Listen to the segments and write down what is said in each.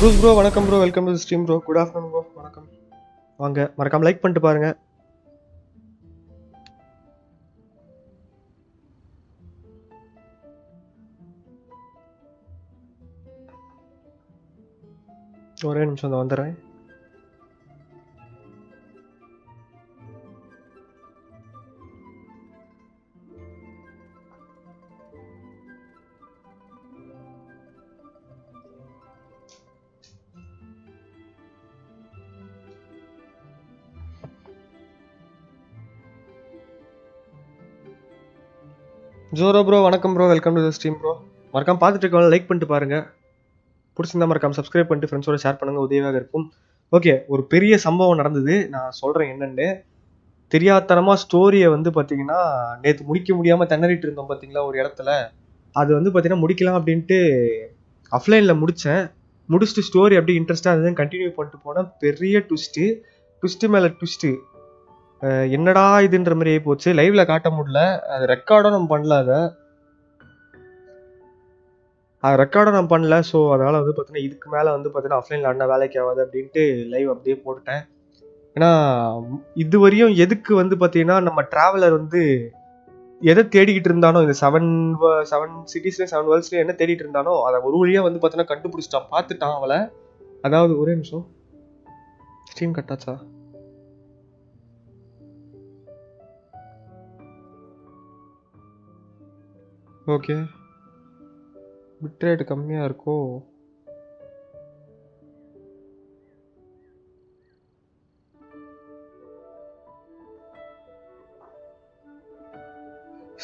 Bruce bro வணக்கம் bro, welcome to stream bro. Good afternoon bro, வணக்கம். வாங்க, மறக்காம லைக் பண்ணிட்டு பாருங்க. ஒரே நிமிஷம் தான் வந்துடுறேன். ஜோரோ ப்ரோ வணக்கம் bro, welcome to stream bro. மறக்காம பார்த்துட்டு இருக்கவங்க லைக் பண்ணிட்டு பாருங்க. பிடிச்சிருந்தா மறக்காம சப்ஸ்கிரைப் பண்ணிட்டு ஃப்ரெண்ட்ஸோட ஷேர் பண்ணுங்க, உதவியாக இருக்கும். ஓகே, ஒரு பெரிய சம்பவம் நடந்தது, நான் சொல்றேன் என்னன்னு. தெரியாதனமா ஸ்டோரியை வந்து பார்த்தீங்கன்னா நேற்று முடிக்க முடியாமல் திணறிட்டு இருந்தோம் பார்த்தீங்களா ஒரு இடத்துல. அது வந்து பார்த்தீங்கன்னா முடிக்கலாம் அப்படின்ட்டு ஆஃப்லைனில் முடிச்சுட்டு ஸ்டோரி அப்படியே இன்ட்ரெஸ்டாக இருந்தது, கண்டினியூ பண்ணிட்டு போனேன். பெரிய ட்விஸ்ட்டு மேலே ட்விஸ்ட்டு. என்னடா இதுன்ற மாதிரி ஆகி போச்சு. லைவ்ல காட்ட முடியல, அது ரெக்கார்டும் நம்ம பண்ணல. ரெக்கார்டும் நான் பண்ணல. ஸோ அதனால வந்து பார்த்தீங்கன்னா இதுக்கு மேலே வந்து பார்த்தீங்கன்னா ஆஃப்லைனில் அண்ணா வேலைக்கு ஆகாது அப்படின்ட்டு லைவ் அப்படியே போட்டுட்டேன். ஏன்னா இது வரையும் எதுக்கு வந்து பார்த்தீங்கன்னா நம்ம டிராவலர் வந்து எதை தேடிக்கிட்டு இருந்தானோ, இந்த செவன் சிட்டிஸ்ல 7 வேர்ல்ட்ஸ்ல என்ன தேடிட்டு இருந்தானோ அதை ஒரு வழியாக வந்து பார்த்தீங்கன்னா கண்டுபிடிச்சிட்டான், பார்த்துட்டான் அவளை. அதாவது ஒரே நிமிஷம், ஸ்ட்ரீம் கட்டாச்சா? ஓகே, பிட் ரேட் கம்மியாக இருக்கோ?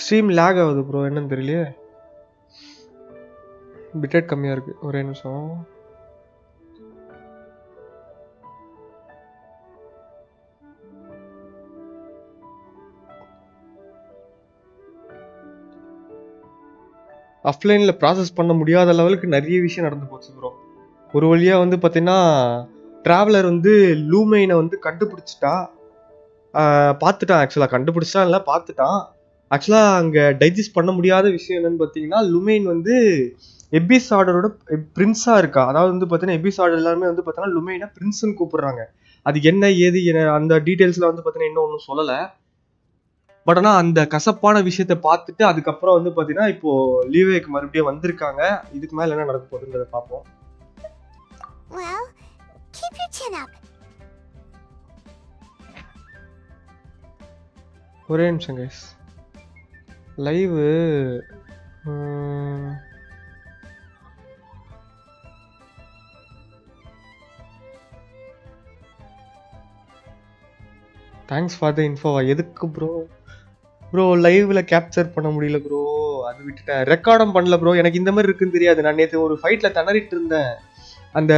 ஸ்ட்ரீம் லேக் ஆகுது ப்ரோ, என்னன்னு தெரியலையே. பிட் ரேட் கம்மியாக இருக்கு, ஒரே நிமிஷம். ஆஃப்லைனில் ப்ராசஸ் பண்ண முடியாத லெவலுக்கு நிறைய விஷயம் நடந்து போச்சு ப்ரோ. ஒரு வழியாக வந்து பார்த்தீங்கன்னா ட்ராவலர் வந்து லூமைனை வந்து பார்த்துட்டான். ஆக்சுவலாக கண்டுபிடிச்சிட்டான் இல்லை, பார்த்துட்டான். ஆக்சுவலாக அங்கே டைஜஸ்ட் பண்ண முடியாத விஷயம் என்னன்னு பார்த்தீங்கன்னா, லுமைன் வந்து எபிஸ் ஆர்டரோட பிரின்ஸாக இருக்கா. அதாவது வந்து பார்த்தீங்கன்னா எபிஸ் ஆர்டர் எல்லாருமே வந்து பார்த்தீங்கன்னா லுமைனை பிரின்ஸ்ன்னு கூப்பிடுறாங்க. அது என்ன ஏது அந்த டீட்டெயில்ஸ்லாம் வந்து பார்த்தீங்கன்னா இன்னும் ஒன்றும் சொல்லலை. பட் ஆனால் அந்த கசப்பான விஷயத்த பார்த்துட்டு அதுக்கப்புறம் வந்து பார்த்தீங்கன்னா இப்போ லீவேக்கு மறுபடியும் வந்திருக்காங்க. இதுக்கு மேலே என்ன நடக்க போகுதுன்றதை பார்ப்போம். ஒரே நிமிஷம் guys, live thanks for the இன்ஃபோவா? எதுக்கு ப்ரோ? லைவ்ல கேப்சர் பண்ண முடியல ப்ரோ, அது விட்டுட்டேன். ரெக்கார்டும் பண்ணல ப்ரோ, எனக்கு இந்த மாதிரி இருக்குன்னு தெரியாது. நான் நேற்று ஒரு ஃபைட்ல திணறிட்டு இருந்தேன். அந்த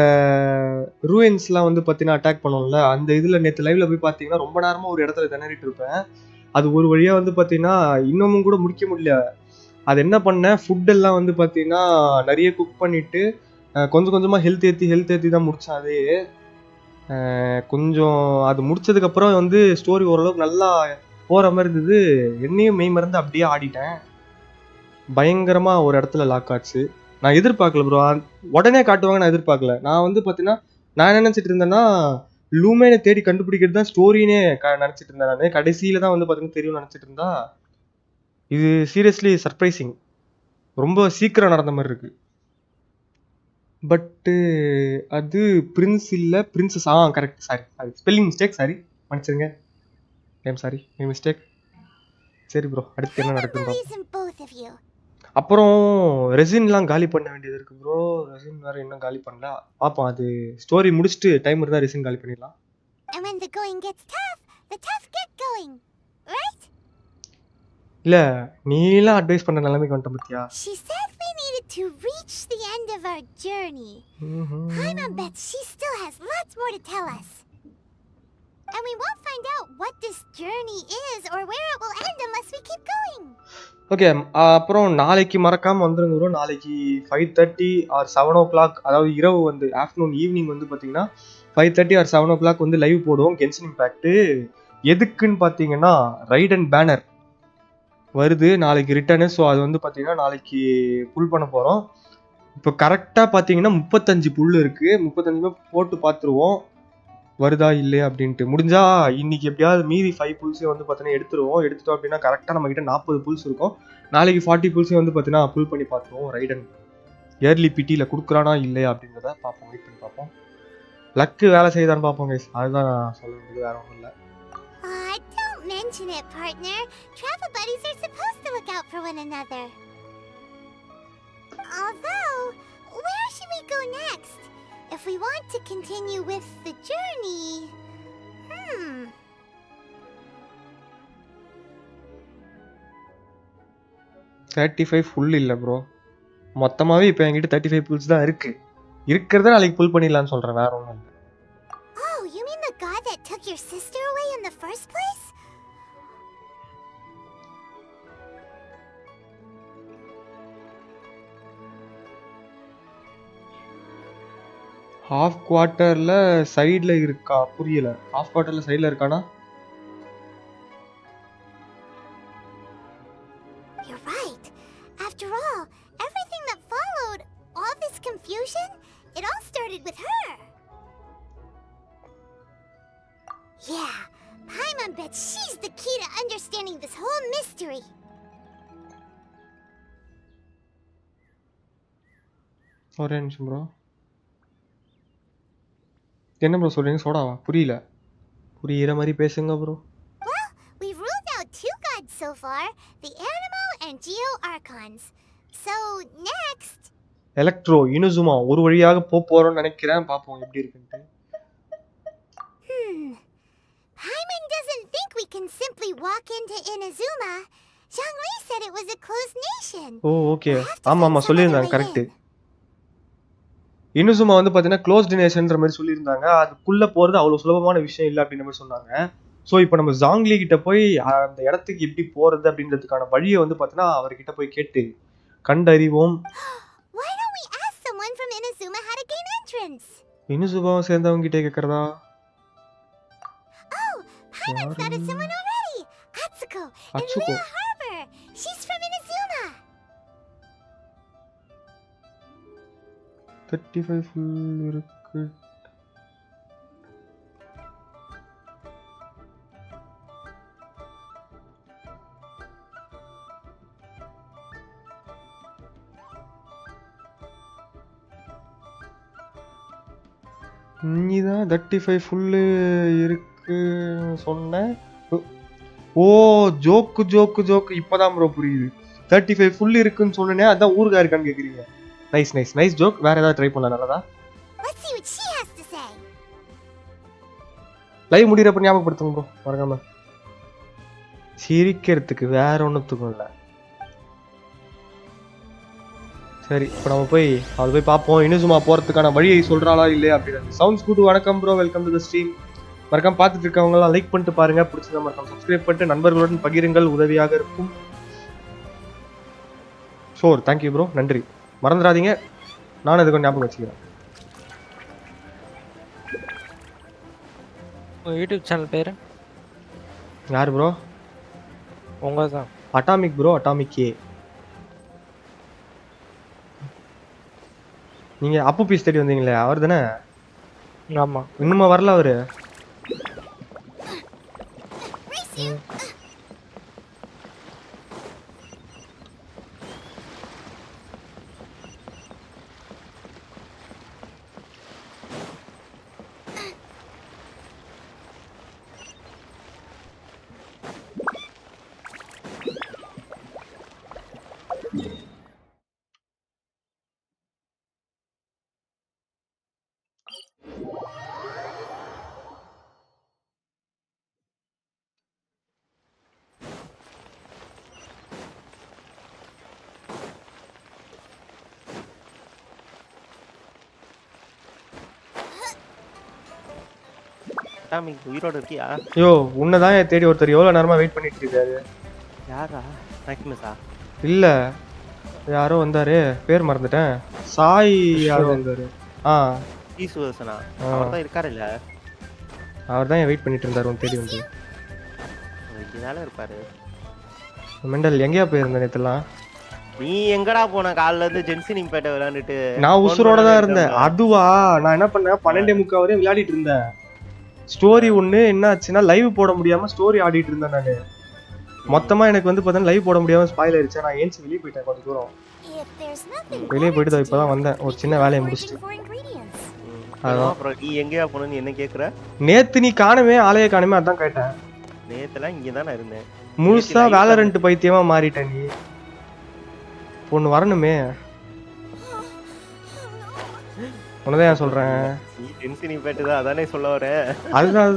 ரூயின்ஸ்லாம் வந்து பார்த்தீங்கன்னா அட்டாக் பண்ணோம்ல, அந்த இதில் நேற்று லைவ்ல போய் பார்த்தீங்கன்னா ரொம்ப நேரமாக ஒரு இடத்துல திணறிட்டு இருப்பேன். அது ஒரு வழியாக வந்து பார்த்தீங்கன்னா இன்னமும் கூட முடிக்க முடியல. அது என்ன பண்ணேன், ஃபுட்டெல்லாம் வந்து பார்த்தீங்கன்னா நிறைய குக் பண்ணிட்டு கொஞ்சம் கொஞ்சமாக ஹெல்த் ஏற்றி தான் முடித்தேன். அதே கொஞ்சம் அது முடிச்சதுக்கப்புறம் வந்து ஸ்டோரி ஓரளவுக்கு நல்லா போகிற மாதிரி இருந்தது. என்னையும் மெய் மறந்து அப்படியே ஆடிட்டேன். பயங்கரமாக ஒரு இடத்துல லாக் ஆச்சு. நான் எதிர்பார்க்கல ப்ரோ, உடனே காட்டுவாங்க நான் எதிர்பார்க்கல. நான் வந்து பார்த்தீங்கன்னா நான் என்ன நினச்சிட்டு இருந்தேன்னா லூமைனை தேடி கண்டுபிடிக்கிறது தான் ஸ்டோரினே நினச்சிட்டு இருந்தேன். நான் கடைசியில் தான் வந்து பார்த்தீங்கன்னா தெரியும்னு நினச்சிட்டு இருந்தா இது சீரியஸ்லி சர்ப்ரைசிங். ரொம்ப சீக்கிரம் நடந்த மாதிரி இருக்கு. பட்டு அது பிரின்ஸ் இல்லை, princess. Correct, sorry spelling mistake, sorry மன்னிச்சிருங்க. Sorry mistake. சரி ப்ரோ, அடுத்து என்ன நடக்குது? அப்புறம் ரெசின்லாம் காலி பண்ண வேண்டியது இருக்கு ப்ரோ. ரெசின் வேற இன்னும் காலி பண்ணல, பார்ப்போம். அது ஸ்டோரி முடிச்சுட்டு டைம் இருந்தால் ரெசின் காலி பண்ணிடலாம். இல்லை, நீலாம் அட்வைஸ் பண்ண நிலைமைக்கு வந்துட்ட பத்தியா? To reach the end of our journey. Paimon bets she still has lots more to tell us. And we won't find out what this journey is or where it will end unless we keep going. Okay, அப்புறம் நாளைக்கு மறக்காமல் வந்துருங்க bro. நாளைக்கு 5:30 or 7 o'clock, அதாவது இரவு வந்து evening வந்து பார்த்தீங்கன்னா 5:30 or 7 o'clock வந்து லைவ் போடுவோம் கென்ஷன் இம்பேக்ட். எதுக்குன்னு பார்த்தீங்கன்னா ரைட் அண்ட் பேனர் வருது நாளைக்கு ரிட்டர்னு. ஸோ அது வந்து பார்த்தீங்கன்னா நாளைக்கு புல் பண்ண போகிறோம். இப்போ கரெக்டாக பார்த்தீங்கன்னா 35 புல் இருக்குது. 35 போட்டு பார்த்துருவோம் வருதா இல்லையா அப்படின்ட்டு. முடிஞ்சா இன்னைக்கு எப்படியாவது மீதி 5 புல்ஸையும் வந்து பார்த்தீங்கன்னா எடுத்துட்டோம் அப்படின்னா கரெக்டாக நம்மக்கிட்ட 40 புல்ஸ் இருக்கும். நாளைக்கு 40 புல்ஸையும் வந்து பார்த்தீங்கன்னா புல் பண்ணி பார்த்துருவோம். ரைடன் இயர்லி பிட்டியில் கொடுக்குறானா இல்லையா அப்படின்றத பார்ப்போம், வெயிட் பண்ணி பார்ப்போம். லக்கு வேலை செய்தான்னு பார்ப்போம் கைஸ். அதுதான் சொல்ல வேண்டியது, வேற ஒன்றும் இல்லை. Don't mention it, partner. Travel buddies are supposed to look out for one another. Although, where should we go next? If we want to continue with the journey... 35 full இல்லை bro. மொத்தமாகவே இப்போ என்கிட்ட 35 புல்ஸ் தான் இருக்கு. இருக்கிறத நாளைக்கு புல் பண்ணிடலான்னு சொல்கிறேன், வேற ஒன்றும் இல்லை. Oh, you mean the god that took your sister away in the first place? Half குவார்ட்டர்ல சைடுல இருக்கா? புரியல. ஹாஃப் குவார்ட்டர்ல சைடுல இருக்கானா? You're right. After all, everything that followed, all this confusion, it all started with her. Yeah, Paimon bets she's the key to understanding this whole mystery. ஒரே நிமிஷம் bro. என்ன ப்ரோ சொல்றீங்க? சோடாவா? புரியல. புரியுற மாதிரி பேசுங்க bro. Well, we've ruled out 2 gods so far, the Animo and Geo Archons. So, next... electro Inazuma ஒரு வழியாக போறோம்னு நினைக்கிறேன். பாப்போம் எப்படி இருக்குன்னு. Paimon doesn't think we can simply walk into Inazuma. Zhongli said it was a closed nation. Oh okay. ஆமா சொல்லிருந்தாங்க, correct. இனுசுமா வந்து பார்த்தீங்கன்னா க்ளோஸ் டெஸ்டினேஷன்ற மாதிரி சொல்லியிருந்தாங்க. அதுக்குள்ளே போகிறது அவ்வளோ சுலபமான விஷயம் இல்லை அப்படின்ற மாதிரி சொன்னாங்க. ஸோ இப்போ நம்ம ஜாங்லி கிட்ட போய் அந்த இடத்துக்கு எப்படி போகிறது அப்படின்றதுக்கான வழியை வந்து பார்த்தீங்கன்னா அவர்கிட்ட போய் கேட்டு கண்டறிவோம். இனுசுமாவை சேர்ந்தவங்க கிட்டே கேட்கறதா? அச்சுக்கோ. ஃபுல் இருக்கு. நீதான் 35 ஃபுல்லு இருக்கு சொன்ன. ஓ ஜோக்கு இப்பதான் ப்ரோ புரியுது. 35 ஃபுல் இருக்குன்னு சொன்னனே, அதான் ஊருகா இருக்கான்னு கேக்குறீங்க. Nice joke. வேற ஏதாவது ட்ரை பண்ணலாம். நல்லதா? லைவ் முடியறப்ப ஞாபகப்படுத்துங்க ப்ரோ, மறக்காம. சிரிக்கிறதுக்கு வேற ஒன்றுத்துக்கும் இல்லை. சரி, இப்போ நம்ம போய் பார்ப்போம் இனுசுமா போகிறதுக்கான வழியை சொல்கிறாளா இல்லையா அப்படின்னு. Sounds good. வணக்கம் bro, welcome to the stream. மறக்காம பார்த்துட்டு இருக்கவங்களாம் லைக் பண்ணிட்டு பாருங்க, பிடிச்சதா மறக்காம சப்ஸ்கிரைப் பண்ணிட்டு நண்பர்களுடன் பகிருங்கள், உதவியாக இருக்கும். ஷோர், தேங்க்யூ ப்ரோ, நன்றி. மறந்துடாதீங்க, நானும் இதுக்கு ஞாபகம் வச்சுக்கிறேன். யூடியூப் சேனல் பேர் யார் ப்ரோ? உங்கள் தான். அட்டாமிக் ப்ரோ, அட்டாமிக் ஏ. நீங்க அப்பு பீஸ் தேடி வந்தீங்களே, அவர் தானே? ஆமா. இன்னுமா வரல அவரு? உயிரோட இருக்கியா? யோ, உன்னதான் தேடி ஒருத்தர் எவ்வளவு நேரமா வெயிட் பண்ணிட்டு இருக்காரு. யாரா? மேக்ஸிமஸா? இல்ல, யாரோ வந்தாரு, பேர் மறந்துட்டேன். சாய் யாரோ வந்தாரு. ஈசுவசனா? அவர்தான் இருக்காரு இல்ல? அவர்தான் வெயிட் பண்ணிட்டு இருந்தாரு, உன் தேடி வந்து. இதனால இருப்பாரு. மெண்டல் எங்கேயா போயிருந்த நேத்துலாம்? நீ எங்கடா போன காலைல இருந்து ஜென்சின் இம்பேக்ட் விளையாண்டுட்டு? நான் உசுரோட தான் இருந்தேன். அதுவா நான் என்ன பண்ணேன் 12:30 வரையும் விளையாடிட்டு இருந்தேன். ஸ்டோரி ஒண்ணு என்ன ஆச்சுன்னா லைவ் போட முடியாம ஸ்டோரி ஆடிட்டு இருந்தேன் நானு. மொத்தமா எனக்கு வந்து பார்த்தா லைவ் போட முடியாம ஸ்பாயில் ஆயிடுச்சு. நான் ஏஞ்சி வெளியே போயிட்டேன் கொஞ்சம் தூரம். வெளியே போயிட்டு இப்பதான் வந்தேன். ஒரு சின்ன வேலையை முடிச்சிட்டு. அதான் அப்புறம் நீ எங்கயா போனன்னு என்ன கேக்குற? நேத்து நீ காணவே ஆளைய காணவே அதான் கேட்டேன். நேத்துலாம் இங்க தானே இருந்தேன். முழுசா வேலரண்ட் பைத்தியமா மாறிட்ட நீ. பொண்ணு வரணுமே. உனதான் சொல்றேன். நீ ஜென்சின் இம்பேக்ட் தான் அதானே சொல்ல வரேன். அதுதான்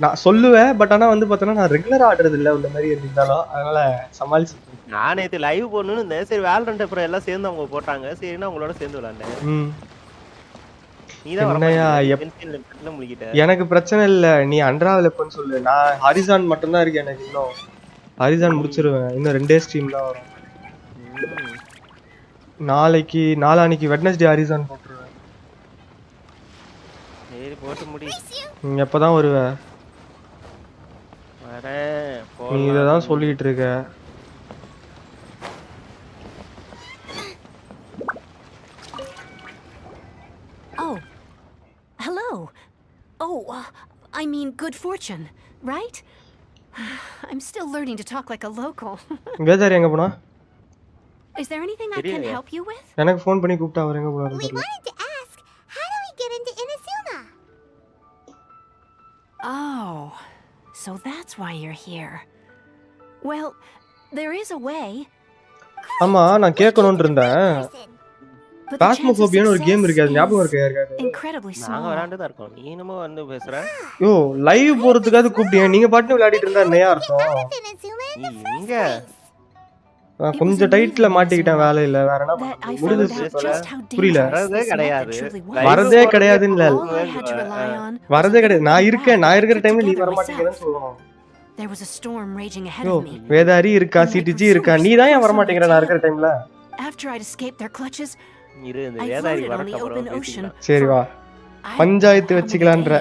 நான் சொல்லுவேன். பட் ஆனா வந்து பார்த்தோன்னா நான் ரெகுலரா ஆடுறது இல்லை இந்த மாதிரி இருந்தாலும் அதனால சமாளிச்சு. நான் நேற்று லைவ் போடணும்னு இருந்தேன். சரி வேலரண்ட் அப்புறம் எல்லாம் சேர்ந்து அவங்க போட்டாங்க. சரின்னா அவங்களோட சேர்ந்து விளையாண்டேன். எனக்கு பிரச்சனை இல்ல. நீ அன்றாவில் எப்பன்னு சொல்லு. நான் ஹரிசான் மட்டும் தான் இருக்கு எனக்கு. இன்னும் ஹரிசான் முடிச்சிருவேன். இன்னும் 2 ஸ்ட்ரீம் தான் வரும். நாளான்னைக்கு வெட்னஸ்டே ஹரிசான் போட்டுருவேன். சரி போட்டு முடி. நீ எப்பதான் வருவ? நீ இததான் சொல்லிட்டு இருக்க. Oh, hello. Oh, I mean good fortune, right? I'm still learning to talk like a local. வேதாரி எங்க போனா? Is there anything I can help you with? எனக்கு ஃபோன் பண்ணி கூப்பிட்டா அவர் எங்க போறாரு? We wanted to ask, how do we get into Inazuma? Oh, so that's why you're here. Well, there is a way. ஆமா நான் கேட்கணும்னு இருந்தேன். பாஸ்மோபோபியான்னு ஒரு கேம் இருக்கு. அது ஞாபகம் இருக்கா யாருக்காவது? Incredibly small. நாங்க விளையாண்டு தான் இருக்கோம். நீ என்னமோ வந்து பேசுற? யோ லைவ் போறதுக்காவது கூப்பிட்டீங்க. நீங்க பாட்டு விளையாடிட்டு இருந்தா என்னையா அர்த்தம்? நீங்க கொஞ்சம் டைட்ல மாட்டிக்கிட்டேன் வேலையில. வேற என்ன முடிஞ்சு புரியல. வரதே கிடையாதுன்னு வரதே கிடையாது. நான் இருக்கிற டைம்ல நீ வர மாட்டேங்கிறேன்னு சொல்லணும். There was a storm raging ahead of me. வேதாரி இருக்கா, சிடிஜி இருக்கா, நீ தான் ஏன் வர மாட்டேங்கிற நான் இருக்கிற டைம்ல? After I'd escaped their clutches, இரு இந்த வேதாரி வரட்ட அப்புறம் சரி வா panchayat வெச்சுக்கலாம்ன்ற.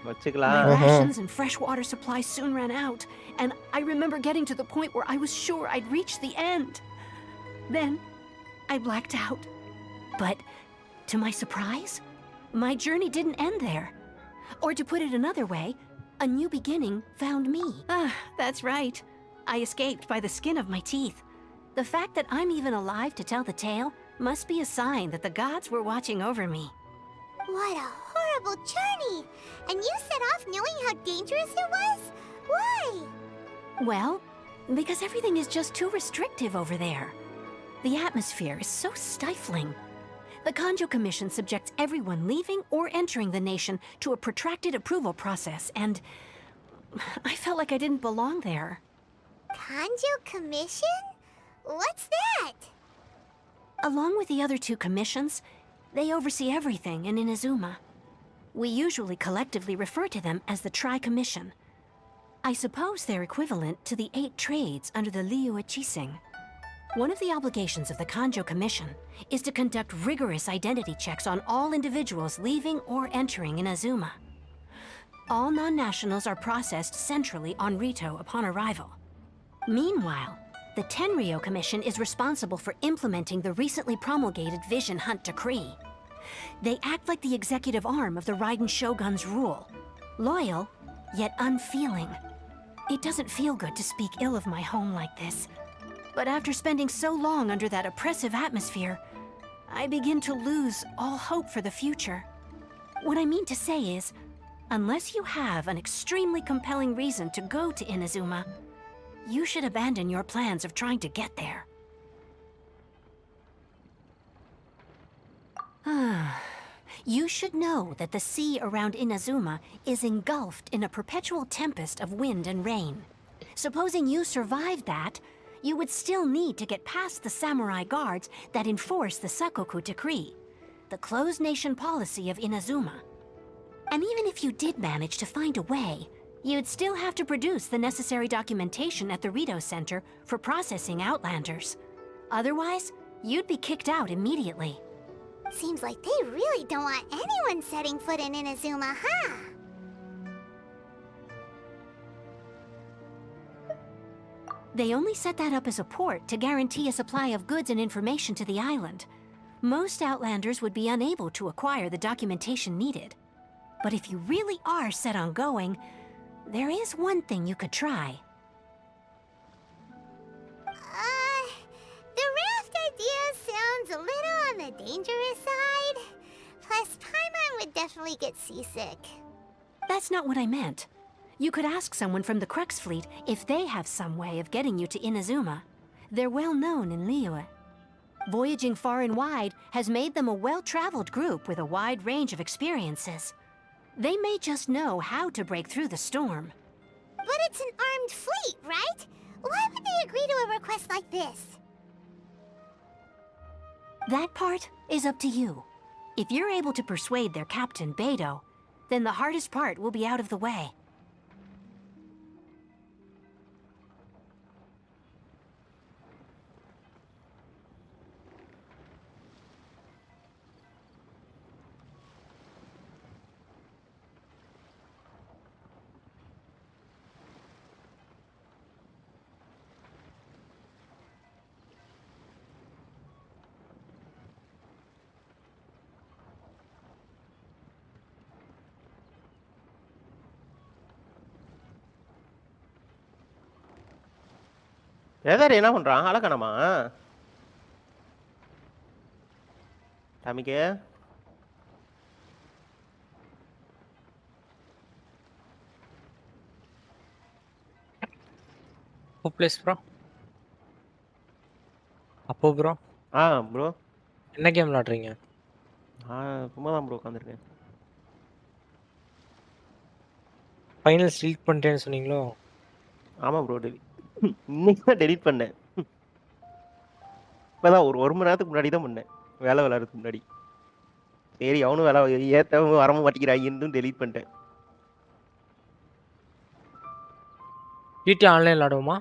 Rations and fresh water supplies soon ran out, and I remember getting to the point where I was sure I'd reached the end. Then I blacked out. But to my surprise, my journey didn't end there. Or to put it another way, a new beginning found me. That's right. I escaped by the skin of my teeth. The fact that I'm even alive to tell the tale must be a sign that the gods were watching over me. What a horrible journey! And you set off knowing how dangerous it was? Why? Well, because everything is just too restrictive over there. The atmosphere is so stifling. The Kanjo Commission subjects everyone leaving or entering the nation to a protracted approval process, and I felt like I didn't belong there. Kanjo Commission? What's that? Along with the other 2 commissions, they oversee everything in Inazuma. We usually collectively refer to them as the Tri-Commission. I suppose they're equivalent to the 8 trades under the Liu Ichising. One of the obligations of the Kanjo Commission is to conduct rigorous identity checks on all individuals leaving or entering Inazuma. All non-nationals are processed centrally on Rito upon arrival. Meanwhile, the Tenryou Commission is responsible for implementing the recently promulgated Vision Hunt Decree. They act like the executive arm of the Raiden Shogun's rule. Loyal, yet unfeeling. It doesn't feel good to speak ill of my home like this. But after spending so long under that oppressive atmosphere, I begin to lose all hope for the future. What I mean to say is, unless you have an extremely compelling reason to go to Inazuma, you should abandon your plans of trying to get there. You should know that the sea around Inazuma is engulfed in a perpetual tempest of wind and rain. Supposing you survived that, you would still need to get past the samurai guards that enforce the Sakoku Decree, the closed nation policy of Inazuma. And even if you did manage to find a way, you'd still have to produce the necessary documentation at the Rito Center for processing Outlanders. Otherwise, you'd be kicked out immediately. Seems like they really don't want anyone setting foot in Inazuma, huh? They only set that up as a port to guarantee a supply of goods and information to the island. Most Outlanders would be unable to acquire the documentation needed. But if you really are set on going, there is one thing you could try. The raft idea sounds a little on the dangerous side. Plus, Paimon would definitely get seasick. That's not what I meant. You could ask someone from the Crux fleet if they have some way of getting you to Inazuma. They're well known in Liyue. Voyaging far and wide has made them a well-traveled group with a wide range of experiences. They may just know how to break through the storm. But it's an armed fleet, right? Why would they agree to a request like this? That part is up to you. If you're able to persuade their captain, Beidou, then the hardest part will be out of the way. எதாரு என்ன பண்றான்? அழகானமா தம்பிக்கு Who plays bro? அப்போ bro bro என்ன game விளையாடுறீங்க? சும்மா தான் bro உட்காந்துருக்கேன். Finals delete பண்ணிட்டேன்னு சொன்னீங்களோ? ஆமா ப்ரோ இன்னைக்கு தான் டெலீட் பண்ணேன். இப்பதான் ஒரு மணி நேரத்துக்கு முன்னாடி தான் பண்ணேன், வேலை விளையாடுறதுக்கு முன்னாடி. சரி அவனும் வேலை ஏற்றவங்க வர மாட்டேங்கிறாங்கன்னு டெலீட் பண்ணிட்டேன். ஜிடி ஆன்லைன் விளையாடுவோமா?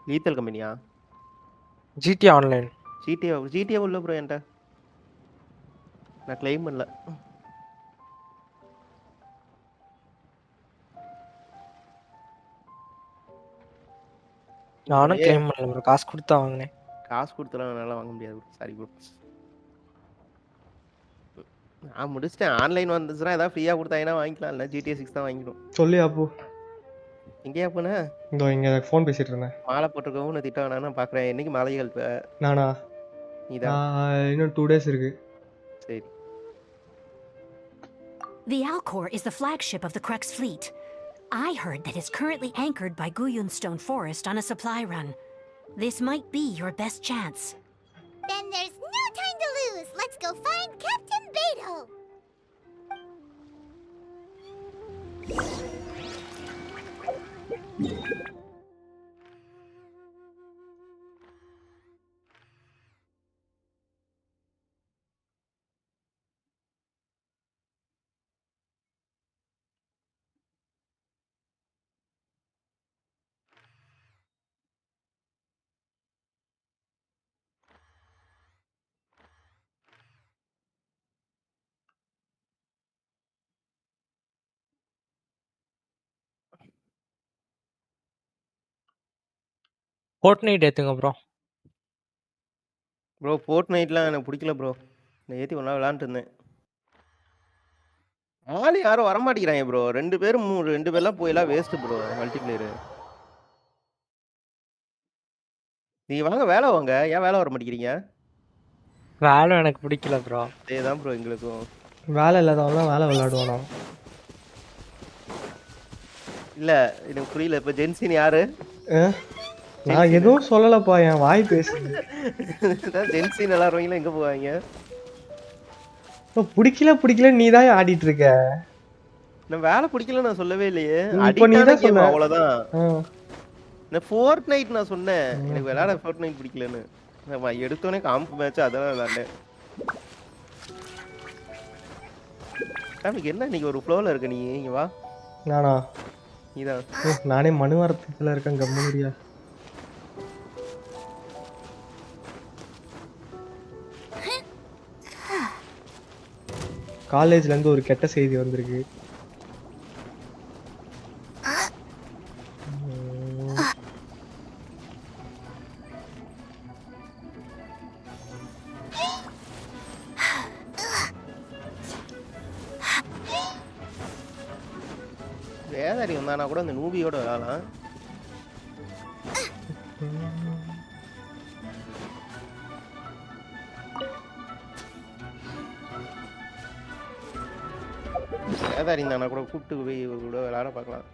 லீத்தல் கம்பெனியா? GT online. ஜிடிஏ உள்ள ப்ரோ என்கிட்ட நான் கிளைம் பண்ணல. நானும் கிளைம் பண்ணல ப்ரோ, காசு கொடுத்தா வாங்கினேன். காசு கொடுத்தலாம் என்னால் வாங்க முடியாது ப்ரோ, சாரி ப்ரோ. நான் முடிச்சிட்டேன். ஆன்லைன் வந்துச்சுன்னா ஏதாவது ஃப்ரீயாக கொடுத்தாங்கன்னா வாங்கிக்கலாம், இல்லை GTA 6 தான் வாங்கிடும். சொல்லி அப்போ எங்கேயா போன? இதோ இங்கே ஃபோன் பேசிட்டு இருந்தேன். மாலை போட்டிருக்கவும் நான் திட்ட வேணாம் நான் பார்க்குறேன். என்னைக்கு மாலைகள் நானா? இதான் இன்னும் 2 days இருக்கு. சரி. The Alcor is the flagship of the Crux fleet. I heard that it's currently anchored by Guyunstone Forest on a supply run. This might be your best chance. Then there's no time to lose. Let's go find Captain Beidou. Fortnite ஏத்துங்க bro. Bro ஃபோர்ட்நைட்லாம் எனக்கு பிடிக்கல bro. நான் ஏற்றி ஒன்றா விளாண்டுட்டு இருந்தேன். ஆள் யாரும் வரமாட்டேங்கிறாங்க ப்ரோ. 2 பேர்லாம் போயெல்லாம் வேஸ்ட்டு ப்ரோ மல்டிப்ளேயரு. நீ வாங்க வேலை வாங்க, ஏன் வேலை வர மாட்டேங்கிறீங்க? வேலை எனக்கு பிடிக்கல ப்ரோ. அதே தான் ப்ரோ எங்களுக்கும். வேலை இல்லாதவங்களாம் வேலை விளையாடுவானா? இல்லை எனக்கு புரியல. இப்போ ஜென்சின் யாரு? நான் எதுவும் சொல்லலப்பா, என் வாய் பேசுது. ஜென்சின் எல்லாரும் எங்கே போவாங்க? பிடிக்கல நீ தான் ஆடிட்டு இருக்க. நான் வேலை பிடிக்கல நான் சொல்லவே இல்லையே. இப்போ நீ தான் சொன்ன அவ்வளோதான். நான் ஃபோர்ட்நைட் நான் சொன்னேன் எனக்கு விளையாட ஃபோர்ட்நைட் பிடிக்கலன்னு. நான் எடுத்தோடனே காம்பு மேட்ச் அதெல்லாம் விளையாண்டேன். என்ன இன்னைக்கு ஒரு ஃப்ளோவில் இருக்க நீ? இங்கே வா. நானா? நீதான். நானே மனு வரத்துல இருக்கேன். கம்முனியா. காலேஜ்ல இருந்து ஒரு கெட்ட செய்தி வந்திருக்கு. வேதாரி வந்தானா கூட அந்த நூபியோட விளையாடலாம். வேதாரி இருந்தானா கூட கூப்பிட்டு போய் கூட விளையாட பார்க்கலாம்.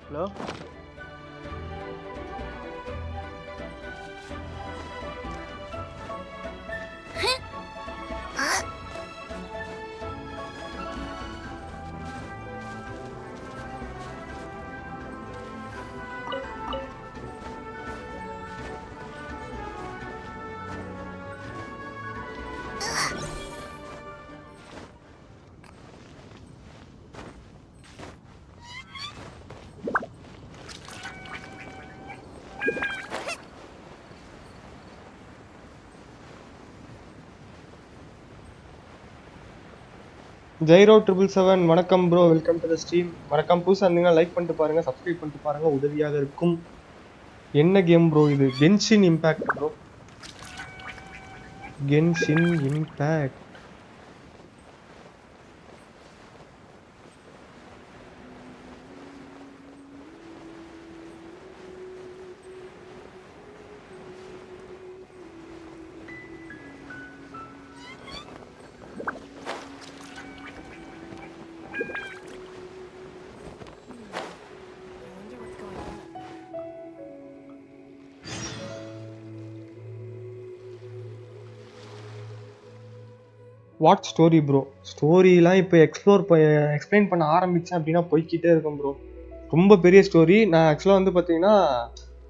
ஹலோ ஜெய்ரோ 777 வணக்கம் bro, welcome to the stream. வணக்கம். புதுசாக இருந்தீங்கன்னா லைக் பண்ணிட்டு பாருங்க, சப்ஸ்கிரைப் பண்ணிட்டு பாருங்க, உதவியாக இருக்கும். என்ன கேம் ப்ரோ இது? Genshin Impact bro. Genshin Impact. What story bro? ஸ்டோரிலாம் இப்போ எக்ஸ்பிளைன் பண்ண ஆரம்பித்தேன் அப்படின்னா போய்கிட்டே இருக்கும் ப்ரோ. ரொம்ப பெரிய ஸ்டோரி. நான் ஆக்சுவலாக வந்து பார்த்தீங்கன்னா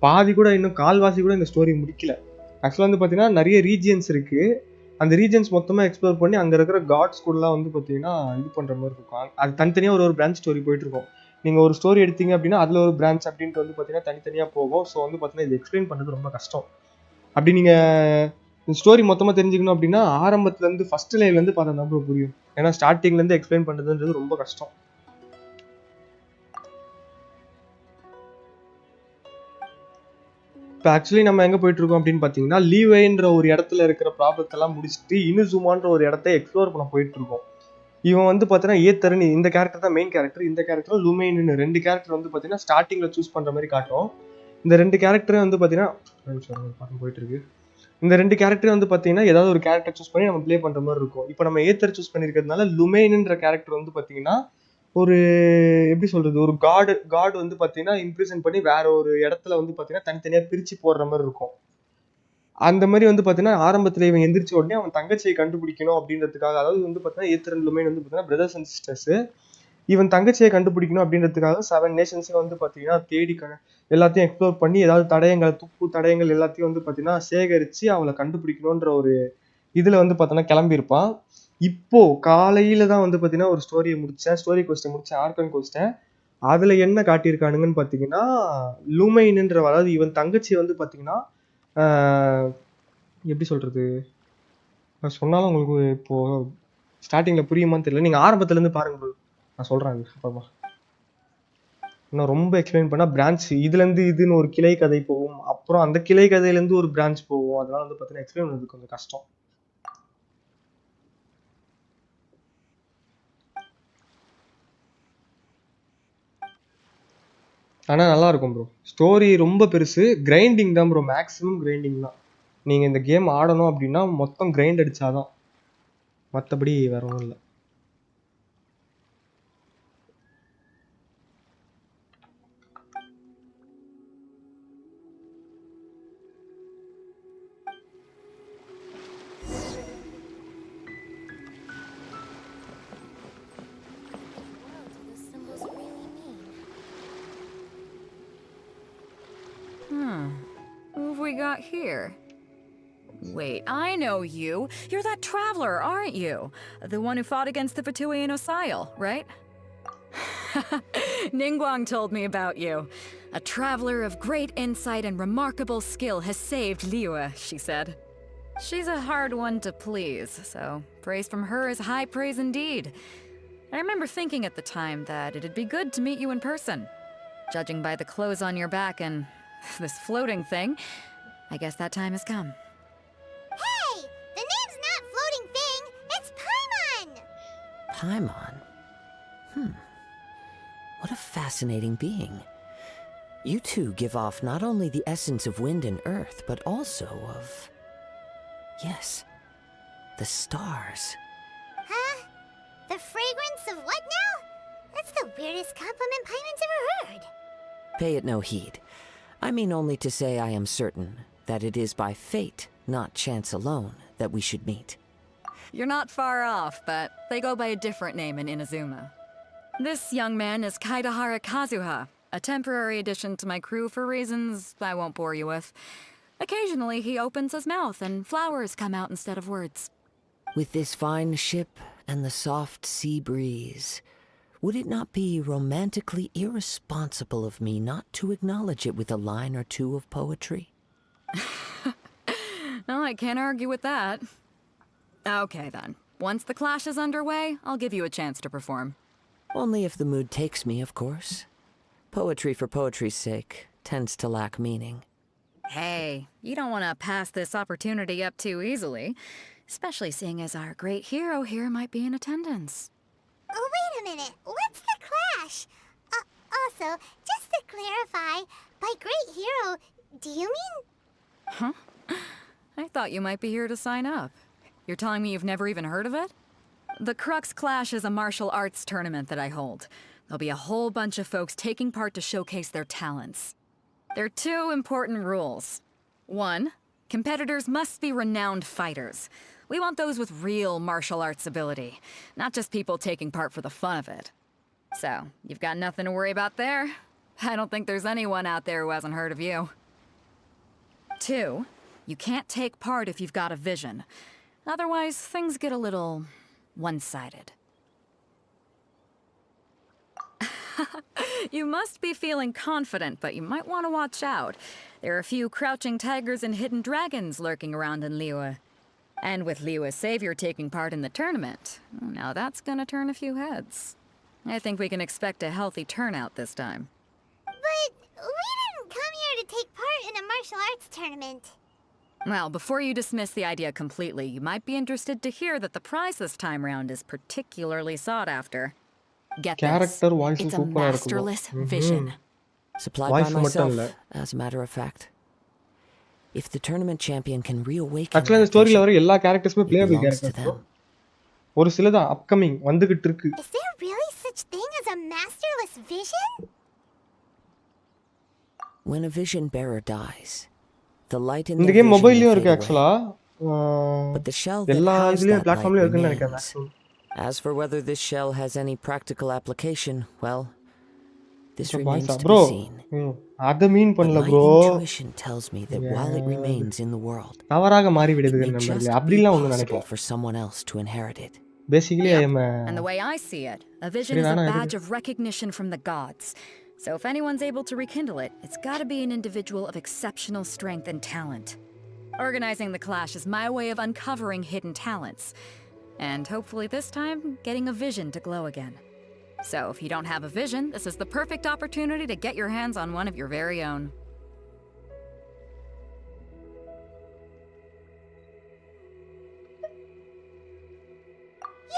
பாதி கூட இன்னும் கால்வாசி கூட இந்த ஸ்டோரி முடிக்கல. ஆக்சுவலாக வந்து பார்த்தீங்கன்னா நிறைய ரீஜியன்ஸ் இருக்குது. அந்த ரீஜியன்ஸ் மொத்தமாக எக்ஸ்ப்ளோர் பண்ணி அங்கே இருக்கிற காட்ஸ் கூடலாம் வந்து பார்த்தீங்கன்னா இது பண்ணுற மாதிரி இருக்கும். அது தனித்தனியாக ஒரு பிரான்ச் ஸ்டோரி போயிட்டுருக்கும். நீங்கள் ஒரு ஸ்டோரி எடுத்தீங்க அப்படின்னா அதில் ஒரு பிரான்ச் அப்படின்ட்டு வந்து பார்த்தீங்கன்னா தனித்தனியாக போகும். ஸோ வந்து பார்த்தீங்கன்னா இது எக்ஸ்பிளைன் பண்ணுறது ரொம்ப கஷ்டம். அப்படி நீங்கள் இந்த ஸ்டோரி மொத்தமாக தெரிஞ்சுக்கணும் அப்படின்னா ஆரம்பத்துலேருந்து ஃபர்ஸ்ட் லைவ்லேருந்து பார்த்தா தான் ப்ரோ புரியும். ஏன்னா ஸ்டார்டிங்லேருந்து எக்ஸ்பிளைன் பண்ணுறதுன்றது ரொம்ப கஷ்டம். இப்போ ஆக்சுவலி நம்ம எங்கே போயிட்டுருக்கோம் அப்படின்னு பார்த்தீங்கன்னா லீவேன்ற ஒரு இடத்துல இருக்கிற ப்ராப்ளத்தெல்லாம் முடிச்சுட்டு இனுசுமான்ற ஒரு இடத்த எக்ஸ்ப்ளோர் பண்ண போயிட்டுருக்கோம். இவன் வந்து பார்த்தீங்கன்னா ஏத்தர்னு இந்த கேரக்டர் தான் மெயின் கேரக்டர். இந்த கேரக்டர் லுமைன்னு 2 கேரக்டர் வந்து பார்த்தீங்கன்னா ஸ்டார்டிங்கில் சூஸ் பண்ணுற மாதிரி காட்டும். இந்த 2 கேரக்டரும் வந்து பார்த்தீங்கன்னா போயிட்டு இருக்கு. இந்த 2 கேரக்டர் வந்து பார்த்தீங்கன்னா ஏதாவது ஒரு கேரக்டர் சூஸ் பண்ணி நம்ம ப்ளே பண்ணுற மாதிரி இருக்கும். இப்போ நம்ம ஏத்தர் சூஸ் பண்ணியிருக்கிறதுனால லுமைனுன்ற கேரக்டர் வந்து பார்த்தீங்கன்னா ஒரு எப்படி சொல்றது, ஒரு காட் வந்து பார்த்தீங்கன்னா இம்ப்ரிசன் பண்ணி வேற ஒரு இடத்துல வந்து பார்த்தீங்கன்னா தனித்தனியாக பிரித்து போடுற மாதிரி இருக்கும். அந்த மாதிரி வந்து பார்த்தீங்கன்னா ஆரம்பத்தில் இவன் எந்திரிச்ச உடனே அவன் தங்கச்சியை கண்டுபிடிக்கணும் அப்படின்றதுக்காக, அதாவது வந்து பார்த்தீங்கன்னா ஏத்தர் அண்ட் லுமைன் வந்து பார்த்தீங்கன்னா பிரதர்ஸ் அண்ட் சிஸ்டர்ஸ். இவன் தங்கச்சியை கண்டுபிடிக்கணும் அப்படின்றதுக்காக 7 நேஷன்ஸை வந்து பார்த்தீங்கன்னா தேடி எல்லாத்தையும் எக்ஸ்ப்ளோர் பண்ணி ஏதாவது தடயங்கள், துப்பு தடயங்கள் எல்லாத்தையும் வந்து பார்த்தீங்கன்னா சேகரித்து அவளை கண்டுபிடிக்கணுன்ற ஒரு இதில் வந்து பார்த்தீங்கன்னா கிளம்பியிருப்பான். இப்போ காலையில தான் வந்து பார்த்தீங்கன்னா ஒரு ஸ்டோரி கோஸ்ட்டை முடித்தேன், ஆர்கன் கோஸ்ட்டை. அதில் என்ன காட்டியிருக்கானுங்கன்னு பார்த்தீங்கன்னா லூமைன்ன்ற, அதாவது இவன் தங்கச்சி வந்து பார்த்தீங்கன்னா எப்படி சொல்கிறது, சொன்னாலும் உங்களுக்கு இப்போது ஸ்டார்டிங்கில் புரியுமான்னு தெரியல. நீங்கள் ஆரம்பத்துலேருந்து பாருங்க, நான் சொல்கிறேன் அப்புறமா. இன்னும் ரொம்ப எக்ஸ்பிளைன் பண்ணால் பிரான்ச் இதுலேருந்து இதுன்னு ஒரு கிளை கதை போகும், அப்புறம் அந்த கிளை கதையிலேருந்து ஒரு பிரான்ச் போகும். அதெல்லாம் வந்து பார்த்தீங்கன்னா எக்ஸ்பிளைன் பண்ணுறது கொஞ்சம் கஷ்டம். ஆனால் நல்லா இருக்கும் ப்ரோ. ஸ்டோரி ரொம்ப பெருசு. கிரைண்டிங் தான் ப்ரோ, மேக்ஸிமம் கிரைண்டிங் தான். நீங்கள் இந்த கேம் ஆடணும் அப்படின்னா மொத்தம் கிரைண்ட் அடித்தாதான், மற்றபடி வேற ஒன்றும் இல்லை. Who have we got here? Wait, I know you. You're that traveler, aren't you? The one who fought against the Fatui and Osail, right? Xīngqióng told me about you. A traveler of great insight and remarkable skill has saved Liyue, she said. She's a hard one to please, so praise from her is high praise indeed. I remember thinking at the time that it'd be good to meet you in person. Judging by the clothes on your back and this floating thing, I guess that time has come. Hey! Paimon. What a fascinating being. You two give off not only the essence of wind and earth, but also of... yes, the stars. Huh? The fragrance of what now? That's the weirdest compliment Paimon's ever heard. Pay it no heed. I mean only to say I am certain that it is by fate, not chance alone, that we should meet. You're not far off, but they go by a different name in Inazuma. This young man is Kaedahara Kazuha, a temporary addition to my crew for reasons I won't bore you with. Occasionally, he opens his mouth and flowers come out instead of words. With this fine ship and the soft sea breeze, would it not be romantically irresponsible of me not to acknowledge it with a line or two of poetry? No, I can't argue with that. Okay, then. Once the clash is underway, I'll give you a chance to perform. Only if the mood takes me, of course. Poetry for poetry's sake tends to lack meaning. Hey, you don't want to pass this opportunity up too easily, especially seeing as our great hero here might be in attendance. Oh, wait a minute. What's the clash? Also, just to clarify, by great hero, do you mean... Huh? I thought you might be here to sign up. You're telling me you've never even heard of it? The Crux Clash is a martial arts tournament that I hold. There'll be a whole bunch of folks taking part to showcase their talents. There are 2 important rules. 1, competitors must be renowned fighters. We want those with real martial arts ability, not just people taking part for the fun of it. So, you've got nothing to worry about there. I don't think there's anyone out there who hasn't heard of you. 2, you can't take part if you've got a vision. Otherwise, things get a little one-sided. You must be feeling confident, but you might want to watch out. There are a few crouching tigers and hidden dragons lurking around in Liyue. And with Liyue's savior taking part in the tournament, now that's gonna turn a few heads. I think we can expect a healthy turnout this time. But we didn't come here to take part in a martial arts tournament. Well, before you dismiss the idea completely, you might be interested to hear that the prize this time round is particularly sought after. Get this. Character voice It's a சூப்பரா இருக்கும் masterless vision. Supplied Voice by மட்டும் myself, இல்ல. as a matter of fact. If the tournament champion can reawaken ஆக்சுவலா இந்த that ஸ்டோரியில vision, வர எல்லா கேரக்டர்ஸுமே it playable belongs to characters them. ஒரு சிலதான் upcoming வந்துகிட்டு இருக்கு Is there really such thing as a masterless vision? When a vision bearer dies, the light in இந்த their game vision மொபைல்லயும் will இருக்கு fade away. ஆக்சுவலா But the shell that எல்லா housed இதுலயும் that பிளாட்ஃபார்ம்லயும் light இருக்குன்னு நினைக்கிறேன் remains. maximum. As for whether this shell has any practical application, well, this Bro, remains to bro be seen. அத மீன் But பண்ணல my bro intuition tells me that while it remains in the world, தவறாக மாறி it விடுது may நண்பர்களே just be அப்படிலாம் ஒண்ணு possible நினைக்கிறேன் for someone else to inherit it. Basically I am And the way I see it, a vision is a badge of recognition from the gods. So if anyone's able to rekindle it, it's gotta be an individual of exceptional strength and talent. Organizing the clash is my way of uncovering hidden talents. And hopefully this time, getting a vision to glow again. So if you don't have a vision, this is the perfect opportunity to get your hands on one of your very own.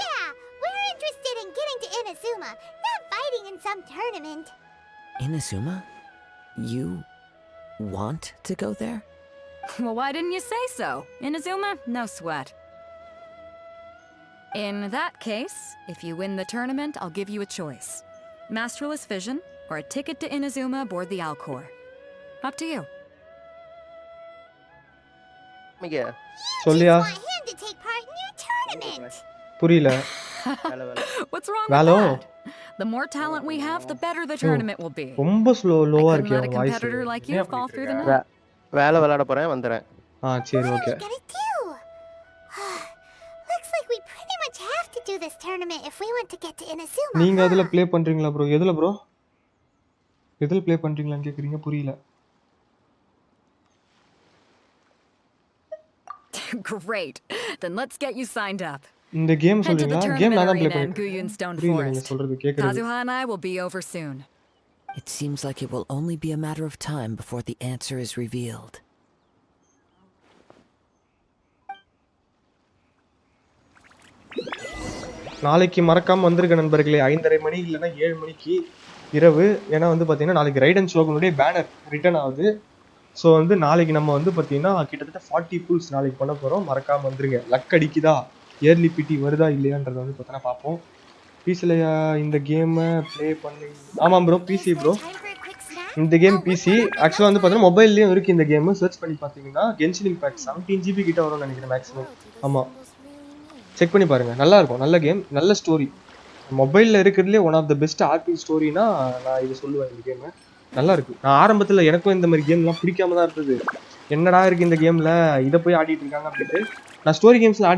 Yeah, we're interested in getting to Inazuma, not fighting in some tournament. Inazuma? You want to go there? Well, why didn't you say so? Inazuma? No sweat. In that case, if you win the tournament, I'll give you a choice. Masterless Vision, or a ticket to Inazuma aboard the Alcor. Up to you. மிக சொல்லியா Want him to take part in your tournament. புரியல What's wrong Valo. with that? The more talent we have, the better the tournament will be. ரொம்ப லோவா I couldn't இருக்கு let a voice competitor like you fall through the net. வேலை விளையாட போறேன் வந்துறேன் சரி What okay are we gonna do? Looks like we pretty much have to do this tournament if we want to get to Inazuma. நீங்க huh? அதுல play பண்றீங்களா bro எதுல play பண்றீங்களான்னு கேக்குறீங்க புரியல Great. Then let's get you signed up. இந்த game Head to the சொல்றீங்களா game tournament நான் தான் ப்ளே arena in பண்ணிருக்கேன் Guyun Stone புரியல நீங்க Forest. சொல்றது கேக்குறது Kazuha and I will be over soon. It seems like it will only be a matter of time before the answer is revealed. நாளைக்கு மறக்காமல் வந்துருக்க நண்பர்களே, 5:30 மணி இல்லைன்னா 7 மணிக்கு இரவு. ஏன்னா வந்து பார்த்தீங்கன்னா நாளைக்கு ரைடன் ஷோகனுடைய பேனர் ரிட்டர்ன் ஆகுது. ஸோ வந்து நாளைக்கு நம்ம வந்து பார்த்தீங்கன்னா கிட்டத்தட்ட 40 பூல்ஸ் நாளைக்கு பண்ண போகிறோம். மறக்காமல் வந்துருங்க. லக் அடிக்குதா, இயர்லி பிடி வருதா இல்லையான்றதை வந்து பார்த்தோன்னா பார்ப்போம். பிசிலையா இந்த கேமை ப்ளே பண்ணி? ஆமாம் ப்ரோ, பிசி ப்ரோ. இந்த கேம் பிசி. ஆக்சுவலாக வந்து பார்த்தீங்கன்னா மொபைல்லையும் இருக்குது இந்த கேமு. சர்ச் பண்ணி பார்த்தீங்கன்னா Genshin Impact 17 GB கிட்ட வரும்னு நினைக்கிறேன் மேக்ஸிமம். ஆமாம், செக் பண்ணி பாருங்கள். நல்லா இருக்கும், நல்ல கேம், நல்ல ஸ்டோரி. மொபைலில் இருக்கிறதுலே one of the best RP ஸ்டோரினா நான் இதை சொல்லுவேன். இந்த கேமு நல்லா இருக்கு. நான் ஆரம்பத்தில் எனக்கும் இந்த மாதிரி கேம்லாம் பிடிக்காம தான் இருந்தது. என்னடா இருக்குது இந்த கேமில், இதை போய் ஆடிட்டு இருக்காங்க அப்படின்ட்டு. நான் ஸ்டோரி கேம்ஸில்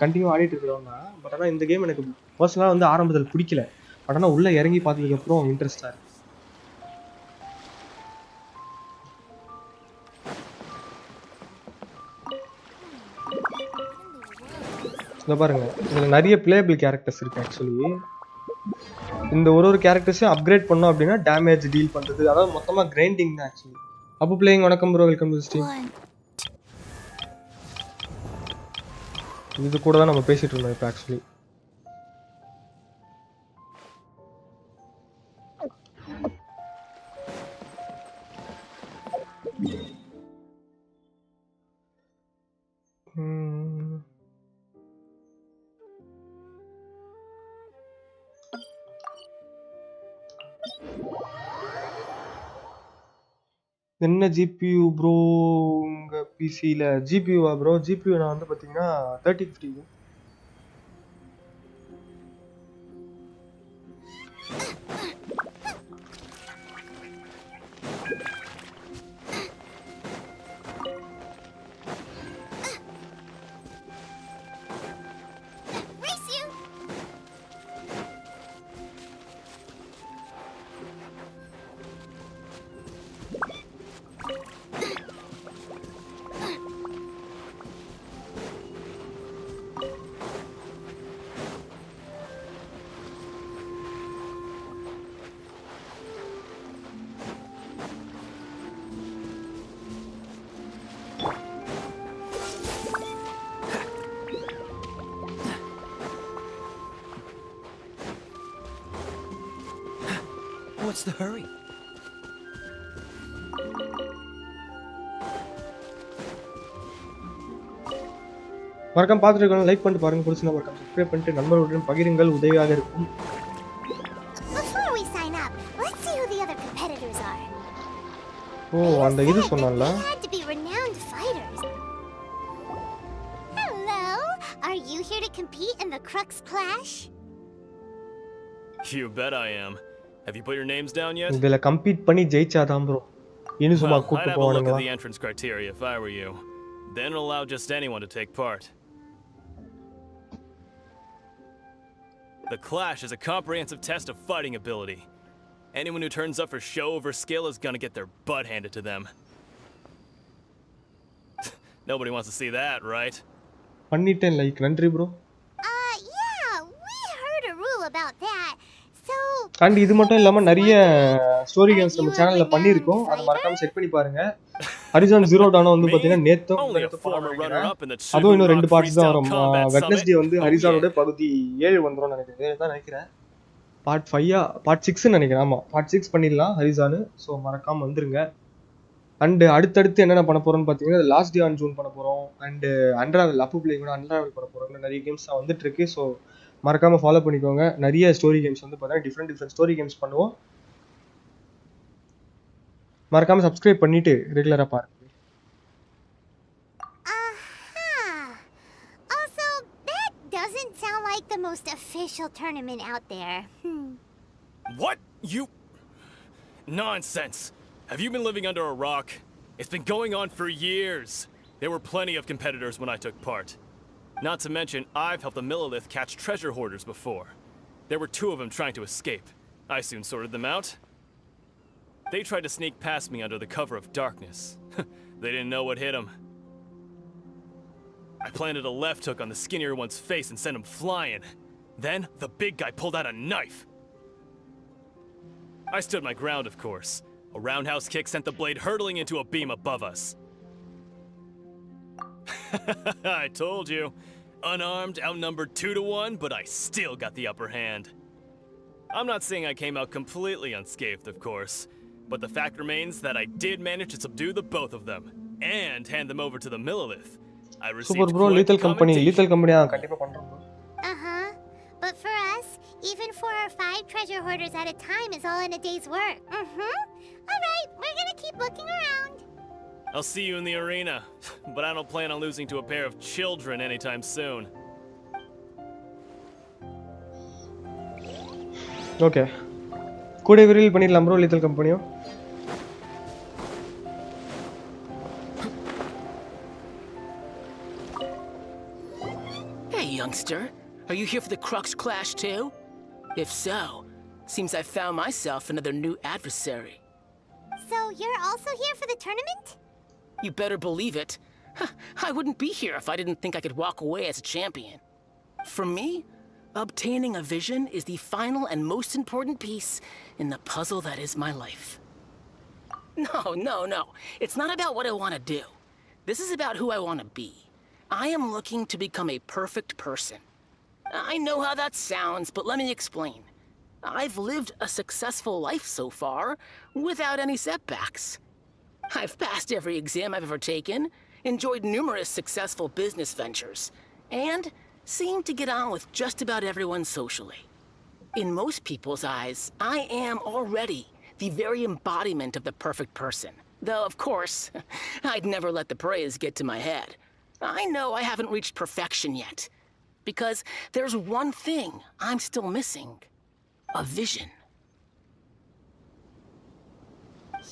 கண்டினியூ ஆடிட்டு இருக்கிறவங்க. பட் ஆனால் இந்த கேம் எனக்கு பர்சனலாக வந்து ஆரம்பத்தில் பிடிக்கல. பட் ஆனால் உள்ளே இறங்கி பார்த்ததுக்கப்புறம் இன்ட்ரெஸ்டாக இருக்கு. இதை பாருங்க, இதில் நிறைய பிளேபிள் கேரக்டர்ஸ் இருக்கு. ஆக்சுவலி இந்த ஒரு கேரக்டர்ஸையும் அப்கிரேட் பண்ணோம் அப்படின்னா டேமேஜ் டீல் பண்ணுறது, அதாவது மொத்தமாக கிரைண்டிங் தான் ஆக்சுவலி. அப்போ பிளேயிங். வணக்கம் ப்ரோ, வெல்கம் டு ஸ்ட்ரீம். இது கூட தான் நம்ம பேசிட்டு இருந்தோம் இப்போ ஆக்சுவலி. என்ன ஜிபியூ ப்ரோ உங்கள் பிசியில்? ஜிபியூவா ப்ரோ? ஜிபியூ நான் வந்து பார்த்தீங்கன்னா 3050. What's the hurry? மறக்காம பார்த்துட்டு இருக்கணும், லைக் பண்ணிட்டு பாருங்க. பிடிச்சிருந்தா மறக்காம சப்ஸ்கிரைப் பண்ணிட்டு நண்பர்களுடன் பகிருங்கள், உதவியாக இருக்கும். Before we sign up, let's see who the other competitors are. ஓ, அந்த இது சொன்னான்ல. They had to be renowned fighters. Hello, are you here to compete in the Crux Clash? You bet I am. Have you put your names down yet? இதுல compete பண்ணி ஜெயிச்சாதான் bro இன்னும் சும்மா I'd கூப்பிட்டு have a look at போவானுங்களா? the entrance criteria if I were you. Then allow just anyone to take part. The Clash is a comprehensive test of fighting ability. Anyone who turns up for show over skill is gonna get their butt handed to them. Nobody wants to see that, right? பண்ணிட்டேன் like. நன்றி bro. Yeah, we heard a rule about that. So, and இது மட்டும் இல்லாம நிறைய story games நம்ம சேனல்ல பண்ணியிருக்கோம். அதை மறக்காம செக் பண்ணி பாருங்க. ஹரிசான் ஜீரோ டானோ வந்து பாத்தீங்கன்னா நேத்தும் அதுவும் இன்னும் 2 பார்ட்ஸ் தான் வரும். வெட்னஸ்டே வந்து ஹரிசானோட பகுதி 7 வந்துரும் நினைக்கிறேன். பார்ட் 5 பார்ட் 6 நினைக்கிறேன். ஆமா, பார்ட் 6 பண்ணிடலாம் ஹரிசானு. ஸோ மறக்காம வந்துருங்க. அண்ட் அடுத்தடுத்து என்னென்ன பண்ண போறோம்னு பார்த்தீங்கன்னா லாஸ்ட் டே ஆன் ஜூன் பண்ண போறோம். அண்ட் அன்ராவல் அப்பு பிளே கூட அன்ராவல் பண்ண போறோம். இன்னும் நிறைய கேம்ஸ் வந்துட்டு இருக்கு. ஸோ மறக்காம ஃபாலோ பண்ணிக்கோங்க. நிறைய ஸ்டோரி கேம்ஸ் வந்து பார்த்தீங்கன்னா டிஃப்ரெண்ட் ஸ்டோரி கேம்ஸ் பண்ணுவோம். மறக்காம சப்ஸ்கிரைப் பண்ணிட்டு ரெகுலரா பாருங்க. Also, that doesn't sound like the most official tournament out there. What? You... Nonsense! Have you been living under a rock? It's been going on for years. There were plenty of competitors when I took part. Not to mention, I've helped the Millilith catch treasure hoarders before. There were 2 of them trying to escape. I soon sorted them out. They tried to sneak past me under the cover of darkness. They didn't know what hit them. I planted a left hook on the skinnier one's face and sent him flying. Then, the big guy pulled out a knife. I stood my ground, of course. A roundhouse kick sent the blade hurtling into a beam above us. I told you. Unarmed, outnumbered 2 to 1, but I still got the upper hand. I'm not saying I came out completely unscathed, of course, but the fact remains that I did manage to subdue the both of them and hand them over to the Millilith. I received Super bro, quite lethal the company commendation. கண்டிப்பா பண்றோம் bro. Uh-huh. But for us, even 4 or 5 treasure hoarders at a time is all in a day's work. All right, we're gonna keep looking around. I'll see you in the arena, but I don't plan on losing to a pair of children anytime soon. Okay கூட விரில் பண்ணிடலாம் bro lethal கம்பெனியும். Hey, youngster. Are you here for the Crux Clash too? If so, seems I found myself another new adversary. So you're also here for the tournament? You better believe it. I wouldn't be here if I didn't think I could walk away as a champion. For me, obtaining a vision is the final and most important piece in the puzzle that is my life. No. It's not about what I want to do. This is about who I want to be. I am looking to become a perfect person. I know how that sounds, but let me explain. I've lived a successful life so far, without any setbacks. I've passed every exam I've ever taken, enjoyed numerous successful business ventures, and seem to get on with just about everyone socially. In most people's eyes, I am already the very embodiment of the perfect person. Though, of course, I'd never let the praise get to my head. I know I haven't reached perfection yet, because there's one thing I'm still missing. A vision.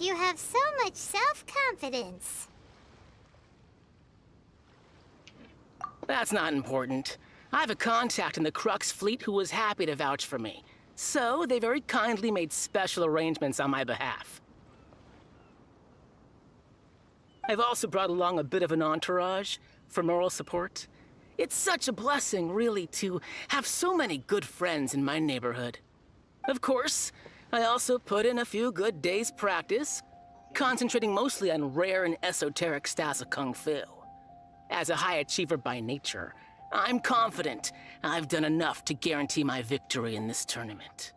You have so much self-confidence. That's not important. I have a contact in the Crux fleet who was happy to vouch for me. So, they very kindly made special arrangements on my behalf. I've also brought along a bit of an entourage for moral support. It's such a blessing, really, to have so many good friends in my neighborhood. Of course, I also put in a few good days' practice, concentrating mostly on rare and esoteric styles of Kung Fu. As a high achiever by nature, I'm confident I've done enough to guarantee my victory in this tournament.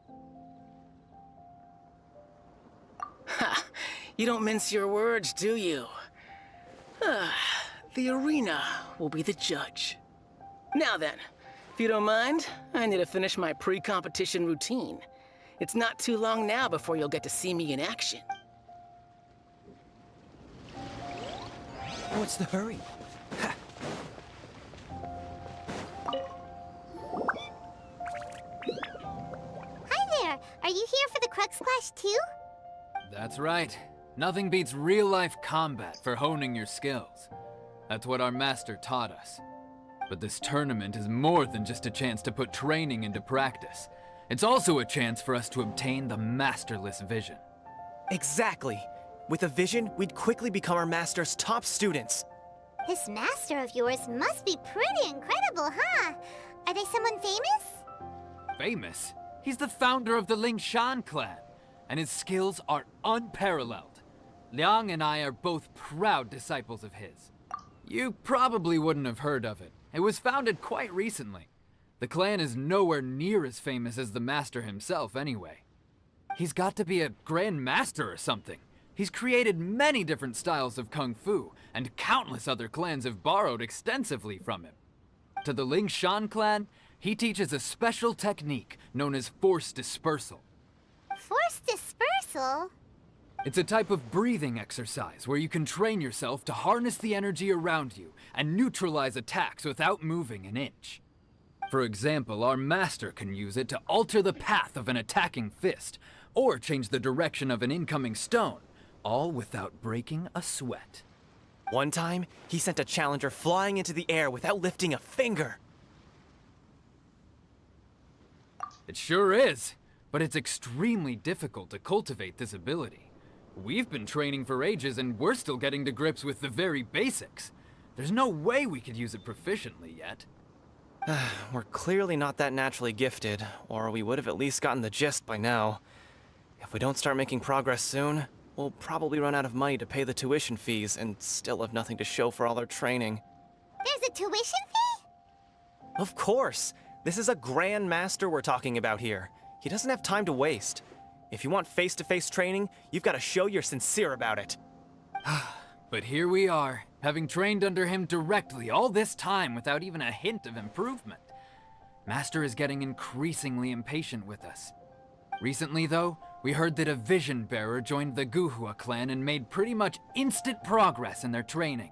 Ha! You don't mince your words, do you? The arena will be the judge. Now then, if you don't mind, I need to finish my pre-competition routine. It's not too long now before you'll get to see me in action. What's the hurry? Hi there. Are you here for the Crux Clash too? That's right. Nothing beats real-life combat for honing your skills. That's what our master taught us. But this tournament is more than just a chance to put training into practice. It's also a chance for us to obtain the masterless vision. Exactly. With a vision, we'd quickly become our master's top students. This master of yours must be pretty incredible, huh? Are they someone famous? Famous? He's the founder of the Lingshan clan, and his skills are unparalleled. Liang and I are both proud disciples of his. You probably wouldn't have heard of it. It was founded quite recently. The clan is nowhere near as famous as the master himself anyway. He's got to be a grand master or something. He's created many different styles of Kung Fu, and countless other clans have borrowed extensively from him. To the Lingshan clan, he teaches a special technique known as force dispersal. Force dispersal? It's a type of breathing exercise where you can train yourself to harness the energy around you and neutralize attacks without moving an inch. For example, our master can use it to alter the path of an attacking fist, or change the direction of an incoming stone, all without breaking a sweat. One time, he sent a challenger flying into the air without lifting a finger. It sure is, but it's extremely difficult to cultivate this ability. We've been training for ages and we're still getting to grips with the very basics. There's no way we could use it proficiently yet. We're clearly not that naturally gifted, or we would have at least gotten the gist by now. If we don't start making progress soon, we'll probably run out of money to pay the tuition fees and still have nothing to show for all our training. There's a tuition fee? Of course. This is a grand master we're talking about here. He doesn't have time to waste. If you want face-to-face training, you've got to show you're sincere about it. But here we are, having trained under him directly all this time without even a hint of improvement. Master is getting increasingly impatient with us. Recently, though, we heard that a vision bearer joined the Guhua clan and made pretty much instant progress in their training.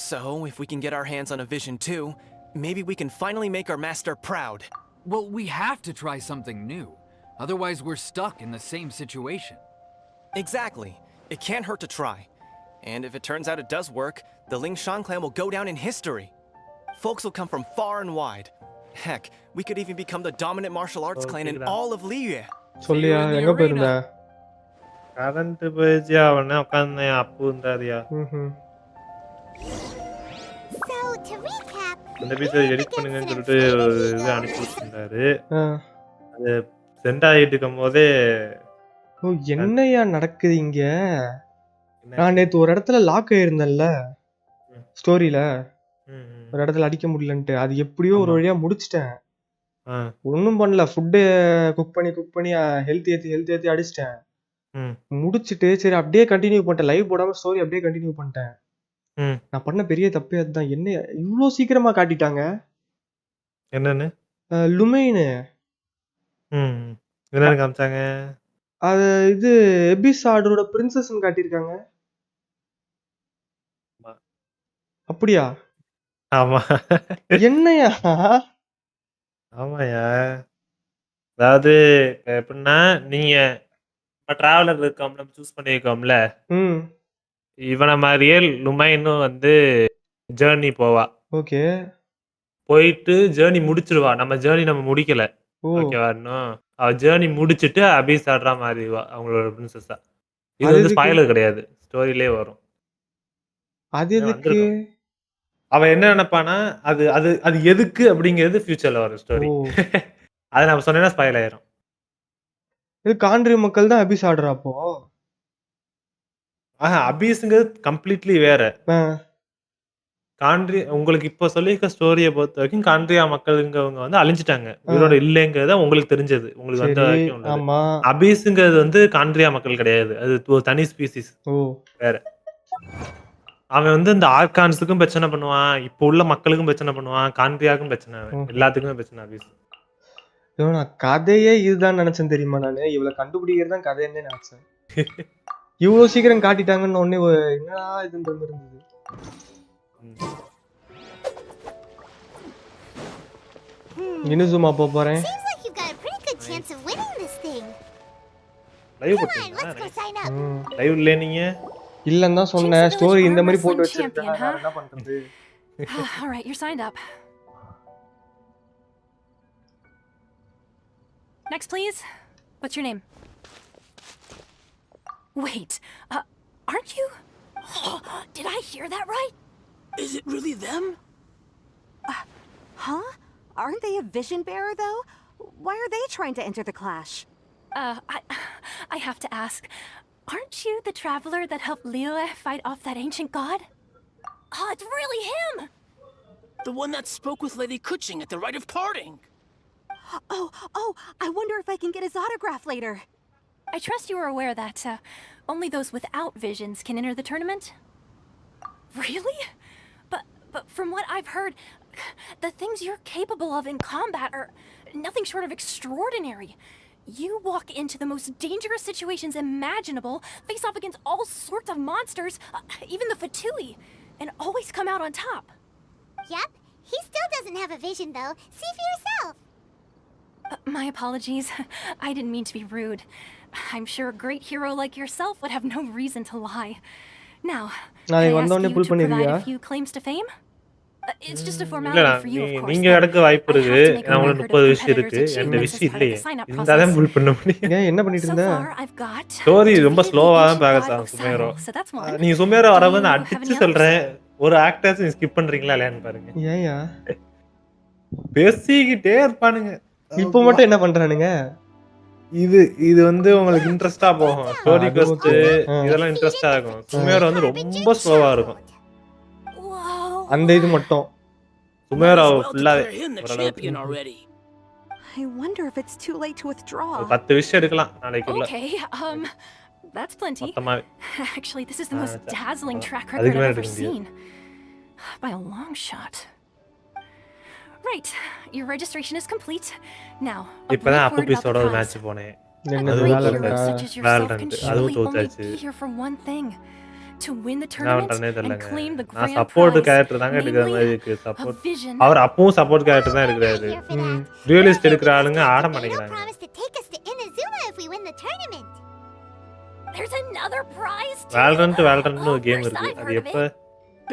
So, if we can get our hands on a vision too, maybe we can finally make our master proud. Well, we have to try something new. Otherwise, we're stuck in the same situation. Exactly. It can't hurt to try. And if it turns out it does work, the Lingshan clan will go down in history. Folks will come from far and wide. Heck, we could even become the dominant martial arts clan in all of Liyue. சொல்லியா எங்க போயிருந்த current போயிச்சு அவனே உட்கார்ந்தேன் அப்பு இருந்தாதியா So, to recap, அந்த பீஸை edit பண்ணுங்கன்னு சொல்லிட்டு ஒரு இது அனுப்பி வச்சிருந்தாரு அது சென்ட் ஆகிட்டு இருக்கும் போதே ஓ என்னையா நடக்குது இங்க நான் நேத்து ஒரு இடத்துல லாக் ஆயிருந்தேன்ல ஸ்டோரியில ஒரு இடத்துல அடிக்க முடியலன்ட்டு அது எப்படியோ ஒரு வழியா முடிச்சிட்டேன் ஒன்றும் பண்ணல ஃபுட்டு குக் பண்ணி ஹெல்த் ஏற்றி அடிச்சிட்டேன் முடிச்சுட்டு சரி அப்படியே கண்டினியூ பண்ணிட்டேன் லைவ் போடாம ஸ்டோரி அப்படியே கண்டினியூ பண்ணிட்டேன் நான் பண்ண பெரிய தப்பே அதுதான் என்ன இவ்வளோ சீக்கிரமா காட்டிட்டாங்க என்னன்னு லுமைனு என்ன காமிச்சாங்க அது இது எபிசாடோட பிரின்சஸ்ன்னு காட்டியிருக்காங்க அப்படியா ஆமா என்னையா ஆமாயா அதாவது எப்படின்னா நீங்க டிராவலர் இருக்கோம்ல சூஸ் பண்ணியிருக்கோம்ல இவனை மாதிரியே லுமைனும் வந்து ஜேர்னி போவா ஓகே போயிட்டு ஜேர்னி முடிச்சிருவா நம்ம முடிக்கல ஓகேவா இன்னும் அவ ஜேர்னி முடிச்சிட்டு அபீஸ் ஆடுற மாதிரி அவங்களோட பிரின்சஸா இது வந்து ஸ்பாயிலர் கிடையாது ஸ்டோரியிலே வரும் அது எதுக்கு அவ என்ன நினைப்பானா அது அது அது எதுக்கு அப்படிங்கிறது ஃபியூச்சர்ல வரும் ஸ்டோரி அதை நம்ம சொன்னேன்னா ஸ்பாயில் ஆயிரும் இது காண்ட்ரி மக்கள் தான் அபீஸ் ஆடுறா அப்போ அபீஸ்ங்கிறது கம்ப்ளீட்லி வேற காண்ட்ரி உங்களுக்கு இப்போ சொல்லியிருக்க ஸ்டோரியை பொறுத்த வரைக்கும் காண்ட்ரியா மக்களுங்கவங்க வந்து அழிஞ்சிட்டாங்க உயிரோட இல்லைங்கிறத உங்களுக்கு தெரிஞ்சது உங்களுக்கு வந்த வரைக்கும் அபீஸுங்கிறது வந்து காண்ட்ரியா மக்கள் கிடையாது அது ஒரு தனி ஸ்பீசிஸ் வேற அவன் வந்து இந்த ஆர்கான்ஸுக்கும் பிரச்சனை பண்ணுவான் இப்போ உள்ள மக்களுக்கும் பிரச்சனை பண்ணுவான் காண்ட்ரியாவுக்கும் பிரச்சனை எல்லாத்துக்குமே பிரச்சனை அபீஸ் நான் கதையே இதுதான் நினைச்சேன் தெரியுமா நானு இவ்வளவு கண்டுபிடிக்கிறது தான் கதைன்னு நினைச்சேன் இவ்வளவு சீக்கிரம் காட்டிட்டாங்கன்னு உடனே என்னடா இதுன்ற மாதிரி இருந்தது இன்னும் ஜூமா போறேன் லைவ்ல நீங்க இல்லன்னு தான் சொன்னேன் ஸ்டோரி இந்த மாதிரி போட்டு வச்சிருக்கேன் நான் என்ன பண்றது All right, you're signed up. Next, please. What's your name? Wait, aren't you? Did I hear that right? Is it really them? Huh? Aren't they a vision bearer, though? Why are they trying to enter the clash? I have to ask. Aren't you the traveler that helped Liyue fight off that ancient god? Oh, it's really him! The one that spoke with Lady Kuching at the rite of parting. Oh, I wonder if I can get his autograph later. I trust you are aware that only those without visions can enter the tournament? Really? But from what I've heard, the things you're capable of in combat are nothing short of extraordinary. You walk into the most dangerous situations imaginable, face off against all sorts of monsters, even the Fatui, and always come out on top. Yep, he still doesn't have a vision though. See for yourself. My apologies. I didn't mean to be rude. I'm sure a great hero like yourself would have no reason to lie. Now, can I ask you to provide a few claims to fame? It's just a formality for you, of course. நீங்க எடுக்க வாய்ப்பு இருக்கு. நான் 30 விஷயம் இருக்கு. அந்த விஷயம் இல்லையே. இந்தாதான் புல் பண்ண முடியும். ஏன் என்ன பண்ணிட்டு இருந்த? ஸ்டோரி ரொம்ப ஸ்லோவா தான் பேகஸா சுமேரோ. நீங்க சுமேரோ வரவ நான் அடிச்சு சொல்றேன். ஒரு ஆக்டர்ஸ் ஸ்கிப் பண்றீங்களா இல்லையான்னு பாருங்க. ஏயா? பேசிக்கிட்டே இருப்பானுங்க. இப்போ மட்டும் என்ன பண்றானுங்க? இது வந்து உங்களுக்கு இன்ட்ரெஸ்டா போகும். ஸ்டோரி கோஸ்ட் இதெல்லாம் இன்ட்ரெஸ்டா இருக்கும். சுமேரோ வந்து ரொம்ப ஸ்லோவா இருக்கும். அந்த இது மட்டும் சுமேரா Might as well ஃபுல்லாவே declare him the ஓரளவுக்கு champion already. I wonder if it's too late to withdraw. ஒரு 10 விஷயம் எடுக்கலாம் நாளைக்குள்ள Okay, that's plenty. மொத்தமாவே. Actually, this is the most dazzling track record அதுக்கு I've மேல ever எடுக்க முடியாது. seen. By a long shot. Right, your registration is complete. Now, a இப்பதான் brief Appu word about the பீஸோட ஒரு prize. மேட்ச் போனேன். என்னது அதுவும் Great வேலை heroes இருக்கா? such as yourself can Valorant, அதுவும் surely only தோத்தாச்சு. be here for one thing. To win the என்ன tournament பண்றேனே and தெரியலங்க. claim the நான் grand சப்போர்ட் prize. கேரக்டர் தாங்க எடுக்கிற மாதிரி Namely, இருக்கு. a support vision. அவர் அப்பவும் சப்போர்ட் கேரக்டர் தான் எடுக்கிறாரு. Here for that. ரியலிஸ்ட் எடுக்கிற ஆளுங்க ஆட Beto மாட்டேங்கிறாங்க. promised to take us to Inazuma if we win the tournament. There's another prize too. Valorant Oh, ஒரு கேம் first இருக்கு. I've அது heard of எப்ப it.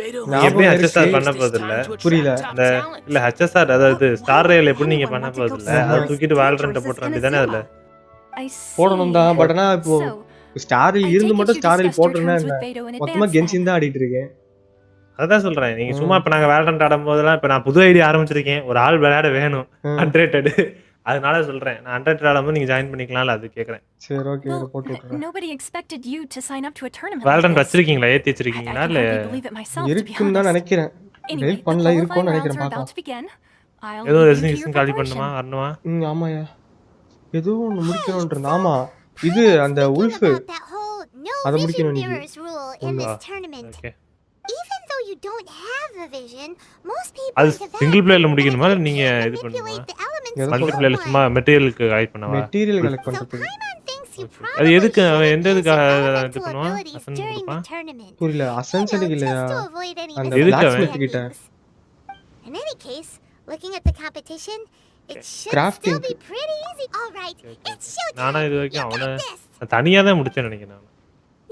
Beto ஞாபகம் எப்படி இருக்கு. HSR பண்ண போறது இல்ல. புரியல. அந்த இல்ல HSR அதாவது ஸ்டார் ரேல் எப்படி நீங்க பண்ண போறது இல்ல. அதை தூக்கிட்டு வேலரண்ட் போட்ற வேண்டியதானே அதுல. I போடணும் see. தான் பட் ஆனா இப்போ So, ஸ்டாரில் I இருந்து take மட்டும் it you ஸ்டாரில் discussed your போட்டுருந்தா terms with என்ன? Beto in மொத்தமா advance கென்ஷின் then. தான் ஆடிட்டு இருக்கேன். அதான் சொல்றேன். நீங்க சும்மா இப்ப நாங்க வேலரண்ட் ஆடும் போதெல்லாம் இப்ப நான் புது ஐடி ஆரம்பிச்சிருக்கேன். ஒரு ஆள் விளையாட வேணும். அன்ரேட்டட். அதனால சொல்றேன். நான் அன்ரேட்டட் ஆடும்போது நீங்க ஜாயின் பண்ணிக்கலாம்ல அது கேக்குறேன். சரி ஓகே Well, போட்டு விட்டுறேன். nobody expected you to sign up to a tournament. Valorant like this. வச்சிருக்கீங்களா? ஏத்தி I வச்சிருக்கீங்களா can இல்ல hardly believe it myself, to be இருக்குன்னு தான் honest. நினைக்கிறேன். Anyway, டேட் the பண்ணல qualifying இருக்கும்னு rounds நினைக்கிறேன் are பார்க்கலாம். about to begin. I'll ஏதோ leave you to your resignation காலி பண்ணுமா? preparation. வரணுமா? ஆமாயா ஏதோ ஒன்று முடிக்கணும்னு இருந்தா. ஆமா இது அந்த wolf About that whole no அதை vision முடிக்கணும் நீ. mirrors rule in this tournament. Okay. Even though you don't have a vision, most people அது in Teyvat சிங்கிள் பிளேயர்ல can முடிக்கணுமா இல்ல நீங்க இது பண்ணுமா? manipulate the elements எதை to மல்டி சொல்ற? பிளேயர்ல சும்மா மெட்டீரியலுக்கு ஹைட் பண்ணவா? மெட்டீரியல் கலெக்ட் So பண்றதுக்கு. Paimon thinks you அது probably எதுக்கு அவன் shouldn't எந்த use your இதுக்காக இது elemental பண்ணுவான்? abilities அசன் during the கொடுப்பான்? tournament. புரியல You அசன்ஸ் know, இல்லையா? just to avoid any அந்த எதுக்கு அவன்? blacksmith கிட்ட misunderstandings. In any case, looking at the competition, it should Crafting. still be pretty easy. All right, it's நானா showtime. இது You வரைக்கும் அவனை got this. நான் தனியா தான் முடிச்சேன்னு நினைக்கிறேன்.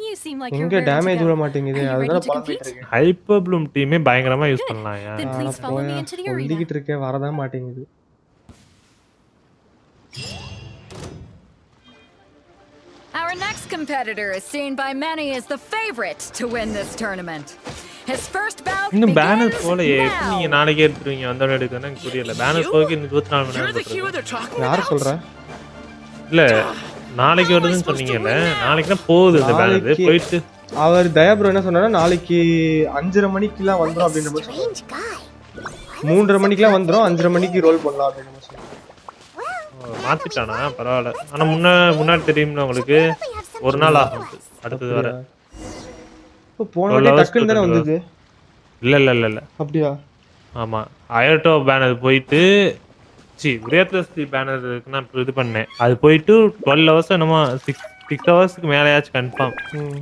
You seem like you're எங்க ready to டேமேஜ் go. விட மாட்டேங்குது. Are you ready அதுதான் to பழப்பிட்டு compete? இருக்கேன். ஹைப்பர் ப்ளூம் டீமே பயங்கரமா யூஸ் பண்ணலாம்யா. Then ஆனா please follow me போயா into the arena. சொல்லிக்கிட்டு இருக்கேன் வரதான் மாட்டேங்குது. Our next competitor is seen by many as the favorite to win this tournament. His first bout இன்னும் பேனர் begins போலயே. எப்படி நீங்க now. நாளைக்கு எடுத்துருவீங்க? வந்தோட எடுக்கணும் எனக்கு புரியல. பேனர் போக்கு இன்னும் 24 மணி You're நேரம் the hero போட்டுருக்கு. they're talking யார் about? சொல்ற? இல்ல நாளைக்கு வருதுன்னு சொன்னீங்கல்ல. நாளைக்கு தான் போகுது இந்த பேனர் நாளைக்கு போயிட்டு அவர் தயாப்ரோ என்ன சொன்னாரு நாளைக்கு 5:30 மணிக்கெல்லாம் வந்துரும் அப்படின்ற மாதிரி சொன்னாரு. Strange guy. 3:30 மணிக்கெல்லாம் வந்துரும் 5:30 மணிக்கு ரோல் பண்ணலாம் அப்படின்ற மாதிரி சொன்னாரு. மாத்திட்டானா? பரவாயில்ல. ஆனா முன்னாடி தெரியும்ல உங்களுக்கு ஒரு நாள் ஆகும் அடுத்தது வர. இப்போ போன வாட்டி டக்குன்னு தானே வந்தது. இல்ல அப்படியா? ஆமா அயர்டோ பேனர் போயிட்டு உரியத்ரஸ்தி பேனர் இருக்குன்னா இது பண்ணேன். அது போயிட்டு 12 ஹவர்ஸ் என்னமோ 6 ஹவர்ஸ்க்கு மேலேயாச்சும் கன்ஃபார்ம்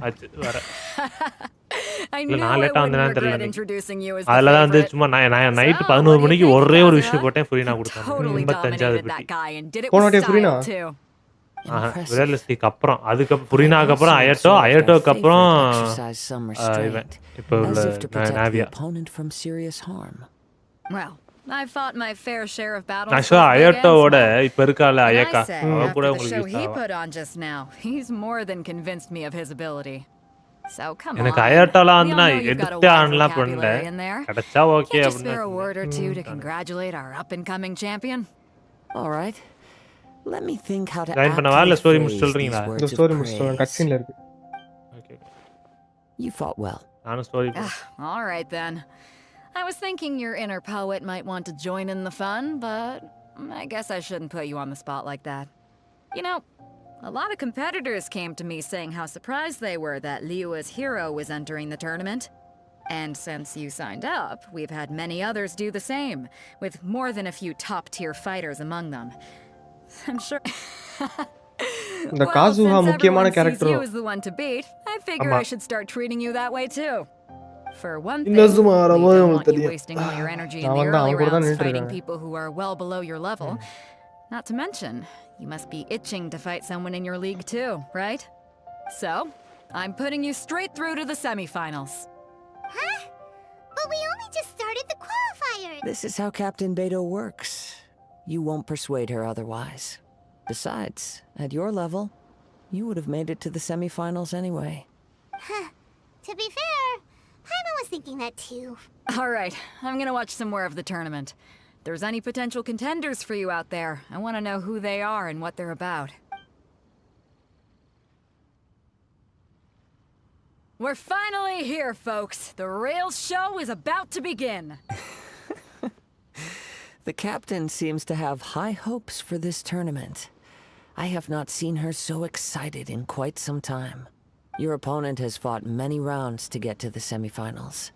ஆச்சு வர. I இல்ல knew நான் I லேட்டா wouldn't வந்தேன்னு regret தெரியல. introducing you as the அதுல தான் வந்து favorite. சும்மா நைட்டு So, 11 what do மணிக்கு you think, ஒரே ஒரு Gacha? விஷயம் போட்டேன் ஃப்ரீ நான் கொடுத்தாங்க. Totally 85வது dominated பெட்டி. that guy and did it போன with வாட்டி ஃப்ரீனா? style too. விரலிஸ்டிக் அப்புறம் அதுக்கப்புறம் புரினாக்கு அப்புறம் அயர்டோக்கு அப்புறம் இவன் இப்போ உள்ள Navya. Well, I've fought my fair share of battles. ஆக்சுவலா both big and அயர்டோவோட small. இப்ப இருக்கால And I அயக்கா say, அவ கூட after the உங்களுக்கு show யூஸ் he ஆகும். put on just now, he's more than convinced me of his ability. So come on. எனக்கு அயர்டோலாம் வந்து We all நான் know you've got a எடுத்து wide ஆடலாம் பண்ணல. vocabulary in there. கிடைச்சா okay Can't you spare a அப்படின்னு. word or two to congratulate our up-and-coming champion? All right. Let me think how to join பண்ணவா இல்ல aptly story phrase முடிச்சு சொல்றீங்களா? these இந்த words ஸ்டோரி of முடிச்சிட்டோம் praise. கட்சின்ல இருக்கு. Okay You fought well. நானும் story All right then. I was thinking your inner poet might want to join in the fun, but I guess I shouldn't put you on the spot like that. You know, a lot of competitors came to me saying how surprised they were that Liyue's hero was entering the tournament. And since you signed up, we've had many others do the same, with more than a few top-tier fighters among them. I'm sure... இந்த Well, காசுஹா since முக்கியமான everyone sees character. you as the one to beat, I figure ஆமா. I should start treating you that way too. For one thing, இந்த we சும்மா don't வரும்போது want உங்களுக்கு you தெரியும். wasting all your energy in நான் the வந்து early அவங்க கூட தான் rounds நின்னுட்டு fighting இருக்கேன். people who are well below your level. Not to mention, you must be itching to fight someone in your league too, right? So, I'm putting you straight through to the semifinals. Huh? But we only just started the qualifiers. This is how Captain Beto works. You won't persuade her otherwise. Besides, at your level, you would have made it to the semifinals anyway. To be fair, Paimon was thinking that too. All right, I'm gonna watch some more of the tournament. If there's any potential contenders for you out there, I want to know who they are and what they're about. We're finally here, folks. The real show is about to begin. The captain seems to have high hopes for this tournament. I have not seen her so excited in quite some time. Your opponent has fought many rounds to get to the semifinals.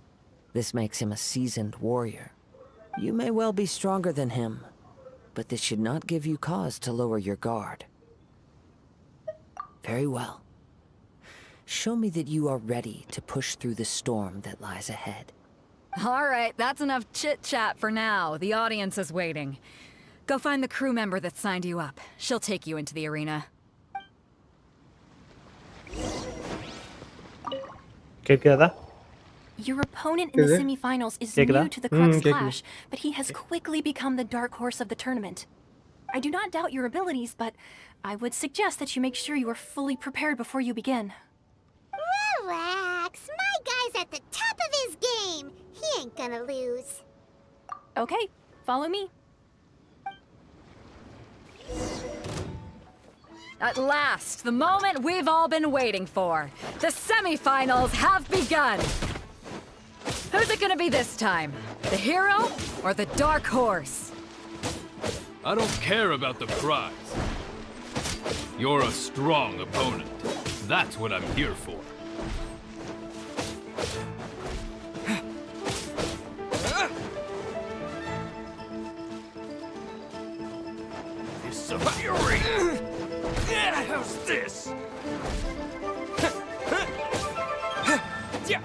This makes him a seasoned warrior. You may well be stronger than him, but this should not give you cause to lower your guard. Very well. Show me that you are ready to push through the storm that lies ahead. All right, that's enough chit-chat for now. The audience is waiting. Go find the crew member that signed you up. She'll take you into the arena. கேக்குதா? Your opponent in the semifinals is new to the Crux Clash, but he has quickly become the dark horse of the tournament. I do not doubt your abilities, but I would suggest that you make sure you are fully prepared before you begin. Relax. My guy's at the top of his game. He ain't gonna lose. Okay, follow me. At last, the moment we've all been waiting for. The semifinals have begun. Who's it gonna be this time? The hero or the dark horse? I don't care about the prize. You're a strong opponent. That's what I'm here for. It's a fury! Yeah, how's this? Yeah.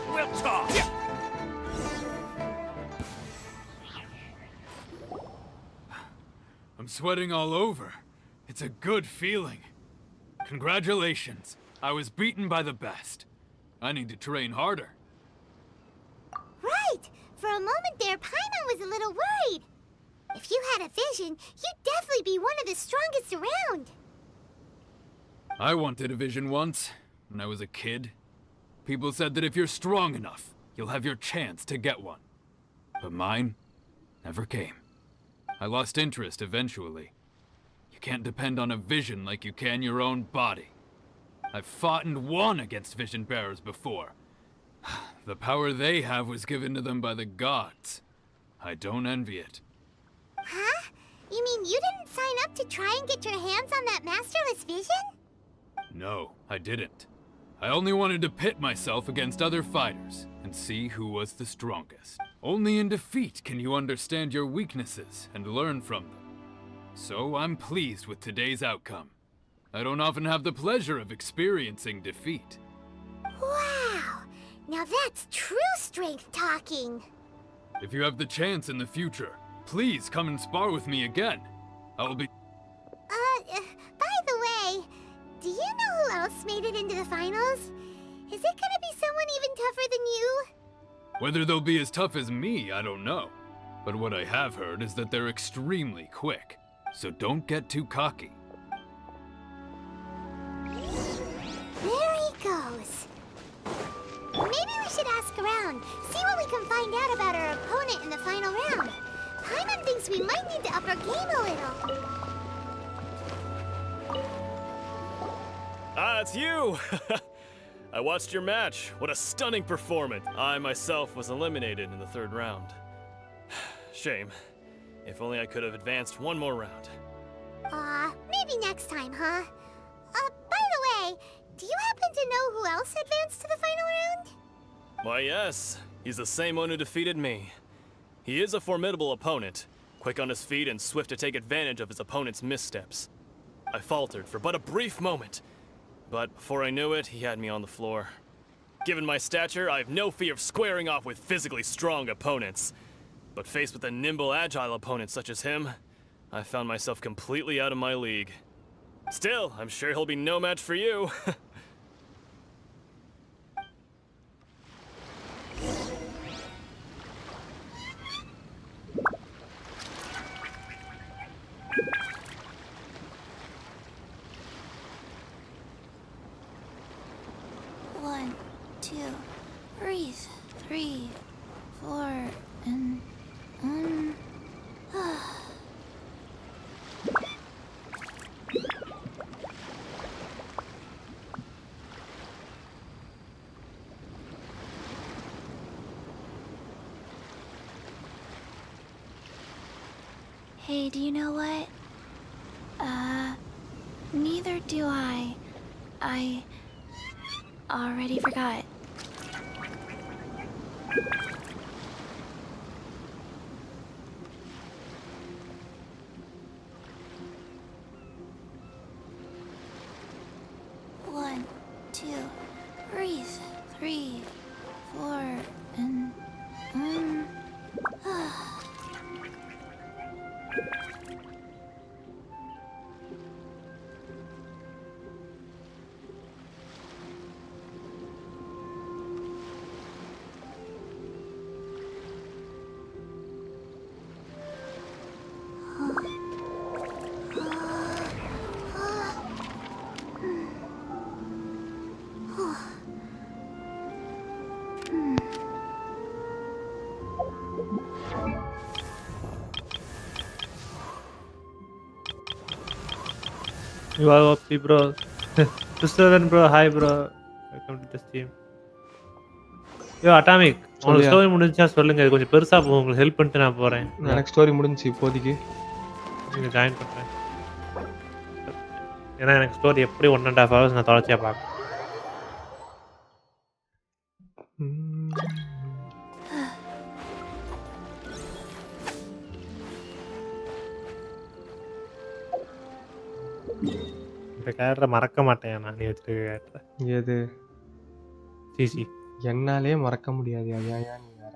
We'll talk. I'm sweating all over. It's a good feeling. Congratulations. I was beaten by the best. I need to train harder. Right. For a moment there, Paimon was a little worried. If you had a vision, you'd definitely be one of the strongest around. I wanted a vision once, when I was a kid. People said that if you're strong enough, you'll have your chance to get one. But mine never came. I lost interest eventually. You can't depend on a vision like you can your own body. I've fought and won against vision bearers before. The power they have was given to them by the gods. I don't envy it. Huh? You mean you didn't sign up to try and get your hands on that masterless vision? No, I didn't. I only wanted to pit myself against other fighters and see who was the strongest. Only in defeat can you understand your weaknesses and learn from them. So I'm pleased with today's outcome. I don't often have the pleasure of experiencing defeat. Wow! Now that's true strength talking. If you have the chance in the future, please come and spar with me again. I'll be... By the way, do you know who else made it into the finals? Is it gonna be someone even tougher than you? Whether they'll be as tough as me, I don't know. But what I have heard is that they're extremely quick. So don't get too cocky. There he goes. Maybe we should ask around, see what we can find out about our opponent in the final round. Paimon thinks we might need to up our game a little. Ah, it's you! I watched your match. What a stunning performance. I myself was eliminated in the third round. Shame. If only I could have advanced one more round. Maybe next time, huh? By the way, do you happen to know who else advanced to the final round? Why, yes. He's the same one who defeated me. He is a formidable opponent, quick on his feet and swift to take advantage of his opponent's missteps. I faltered for but a brief moment, but before I knew it, he had me on the floor. Given my stature, I have no fear of squaring off with physically strong opponents. But faced with a nimble, agile opponent such as him, I found myself completely out of my league. Still, I'm sure he'll be no match for you. One, two, breathe. 3, 4, and... Hey, do you know what? Neither do I. I already forgot. One, two, breathe. 3, 4, and You are OP, bro. Stellaron, bro. Hi, bro. Welcome to the stream. Yo, Atomic. உங்களுக்கு story முடிஞ்சா சொல்லுங்க. இது கொஞ்சம் பெருசா போகும். உங்களுக்கு help பண்ணிட்டு நான் போறேன். எனக்கு ஸ்டோரி முடிஞ்சு இப்போதைக்கு. நீங்க ஜாயின் பண்றேன். ஏன்னா எனக்கு ஸ்டோரி எப்படி 1.5 hours நான் தொடர்ச்சியா பார்க்கணும். இந்த கேரக்டரை மறக்க மாட்டேன் நான். நீ வச்சிருக்க கேரக்டர் எது? சிசி என்னாலே மறக்க முடியாது. ஐயா நீ வேற.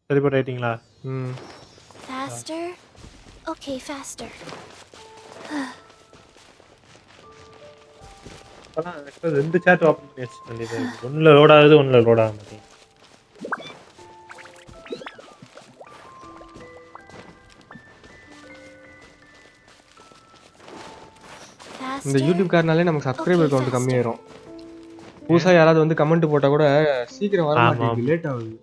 சரி போட்டு ஆயிட்டீங்களா? Faster? Okay, faster. அப்பலாம் எனக்கு 2 chat ஓபன் பண்ணி வச்சிருக்கேன். ஒண்ணுல லோட் ஆகுது, ஒண்ணுல லோட் ஆக மாட்டேங்குது. இந்த யூடியூப் காரனாலே நமக்கு சப்ஸ்கிரைபர் கவுண்ட் கம்மியாயிரும். புதுசா யாராவது வந்து கமெண்ட் போட்டா கூட சீக்கிரம் வர மாட்டேங்குது, லேட் ஆகுது.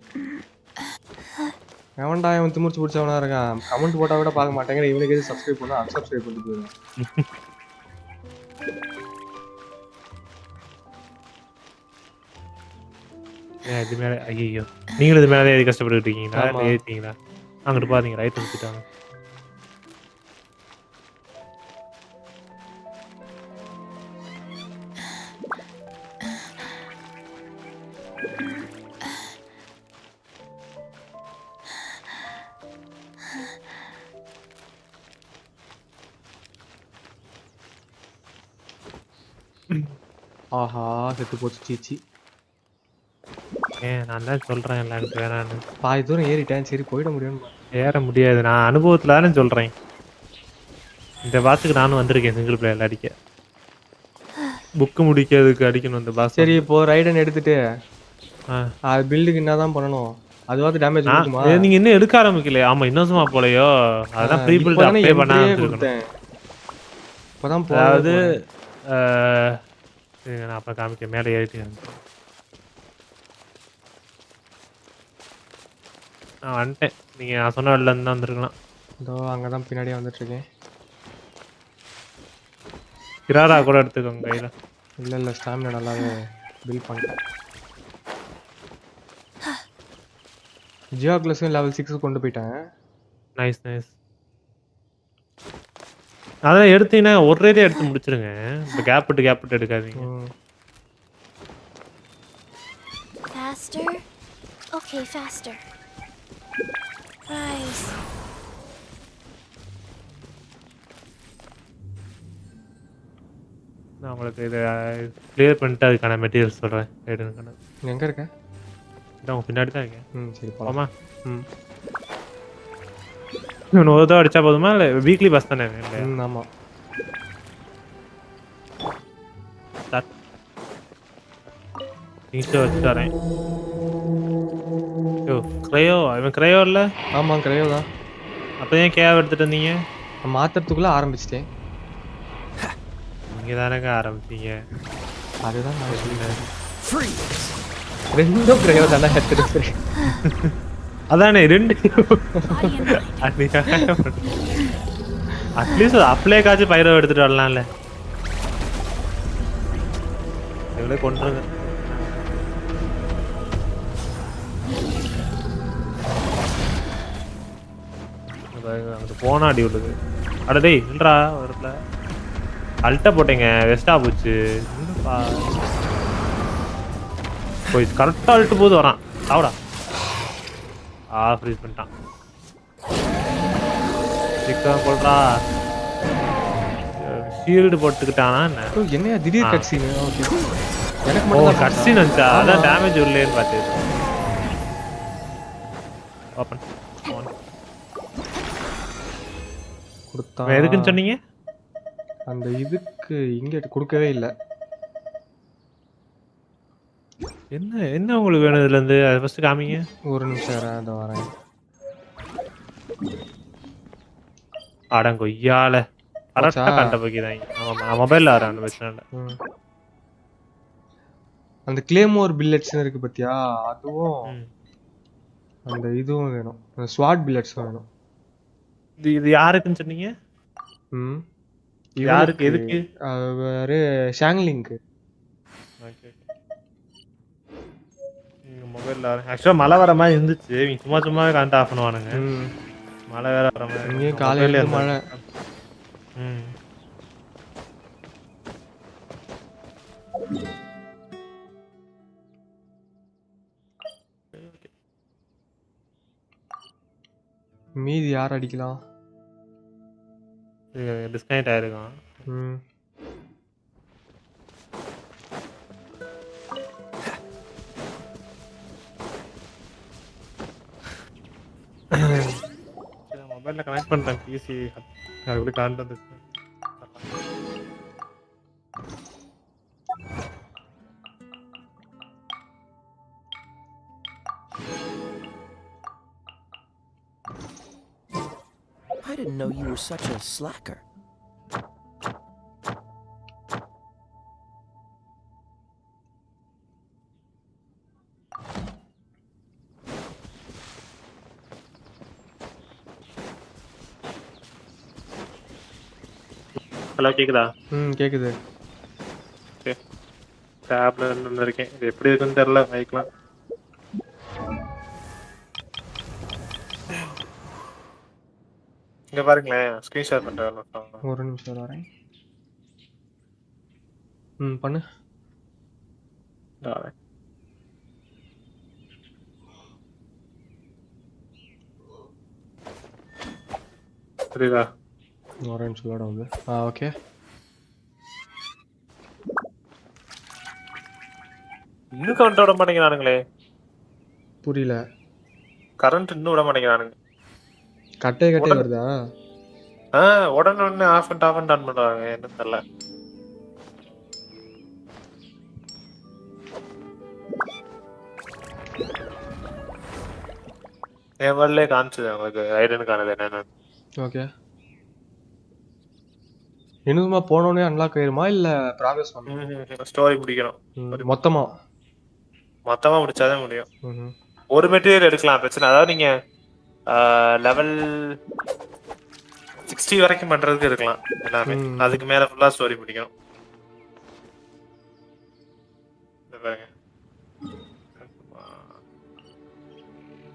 எவன்டா இவன் திமிர்ச்சி பிடிச்சவனா இருக்கான், கமெண்ட் போட்டா கூட பார்க்க மாட்டேங்கிற, இவனுக்கு எது சப்ஸ்கிரைப் பண்ணா அன்சப்ஸ்கிரைப் பண்ணிட்டு போயிடும். இது மேல ஐயோ, நீங்களும் இது மேலே ஏறி கஷ்டப்பட்டு இருக்கீங்களா? ஏறிட்டீங்களா? அங்கிட்டு பாருங்க, ரைட் வச்சுட்டாங்க. ஆஹா, செத்து போச்சு சீச்சி. நான் தான் சொல்றேன் எனக்கு வேணான்னு. பாதி தூரம் ஏறிட்டேன், சரி போயிட முடியும். ஏற முடியாது, நான் அனுபவத்துல தானே சொல்றேன். இந்த பாஸுக்கு நானும் வந்திருக்கேன் சிங்கிள் பிளேயர்ல அடிக்க. புக்கு முடிக்கிறதுக்கு அடிக்கணும் இந்த பாஸ். சரி, இப்போ ரைடன் எடுத்துட்டு பில்டுக்கு என்னதான் பண்ணணும்? அதுவாது டேமேஜ் கொடுக்குமா? நீங்க இன்னும் எடுக்க ஆரம்பிக்கலையா? ஆமா, இன்னும் போலையோ. அதான் ப்ரீ பில்ட் அப்ளை பண்ண ஆரம்பிச்சிருக்கேன். இப்பதான் அதாவது நான் அப்ப காமிக்க மேலே ஏறிட்டேன். நான் வந்துட்டேன். நீங்க நான் சொன்ன இடத்துல இருந்து வந்துருக்கலாம். இதோ அங்கதான் பின்னாடியே வந்துட்டு இருக்கேன். கிராரா கூட எடுத்துக்கோங்க கையில. இல்ல ஸ்டாமினா நல்லாவே பில்ட் பண்ணிட்டேன். ஜியோக்ளஸும் லெவல் 6 கொண்டு போயிட்டேன். Nice nice. அதான் எடுத்தீங்கன்னா ஒரேதே எடுத்து முடிச்சிருங்க. இந்த கேப் விட்டு எடுக்காதீங்க. Faster? Okay, faster. Rise. நான் உங்களுக்கு இதை கிளியர் பண்ணிட்டு அதுக்கான மெட்டீரியல்ஸ் சொல்கிறேன். ரைடுக்கான. எங்கே இருக்க? இதான் உங்கள் பின்னாடி தான் இருக்கேன். சரி போலாமா? இன்னும் ஒரு தடவை அடித்தா போதுமா இல்லை வீக்லி பஸ் தானே? ஆமாம். நீச்சல் வச்சுட்டு வரேன். யோ கிரையோ, அவன் கிரையோ இல்லை? ஆமாம் கிரையோ தான். அப்போ ஏன் கேவ் எடுத்துகிட்டு வந்தீங்க? மாத்திரத்துக்குள்ளே ஆரம்பிச்சிட்டேன். நீங்கள் தானங்க ஆரம்பிச்சீங்க. அதுதான் நான் சொல்லிட்டேன். ரெண்டும் கிரையோ தானே எடுத்துட்டு. அதானே ரெண்டு. அட்லீஸ்ட் அப்ளே காய்ச்சி பயிரோ எடுத்துட்டு வரலாம்ல. இவளே கொன்றுங்க. அங்கிட்டு போனா அடி விழுது. அட டேய் நின்றா வரல. அல்ட்ட போட்டேங்க வெஸ்டா போச்சு. என்னப்பா போய் கரெக்டா அல்ட்டு போது வரான். சாவடா. ஃப்ரீஸ் பண்ணிட்டான். சிக்கன் போடுறா. ஷீல்டு போட்டுக்கிட்டானா என்ன? என்னையா திடீர் கட் சீன்? ஓகே. எனக்கு மட்டும் தான் கட் சீன் வந்துச்சா? அதான் டேமேஜ் உள்ளேன்னு பார்த்தேன். ஓபன். கொடுத்தா. எதுக்குன்னு சொன்னீங்க? அந்த இதுக்கு இங்க கொடுக்கவே இல்ல. என்ன உங்களுக்கு வேணும் இதுல இருந்து? அது ஃபர்ஸ்ட் காமிங்க. ஒரு நிமிஷம் இரு, அத வரேன். அடங்கொய்யால கரெக்டா கண்ட பக்கிதாங்க. ஆமா மொபைல்ல வரேன் அந்த பிரச்சனை இல்ல. அந்த கிளேமோர் பில்லட்ஸ் இருக்கு பாத்தியா? அதுவும் அந்த இதுவும் வேணும். அந்த ஸ்வாட் பில்லட்ஸ் வேணும். இது யாருக்குன்னு சொன்னீங்க? யாருக்கு எதுக்கு? வேற ஷாங்லிங்க்கு. ஓகே. நீங்க மொபைல்ல ஆக்சுவலா மழை வர மாதிரி இருந்துச்சு. நீங்க சும்மா கரண்ட் ஆஃப் பண்ணுவானுங்க. மழை வேற வர மாதிரி. இங்க காலையில மழை. மீதி யார் அடிக்கலாம்? டிஸ்கனெக்ட் ஆயிருக்கான். மொபைல்ல கனெக்ட் பண்றேன் பிசி. அதுக்குள்ள கரண்ட் வந்துச்சு. I didn't know you were such a slacker. Hello கேக்குதா? கேக்குது. ஓகே. டேப்ல இருக்கேன். இது எப்படி இருக்குன்னு தெரியல மைக்லாம். இங்க பாருங்களேன் ஸ்கிரீன் ஷேர் பண்றேன். ஒரு நிமிஷம் வரேன். பண்ணு. வரேன். சரிடா. ஒரு நிமிஷம் லோட் ஆகுது. ஓகே. இன்னும் கரண்ட் விட மாட்டேங்கிறானுங்களே. புரியல. கரண்ட் இன்னும் விட மாட்டேங்கிறானுங்க. கட்டே வருதா? உடனே ஆஃப் அண்ட் ஆன் பண்றாங்க. என்ன தெரியல. என் வரலே காமிச்சது உங்களுக்கு ஐடனுக்கானது என்னன்னு. ஓகே. இன்னுமா போனோடனே அன்லாக் ஆயிருமா இல்ல ப்ராக்ரஸ் பண்ணணும்? ஸ்டோரி முடிக்கணும். மொத்தமா முடிச்சாதான் முடியும். ஒரு மெட்டீரியல் எடுக்கலாம் பிரச்சனை. அதாவது நீங்க லெவல் 60 வரைக்கும் பண்றதுக்கு இருக்கலாம் எல்லாமே. அதுக்கு மேல ஃபுல்லா ஸ்டோரி முடிக்கணும். பாருங்க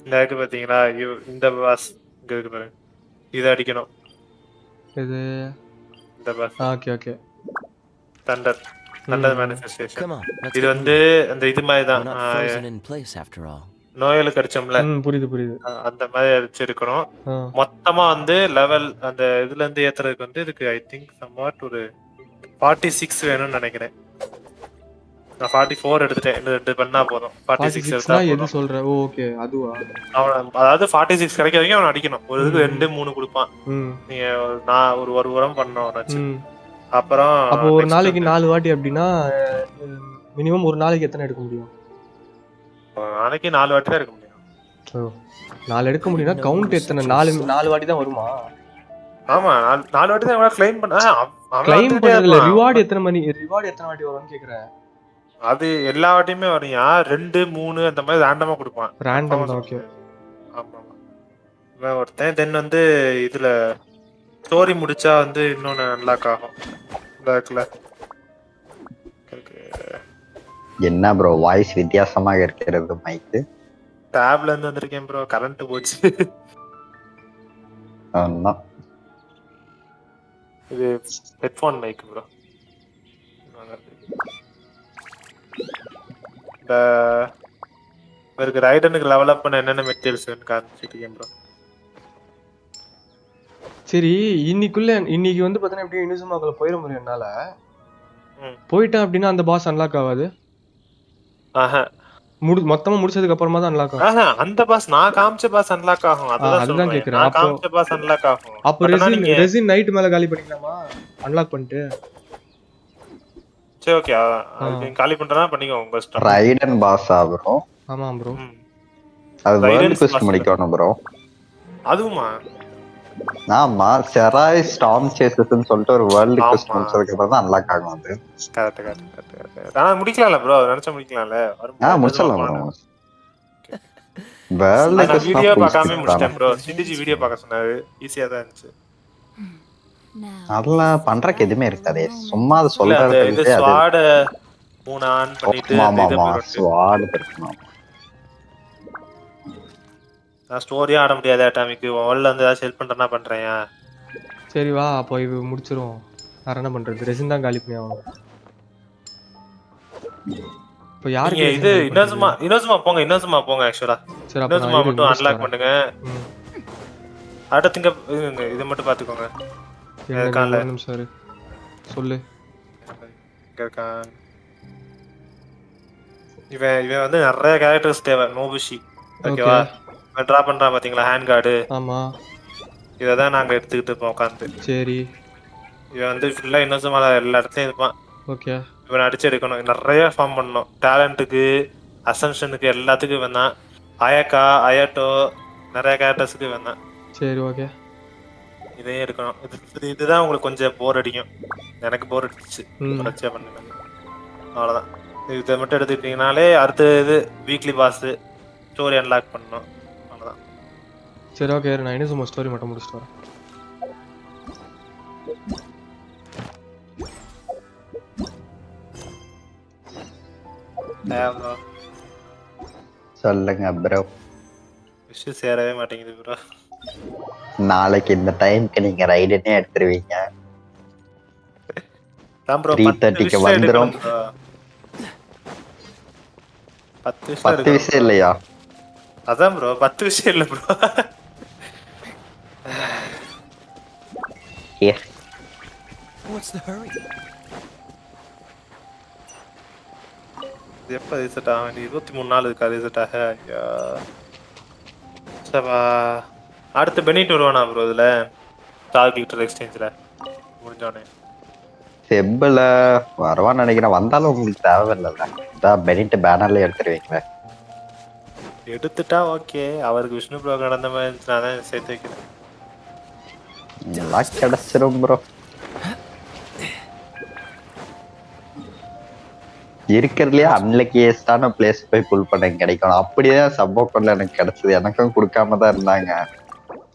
இந்த இருக்கு பாத்தீங்களா? இந்த பாஸ் இங்க இருக்கு பாருங்க. இத அடிக்கணும். இது இந்த பாஸ். ஓகே. Thunder manifestation. இது வந்து அந்த இது மாதிரி தான். நோயலுக்கு அடிச்சோம்ல. புரியுது. அந்த மாதிரி அடிச்சிருக்கணும். மொத்தமா வந்து லெவல் அந்த இதுல இருந்து ஏத்துறதுக்கு வந்து இதுக்கு ஐ திங்க் சம்வாட் ஒரு 46 வேணும்னு நினைக்கிறேன். நான் 44 எடுத்துட்டேன். இன்னும் 2 பண்ணா போதும். 46 எடுத்தா எது சொல்ற? ஓகே அதுவா? அதாவது 46 கிடைக்க வரைக்கும் அவன் அடிக்கணும். ஒரு இதுக்கு 2 3 கொடுப்பான். நீங்க நான் ஒரு உரம் பண்ணணும். அப்புறம் அப்போ ஒரு நாளைக்கு 4 வாட்டி அப்படின்னா மினிமம் ஒரு நாளைக்கு எத்தனை எடுக்க முடியும்? நாளைக்கு 4 வாட்டி தான் எடுக்க முடியும். 4 எடுக்க முடியும்னா கவுண்ட் எத்தனை? 4 வாட்டி தான் வருமா? ஆமா 4 வாட்டி தான் க்ளைம் பண்ண. க்ளைம் பண்றதுல ரிவார்ட் எத்தனை வாட்டி வரும்னு கேக்குறேன். அது எல்லா வாட்டியுமே வரையா 2 3 அந்த மாதிரி ரேண்டமா கொடுப்பான். ரேண்டம் தான். ஓகே. ஆமா. இவன் ஒருத்தன் தென் வந்து இதுல ஸ்டோரி முடிச்சா வந்து இன்னொன்னு அன்லாக் ஆகும். இருக்குல்ல என்ன ப்ரோ வாய்ஸ் வித்தியாசமாக இருக்கிறது மைக்கு? டேப்ல இருந்து வந்திருக்கேன் ப்ரோ, கரண்ட் போச்சு. ஆமா. இது ஹெட்ஃபோன் மைக் ப்ரோ. இந்த இவருக்கு ரைடனுக்கு லெவல் அப் பண்ண என்னென்ன மெட்டீரியல்ஸ் காமிச்சிருக்கேன் ப்ரோ. சரி, இன்னைக்கு வந்து பார்த்தீங்கன்னா எப்படியும் இனிசுமாக்குள்ள போயிட முடியும் என்னால. போயிட்டேன் அப்படின்னா அந்த பாஸ் அன்லாக் ஆகாது. மொத்தமா முடிச்சதுக்கு அப்புறமா தான் அன்லாக் ஆகும். அந்த பாஸ் நான் காமிச்ச பாஸ் அன்லாக் ஆகும். அதுதான் கேக்குறேன். நான் காமிச்ச பாஸ் அன்லாக் ஆகும். அப்ப ரெசின் நைட் மேல காலி பண்ணிக்கலாமா அன்லாக் பண்ணிட்டு? சரி ஓகே, நீங்க காலி பண்றதா பண்ணிக்கோங்க உங்க இஷ்டம். ரைடன் பாஸ் ப்ரோ. ஆமா ப்ரோ. அது வேர்ல்ட் குவெஸ்ட் முடிக்கணும் ப்ரோ. அதுவுமா? ஆமா, செராய் ஸ்டார்ம் சேசஸ்னு சொல்லிட்டு ஒரு வேர்ல்ட் குவெஸ்ட் முடிச்சதுக்கு அப்புறம் தான் அன்லாக் ஆகும் அது. கரெக்ட். ஆனா முடிக்கலாம்ல ப்ரோ, நினைச்சா முடிக்கலாம்ல. முடிச்சலாம் ப்ரோ. வேர்ல்ட் குவெஸ்ட் வீடியோ பார்க்காம முடிச்சிட்டேன் ப்ரோ. சிண்டிஜி வீடியோ பார்க்க சொன்னாரு, ஈஸியா தான் இருந்துச்சு. அதெல்லாம் பண்றதுக்கு எதுவுமே இருக்காதே, சும்மா அது சொல்றது. இது ஸ்வாட் 3 ஆன் பண்ணிட்டு ஸ்வாட் இருக்கணும். நான் ஸ்டோரியா ஆட முடியாது அட்டாமிக். உள்ள வந்து ஏதாவது ஹெல்ப் பண்றேன்னா பண்றேன். சரி வா போய் முடிச்சிரும். வேற என்ன பண்றது? ரெசின் தான் காலி பண்ணி ஆகணும். இப்போ யாருக்கு இது இன்னோசுமா போங்க ஆக்சுவலா. சரி அப்ப இன்னோசுமா மட்டும் அன்லாக் பண்ணுங்க. அடுத்துங்க இத மட்டும் பாத்துக்கோங்க. இருக்கான்ல ஒரு நிமிஷம் இரு. சொல்லு. இருக்கான். இவன் வந்து நிறைய கேரக்டர்ஸ் தேவை. நோபுஷி ஓகேவா? டிரா பண்றான் பாத்தீங்களா ஹேண்ட் கார்டு? ஆமா. இத தான் நாங்க எடுத்துக்கிட்டு இருக்கோம் உட்கார்ந்து. சரி. இவன் வந்து ஃபுல்லா இன்னோசுமால எல்லா இடத்துலயும் இருப்பான். ஓகே. இவன் அடிச்சு எடுக்கணும். நிறைய ஃபார்ம் பண்ணணும். டேலண்ட்டுக்கு, அசம்ஷனுக்கு எல்லாத்துக்கும் இவன் தான். அயக்கா, அயட்டோ நிறைய கேரக்டர்ஸ்க்கு இவன் தான். சரி ஓகே. இதையும் எடுக்கணும். இதுதான் உங்களுக்கு கொஞ்சம் போர் அடிக்கும். எனக்கு போர் அடிச்சு தொடர்ச்சியா பண்ணுங்க. அவ்வளோதான். இதை மட்டும் எடுத்துக்கிட்டீங்கனாலே அடுத்த இது வீக்லி பாஸ் ஸ்டோரி அன்லாக் பண்ணணும். அவ்வளோதான். சரி ஓகே, நான் இன்னும் சும்மா ஸ்டோரி மட்டும் முடிச்சுட்டு வரேன். சொல்லுங்க ப்ரோ. விஷயம் சேரவே மாட்டேங்குது ப்ரோ. நாளைக்கு இந்த டைம்க்கு நீங்க ரைடனே எடுத்துருவீங்க. 3:30க்கு வந்துரும். 10 விஷயம் இல்லையா? அதான் ப்ரோ 10 விஷயம் இல்ல ப்ரோ. What's the hurry? எப்ப ரிசெட் ஆக வேண்டிய 23 நாள் இருக்கா ரிசெட் ஆக? அடுத்து பெனிட் வருவானா ப்ரோ இதுல டார்கெட் எக்ஸ்சேஞ்சில் முடிஞ்சோடனே? செப்பில் வருவான்னு நினைக்கிறேன். வந்தாலும் உங்களுக்கு தேவையில்லை. பெனிட் பேனர்ல எடுத்துருவீங்களே. எடுத்துட்டா ஓகே. அவருக்கு விஷ்ணு ப்ரோ நடந்த மாதிரி இருந்துச்சுன்னா தான் சேர்த்து வைக்கிறேன். எல்லாம் கிடைச்சிரும் ப்ரோ. இருக்கிறதுலயே அன்லக்கியஸ்டான பிளேஸ் போய் புல் பண்ண கிடைக்கணும். அப்படிதான் சப்போக்கன்ல எனக்கு கிடைச்சது. எனக்கும் கொடுக்காம தான் இருந்தாங்க.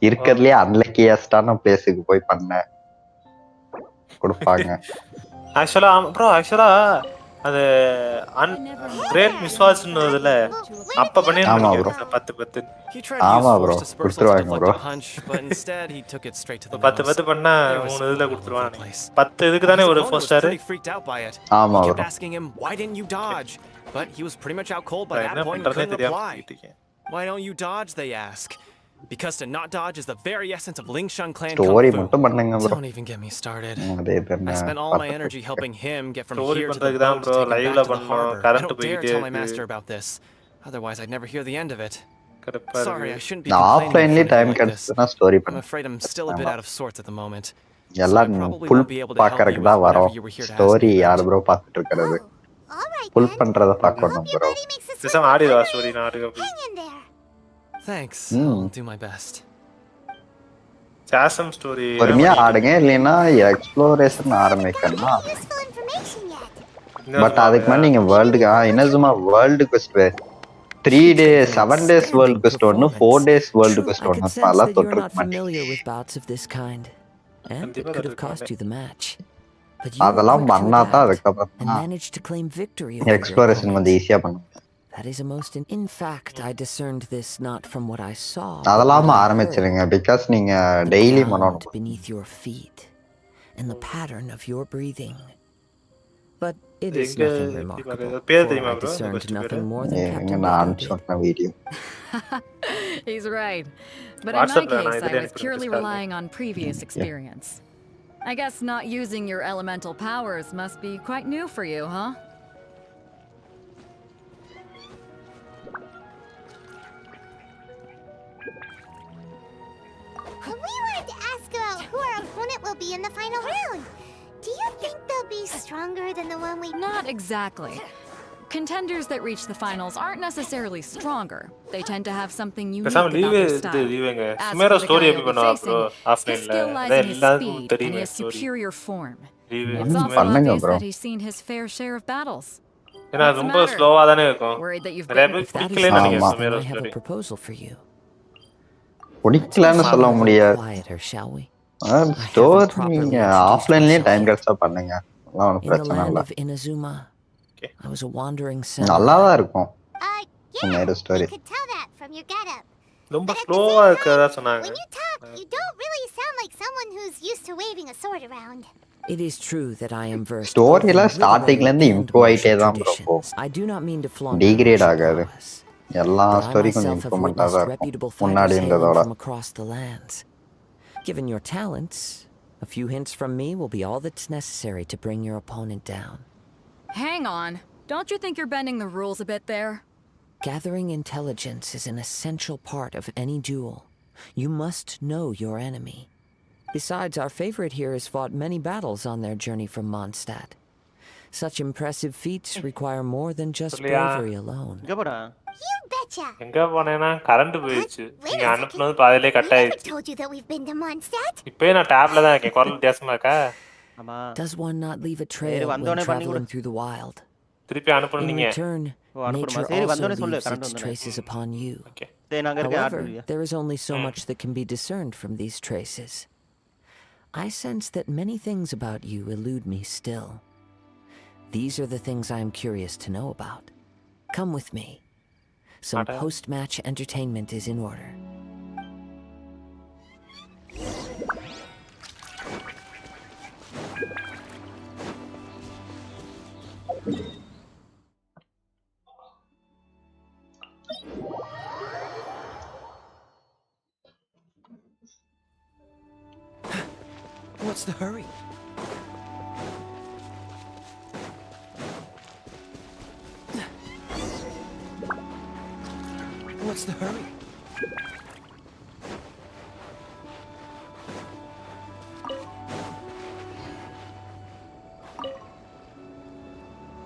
இருக்கிறதுலயே அன்லக்கியஸ்டான பிளேஸுக்கு போய் பண்ண கொடுப்பாங்க. ஆக்சுவலா அது கிரேட் மிஸ்வாட்ச்ன்றதுல அப்ப பண்ணிருந்தாங்க 10 ஆமா ப்ரோ கொடுத்துருவாங்க ப்ரோ. 10 பண்ணா 3 இதுல கொடுத்துருவாங்க. 10 இதுக்கு தானே ஒரு 4 ஸ்டார். ஆமா bro. But he was pretty much out cold by that point and couldn't reply. Why don't you dodge, they ask. Because to not dodge is the very essence of Lingshan clan story kung மட்டும் பண்ணுங்க bro. Don't even get me started. I spent all my energy helping him get from here to the boat to take him back to the harbor. I don't dare tell my master about this. Otherwise I'd never hear the end of it. Sorry, I shouldn't be complaining about this. I'm afraid I'm still a bit out of sorts at the moment. எல்லாம் புல் பார்க்கறதுக்கு தான் வரோம். Story யார் bro பார்த்துட்டு இருக்கிறது? Pull பண்றத பார்க்கணும் bro. System ஆடிவா ஸ்டோரி நாடுக. Thanks. I'll do my best. சாசம் ஸ்டோரி பொறுமையா ஆடுங்க, இல்லைன்னா எக்ஸ்ப்ளோரேஷன் ஆரம்பிக்கணும். பட் அதுக்கு முன்னாடி நீங்க வேர்ல்டுக்கு என்ன சும்மா world quest 3 days 7 days world quest ஒன்னு 4 days வேர்ல்டு குவெஸ்ட் ஒன்னு அதெல்லாம் தொட்டுக்க மாட்டீங்க. And it could have cost you the match. But you அதெல்லாம் worked through பண்ணா தான் that அதுக்கப்புறம் and தான் managed to claim victory over your exploration opponent. கொஞ்சம் ஈஸியா பண்ணும். That is a most in fact I discerned this not from what I saw but அதெல்லாம் what I heard. ஆரம்பிச்சிருங்க பிகாஸ் நீங்க The டெய்லி ground பண்ணணும். beneath your feet and the pattern of your breathing. But it is எங்க nothing எப்படி remarkable, பாக்குறது? பேர் for தெரியுமா I bro? இந்த discerned quest பேரு? nothing more than எங்க Captain நான் Baker did. சொன்ன video. He's right. But in my WhatsApp-ல நான் case, I இதுலயே was அனுப்பி purely விட்டேன். relying on previous experience. I guess not using your elemental powers must be quite new for you, huh? We wanted to ask about who our opponent will be in the final round. Do you think they'll be stronger than the one we... Not exactly. Contenders that reach the finals aren't necessarily stronger. They tend to have something unique பேசாம about leave their இது style. லீவுங்க. As சுமேரா for the story guy எப்படி you'll be பண்ணுவா bro? facing, his ஆஃப்லைன்ல skill lies அதான் in his எல்லாருக்கும் speed and தெரியுமே his story. superior form. Leave It's also பண்ணுங்க obvious bro. that he's seen his fair share of battles. ஏன்னா What's the ரொம்ப matter? ஸ்லோவா தானே இருக்கும். Worried that you've நிறைய bitten? பேர் If that is பிடிக்கலன்னு the நினைக்கிறேன் case, then சுமேரா I have a story. proposal for you. பிடிக்கலன்னு Let's சொல்ல be a little முடியாது. quieter, shall we? Store properly நீங்க introduced ஆஃப்லைன்லயே myself டைம் yet. கிடைச்சா பண்ணுங்க. அதெல்லாம் ஒன்றும் In the பிரச்சனை land இல்லை. of Inazuma, Okay. I was a wandering நல்லா samurai. தான் இருக்கும் Yeah, Sumeru we story. could tell that from your getup. ரொம்ப But at the ஸ்லோவா same இருக்கிறதா time, சொன்னாங்க. when you talk, you don't really sound like someone who's used to waving a sword around. It is true that I am versed both ஸ்டோரிலாம் in ஸ்டார்டிங்ல literary இருந்து and improve ஆயிட்டே martial தான் bro போகும். traditions. I do not mean to flaunt my degrade martial ஆகாது. prowess, எல்லா but I story கொஞ்சம் myself have இம்ப்ரூவ்மெண்ட்டாக witnessed தான் இருக்கும் reputable fighters முன்னாடி hailing இருந்ததோட. from across the lands. Given your talents, a few hints from me will be all that's necessary to bring your opponent down. Hang on. Don't you think you're bending the rules a bit there? Gathering intelligence is an essential part of any duel. You must know your enemy. Besides, our favorite here has fought many battles on their journey from Mondstadt. Such impressive feats require more than just bravery alone. You betcha. எங்க போனேன்னா current போயிடுச்சு. Wait நீங்க a அனுப்புனது பாதியிலே We cut never ஆயிடுச்சு. told you that we've been to Mondstadt. இப்பயே நான் டேப்ல தான் இருக்கேன். குரல் வித்தியாசமா இருக்கா? Does one not leave a trail when traveling through the wild? திருப்பி அனுப்பணும் In நீங்க. return, nature also leaves its traces upon you. Okay. However, there is only so much that can be discerned from these traces. I sense that many things about you elude me still. These are the things I am curious to know about. Come with me. Some post-match entertainment is in order. What's the hurry? What's the hurry?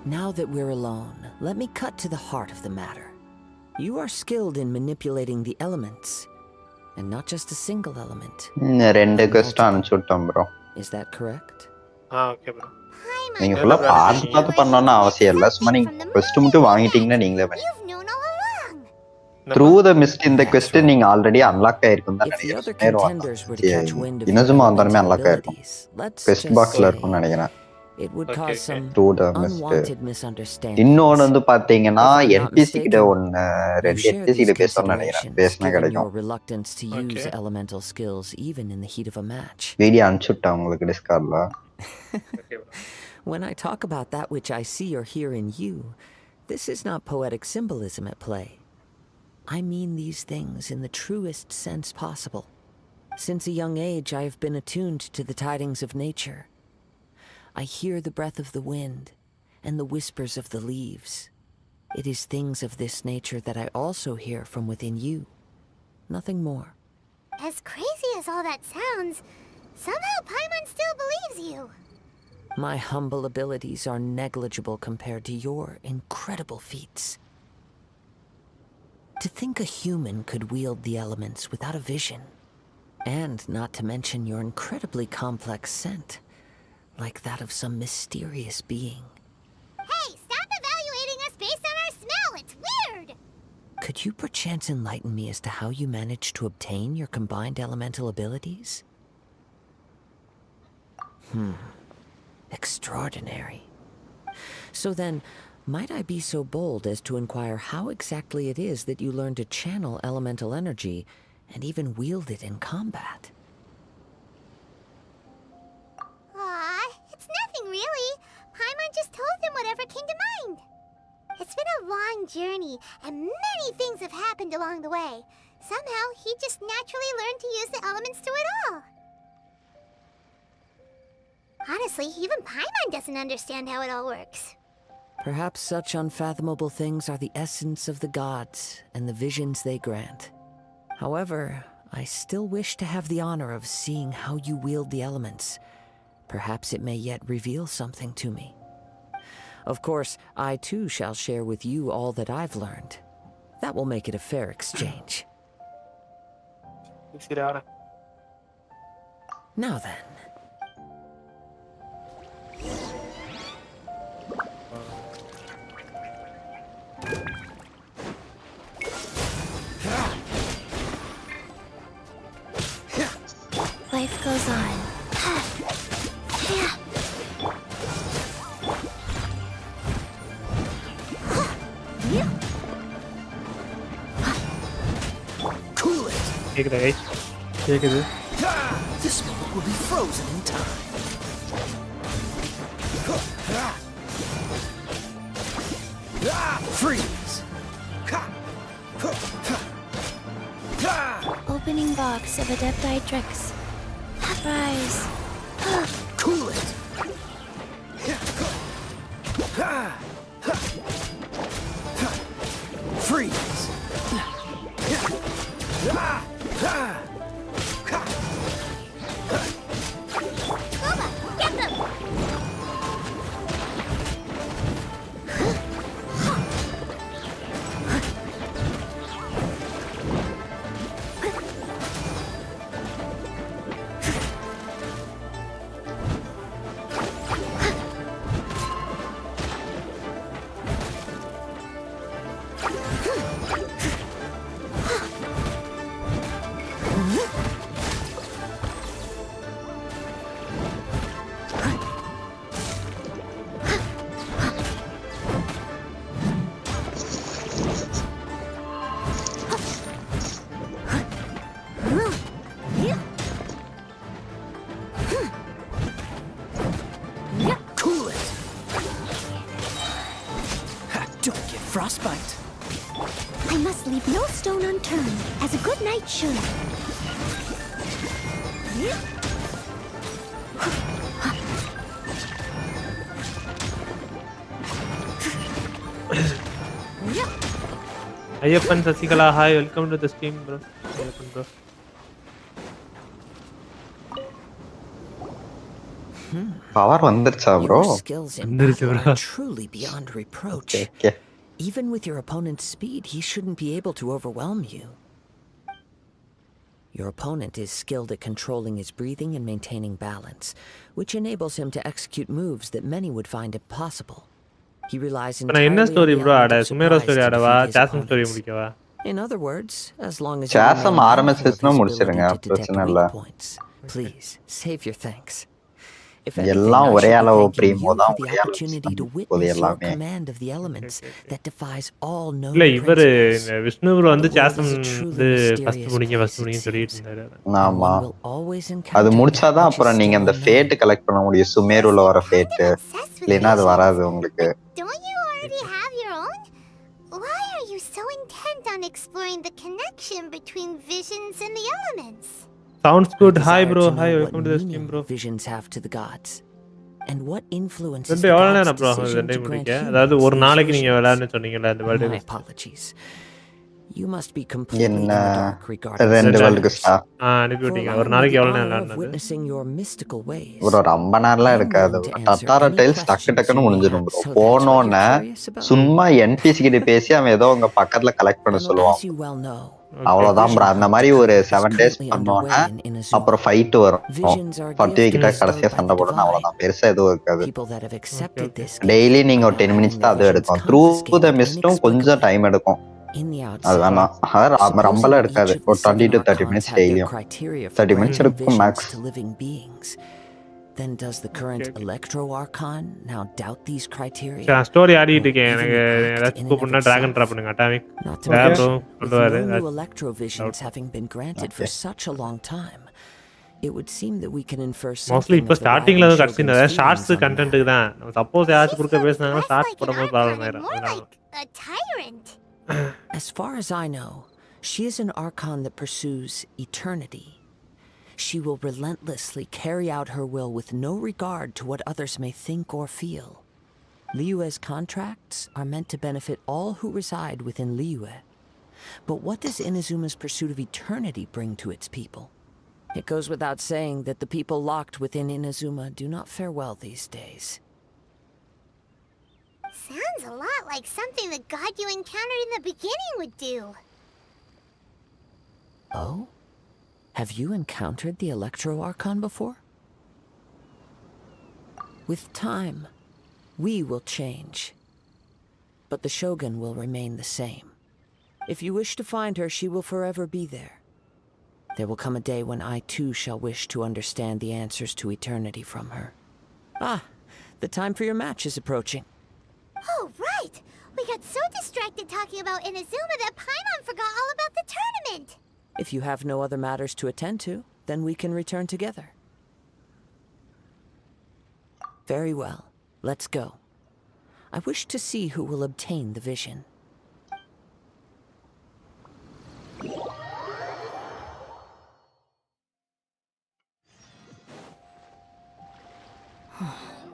Now that we're alone, let me cut to the heart of the matter. You are skilled in manipulating the elements, and not just a single element. ரெண்டு quest அனுப்பிச்சு விட்டோம் bro. Is that correct? Okay bro. நீங்க ஃபுல்லா பார்த்து பண்ணணும்னு அவசியம் இல்லை. சும்மா நீங்க quest மட்டும் வாங்கிட்டீங்கன்னா நீங்களே பண்ணி. Through the mist இந்த quest நீங்க ஆல்ரெடி அன்லாக் ஆயிருக்கும் தான் நினைக்கிறேன். இனசுமா வந்தாலுமே அன்லாக் ஆயிருக்கும். quest boxல இருக்கும்னு நினைக்கிறேன். It would cause some unwanted misunderstandings. இன்னொன்னு வந்து பாத்தீங்கன்னா NPC கிட்ட ஒன்னு ரெண்டு NPC கிட்ட பேசணும்னு நினைக்கிறேன். பேசினா கிடைக்கும். Your reluctance to use elemental skills even in the heat of a match. Video அனுப்பிச்சுட்டேன் உங்களுக்கு டிஸ்கார்ட்ல. When I talk about that which I see or hear in you, this is not poetic symbolism at play. I mean these things in the truest sense possible. Since a young age, I have been attuned to the tidings of nature. I hear the breath of the wind and the whispers of the leaves. It is things of this nature that I also hear from within you. Nothing more. As crazy as all that sounds, somehow Paimon still believes you. My humble abilities are negligible compared to your incredible feats. To think a human could wield the elements without a vision, and not to mention your incredibly complex scent, like that of some mysterious being. Hey, stop evaluating us based on our smell. It's weird. Could you perchance enlighten me as to how you managed to obtain your combined elemental abilities? Extraordinary. So then, might I be so bold as to inquire how exactly it is that you learn to channel elemental energy and even wield it in combat? It's nothing really. Paimon just told him whatever came to mind. It's been a long journey, and many things have happened along the way. Somehow, he just naturally learned to use the elements through it all. Honestly, even Paimon doesn't understand how it all works. Perhaps such unfathomable things are the essence of the gods and the visions they grant. However, I still wish to have the honor of seeing how you wield the elements. Perhaps it may yet reveal something to me. Of course, I too shall share with you all that I've learned. That will make it a fair exchange. Now then. Life goes on. Cool it. கேக்குது. This moment will be frozen in time. Freeze. Opening box of Adepti Drix. Surprise. Cool it. Freeze. Get them! Frostbite. I must leave no stone unturned, as a good knight should. Ayappan Sasikala, hi, welcome to the stream, bro. Welcome, bro. Power வந்துருச்சா bro? Your skills in battle are truly beyond reproach. Okay. Even with your opponent's speed, he shouldn't be able to overwhelm you. Your opponent is skilled at controlling his breathing and maintaining balance, which enables him to execute moves that many would find impossible. He relies entirely on the element of surprise to defeat his opponents. In other words, as long as you remain mindful of his ability to detect weak points, please save your thanks. If anything, I should be thanking you for the opportunity to witness your command of the elements that defies all known principles. Vishnu bro வந்து சாசம் It is a truly first முடிங்க mysterious சொல்லிட்டு இருந்தாரு. ஆமா. One will always encounter அது முடிச்சாதான் that which அப்புறம் is நீங்க still அந்த unknown. Fat collect பண்ண முடியும். சுமேருல வர ஃபேட். இல்லைன்னா அது வராது உங்களுக்கு. Don't you already have your own? Why are you so intent on exploring the connection between visions and the elements? Sounds good. Hi bro. To know Hi, what welcome to the stream, bro. Visions have to the gods, and what influences ரெண்டு the எவ்வளவு gods' நேரம் bro decision ரெண்டே to grant முடிக்க? humans அதாவது ஒரு these நாளைக்கு நீங்க visions. விளையாடுன்னு சொன்னீங்கல அந்த birthday. My apologies. You must be completely in என்ன the dark regarding ரெண்டு this. வேர்ல்டுக்கு ஸ்டார். அனுப்பி For விட்டீங்க. ஒரு allowing me நாளைக்கு the எவ்வளவு நேரம் honor of விளையாடுனது? witnessing your mystical ways. ஒரு ரொம்ப நேரம்லாம் எடுக்காது. டட்டார டைல்ஸ் டக்கு டக்குன்னு முடிஞ்சிடும் ப்ரோ. போனோன்னே சும்மா என்பிசி கிட்ட பேசி அவன் ஏதோ உங்க பக்கத்துல கலெக்ட் பண்ண சொல்லுவான். As you well know, அவ்வளவுதான் ப்ரோ. அந்த மாதிரி ஒரு 7 days பண்ணோன்னே அப்புறம் ஃபைட் வரும். பத்து கிட்ட கடைசியா சண்டை போடணும். அவ்வளவுதான். பெருசா எதுவும் இருக்காது. people that have accepted this daily நீங்க ஒரு 10 minutes தான் அது எடுக்கும். த்ரூ த மிஸ்டும் கொஞ்சம் டைம் எடுக்கும். in the அது outside. வேணாம். ரொம்பலாம் எடுக்காது. ஒரு 20 to 30 minutes டெய்லியும். 30 minutes எடுக்கும் maths. to living beings. Then does the current Electro Archon now doubt these criteria? சரி ஸ்டோரி ஆடிட்டு இருக்கேன் எனக்கு ஏதாச்சும் கூப்பிடுனா டிராகன் டிராப் பண்ணுங்க atomic Not to mention, with சொல்லுவாரு no new electrovisions having been granted for such a long time, it would seem that we can infer mostly something இப்போ of the ஸ்டார்டிங்ல rising கட்சின் shogun's shorts feelings on the கண்டென்ட்டுக்கு தான் suppose யாராச்சும் குறுக்க பேசுனாங்கன்னா shorts போடும்போது problem ஆயிடும் அதனால A tyrant. As far as I know, she is an Archon that pursues eternity. She will relentlessly carry out her will with no regard to what others may think or feel. Liyue's contracts are meant to benefit all who reside within Liyue. But what does Inazuma's pursuit of eternity bring to its people? It goes without saying that the people locked within Inazuma do not fare well these days. Sounds a lot like something the god you encountered in the beginning would do. Oh? Have you encountered the Electro Archon before? With time, we will change. But the Shogun will remain the same. If you wish to find her, she will forever be there. There will come a day when I too shall wish to understand the answers to eternity from her. Ah, the time for your match is approaching. Oh, right! We got so distracted talking about Inazuma that Paimon forgot all about the tournament! If you have no other matters to attend to, then we can return together. Very well. Let's go. I wish to see who will obtain the vision.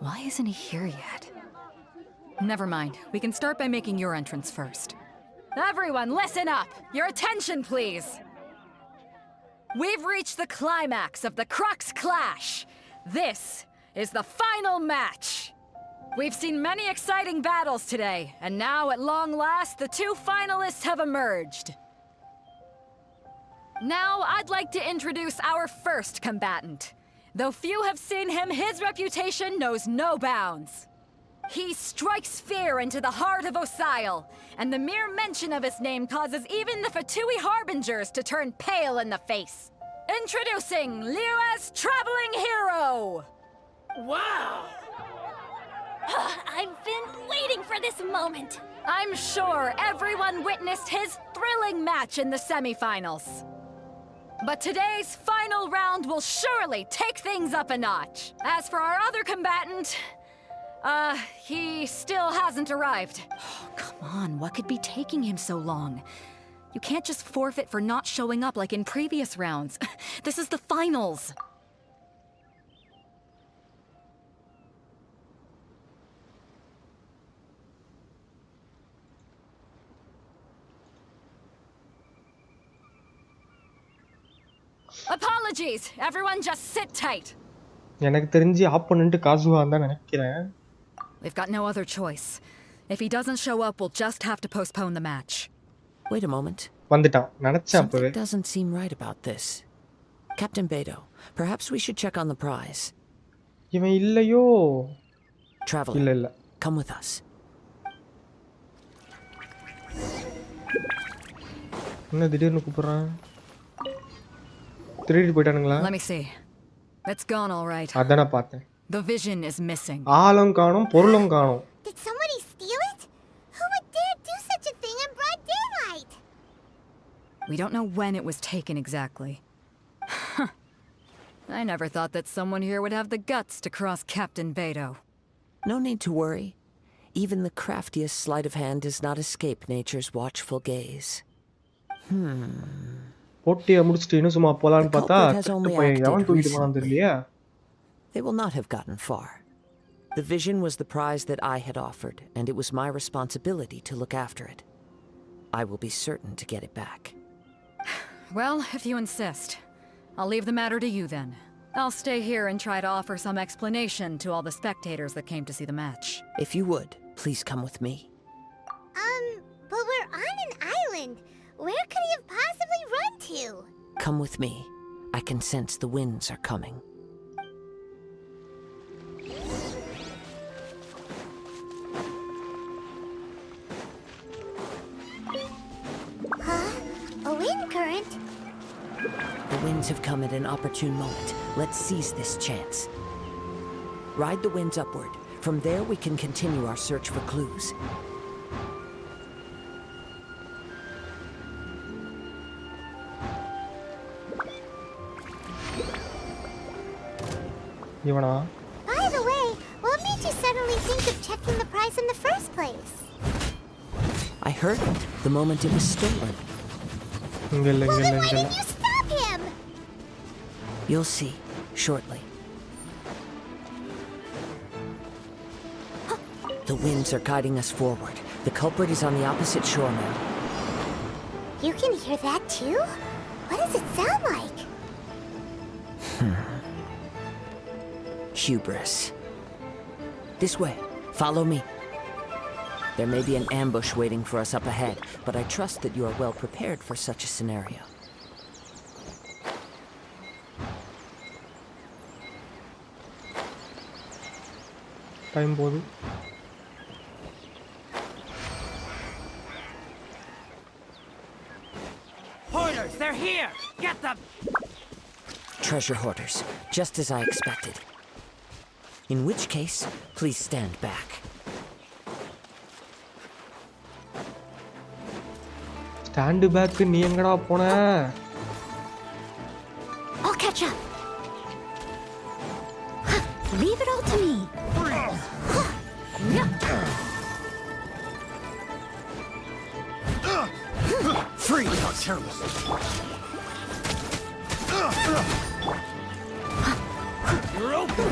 Why isn't he here yet? Never mind. We can start by making your entrance first. Everyone, listen up! Your attention, please! We've reached the climax of the Crux Clash! This is the final match! We've seen many exciting battles today, and now at long last, the two finalists have emerged. Now, I'd like to introduce our first combatant. Though few have seen him, his reputation knows no bounds. He strikes fear into the heart of Osile, and the mere mention of his name causes even the Fatui Harbingers to turn pale in the face. Introducing Liyue's traveling hero! Wow! I've been waiting for this moment! I'm sure everyone witnessed his thrilling match in the semifinals. But today's final round will surely take things up a notch. As for our other combatant, he still hasn't arrived. Oh, come on, what could be taking him so long? You can't just forfeit for not showing up like in previous rounds. This is the finals. Apologies! Everyone just sit tight. எனக்கு தெரிஞ்சு opponent காசுவான்னு தான் நினைக்கிறேன். We've got no other choice. If he doesn't show up, we'll just have to postpone the match. Wait a moment. வந்துட்டான் நினைச்சேன் அப்பவே. Something doesn't seem right about this. Captain Beto, perhaps we should check on the prize. இவன் இல்லையோ? Traveler, இல்ல. come with us. என்ன திடீர்னு கூப்பிடுறான்? திருடி போய்ட்டானுங்களா? Let me see. It's gone all right. அத நான் பார்த்தேன். The vision is missing. ஆளும் காணோம், பொருளும் காணோம். Did somebody steal it? Who would dare do such a thing in broad daylight? We don't know when it was taken exactly. I never thought that someone here would have the guts to cross Captain Beto. No need to worry. Even the craftiest sleight of hand does not escape nature's watchful gaze. போட்டியை முடிச்சிட்டு இன்னும் சும்மா போலான்னு பார்த்தா எவன் தூக்கிட்டு போனான்னு தெரியலையா? They will not have gotten far. The vision was the prize that I had offered, and it was my responsibility to look after it. I will be certain to get it back. Well, if you insist. I'll leave the matter to you then. I'll stay here and try to offer some explanation to all the spectators that came to see the match. If you would, please come with me. But we're on an island. Where could he have possibly run to? Come with me. I can sense the winds are coming. Huh? A wind current? The winds have come at an opportune moment. Let's seize this chance. Ride the winds upward. From there, we can continue our search for clues. By the way, what made you suddenly think of checking the prize in the first place? I heard it the moment it was stolen. Well, then why didn't you stop him? You'll see shortly. The winds are guiding us forward. The culprit is on the opposite shore now. You can hear that too? What does it sound like? Hubris. This way. Follow me. There may be an ambush waiting for us up ahead, but I trust that you are well prepared for such a scenario. Time போகுது. Hoarders, they're here! Get them! Treasure hoarders, just as I expected. In which case, please stand back. Stand back, நீ எங்கடா போன? I'll catch up. Leave it all to me. Free, not careless. You're open.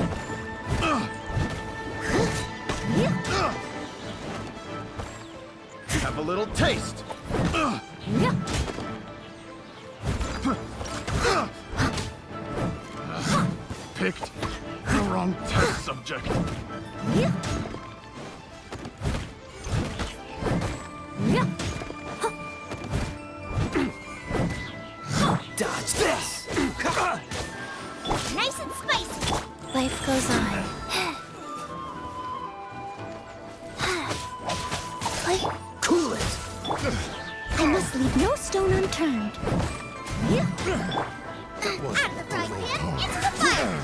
Have a little taste. Picked the wrong test subject. Dodge this. Nice and spicy. Life goes on. Cool it. I must leave no stone unturned. Out of the frying pan, into the fire!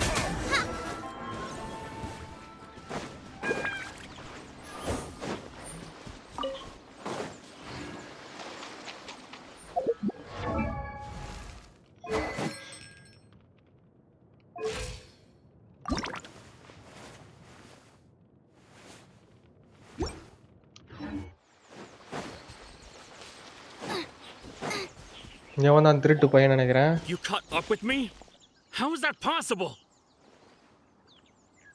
இவன் தான் திருட்டு பையன் நினைக்கிறேன். You caught up with me? How is that possible?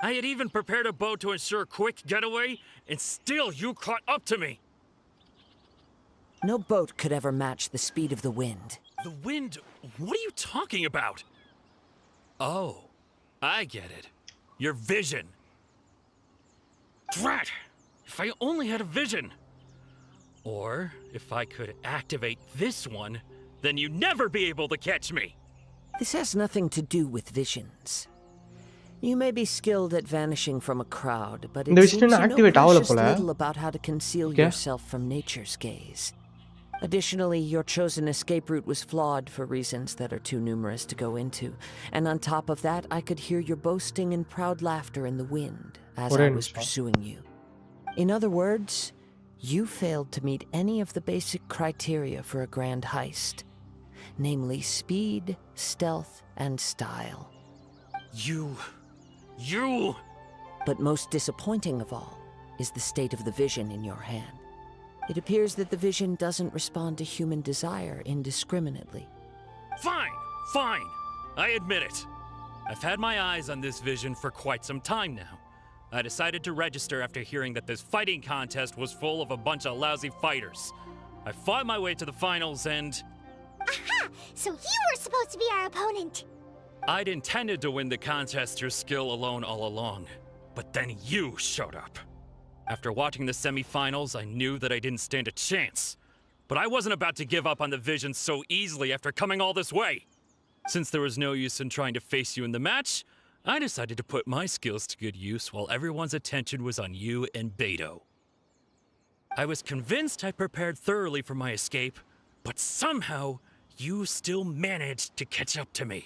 I had even prepared a boat to ensure a quick getaway, and still you caught up to me. No boat could ever match the speed of the wind. The wind? What are you talking about? Oh, I get it. Your vision. Drat! If I only had a vision. Or if I could activate this one, then you'd never be able to catch me. This has nothing to do with visions. You may be skilled at vanishing from a crowd, but it seems you know precious little about how to conceal yourself from nature's gaze. Additionally, your chosen escape route was flawed for reasons that are too numerous to go into. And on top of that, I could hear your boasting and proud laughter in the wind as I was pursuing you. In other words, you failed to meet any of the basic criteria for a grand heist. Namely speed, stealth, and style. You... But most disappointing of all is the state of the vision in your hand. It appears that the vision doesn't respond to human desire indiscriminately. Fine. I admit it. I've had my eyes on this vision for quite some time now. I decided to register after hearing that this fighting contest was full of a bunch of lousy fighters. I fought my way to the finals and... Aha! So you were supposed to be our opponent! I'd intended to win the contest through skill alone all along, but then you showed up. After watching the semi-finals, I knew that I didn't stand a chance. But I wasn't about to give up on the vision so easily after coming all this way. Since there was no use in trying to face you in the match, I decided to put my skills to good use while everyone's attention was on you and Beto. I was convinced I prepared thoroughly for my escape, but somehow you still managed to catch up to me.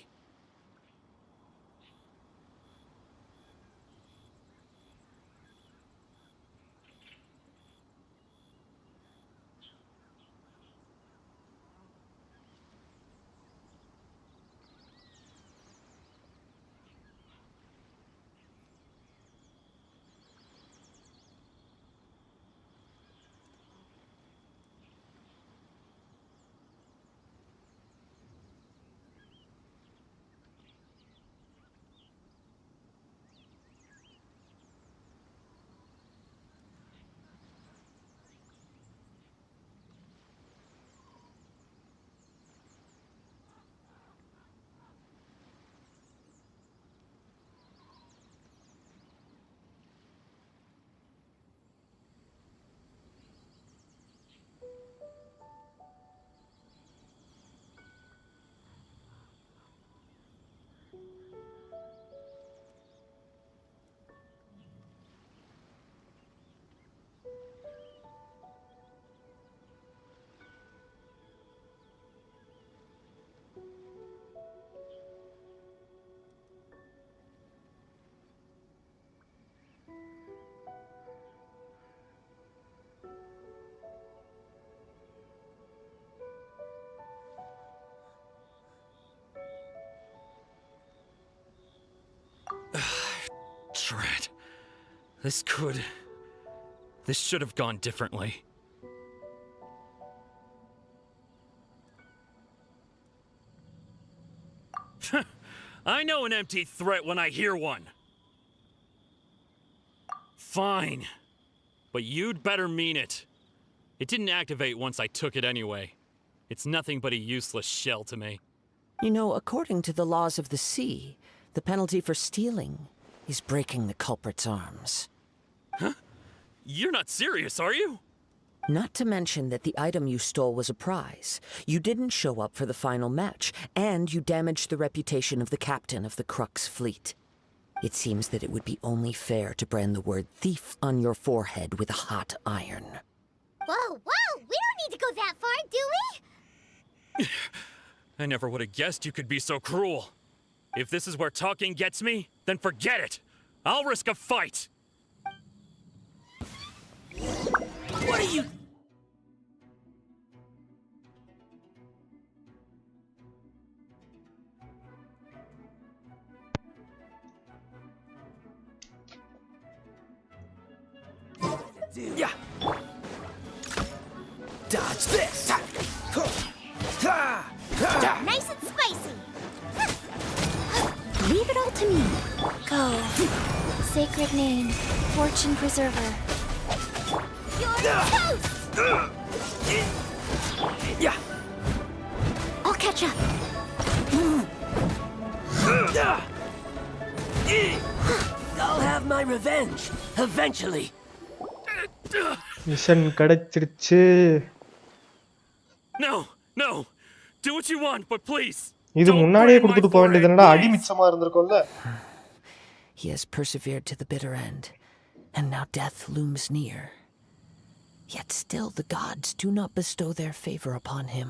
This should have gone differently. I know an empty threat when I hear one. Fine. But you'd better mean it. It didn't activate once I took it anyway. It's nothing but a useless shell to me. You know, according to the laws of the sea, the penalty for stealing is breaking the culprit's arms. Huh? You're not serious, are you? Not to mention that the item you stole was a prize. You didn't show up for the final match, and you damaged the reputation of the captain of the Crux fleet. It seems that it would be only fair to brand the word thief on your forehead with a hot iron. Whoa, whoa! We don't need to go that far, do we? I never would have guessed you could be so cruel. If this is where talking gets me, then forget it. I'll risk a fight. What are you... Yeah. Dodge this. Nice and spicy. Leave it all to me. Go. Sacred name, fortune preserver. You're toast! Yeah. I'll catch up. I'll have my revenge eventually. Mission கிடைச்சிடுச்சு. No, no. Do what you want, but please. இது முன்னாடியே கொடுத்துட்டு போக வேண்டியதுடா, அடி மிச்சமா இருந்திருக்கும்ல. He has persevered to the bitter end, and now death looms near. Yet still the gods do not bestow their favor upon him.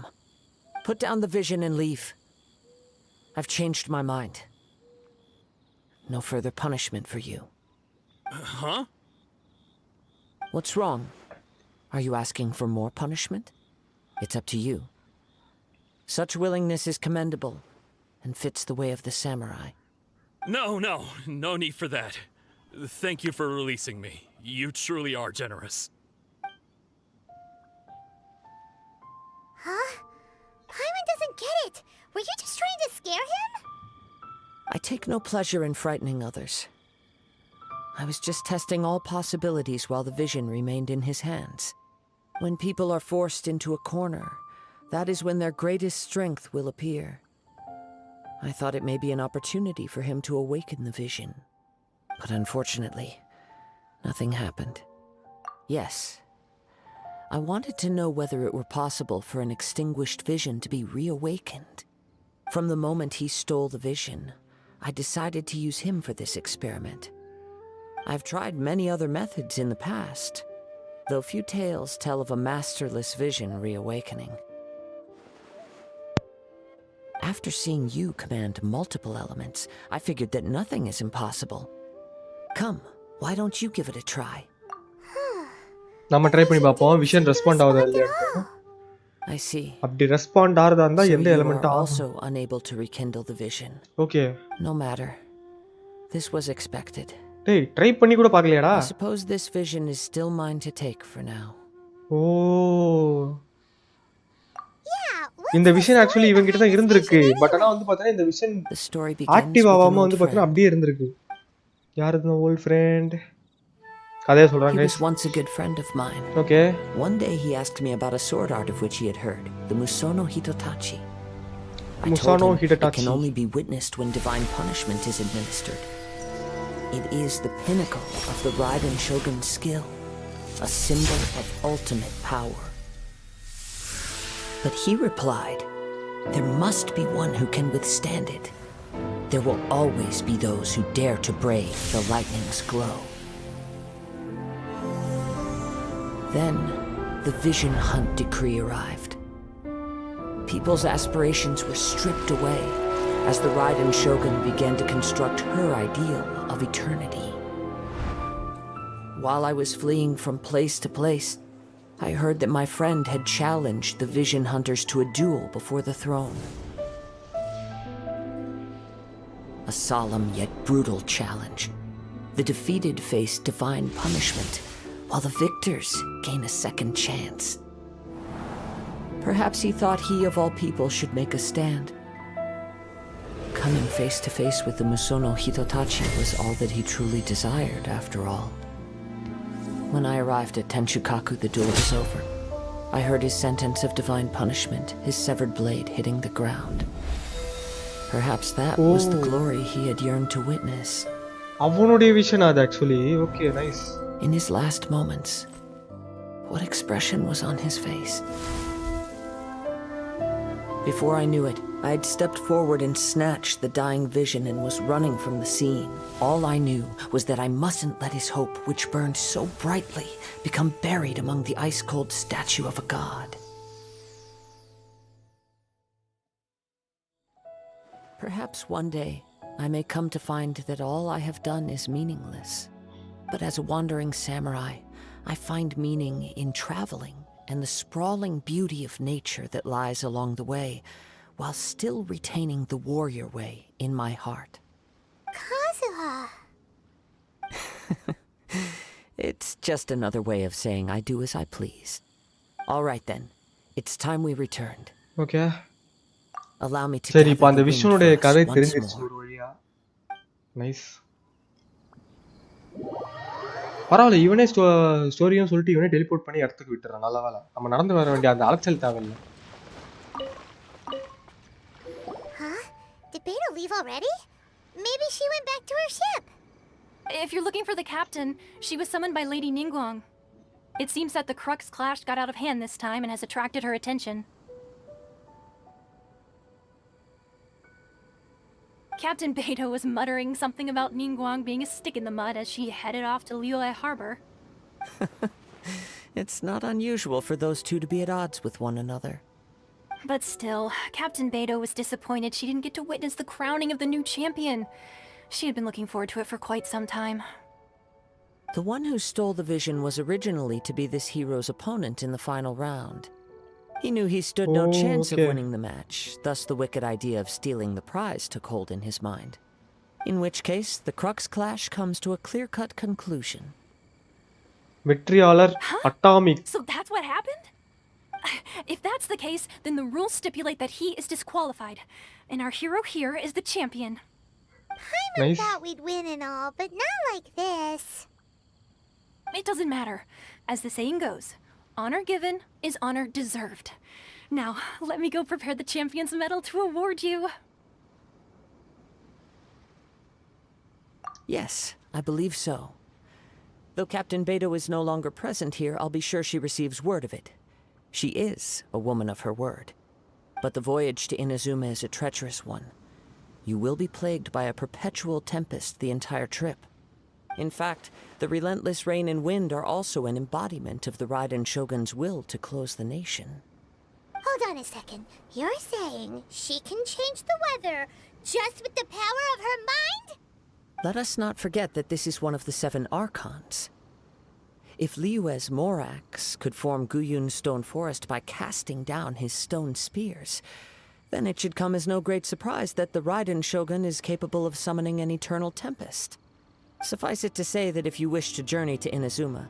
Put down the vision and leave. I've changed my mind. No further punishment for you. Huh? What's wrong? Are you asking for more punishment? It's up to you. Such willingness is commendable and fits the way of the samurai. No need for that. Thank you for releasing me. You truly are generous. Huh? Paimon doesn't get it. Were you just trying to scare him? I take no pleasure in frightening others. I was just testing all possibilities while the vision remained in his hands. When people are forced into a corner, that is when their greatest strength will appear. I thought it may be an opportunity for him to awaken the vision. But unfortunately, nothing happened. Yes, I wanted to know whether it were possible for an extinguished vision to be reawakened. From the moment he stole the vision, I decided to use him for this experiment. I've tried many other methods in the past, though few tales tell of a masterless vision reawakening. After seeing you command multiple elements, I figured that nothing is impossible. Come, why don't you give it a try? நம்ம try பண்ணி பாப்போம் vision respond ஆகுதா இல்லையா. I see. அப்படி respond ஆறதா இருந்தா எந்த element ஆகும். Also unable to rekindle the vision. Okay. No matter. This was expected. டேய் ட்ரை பண்ணி கூட பார்க்கலையாடா. I suppose this vision is still mine to take for now. இந்த விஷன் एक्चुअली இவங்க கிட்ட தான் இருந்திருக்கு. பட் ஆனா வந்து பார்த்தா இந்த விஷன் ஆக்டிவ் ஆகாம வந்து பார்த்தா அப்படியே இருந்திருக்கு. யார் இந்த ஓல்ட் ஃப்ரெண்ட்? கதைய சொல்றாங்க. He was once a good friend of mine. Okay. One day he asked me about a sword art of which he had heard, the Musono Hitotachi. I told him it can only be witnessed when divine punishment is administered. It is the pinnacle of the Raiden Shogun's skill, a symbol of ultimate power. But he replied, there must be one who can withstand it. There will always be those who dare to brave the lightning's glow. Then, the Vision Hunt decree arrived. People's aspirations were stripped away as the Raiden Shogun began to construct her ideal of eternity. While I was fleeing from place to place, I heard that my friend had challenged the Vision Hunters to a duel before the throne. A solemn yet brutal challenge. The defeated face divine punishment, while the victors gain a second chance. Perhaps he thought he of all people should make a stand. Coming face to face with the Musono Hitotachi was all that he truly desired, after all. When I arrived at Tenshukaku, the duel was over. I heard his sentence of divine punishment, his severed blade hitting the ground. Perhaps that was the glory he had yearned to witness. அவனுடைய vision அது actually. Okay, nice. In his last moments, what expression was on his face? Before I knew it, I had stepped forward and snatched the dying vision and was running from the scene. All I knew was that I mustn't let his hope, which burned so brightly, become buried among the ice-cold statue of a god. Perhaps one day, I may come to find that all I have done is meaningless. But as a wandering samurai, I find meaning in traveling and the sprawling beauty of nature that lies along the way, while still retaining the warrior way in my heart. Kazuha! It's just another way of saying I do as I please. All right then, it's time we returned. Okay. Allow me to சரி இப்போ gather அந்த the wind விஷனுடைய for கதை us once தெரிஞ்சிருச்சு more. ஒரு வழியா. Nice. பரவாயில்ல, இவனே ஸ்டோரியும் சொல்லிட்டு இவனே டெலிபோர்ட் பண்ணி இடத்துக்கு விட்டுறான். நல்ல வேலை, நம்ம நடந்து வர வேண்டிய அந்த அலைச்சல் தேவையில்லை. Huh? Did Beto leave already? Maybe she went back to her ship. If you're looking for the captain, she was summoned by Lady Ningguang. It seems that the Crux clash got out of hand this time and has attracted her attention. Captain Beto was muttering something about Ningguang being a stick in the mud as she headed off to Liyue Harbor. It's not unusual for those two to be at odds with one another. But still, Captain Beto was disappointed she didn't get to witness the crowning of the new champion. She had been looking forward to it for quite some time. The one who stole the vision was originally to be this hero's opponent in the final round. He knew he stood no chance of winning the match, thus the wicked idea of stealing the prize took hold in his mind. In which case, the Crux clash comes to a clear-cut conclusion. வெற்றியாளர் atomic. So that's what happened? If that's the case, then the rules stipulate that he is disqualified, and our hero here is the champion. Paimon thought we'd win and all, but not like this. It doesn't matter. As the saying goes, honor given is honor deserved. Now, let me go prepare the champion's medal to award you. Yes, I believe so. Though Captain Beto is no longer present here, I'll be sure she receives word of it. She is a woman of her word. But the voyage to Inazuma is a treacherous one. You will be plagued by a perpetual tempest the entire trip. In fact, the relentless rain and wind are also an embodiment of the Raiden Shogun's will to close the nation. Hold on a second. You're saying she can change the weather just with the power of her mind? Let us not forget that this is one of the 7 Archons. If Liyue's Morax could form Guyun's stone forest by casting down his stone spears, then it should come as no great surprise that the Raiden Shogun is capable of summoning an eternal tempest. Suffice it to say that if you wish to journey to Inazuma,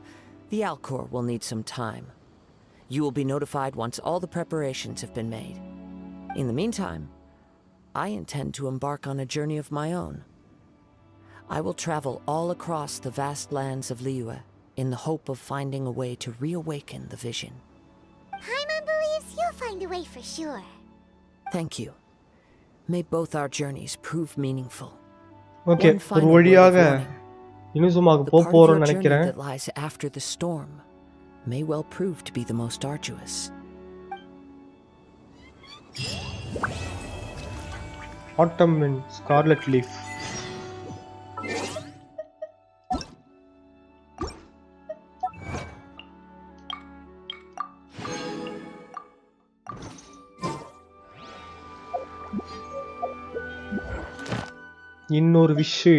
the Alcor will need some time. You will be notified once all the preparations have been made. In the meantime, I intend to embark on a journey of my own. I will travel all across the vast lands of Liyue in the hope of finding a way to reawaken the vision. Paimon believes you'll find a way for sure. Thank you. May both our journeys prove meaningful. Okay, ஒரு வழியாக இனுசுமாக்கு போறோம்னு நினைக்கிறேன். That lies after the storm may well prove to be the most arduous. Autumn in Scarlet Leaf. இன்னொரு விஷு.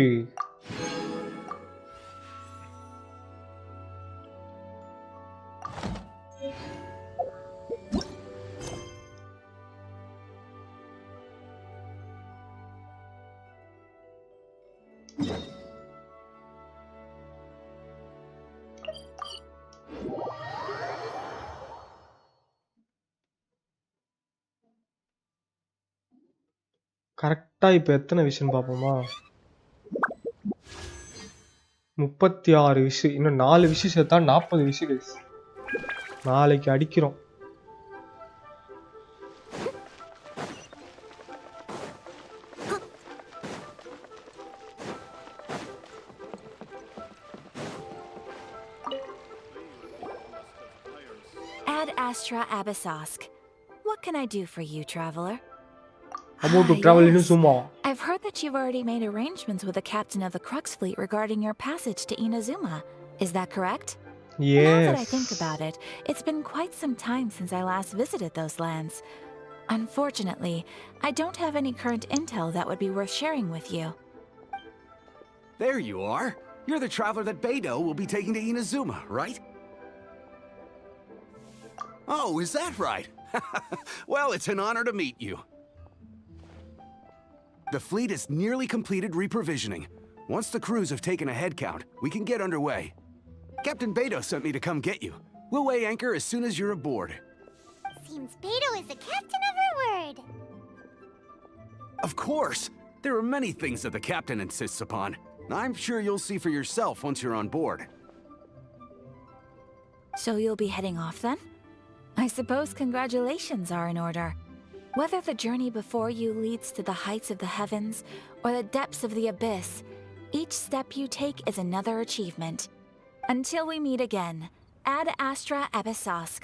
கரெக்டா இப்போ எத்தனை விஷயம் பார்ப்போமா? 36 விஷ். இன்னும் 4 விஷ் சேர்த்தா 40 விஷ் கைஸ். நாளைக்கு அடிக்கிறோம். Ad Astra Abyssosk. What can I do for you, traveler? About to travel in Inazuma. I've heard that you've already made arrangements with the captain of the Crux fleet regarding your passage to Inazuma. Is that correct? Yes. Now that I think about it, it's been quite some time since I last visited those lands. Unfortunately, I don't have any current intel that would be worth sharing with you. There you are. You're the traveler that Beidou will be taking to Inazuma, right? Oh, is that right? Well, it's an honor to meet you. The fleet has nearly completed reprovisioning. Once the crews have taken a head count, we can get underway. Captain Beidou sent me to come get you. We'll weigh anchor as soon as you're aboard. Seems Beidou is the captain of her word. Of course! There are many things that the captain insists upon. I'm sure you'll see for yourself once you're on board. So you'll be heading off then? I suppose congratulations are in order. Whether the journey before you leads to the heights of the heavens or the depths of the abyss, each step you take is another achievement. Until we meet again, Ad Astra Abyssosk.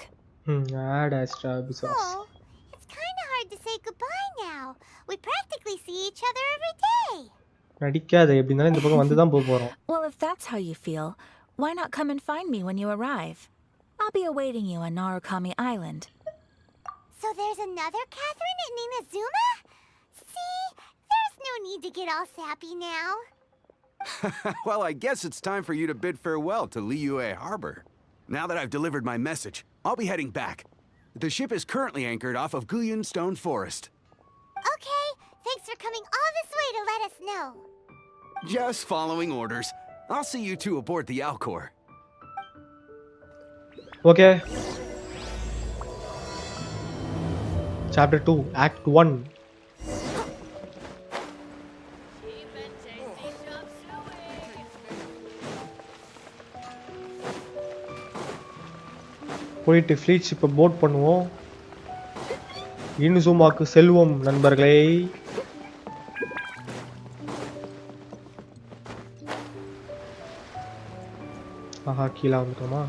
Ad Astra Abyssosk. Oh, it's kind of hard to say goodbye now. We practically see each other every day. நடிக்காத எப்படினாலும் இந்த பக்கம் வந்து தான் போறோம். Well, if that's how you feel, why not come and find me when you arrive? I'll be awaiting you on Narukami Island. So there's another Catherine in Inazuma? See, there's no need to get all sappy now. Well, I guess it's time for you to bid farewell to Liyue Harbor. Now that I've delivered my message, I'll be heading back. The ship is currently anchored off of Guyun Stone Forest. Okay, thanks for coming all this way to let us know. Just following orders. I'll see you two aboard the Alcor. Okay. Chapter 2, Act 1. போயிட்டு pleat ஷிப்பை boat பண்ணுவோம். இனுசுமாக்கு செல்வோம் நண்பர்களே. ஆஹா, கீழே வந்துட்டோமா?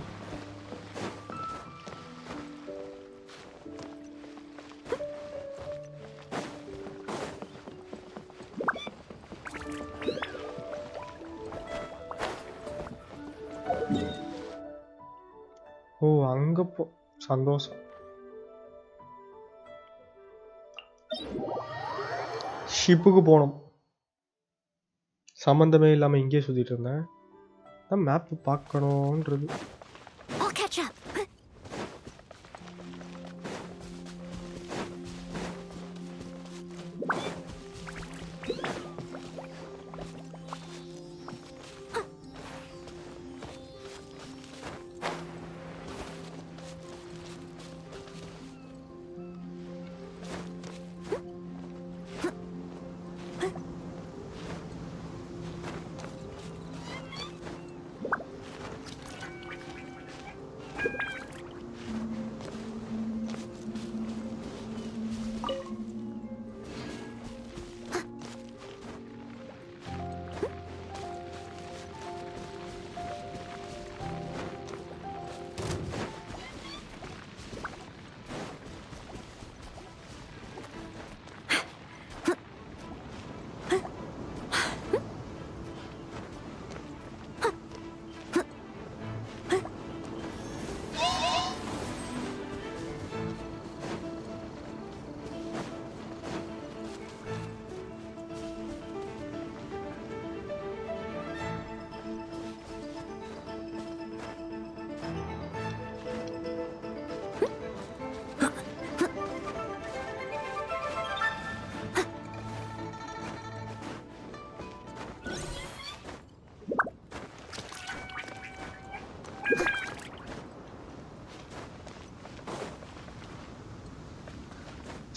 ஓ, அங்க போ. சந்தோஷம். ஷிப்புக்கு போனோம். சம்பந்தமே இல்லாம இங்கே சுத்திட்டு இருந்தேன். நான் மேப் பார்க்கணும்ன்றது. I'll catch up.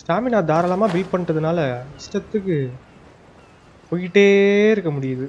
ஸ்டாமினா தாராளமா பில்ட் பண்ணிட்டதுனால இஷ்டத்துக்கு போயிட்டே இருக்க முடியுது.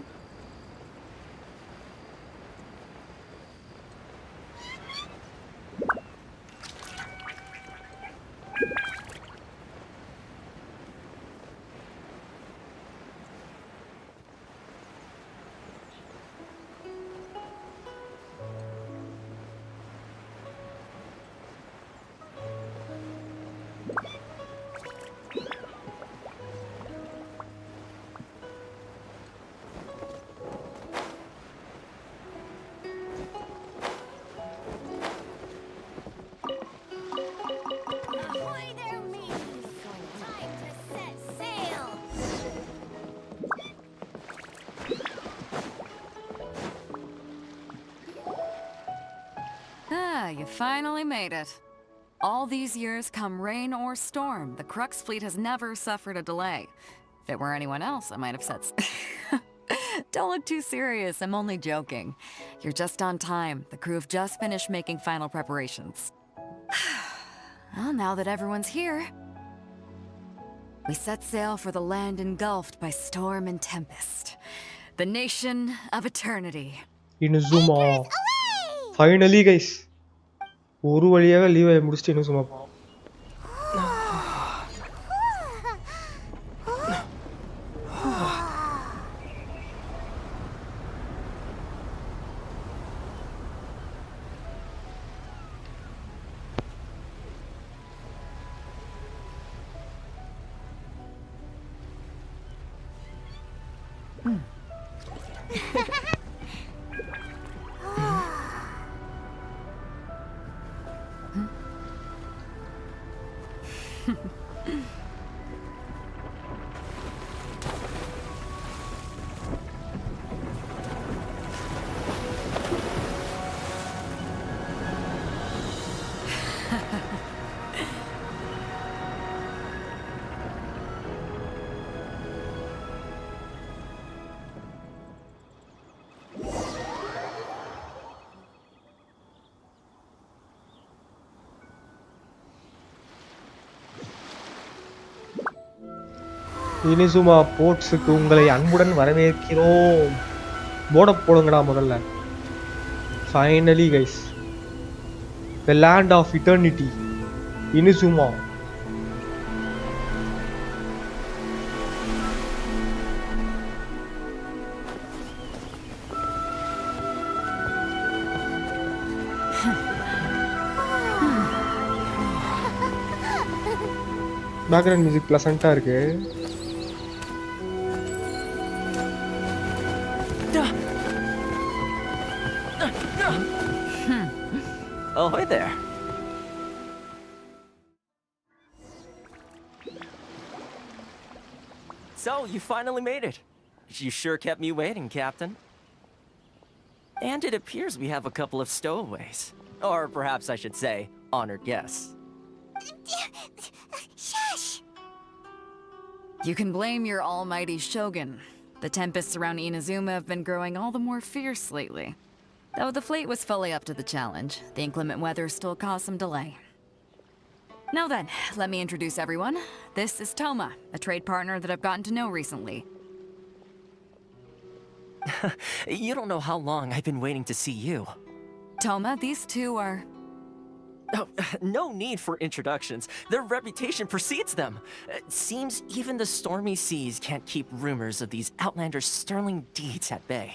You finally made it. All these years, come rain or storm, the Crux fleet has never suffered a delay. If it were anyone else, I might have said... Don't look too serious, I'm only joking. You're just on time. The crew have just finished making final preparations. Well, now that everyone's here, we set sail for the land engulfed by storm and tempest. The nation of eternity. Inazuma. Finally, guys. ஒரு வழியாக லீவை முடிச்சுட்டு இன்னும் சும்மா போவோம். இனிசுமா போர்ட்ஸுக்கு உங்களை அன்புடன் வரவேற்கிறோம். போர்டை போடுங்கடா முதல்ல. Finally guys, the land of eternity, Inazuma. Background music ப்ளசண்டா இருக்கு. Oh, hi there. So, you finally made it. You sure kept me waiting, Captain. And it appears we have a couple of stowaways. Or perhaps I should say, honored guests. Shush! You can blame your almighty shogun. The tempests around Inazuma have been growing all the more fierce lately. Though the fleet was fully up to the challenge, the inclement weather still caused some delay. Now then, let me introduce everyone. This is Toma, a trade partner that I've gotten to know recently. You don't know how long I've been waiting to see you. Toma, these two are... Oh, no need for introductions. Their reputation precedes them. Seems even the stormy seas can't keep rumors of these outlanders' sterling deeds at bay.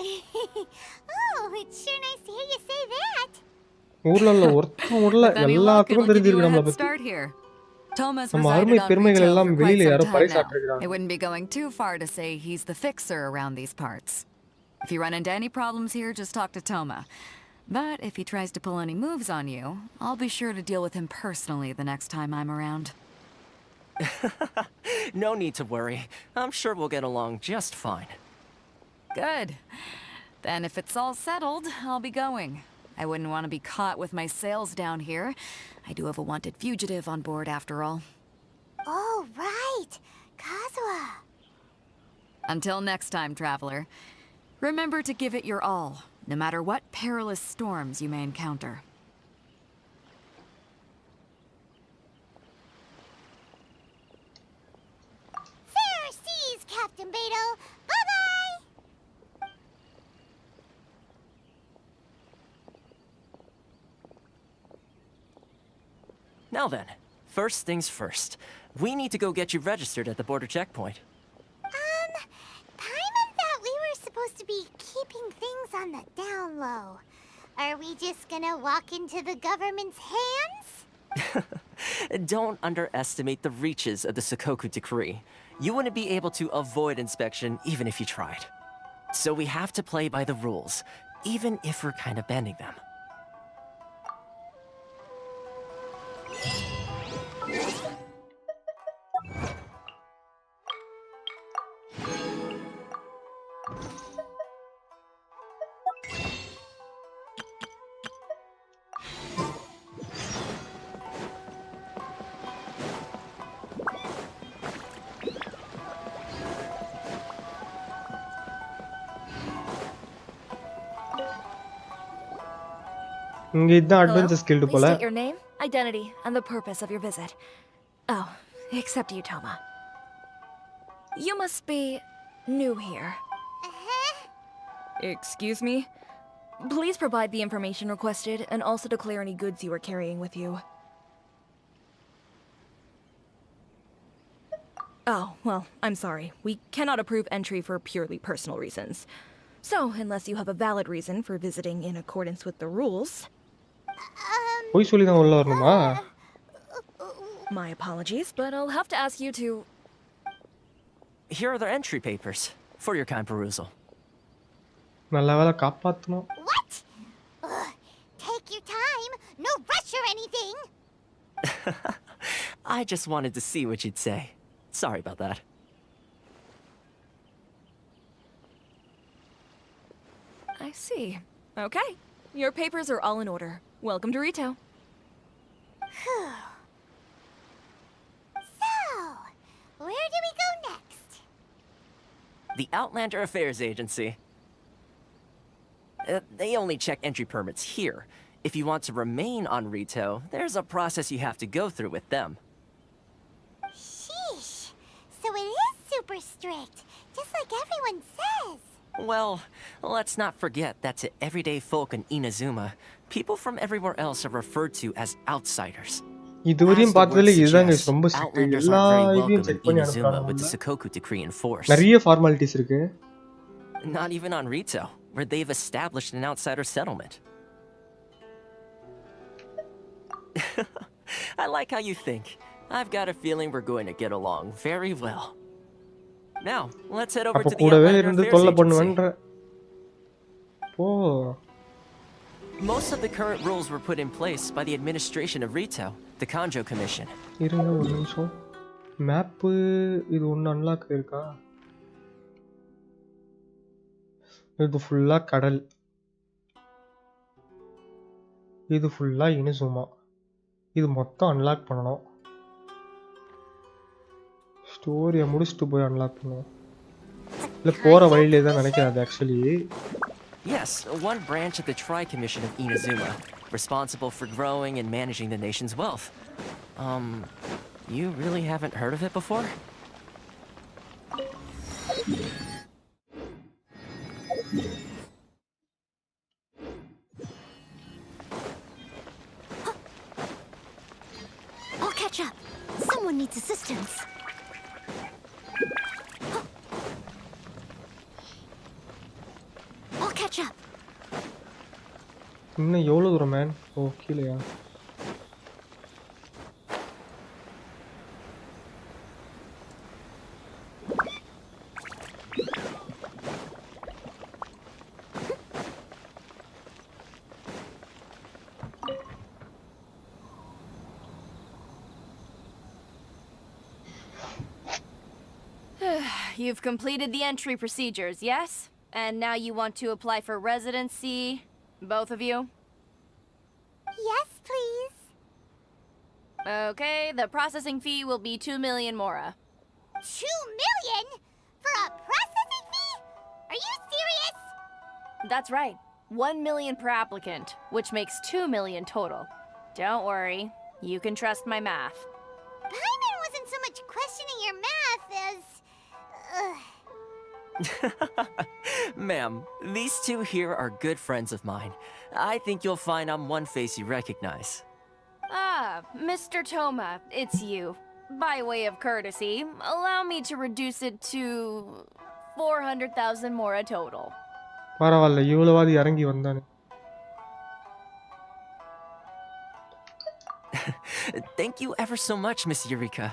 Oh, it's sure nice to hear you say that. ஊர்ல ஒருத்தன் எல்லாத்துக்கும் தெரிஞ்சிருக்கு நம்மள பத்தி. நம்ம அருமை பெருமைகள் எல்லாம் வெளியில யாரோ பறைசாற்றுகிறாங்க. It wouldn't be going too far to say he's the fixer around these parts. If you run into any problems here, just talk to Toma. But if he tries to pull any moves on you, I'll be sure to deal with him personally the next time I'm around. No need to worry. I'm sure we'll get along just fine. Good. Then if it's all settled, I'll be going. I wouldn't want to be caught with my sails down here. I do have a wanted fugitive on board after all. Oh, right. Kazuha. Until next time, traveler. Remember to give it your all, no matter what perilous storms you may encounter. then, Beto. Bye-bye! Now then, first things first. We need to go get you registered at the border checkpoint. Paimon thought we were supposed to be keeping things on the down low. Are we just gonna walk into the government's hands? Don't underestimate the reaches of the Sakoku Decree. You wouldn't be able to avoid inspection even if you tried. So we have to play by the rules, even if we're kind of bending them. இங்க இதான் adventure skilled Please போல. state your name, identity, and the purpose of your visit. Oh, except you, Toma. You must be new here. Excuse me? Please provide the information requested and also declare any goods you are carrying with you. Oh, well, I'm sorry. We cannot approve entry for purely personal reasons. So, unless you have a valid reason for visiting in accordance with the rules... போய் சொல்லி தான் உள்ள வரணுமா? My apologies, but I'll have to ask you to... Here are the entry papers for your kind perusal. நல்ல வேளை காப்பாத்தணும். What? Take your time. No rush or anything. I just wanted to see what you'd say. Sorry about that. I see. Okay. Your papers are all in order. Welcome to Rito. So, where do we go next? The Outlander Affairs Agency. They only check entry permits here. If you want to remain on Rito, there's a process you have to go through with them. Sheesh. So it is super strict, just like everyone says. Well, let's not forget that to everyday folk in Inazuma, people from everywhere else are referred to as outsiders. இதுவரையும் பார்த்ததுல இதுதாங்க ரொம்ப strict. Outlanders எல்லா aren't very இதையும் welcome check in பண்ணி Inazuma with the அனுப்புறாங்க. Sakoku Decree in force. நிறைய formalities இருக்கு. Not even on Rito, where they've established an outsider settlement. I like how you think. I've got a feeling we're going to get along very well. Now, let's head over அப்ப to the கூடவே Outlander இருந்து Affairs தொல்லை Agency. பண்ணுவேன்ற. Oh. Most of the current rules were put in place by the administration of Rito, the Kanjo Commission. இருங்க ஒரு நிமிஷம். Map இது ஒன்னு அன்லாக் இருக்கா? இது ஃபுல்லா கடல். இது ஃபுல்லா இனிசுமா. இது மொத்தம் அன்லாக் பண்ணனும். ஸ்டோரியை முடிச்சிட்டு போய் அன்லாக் பண்ணுவோம். இல்ல போற வழியிலே தான் நினைக்கிறேன் அது actually. Yes, one branch of the Tri Commission of Inazuma, responsible for growing and managing the nation's wealth. You really haven't heard of it before? I'll catch up. Someone needs assistance. I'll catch up. இன்னும் எவ்வளவு தூரம் man? Oh கீழயா? You've completed the entry procedures, yes? And now you want to apply for residency, both of you? Yes, please. Okay, the processing fee will be 2 million mora. 2 million? For a processing fee? Are you serious? That's right. 1 million per applicant, which makes 2 million total. Don't worry, you can trust my math. Paimon wasn't so much questioning your math as... Ma'am, these two here are good friends of mine. I think you'll find I'm one face you recognize. Ah, Mr. Toma, it's you. By way of courtesy, allow me to reduce it to 400,000 mora total. பரவாயில்ல இவ்வளவாது இறங்கி வந்தானே. Thank you ever so much, Miss Eureka.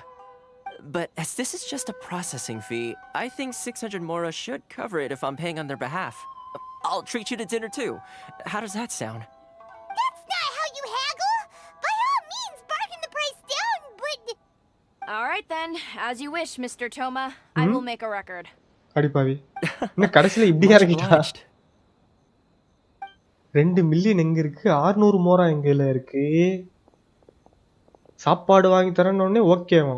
But as this is just a processing fee, I think 600 mora should cover it if I'm paying on their behalf. I'll treat you to dinner too. How does that sound? That's not how you haggle! By all means, bargain the price down, but... Alright then, as you wish, Mr. Toma. I will make a record. அடிப்பாவி. என்ன கடைசில இப்படி இறங்கிட்டா? 2 million எங்க இருக்கு? 600 மோரா எங்கல இருக்கு? சாப்பாடு வாங்கி தரணும்னே ஓகேவா?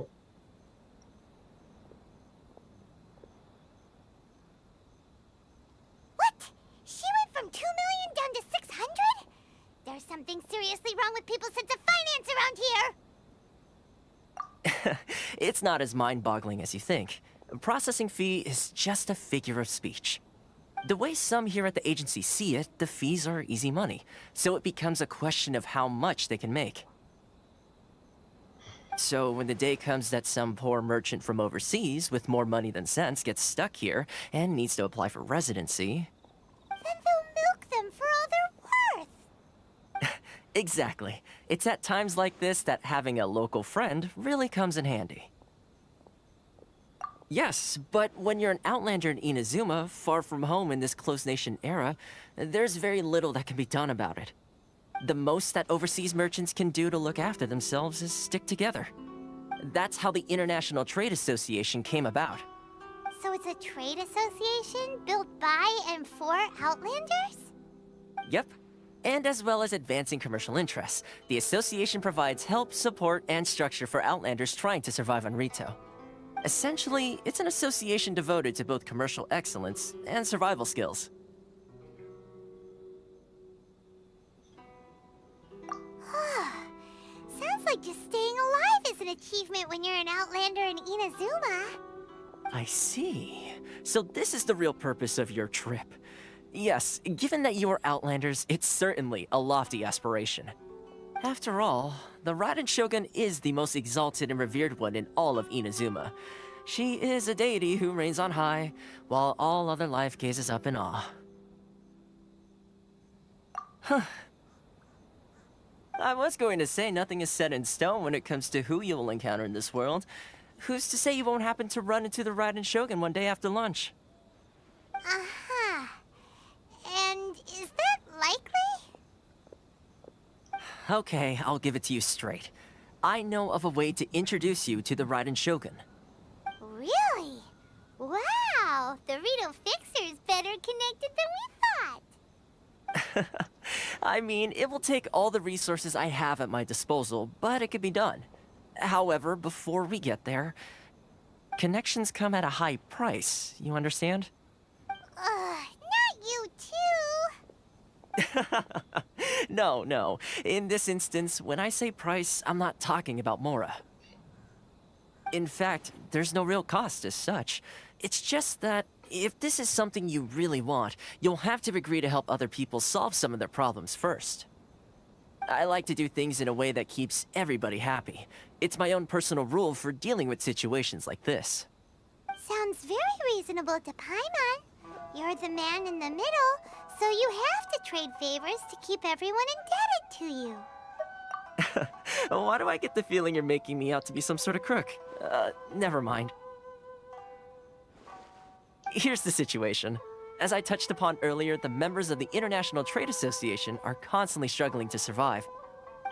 What? She went from 2 million down to 600? There's something seriously wrong with people's sense of finance around here. It's not as mind-boggling as you think. Processing fee is just a figure of speech. The way some here at the agency see it, the fees are easy money, so it becomes a question of how much they can make. So when the day comes that some poor merchant from overseas with more money than sense gets stuck here and needs to apply for residency... Then they'll milk them for all they're worth. Exactly. It's at times like this that having a local friend really comes in handy. Yes, but when you're an outlander in Inazuma, far from home in this closed nation era, there's very little that can be done about it. The most that overseas merchants can do to look after themselves is stick together. That's how the International Trade Association came about. So it's a trade association built by and for Outlanders? Yep. And as well as advancing commercial interests, the association provides help, support, and structure for Outlanders trying to survive on Rito. Essentially, it's an association devoted to both commercial excellence and survival skills. Sounds like just staying alive is an achievement when you're an Outlander in Inazuma. I see. So this is the real purpose of your trip. Yes, given that you are Outlanders, it's certainly a lofty aspiration. After all, the Raiden Shogun is the most exalted and revered one in all of Inazuma. She is a deity who reigns on high, while all other life gazes up in awe. Huh. I was going to say nothing is set in stone when it comes to who you will encounter in this world. Who's to say you won't happen to run into the Raiden Shogun one day after lunch? Uh-huh. And is that likely? Okay, I'll give it to you straight. I know of a way to introduce you to the Raiden Shogun. Really? Wow! The Rito Fixer is better connected than we thought. I mean, it will take all the resources I have at my disposal, but it could be done. However, before we get there, connections come at a high price, you understand? Not you too! No. In this instance, when I say price, I'm not talking about Mora. In fact, there's no real cost as such. It's just that if this is something you really want, you'll have to agree to help other people solve some of their problems first. I like to do things in a way that keeps everybody happy. It's my own personal rule for dealing with situations like this. Sounds very reasonable to Paimon. You're the man in the middle, so you have to trade favors to keep everyone indebted to you. Why do I get the feeling you're making me out to be some sort of crook? Never mind. Here's the situation. As I touched upon earlier, the members of the International Trade Association are constantly struggling to survive.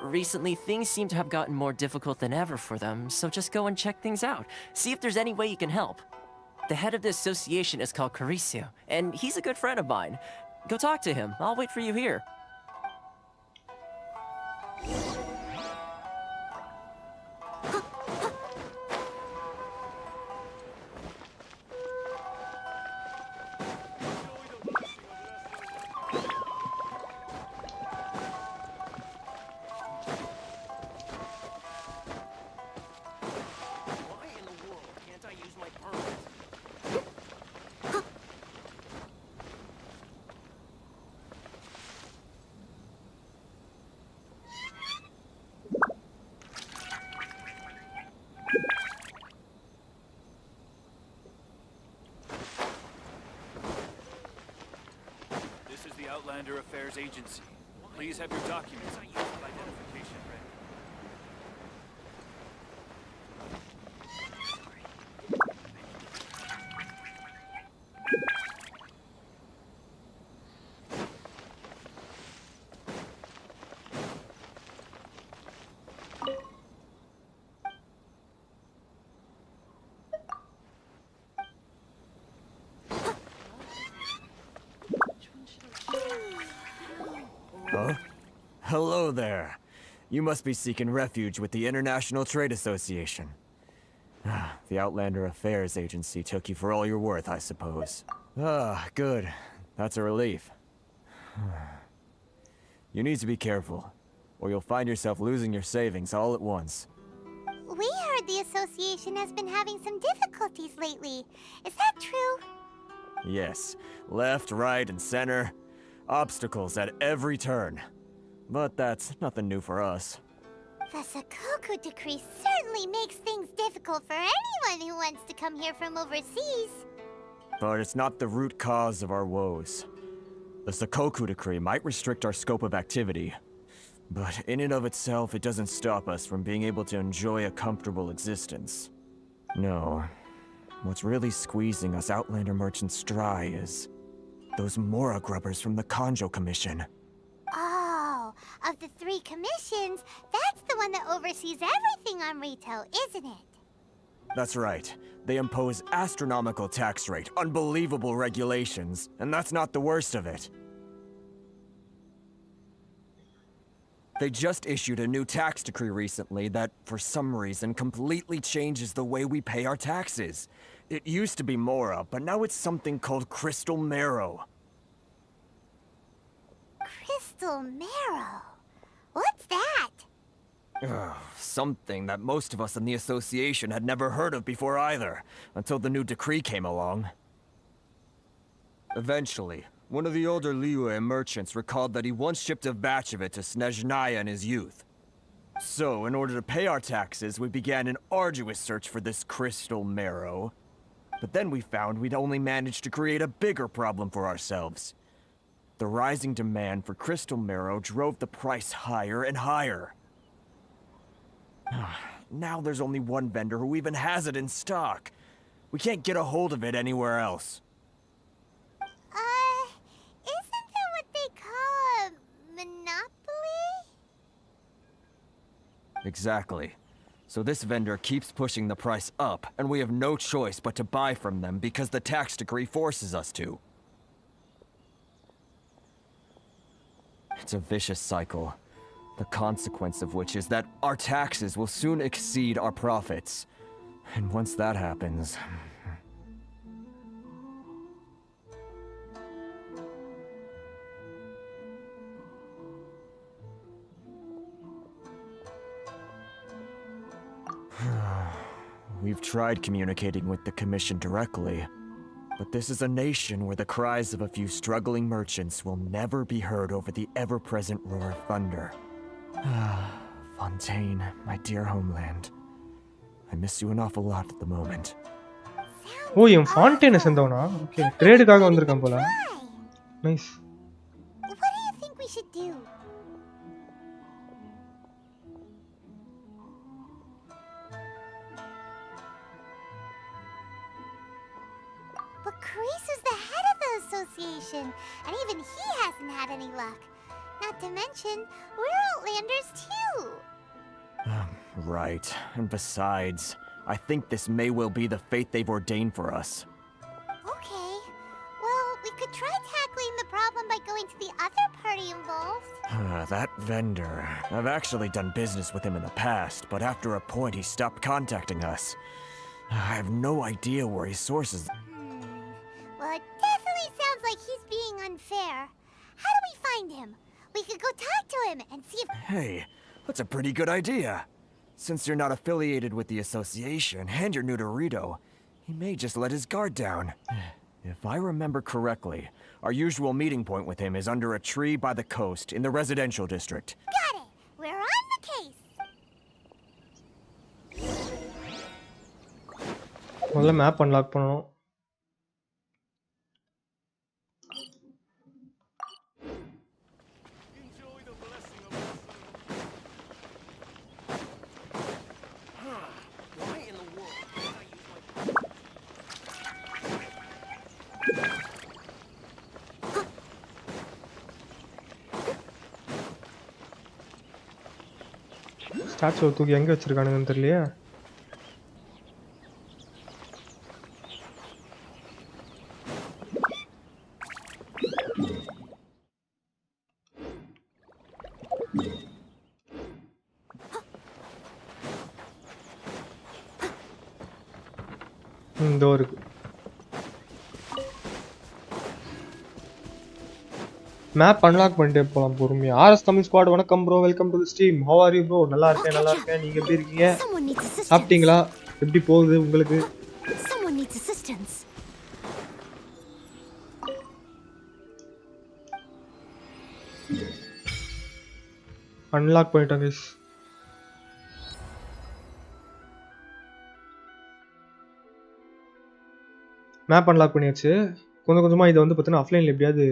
Recently, things seem to have gotten more difficult than ever for them, so just go and check things out. See if there's any way you can help. The head of the association is called Khaenri'ah, and he's a good friend of mine. Go talk to him. I'll wait for you here. Outlander Affairs Agency. Please have your documents and proof of identification ready. Huh? Hello there. You must be seeking refuge with the International Trade Association. The Outlander Affairs Agency took you for all you're worth, I suppose. Good. That's a relief. You need to be careful, or you'll find yourself losing your savings all at once. We heard the association has been having some difficulties lately. Is that true? Yes. Left, right, and center. Obstacles at every turn. But that's nothing new for us. The Sakoku decree certainly makes things difficult for anyone who wants to come here from overseas. But it's not the root cause of our woes. The Sakoku decree might restrict our scope of activity, but in and of itself, it doesn't stop us from being able to enjoy a comfortable existence. No. What's really squeezing us Outlander merchants dry is those Mora grubbers from the Kanjo Commission. Oh, of the 3 commissions, that's the one that oversees everything on retail, isn't it? That's right. They impose astronomical tax rate, unbelievable regulations, and that's not the worst of it. They just issued a new tax decree recently that, for some reason, completely changes the way we pay our taxes. It used to be Mora, but now it's something called Crystal Marrow. Crystal Marrow? What's that? Something that most of us in the association had never heard of before either, until the new decree came along. Eventually, one of the older Liyue merchants recalled that he once shipped a batch of it to Snezhnaya in his youth. So, in order to pay our taxes, we began an arduous search for this Crystal Marrow. But then we found we'd only managed to create a bigger problem for ourselves. The rising demand for Crystal Marrow drove the price higher and higher. Now there's only one vendor who even has it in stock. We can't get a hold of it anywhere else. Isn't that what they call a monopoly? Exactly. So this vendor keeps pushing the price up, and we have no choice but to buy from them because the tax decree forces us to. It's a vicious cycle, the consequence of which is that our taxes will soon exceed our profits. And once that happens... We've tried communicating with the Commission directly, but this is a nation where the cries of a few struggling merchants will never be heard over the ever-present roar of thunder. Fontaine, my dear homeland. I miss you an awful lot at the moment. Oh என் ஃபாண்டேனை சேர்ந்தவனா? Okay ட்ரேடுக்காக வந்திருக்கான் போல. Nice. What do you think we should do? But Carice is the head of the association, and even he hasn't had any luck. Not to mention, we're Outlanders too. Right. And besides, I think this may well be the fate they've ordained for us. Okay. Well, we could try tackling the problem by going to the other party involved. That vendor. I've actually done business with him in the past, but after a point he stopped contacting us. I have no idea where he sources... Well, it definitely sounds like he's being unfair. How do we find him? We could go talk to him and see if... Hey, that's a pretty good idea. Since you're not affiliated with the association and you're new to Rito, he may just let his guard down. If I remember correctly, our usual meeting point with him is under a tree by the coast in the residential district. Got it! We're on the case! முதல்ல map unlock பண்ணனும். ஸ்டாச்சுவை தூக்கி எங்கே வச்சிருக்கானுங்கன்னு தெரியலையே. இதோ இருக்கு. Map unlock பண்ணிட்டே போலாம் பொறுமையா. ஆர்எஸ் தமிழ் ஸ்குவாட் வணக்கம் bro, welcome to the stream. How are you bro? நல்லா இருக்கேன் நல்லா இருக்கேன். நீங்க எப்படி இருக்கீங்க? சாப்பிட்டீங்களா? எப்படி போகுது உங்களுக்கு? அன்லாக் பண்ணிட்டேன் guys. மேப் அன்லாக் பண்ணியாச்சு. கொஞ்சம் கொஞ்சமாக இதை வந்து பார்த்தீங்கன்னா ஆஃப்லைனில் எப்படியாவது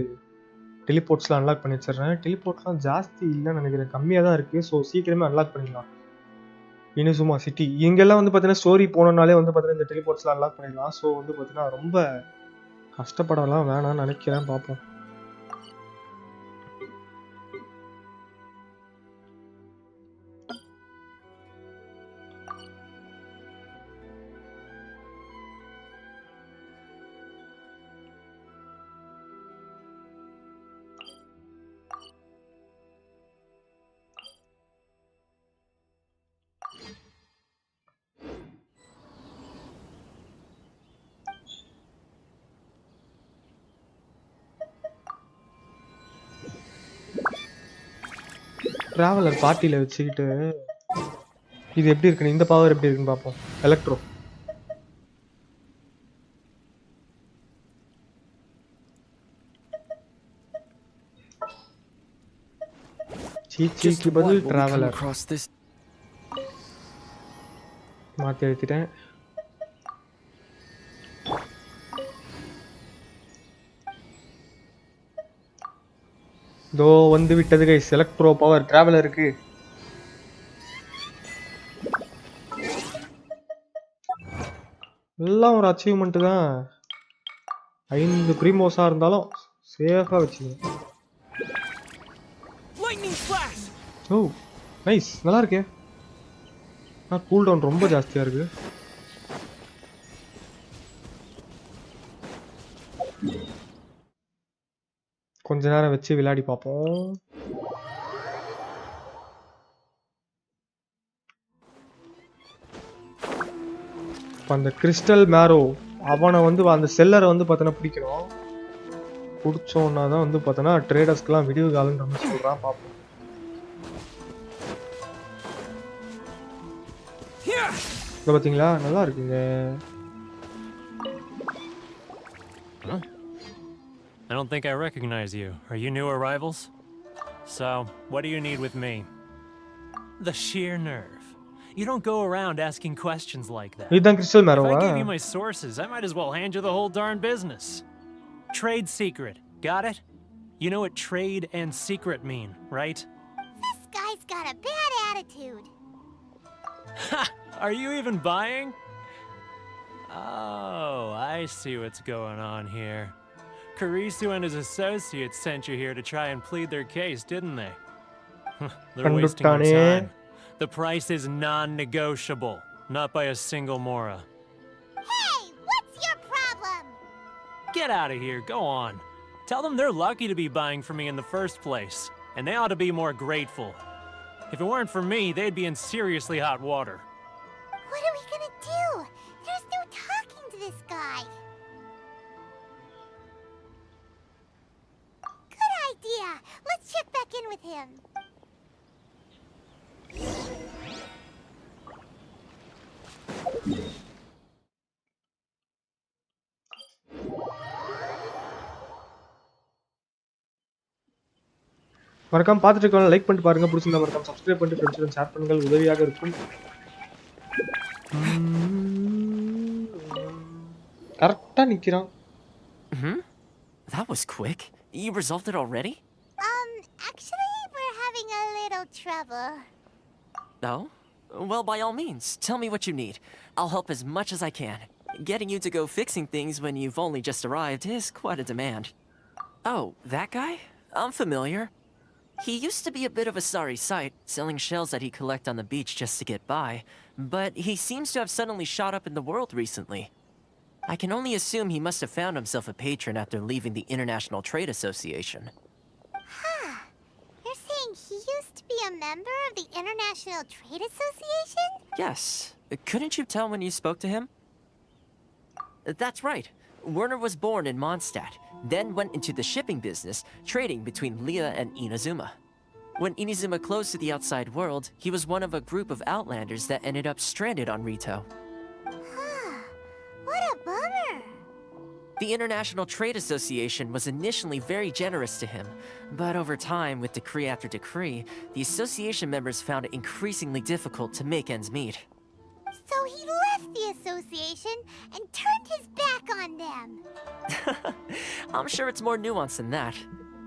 டெலிபோர்ட்ஸ்லாம் அன்லாக் பண்ணி வச்சிடுறேன். டெலிபோர்ட்லாம் ஜாஸ்தி இல்லைன்னு நினைக்கிறேன், கம்மியாக தான் இருக்குது. ஸோ சீக்கிரமே அன்லாக் பண்ணிடலாம். இன்னும் சும்மா சிட்டி இங்கெல்லாம் வந்து பார்த்தீங்கன்னா ஸ்டோரி போனோம்னாலே வந்து பார்த்தீங்கன்னா இந்த டெலிபோர்ட்ஸ்லாம் அன்லாக் பண்ணிடலாம். ஸோ வந்து பார்த்தீங்கன்னா ரொம்ப கஷ்டப்படலாம் வேணாம்னு நினைக்கிறேன், பார்ப்போம். ட்ராவலர் பார்ட்டியில் வச்சுக்கிட்டு இது எப்படி இருக்குன்னு, இந்த பவர் எப்படி இருக்குன்னு பார்ப்போம். எலக்ட்ரோ சீக்கு பதில் ட்ராவலர் மாற்றி எழுத்திட்டேன். இதோ வந்து விட்டது கைஸ் எலக்ட்ரோ பவர் டிராவலருக்கு. எல்லாம் ஒரு அச்சீவ்மெண்ட் தான். 5 ப்ரீமோஸா இருந்தாலும் சேஃபா வச்சுக்கணும். ஓ நைஸ், நல்லா இருக்கே. கூல் டவுன் ரொம்ப ஜாஸ்தியா இருக்கு. கொஞ்ச நேரம் வச்சு விளையாடி பார்ப்போம். அந்த கிறிஸ்டல் மேரோ அவனை வந்து அந்த செல்லரை வந்து பார்த்தோன்னா பிடிக்கணும். பிடிச்சோன்னா தான் வந்து பார்த்தோன்னா ட்ரேடர்ஸ்க்கெல்லாம் விடிவு காலன்ற மாதிரி சொல்கிறான், பார்ப்போம். இப்போ பார்த்தீங்களா நல்லா இருக்குங்க. I don't think I recognize you. Are you new arrivals? So, what do you need with me? The sheer nerve. You don't go around asking questions like that. If I gave you my sources, I might as well hand you the whole darn business. Trade secret. Got it? You know what trade and secret mean, right? This guy's got a bad attitude. Ha! Are you even buying? Oh, I see what's going on here. Karisu and his associates sent you here to try and plead their case, didn't they? They're wasting your time. The price is non-negotiable, not by a single Mora. Hey, what's your problem? Get out of here, go on. Tell them they're lucky to be buying from me in the first place, and they ought to be more grateful. If it weren't for me, they'd be in seriously hot water. What are we gonna do? There's no talking to this guy. Good idea. Let's check back in with him. மறக்காம பார்த்துட்டு இருக்கவங்க like பண்ணிட்டு பாருங்க, பிடிச்சிருந்தா மறக்காம subscribe பண்ணிட்டு ஃப்ரெண்ட்ஸுடன் share பண்ணுங்கள், உதவியாக இருக்கும். கரெக்டா நிக்கிறான். That was quick. You resolved it already? Actually, we're having a little trouble. No? Well, by all means, tell me what you need. I'll help as much as I can. Getting you to go fixing things when you've only just arrived is quite a demand. Oh, that guy? I'm familiar. He used to be a bit of a sorry sight, selling shells that he collect on the beach just to get by, but he seems to have suddenly shot up in the world recently. I can only assume he must have found himself a patron after leaving the International Trade Association. Huh. You're saying he used to be a member of the International Trade Association? Yes. Couldn't you tell when you spoke to him? That's right. Werner was born in Mondstadt, then went into the shipping business, trading between Leah and Inazuma. When Inazuma closed to the outside world, he was one of a group of outlanders that ended up stranded on Rito. What a bummer! The International Trade Association was initially very generous to him, but over time, with decree after decree, the association members found it increasingly difficult to make ends meet. So he left the association and turned his back on them. I'm sure it's more nuanced than that.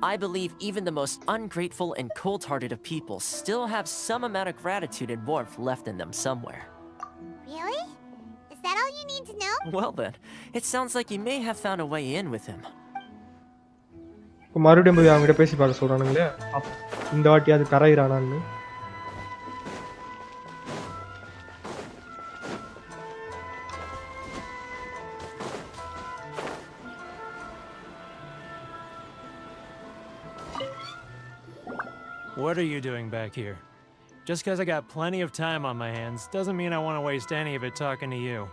I believe even the most ungrateful and cold-hearted of people still have some amount of gratitude and warmth left in them somewhere. Really? Is that all you need to know? Well then, it sounds like you may have found a way in with him. மறுபடியும் போய் அவங்ககிட்ட பேசி பார்க்க சொல்றானுங்களே. இந்த வாட்டி அது கரையிறானான்னு. What are you doing back here? Just because I got plenty of time on my hands doesn't mean I want to waste any of it talking to you.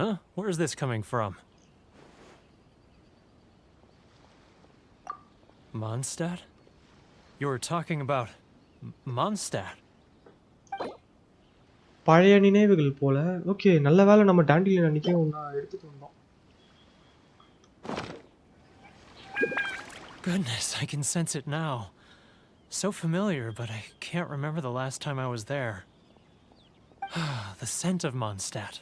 Huh? Where's this coming from? Mondstadt? You were talking about Mondstadt. பழைய நினைவுகள் போல. Okay, நல்ல வேளை நம்ம டாண்டிலியன் அன்னைக்கே ஒண்ணா எடுத்துட்டு வந்தோம். Goodness, I can sense it now. So familiar, but I can't remember the last time I was there. The scent of Mondstadt.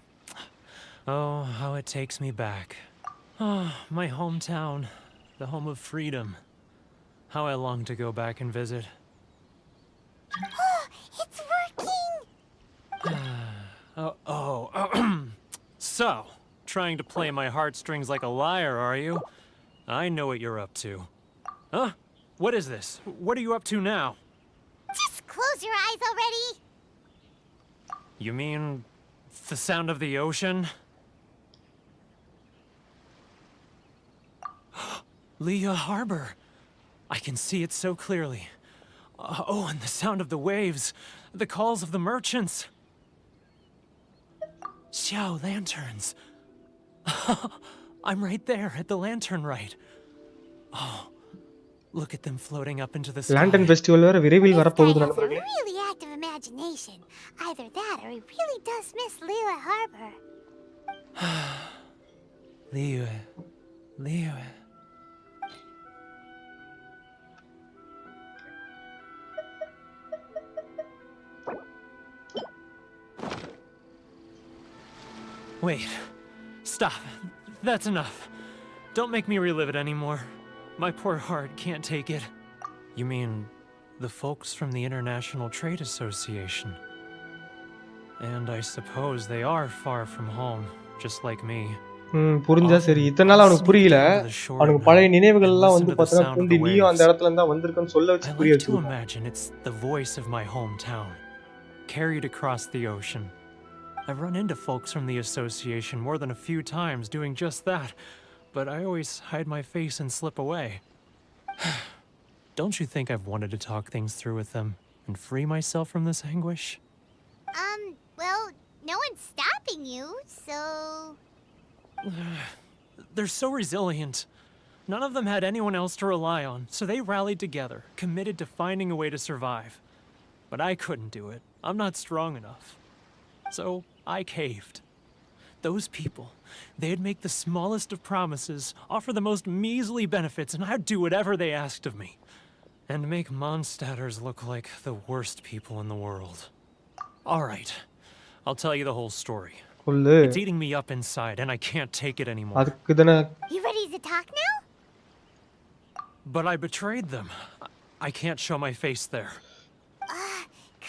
Oh, how it takes me back. Oh, my hometown, the home of freedom. How I long to go back and visit. It's working! So, trying to play my heartstrings like a liar, are you? I know what you're up to. Huh? What is this? What are you up to now? Just close your eyes already! You mean the sound of the ocean? Leah Harbor. I can see it so clearly. Oh, and the sound of the waves. The calls of the merchants. Xiao lanterns. I'm right there at the lantern right. Oh, look at them floating up into the sky. Lantern Festival வேற விரைவில் வர போகுது நண்பர்களே. Really active imagination. Either that or he really does miss Leah Harbor. Leah. Wait. Stop. That's enough. Don't make me relive it anymore. My poor heart can't take it. You mean the folks from the International Trade Association? And I suppose they are far from home, just like me. புரிஞ்சா சரி. இத்தனை நாள் அவனுக்கு புரியல. அவனுக்கு பழைய நினைவுகள் எல்லாம் வந்து பார்த்தா தூண்டி நீயும் அந்த இடத்துல இருந்தா வந்திருக்கன்னு சொல்ல வச்சு புரிய வச்சு. I like to imagine it's the voice of my hometown, carried across the ocean. I've run into folks from the association more than a few times doing just that, but I always hide my face and slip away. Don't you think I've wanted to talk things through with them and free myself from this anguish? Well, no one's stopping you, so... They're so resilient. None of them had anyone else to rely on, so they rallied together, committed to finding a way to survive. But I couldn't do it. I'm not strong enough. So I caved. Those people, they'd make the smallest of promises, offer the most measly benefits, and I'd do whatever they asked of me. And make Mondstadters look like the worst people in the world. All right, I'll tell you the whole story. It's eating me up inside, and I can't take it anymore. You ready to talk now? But I betrayed them. I can't show my face there.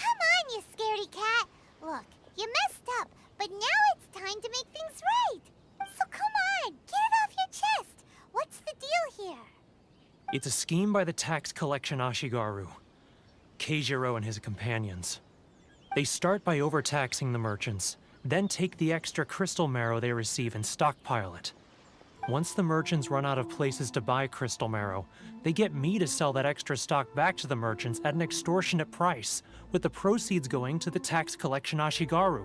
Come on, you scaredy cat. Look, you messed up, but now it's time to make things right. So come on, get it off your chest. What's the deal here? It's a scheme by the tax collection Ashigaru, Khaenri'ah and his companions. They start by overtaxing the merchants, then take the extra crystal marrow they receive and stockpile it. Once the merchants run out of places to buy crystal marrow, they get me to sell that extra stock back to the merchants at an extortionate price, with the proceeds going to the tax collection Ashigaru.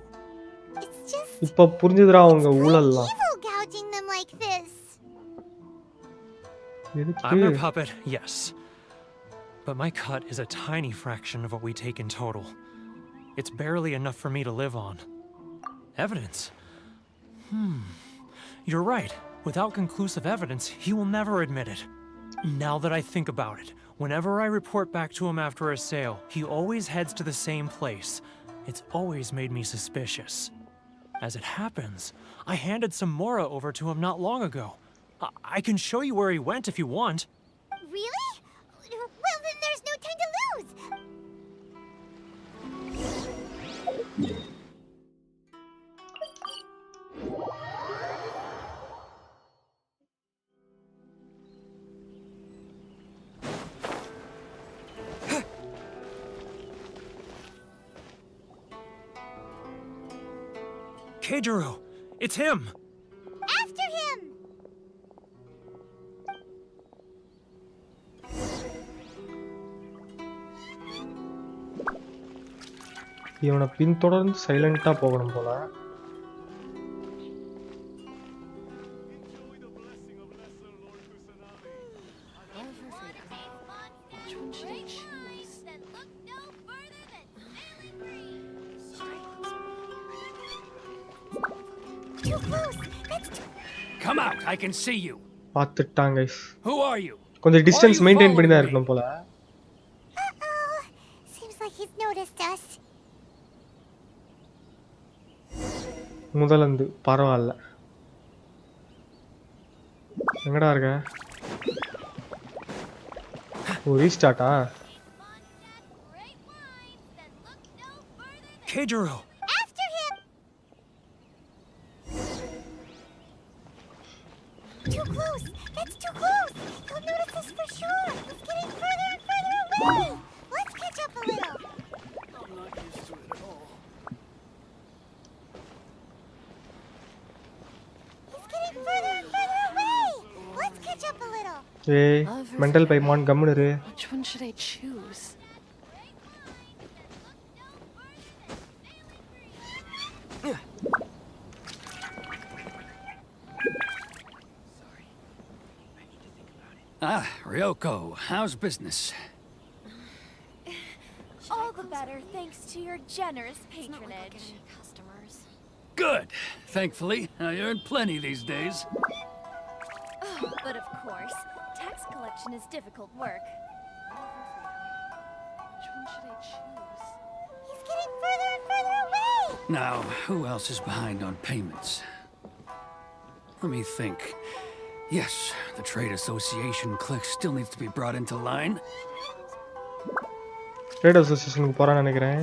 It's just இப்ப புரிஞ்சுதுடா உங்க ஊழல்லாம். evil gouging them like this. I'm their puppet, yes. But my cut is a tiny fraction of what we take in total. It's barely enough for me to live on. Evidence? You're right. Without conclusive evidence, he will never admit it. Now that I think about it, whenever I report back to him after a sale, he always heads to the same place. It's always made me suspicious. As it happens, I handed some Mora over to him not long ago. I can show you where he went if you want. Really? Well, then there's no time to lose. Khaenri'ah! It's him! After him! இவனை பின்தொடர்ந்து சைலண்டா போகணும் போல. Come out, I can see you. பாத்துட்டாங்க guys. Who are you? கொஞ்சம் distance maintain பண்ணி தான் இருக்கணும் போல. Seems like he's noticed us. முதலந்து பரவாயில்ல. எங்கடா இருக்க? ஓ ரீஸ்டார்ட்டா? Khaenri'ah! After him! Too close! That's too close! He'll notice us for sure! He's getting further and further away! Let's catch up a little! I'm not used to it at all. He's getting further and further away! Let's catch up a little! ஏய் mental பைமான் கம்முனு இரு. Which one should I choose? Ah, Ryoko, how's business? All the better thanks to your generous patronage. Good. Thankfully, I earn plenty these days. Oh, but of course, tax collection is difficult work. Which one should I choose? He's getting further and further away! Now, who else is behind on payments? Let me think. Yes, the trade association clique still needs to be brought into line. Trade அசோசியேஷனுக்கு போறான்னு நினைக்கிறேன்.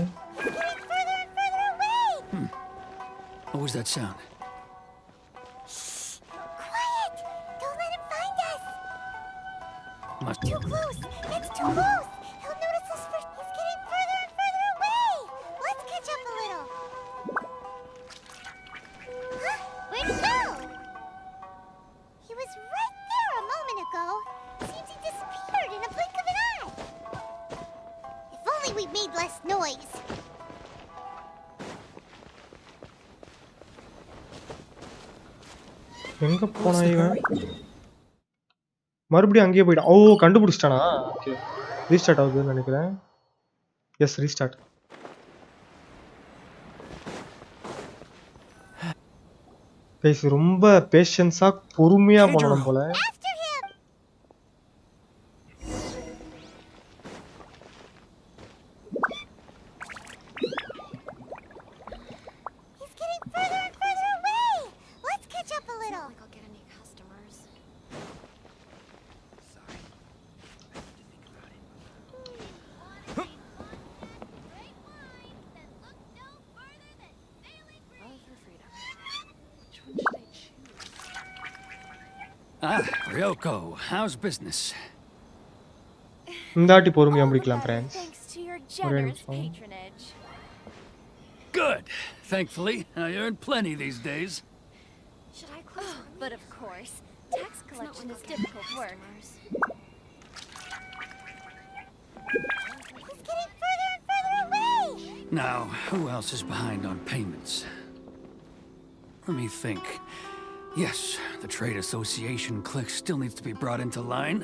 What was that sound? Quiet! Don't let him find us! Must Too close! It's too close! He'll notice us first! He's getting further and further away! Let's catch up a little! Huh? Where'd he go? He was right there a moment ago. Seems he disappeared in a blink of an eye. If only we made less noise. எங்க போனா இவன்? மறுபடியும் அங்கேயே போயிட்டான். ஓ கண்டுபிடிச்சிட்டானா? Okay. Restart ஆகுதுன்னு நினைக்கிறேன். S restart. Guys ரொம்ப பேஷன்ஸா பொறுமையா போகணும் போல. He's getting further and further away. Let's catch up a little. I'll get any customers. Ryoko, how's business? இந்தாட்டி பொறுமையா முடிக்கலாம் friends. Thanks to your generous patronage. Good. Thankfully, I earn plenty these days. Should I close? But of course, tax collection is difficult work. It's getting further and further away! Now, who else is behind on payments? Let me think. Yes, the trade association clique still needs to be brought into line.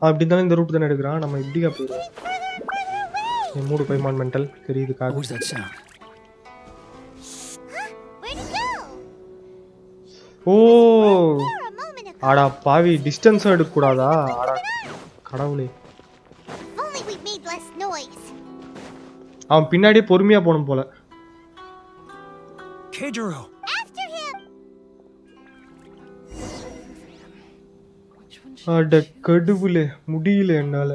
அப்படிதான் இந்த root தான எடுக்கறான். நம்ம இப்படியா போறோம். இந்த mood Paimon mental தெரியுதுக்கா. What was that sound? Where'd it go? Oh ஆடா பாவி டிஸ்டன்ஸ் எடுக்க கூடாதா? ஆடா கடவுளே. Only we made less noise. அவன் பின்னாடியே பொறுமையா போணும் போல. Keijiro. After him. அட கடவுளே முடியல என்னால.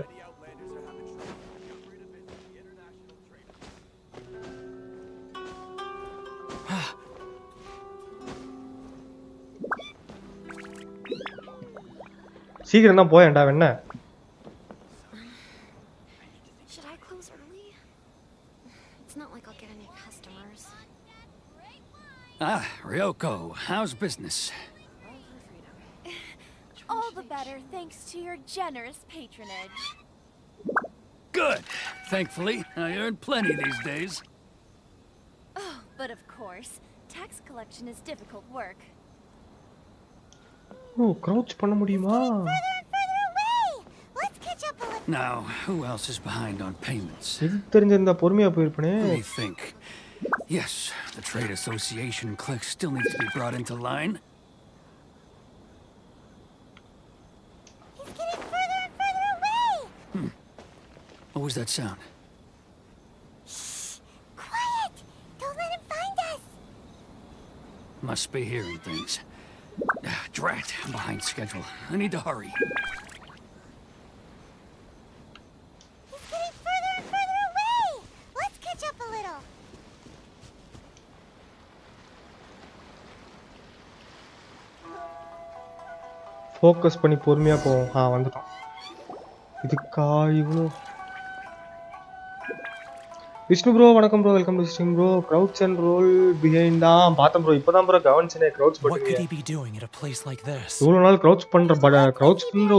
சீக்கிரம் தான் போயேன்டா என்ன? Should I close early? It's not like I'll get any customers. Ryoko, how's business? All the better thanks to your generous patronage. Good. Thankfully, I earn plenty these days. Oh, but of course, tax collection is difficult work. Oh crouch பண்ண முடியுமா? Let's catch up a little. Now, who else is behind on payments? இது தெரிஞ்சிருந்தா பொறுமையா போயிருப்பனே. Let me think. Yes, the trade association clique still needs to be brought into line. He's getting further and further away. What was that sound? Shh! Quiet! Don't let him find us. Must be hearing things. Drat, I'm behind schedule. I need to hurry. He's getting further and further away. Let's catch up a little. Focus பண்ணி பொறுமையா போவோம். வந்துட்டோம். இதுக்கா இவ்வளோ. Vishnu bro வணக்கம் bro, welcome to stream bro. Crowds and roll behind தான் பார்த்தேன் bro. இப்போதான் ப்ரோ கவனிச்சனே க்ரௌட்ஸ் பண்ணுவீங்க. இவ்வளோ நாள் க்ரௌட்ஸ் பண்ற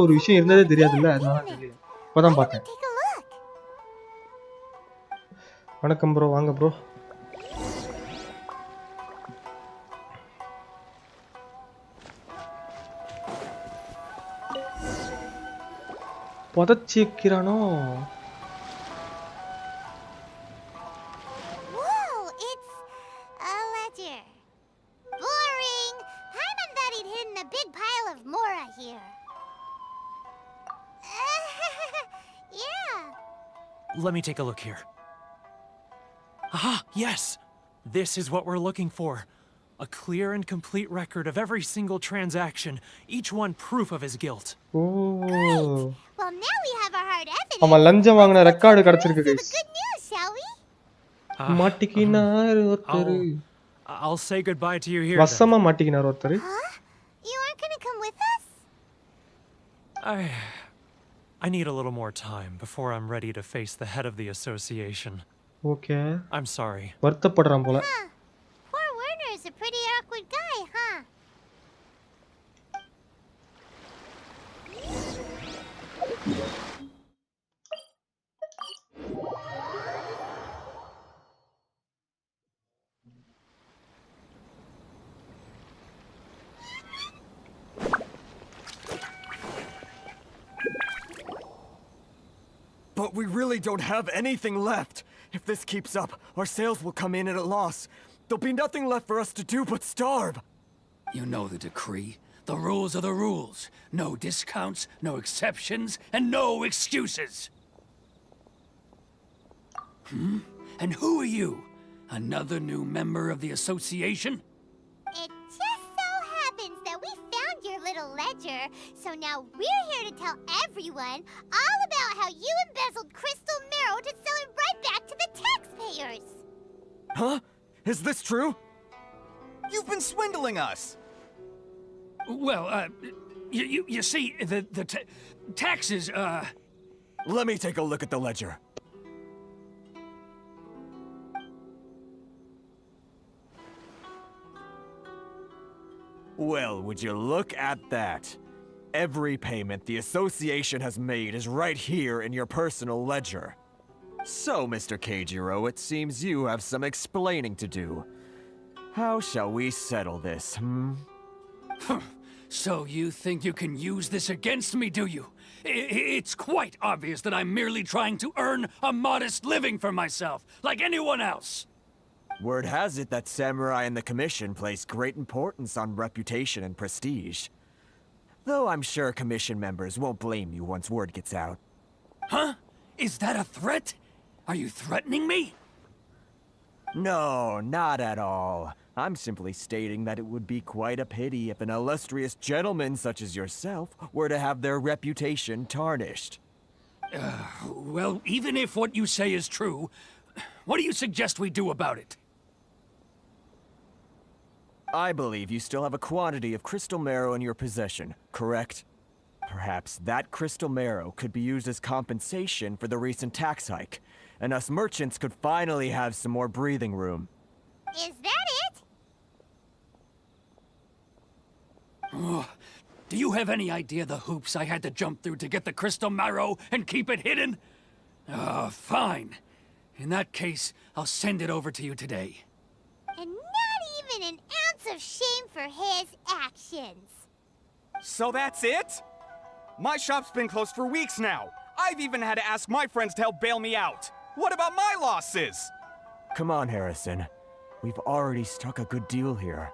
ஒரு விஷயம் இருந்ததே தெரியாதுல்ல, அதனால தெரியல. இப்போதான் பார்த்தேன். வணக்கம் ப்ரோ, வாங்க ப்ரோ. புதைச்சி வைக்கிறானோ? Whoa! It's a ledger. Boring. Paimon thought he'd hidden a big pile of Mora here. Yeah. Let me take a look here. Aha, yes! This is what we're looking for. A clear and complete record of every single transaction, each one proof of his guilt. Oh. Well, now we have our hard evidence. அவன் லஞ்சம் வாங்குன record கிடைச்சிருக்கு guys. Good news, shall we? மாட்டிக்கினார் ஒருத்தர். I'll say goodbye to you here. வசமா மாட்டிக்கினார் ஒருத்தர். You aren't going to come with us? I need a little more time before I'm ready to face the head of the association. Okay. I'm sorry. வருத்தப்படுறான் போல. Poor Werner is a pretty awkward guy, huh? But we really don't have anything left. If this keeps up, our sales will come in at a loss. There'll be nothing left for us to do but starve. You know the decree. The rules are the rules. No discounts, no exceptions, and no excuses. And who are you? Another new member of the association? It just so happens that we found your little ledger, so now we're here to tell everyone all about how you embezzled crystal marrow to sell it right back to the taxpayers. Huh? Is this true? You've been swindling us! Well, you see, the taxes, Let me take a look at the ledger. Well, would you look at that? Every payment the association has made is right here in your personal ledger. So, Mr. Keijiro, it seems you have some explaining to do. How shall we settle this, So you think you can use this against me, do you? It's quite obvious that I'm merely trying to earn a modest living for myself, like anyone else. Word has it that samurai and the commission place great importance on reputation and prestige. Though I'm sure commission members won't blame you once word gets out. Huh? Is that a threat? Are you threatening me? No, not at all. I'm simply stating that it would be quite a pity if an illustrious gentleman such as yourself were to have their reputation tarnished. Well, even if what you say is true, what do you suggest we do about it? I believe you still have a quantity of crystal marrow in your possession, correct? Perhaps that crystal marrow could be used as compensation for the recent tax hike, and us merchants could finally have some more breathing room. Is that it? Do you have any idea the hoops I had to jump through to get the crystal marrow and keep it hidden? Fine. In that case, I'll send it over to you today. And not even an ounce of shame for his actions. So that's it? My shop's been closed for weeks now. I've even had to ask my friends to help bail me out. What about my losses? Come on, Harrison. We've already struck a good deal here.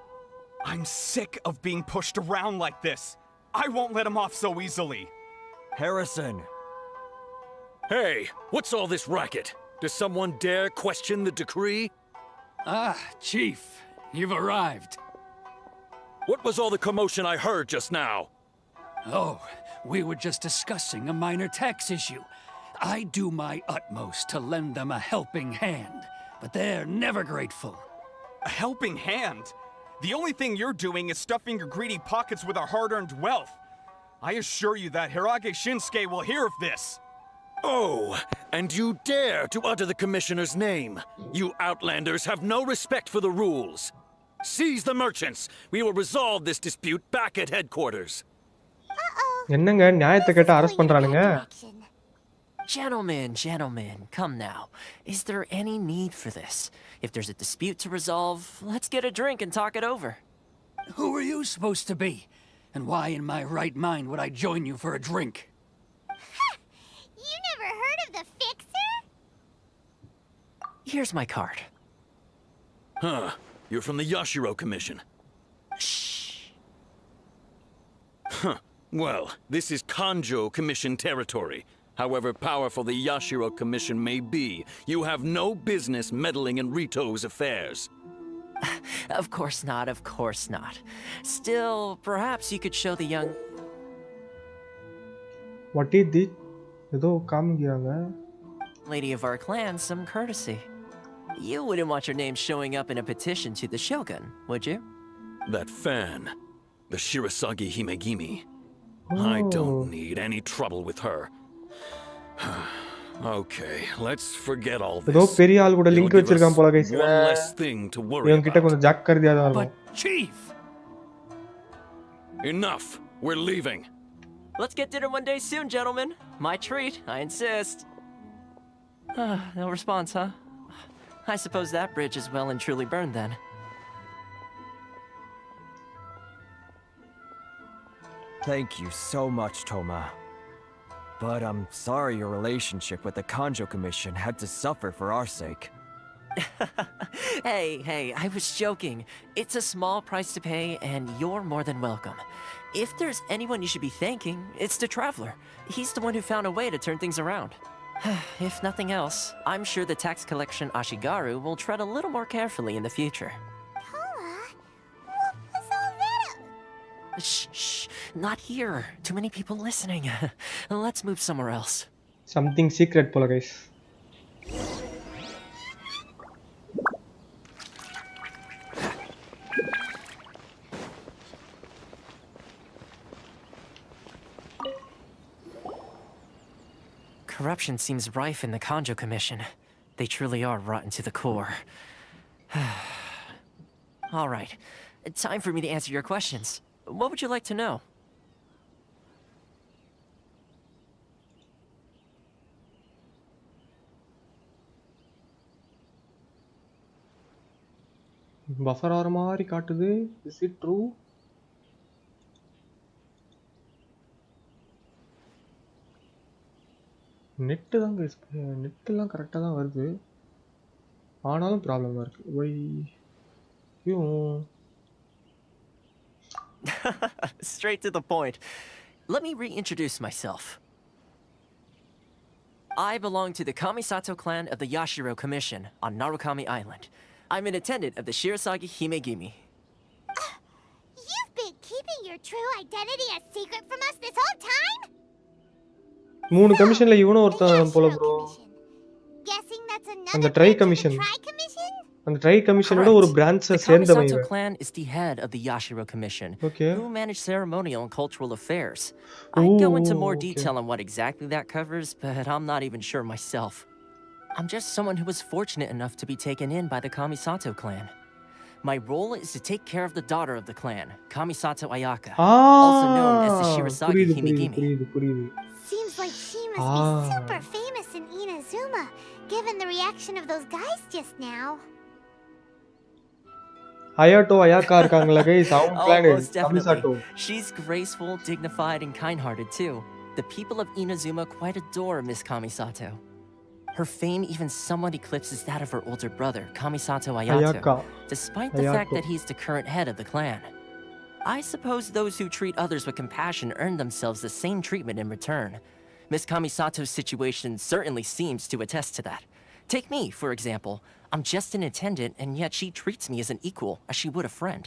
I'm sick of being pushed around like this. I won't let him off so easily. Harrison! Hey, what's all this racket? Does someone dare question the decree? Chief, you've arrived. What was all the commotion I heard just now? Oh, we were just discussing a minor tax issue. I do my utmost to lend them a helping hand, but they're never grateful. A helping hand? The only thing you're doing is stuffing your greedy pockets with our hard-earned wealth. I assure you that Hirage Shinsuke will hear of this. Oh, and you dare to utter the Commissioner's name. You outlanders have no respect for the rules. Seize the merchants. We will resolve this dispute back at headquarters. என்னங்க நியாயத்தை கேட்டு arrest பண்றானுங்க. Gentlemen, come now. Is there any need for this? If there's a dispute to resolve, let's get a drink and talk it over. Who are you supposed to be? And why in my right mind would I join you for a drink? You never heard of the Fixer? Here's my card. Huh. You're from the Yashiro Commission. Shh. Huh. Well, this is Kanjo Commission territory. However powerful the Yashiro Commission may be, you have no business meddling in Rito's affairs. Of course not. Still, perhaps you could show the young... What is this? ஏதோ காமிக்கிறாங்க. Lady of our clan some courtesy. You wouldn't want your name showing up in a petition to the Shogun, would you? That fan, the Shirasagi Himegimi. I don't need any trouble with her. Okay, let's forget all this. ஏதோ பெரிய ஆள் கூட link வச்சிருக்கான் போல guys. One less thing to worry இவன் கிட்ட கொஞ்சம் ஜாக்கிரதையா தான் But இருக்கணும். Chief! Enough. We're leaving. Let's get dinner one day soon, gentlemen. My treat, I insist. No response, huh? I suppose that bridge is well and truly burned then. Thank you so much, Toma. But I'm sorry your relationship with the Kanjo Commission had to suffer for our sake. Hey, I was joking. It's a small price to pay, and you're more than welcome. If there's anyone you should be thanking, it's the Traveler. He's the one who found a way to turn things around. If nothing else, I'm sure the tax collection Ashigaru will tread a little more carefully in the future. Shh, not here. Too many people listening. Let's move somewhere else. Something secret போல guys. corruption seems rife in the Kanjo Commission. They truly are rotten to the core. All right. Time for me to answer your questions. What would you like to know? Buffer ஆற மாதிரி காட்டுது. Is it true? Net தான் guys, net எல்லாம் கரெக்ட்டா தான் வருது. ஆனாலும் ப்ராப்ளமா இருக்கு. Why? Straight to the point. Let me reintroduce myself. I belong to the Kamisato clan of the Yashiro Commission on Narukami Island. I'm an attendant of the Shirasagi Himegimi. You've been keeping your true identity a secret from us this whole time? மூணு கமிஷன்ல இவனும் ஒருத்தன் போல bro. Guessing that's அந்த another try branch of the commission. Tri Commission? அந்த try கமிஷனோட ஒரு பிரான்ச்ச The சேர்ந்தவன் Kamisato இவன். clan is the head of the Yashiro Commission, Okay. who manage ceremonial and cultural affairs. I'd go into more detail on what exactly that covers, but I'm not even sure myself. I'm just someone who was fortunate enough to be taken in by the Kamisato clan. My role is to take care of the daughter of the clan, Kamisato Ayaka, also known as the Shirasagi Himegimi. புரியுது. Seems like she must be super famous in Inazuma, given the reaction of those guys just now. அயாட்டோ அயாக்கா இருக்காங்களா guys, அவங்க plan most கமிசாட்டோ. definitely. She's graceful, dignified, and kind-hearted too. The people of Inazuma quite adore Miss Kamisato. Her fame even somewhat eclipses that of her older brother, Kamisato Ayato, Ayaka. despite the fact Ayato. that he's the current head of the clan. I suppose those who treat others with compassion earn themselves the same treatment in return. Miss Kamisato's situation certainly seems to attest to that. Take me, for example. I'm just an attendant, and yet she treats me as an equal, as she would a friend.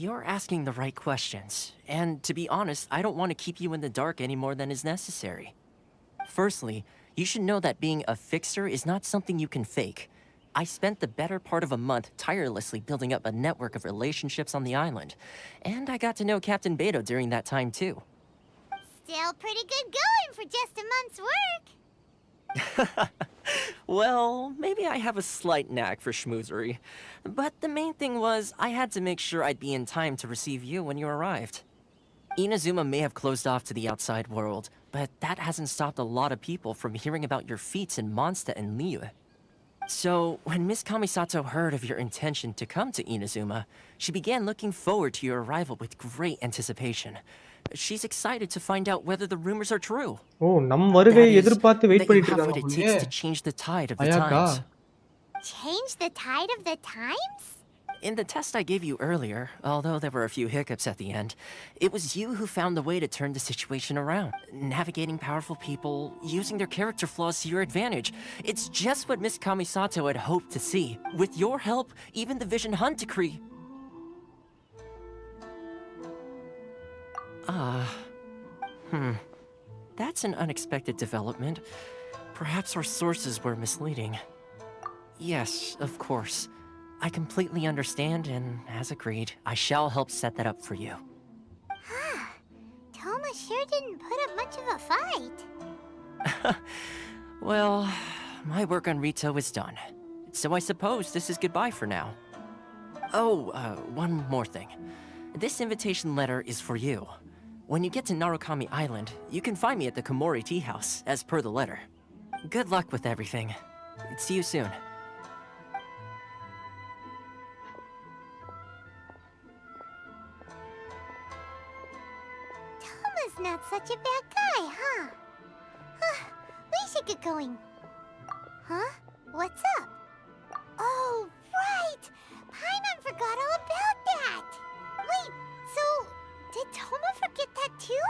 You're asking the right questions, and to be honest, I don't want to keep you in the dark any more than is necessary. Firstly, you should know that being a fixer is not something you can fake. I spent the better part of a month tirelessly building up a network of relationships on the island, and I got to know Captain Beto during that time too. Still pretty good going for just a month's work. Well, maybe I have a slight knack for schmoozery, but the main thing was I had to make sure I'd be in time to receive you when you arrived. Inazuma may have closed off to the outside world, but that hasn't stopped a lot of people from hearing about your feats in Mondstadt and Liyue. So, when Miss Kamisato heard of your intention to come to Inazuma, she began looking forward to your arrival with great anticipation. She's excited to find out whether the rumors are true. ஓ நம் வருகையை That is, எதிர்பார்த்து wait that you பண்ணிட்டு have what இருக்காங்க it போலயே. takes to change the tide of the அயாக்கா. times. Change the tide of the times? In the test I gave you earlier, although there were a few hiccups at the end, it was you who found the way to turn the situation around. Navigating powerful people, using their character flaws to your advantage. It's just what Miss Kamisato had hoped to see. With your help, even the Vision Hunt decree. That's an unexpected development. Perhaps our sources were misleading. Yes, of course. I completely understand, and as agreed, I shall help set that up for you. Toma sure didn't put up much of a fight. Well, my work on Rito is done. So I suppose this is goodbye for now. Oh, one more thing. This invitation letter is for you. When you get to Narukami Island, you can find me at the Komori Tea House, as per the letter. Good luck with everything. See you soon. Toma's not such a bad guy, huh? We should get going. Huh? What's up? Oh, right! Paimon forgot all about that! Wait, so did Toma forget that too?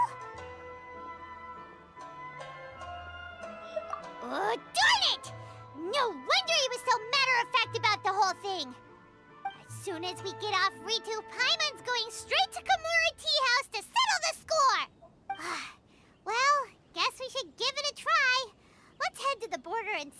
Oh, darn it! No wonder he was so matter-of-fact about the whole thing! As soon as we get off Ritu, Paimon's going straight to Komori Tea House to settle the score! Well, guess we should give it a try. Let's head to the border and...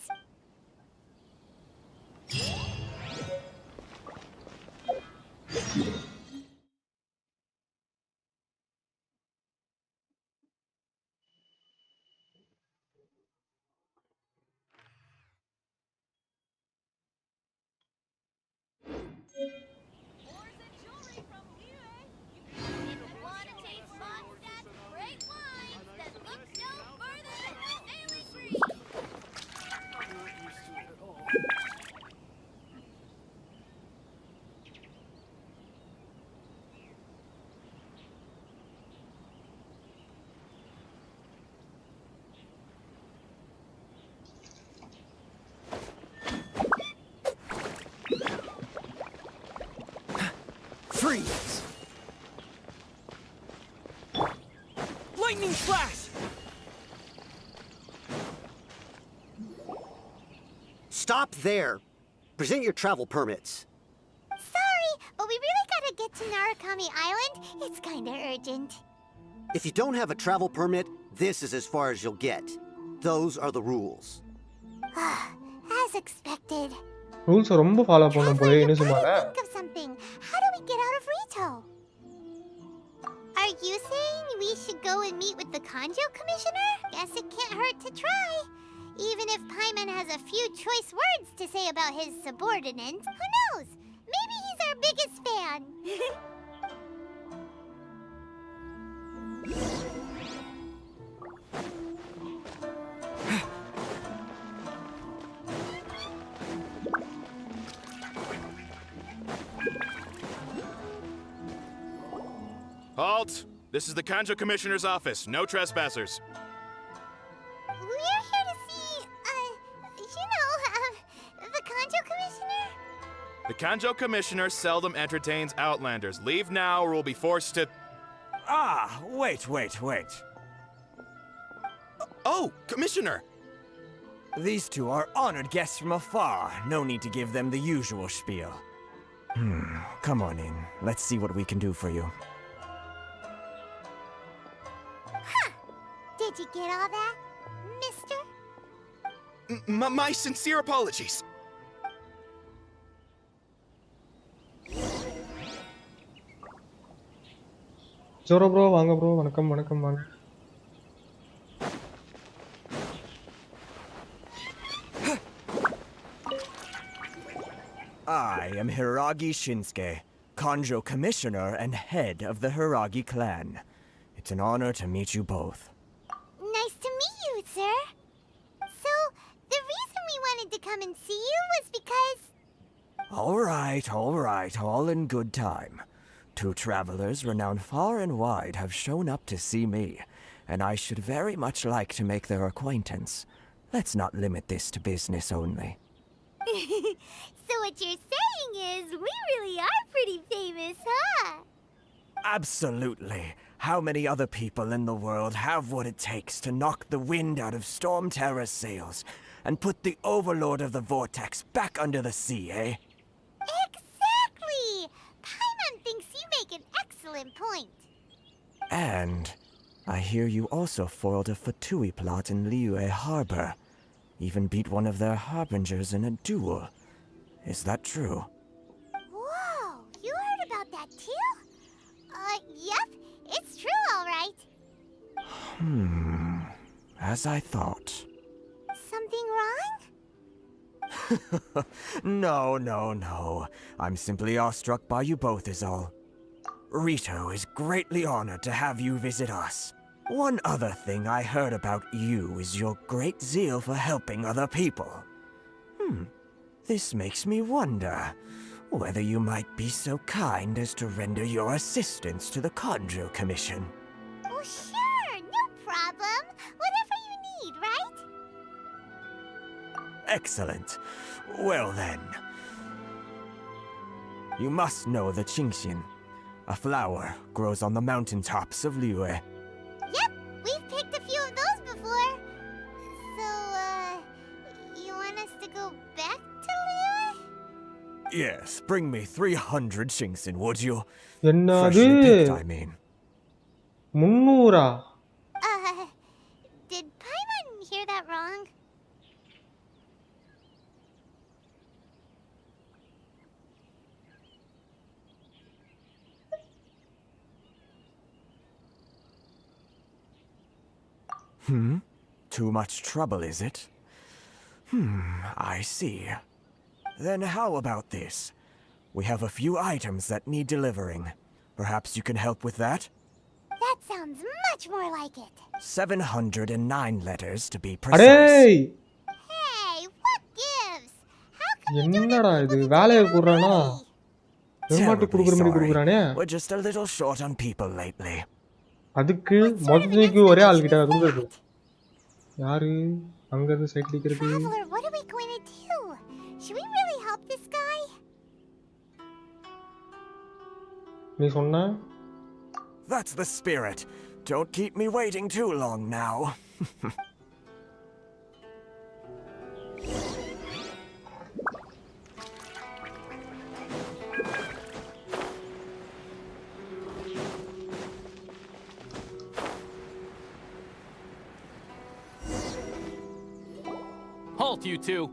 Freeze! Lightning flash! Stop there. Present your travel permits. Sorry, but we really gotta get to Narukami Island. It's kinda urgent. If you don't have a travel permit, this is as far as you'll get. Those are the rules. As expected. Rules ரொம்ப follow பண்ணனும் போல என்ன சும்மால. Think of something. How do we get out of Rito? Are you saying we should go and meet with the Kanjo Commissioner? Guess it can't hurt to try. Even if Paimon has a few choice words to say about his subordinates, who knows? Maybe he's our biggest fan. Halt! This is the Kanjo Commissioner's office. No trespassers. We're here to see, the Kanjo Commissioner? The Kanjo Commissioner seldom entertains Outlanders. Leave now or we'll be forced to... Ah, wait. Oh, Commissioner! These two are honored guests from afar. No need to give them the usual spiel. Come on in. Let's see what we can do for you. Did you get all that, mister? My sincere apologies. Zoro bro வாங்க bro. வணக்கம் வாங்க. I am Hiragi Shinsuke, Kanjo Commissioner and head of the Hiragi clan. It's an honor to meet you both. Nice to meet you, sir. So, the reason we wanted to come and see you was because... All right, all in good time. Two travelers renowned far and wide have shown up to see me, and I should very much like to make their acquaintance. Let's not limit this to business only. So what you're saying is, we really are pretty famous, huh? Absolutely. How many other people in the world have what it takes to knock the wind out of Storm Terror's sails and put the overlord of the vortex back under the sea, eh? Exactly! Paimon thinks you make an excellent point. And I hear you also foiled a Fatui plot in Liyue Harbor. Even beat one of their harbingers in a duel. Is that true? Whoa! You heard about that too? Yep. It's true, all right. As I thought. Something wrong? No. I'm simply awestruck by you both is all. Rito is greatly honored to have you visit us. One other thing I heard about you is your great zeal for helping other people. This makes me wonder whether you might be so kind as to render your assistance to the Kanjo Commission. Oh, sure, no problem. Whatever you need, right? Excellent. Well then. You must know the Ginshin. A flower grows on the mountaintops of Liyue. Yep, we've picked a few of those before. So, you want us to go back to Liyue? Yes, bring me 300 Ginshin, would you? என்னது? Freshly picked, I mean. 300. Did Paimon hear that wrong? Too much trouble, is it? I see. Then how about this? We have a few items that need delivering. Perhaps you can help with that? That sounds much more like it. 709 letters to be precise. Hey, what gives? என்னடா இது வேலைய குடுறானா? பெருமாட்டு குடுக்குற மாதிரி குடுக்குறானே. We're just a little short on people lately. அதுக்கு மொத்தத்துக்கு ஒரே ஆள் கிட்ட குடுக்குறது. யாரு அங்க இருந்து சைட் அடிக்கிறது? Traveler, what are we going to do? Should we really help this guy? நீ சொன்ன That's the spirit. Don't keep me waiting too long now. Halt, you two!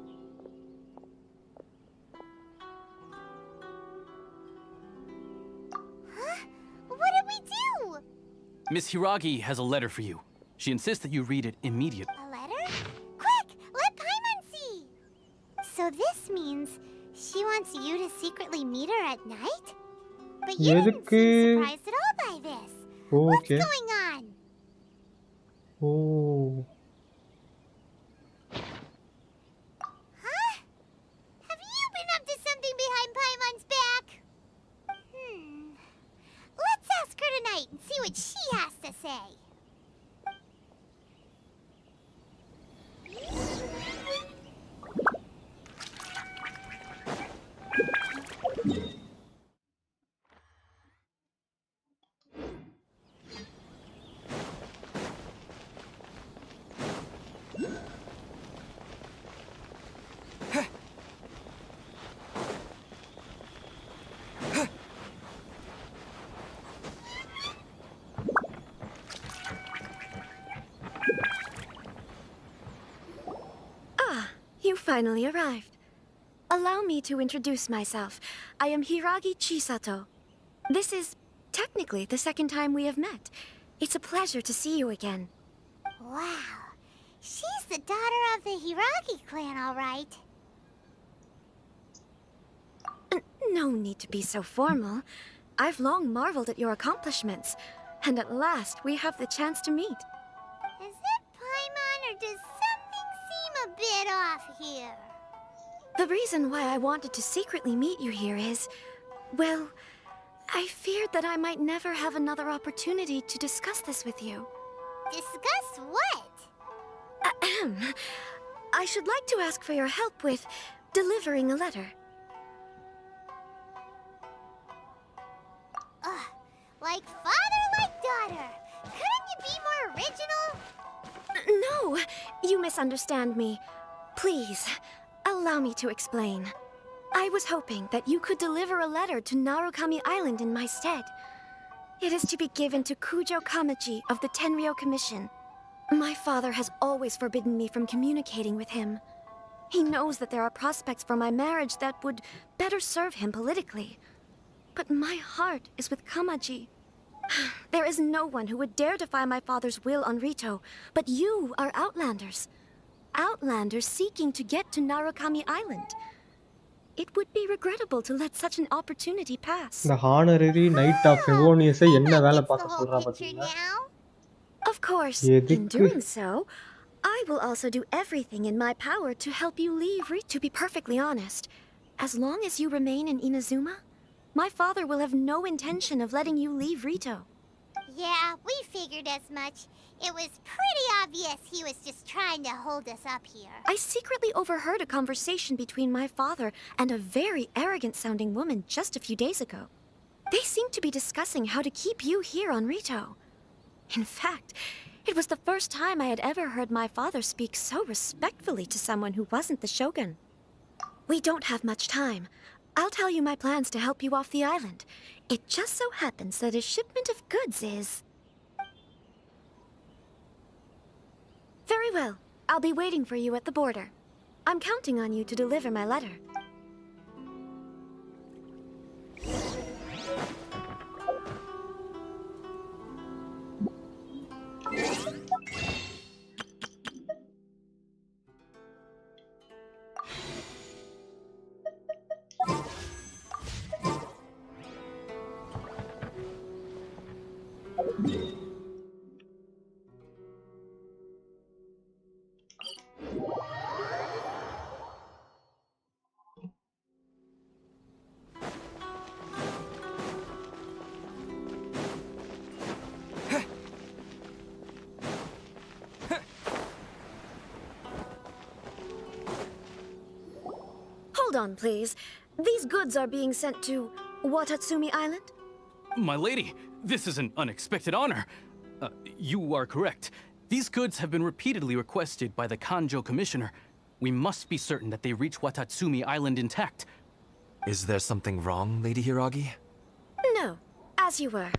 What did we do? Miss Hiragi has a letter for you. She insists that you read it immediately. A letter? Quick! Let Paimon see! So this means she wants you to secretly meet her at night? But you didn't seem surprised at all by this. What's going on? Oh. Huh? Have you been up to something behind Paimon's back? Let's ask her tonight and see what she has to say. You finally arrived. Allow me to introduce myself. I am Hiragi Chisato. This is technically the second time we have met. It's a pleasure to see you again. Wow. She's the daughter of the Hiragi clan, all right. No need to be so formal. I've long marveled at your accomplishments, and at last we have the chance to meet. Is it Paimon, or does something seem a bit off here? The reason why I wanted to secretly meet you here is, well, I feared that I might never have another opportunity to discuss this with you. Discuss what? I should like to ask for your help with delivering a letter. Like father, like daughter. Couldn't you be more original? No, you misunderstand me. Please, allow me to explain. I was hoping that you could deliver a letter to Narukami Island in my stead. It is to be given to Kujo Kamaji of the Tenryou Commission. My father has always forbidden me from communicating with him. He knows that there are prospects for my marriage that would better serve him politically. But my heart is with Kamaji. There is no one who would dare defy my father's will on Rito, but you are Outlanders. Outlanders seeking to get to Narukami Island. It would be regrettable to let such an opportunity pass. The honorary knight of Favonius என்ன வேலை பார்க்க சொல்றா பாத்தீங்களா? Of course, in doing so, I will also do everything in my power to help you leave Rito. To be perfectly honest, as long as you remain in Inazuma, my father will have no intention of letting you leave Rito. Yeah, we figured as much. It was pretty obvious he was just trying to hold us up here. I secretly overheard a conversation between my father and a very arrogant-sounding woman just a few days ago. They seemed to be discussing how to keep you here on Rito. In fact, it was the first time I had ever heard my father speak so respectfully to someone who wasn't the shogun. We don't have much time. I'll tell you my plans to help you off the island. It just so happens that a shipment of goods is... Very well. I'll be waiting for you at the border. I'm counting on you to deliver my letter. Hold on, please. These goods are being sent to Watatsumi Island? My lady, this is an unexpected honor. You are correct. These goods have been repeatedly requested by the Kanjo Commissioner. We must be certain that they reach Watatsumi Island intact. Is there something wrong, Lady Hiragi? No, as you were.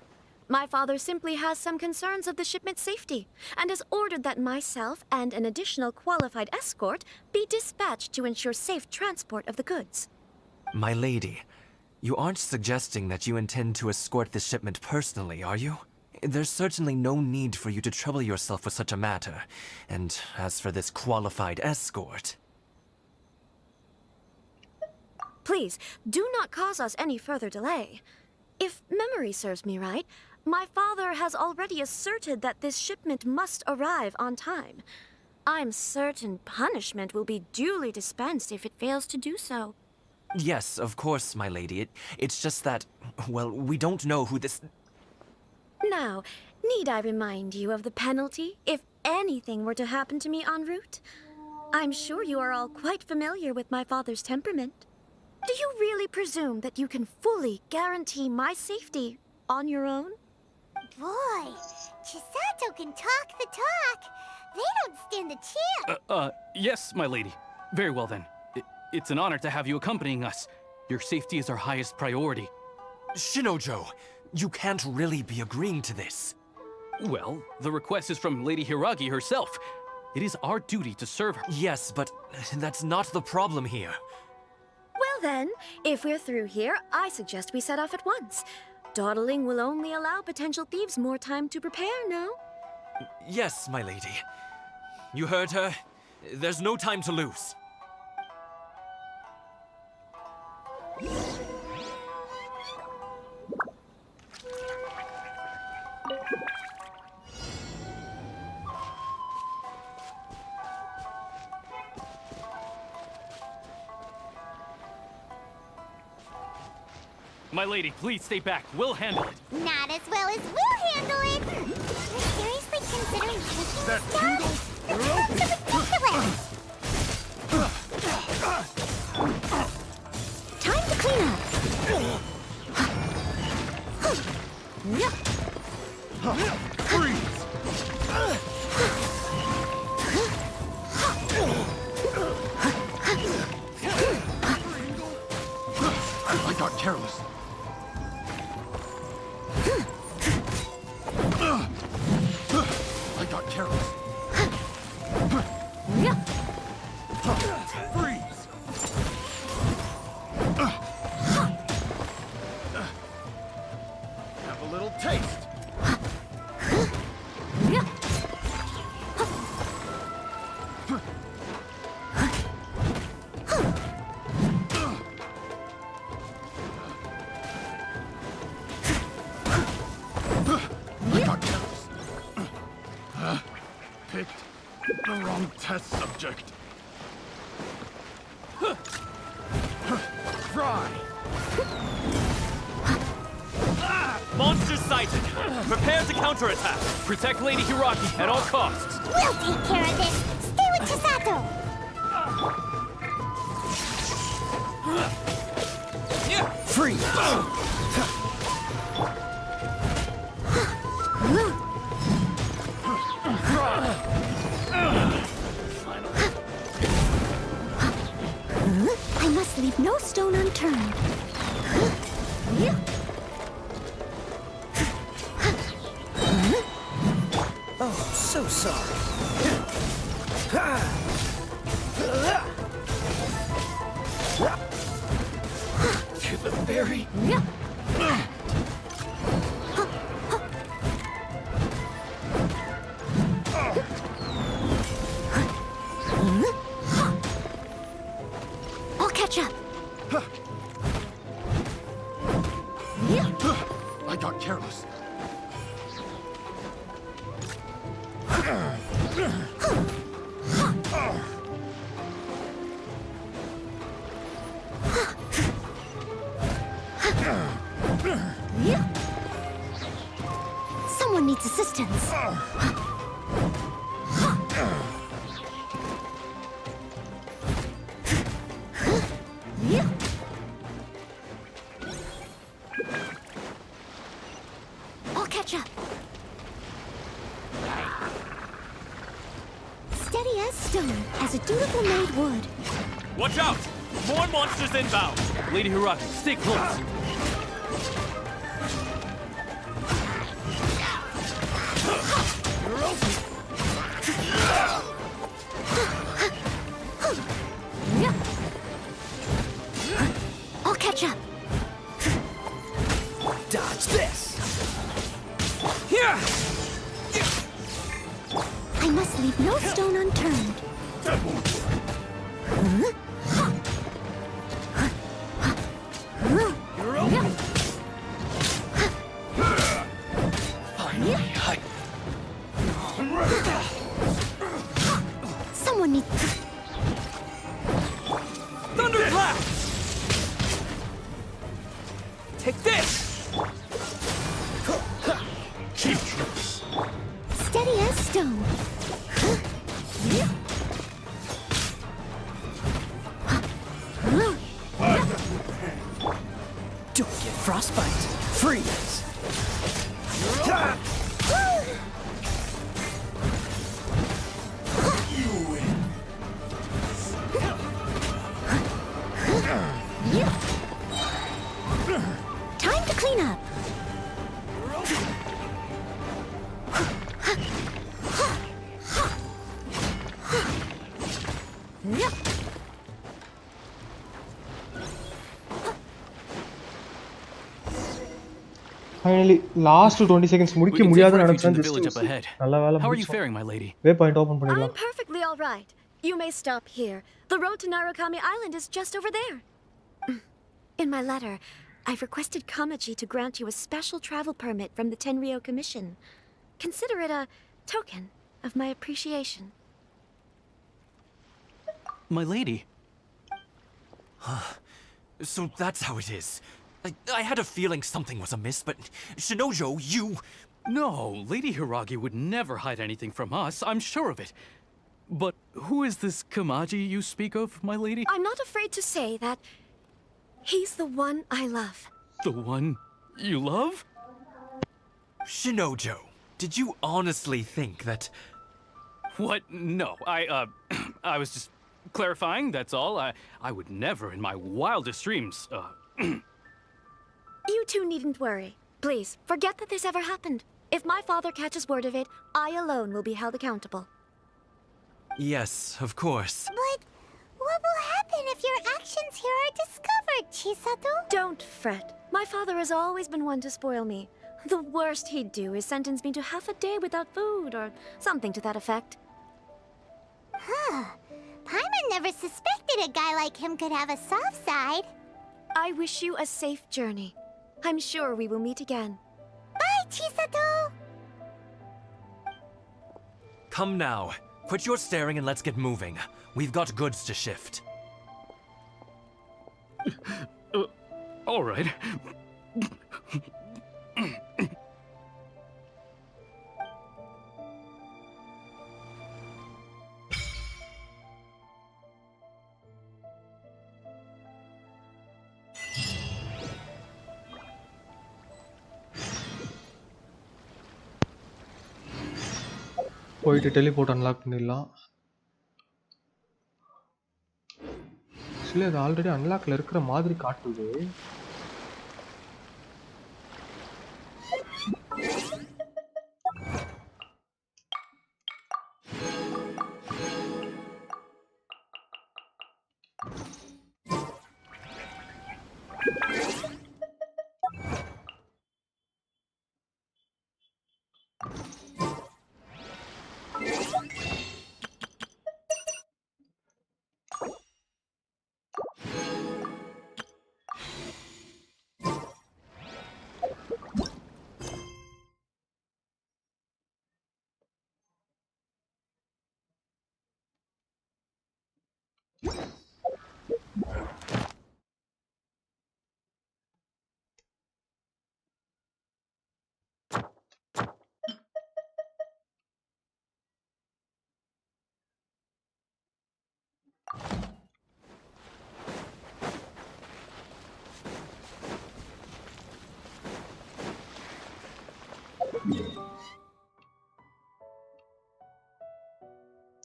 My father simply has some concerns of the shipment's safety, and has ordered that myself and an additional qualified escort be dispatched to ensure safe transport of the goods. My lady, you aren't suggesting that you intend to escort this shipment personally, are you? There's certainly no need for you to trouble yourself with such a matter. And as for this qualified escort... Please, do not cause us any further delay. If memory serves me right, my father has already asserted that this shipment must arrive on time. I'm certain punishment will be duly dispensed if it fails to do so. Yes, of course, my lady. It's just that, well, we don't know who this... Now, need I remind you of the penalty if anything were to happen to me en route? I'm sure you are all quite familiar with my father's temperament. Do you really presume that you can fully guarantee my safety on your own? Boy, Chisato can talk the talk. They don't stand a chance. Yes, my lady. Very well then. It's an honor to have you accompanying us. Your safety is our highest priority. Shinojo, you can't really be agreeing to this. Well, the request is from Lady Hiragi herself. It is our duty to serve her. Yes, but that's not the problem here. Well then, if we're through here, I suggest we set off at once. Dawdling will only allow potential thieves more time to prepare, no? Yes, my lady. You heard her. There's no time to lose. My lady, please stay back. We'll handle it. Not as well as we'll handle it. You're seriously considering taking That this job? It's ridiculous. Time to clean up. Freeze! I got careless. I got careless. Freeze! Have a little taste. Picked the wrong test subject. Try. Monster sighted. Prepare to counterattack. Protect Lady Hiragi at all costs. We'll take care of this. Stay with Chisato. Freeze! I must leave no stone unturned. Oh, so sorry. To the very... I'll catch up. I got careless. Someone needs assistance. custom-made wood. Watch out! More monsters inbound! Lady Hiragi, stay close! I'll catch up. Dodge this! I must leave no stone unturned. Someone needs... Thunderclap! Take this! Steady as stone. Don't get frostbite. Freeze! Time to clean up. Finally, last 20 seconds முடிக்க முடியாத நடந்துச்சு. நல்ல வேளை. How are you faring, my lady? Way point open பண்ணிடலாம். I'm perfectly all right. You may stop here. The road to Narukami Island is just over there. In my letter, I've requested Kamaji to grant you a special travel permit from the Tenryou Commission. Consider it a token of my appreciation. My lady. So that's how it is. I had a feeling something was amiss, but Shinojo, you... No, Lady Hiragi would never hide anything from us, I'm sure of it. But who is this Kamaji you speak of, my lady? I'm not afraid to say that he's the one I love. The one you love? Shinojo, did you honestly think that... What? No, I was just clarifying, that's all. I would never in my wildest dreams, You two needn't worry. Please, forget that this ever happened. If my father catches word of it, I alone will be held accountable. Yes, of course. But what will happen if your actions here are discovered, Chisato? Don't fret. My father has always been one to spoil me. The worst he'd do is sentence me to half a day without food or something to that effect. Huh. Paimon never suspected a guy like him could have a soft side. I wish you a safe journey. I'm sure we will meet again. Bye, Chisato! Come now. Quit your staring and let's get moving. We've got goods to shift. all right. போயிட்டு teleport unlock பண்ணிடலாம். Actually அது already அன்லாக்ல இருக்கிற மாதிரி காட்டுது.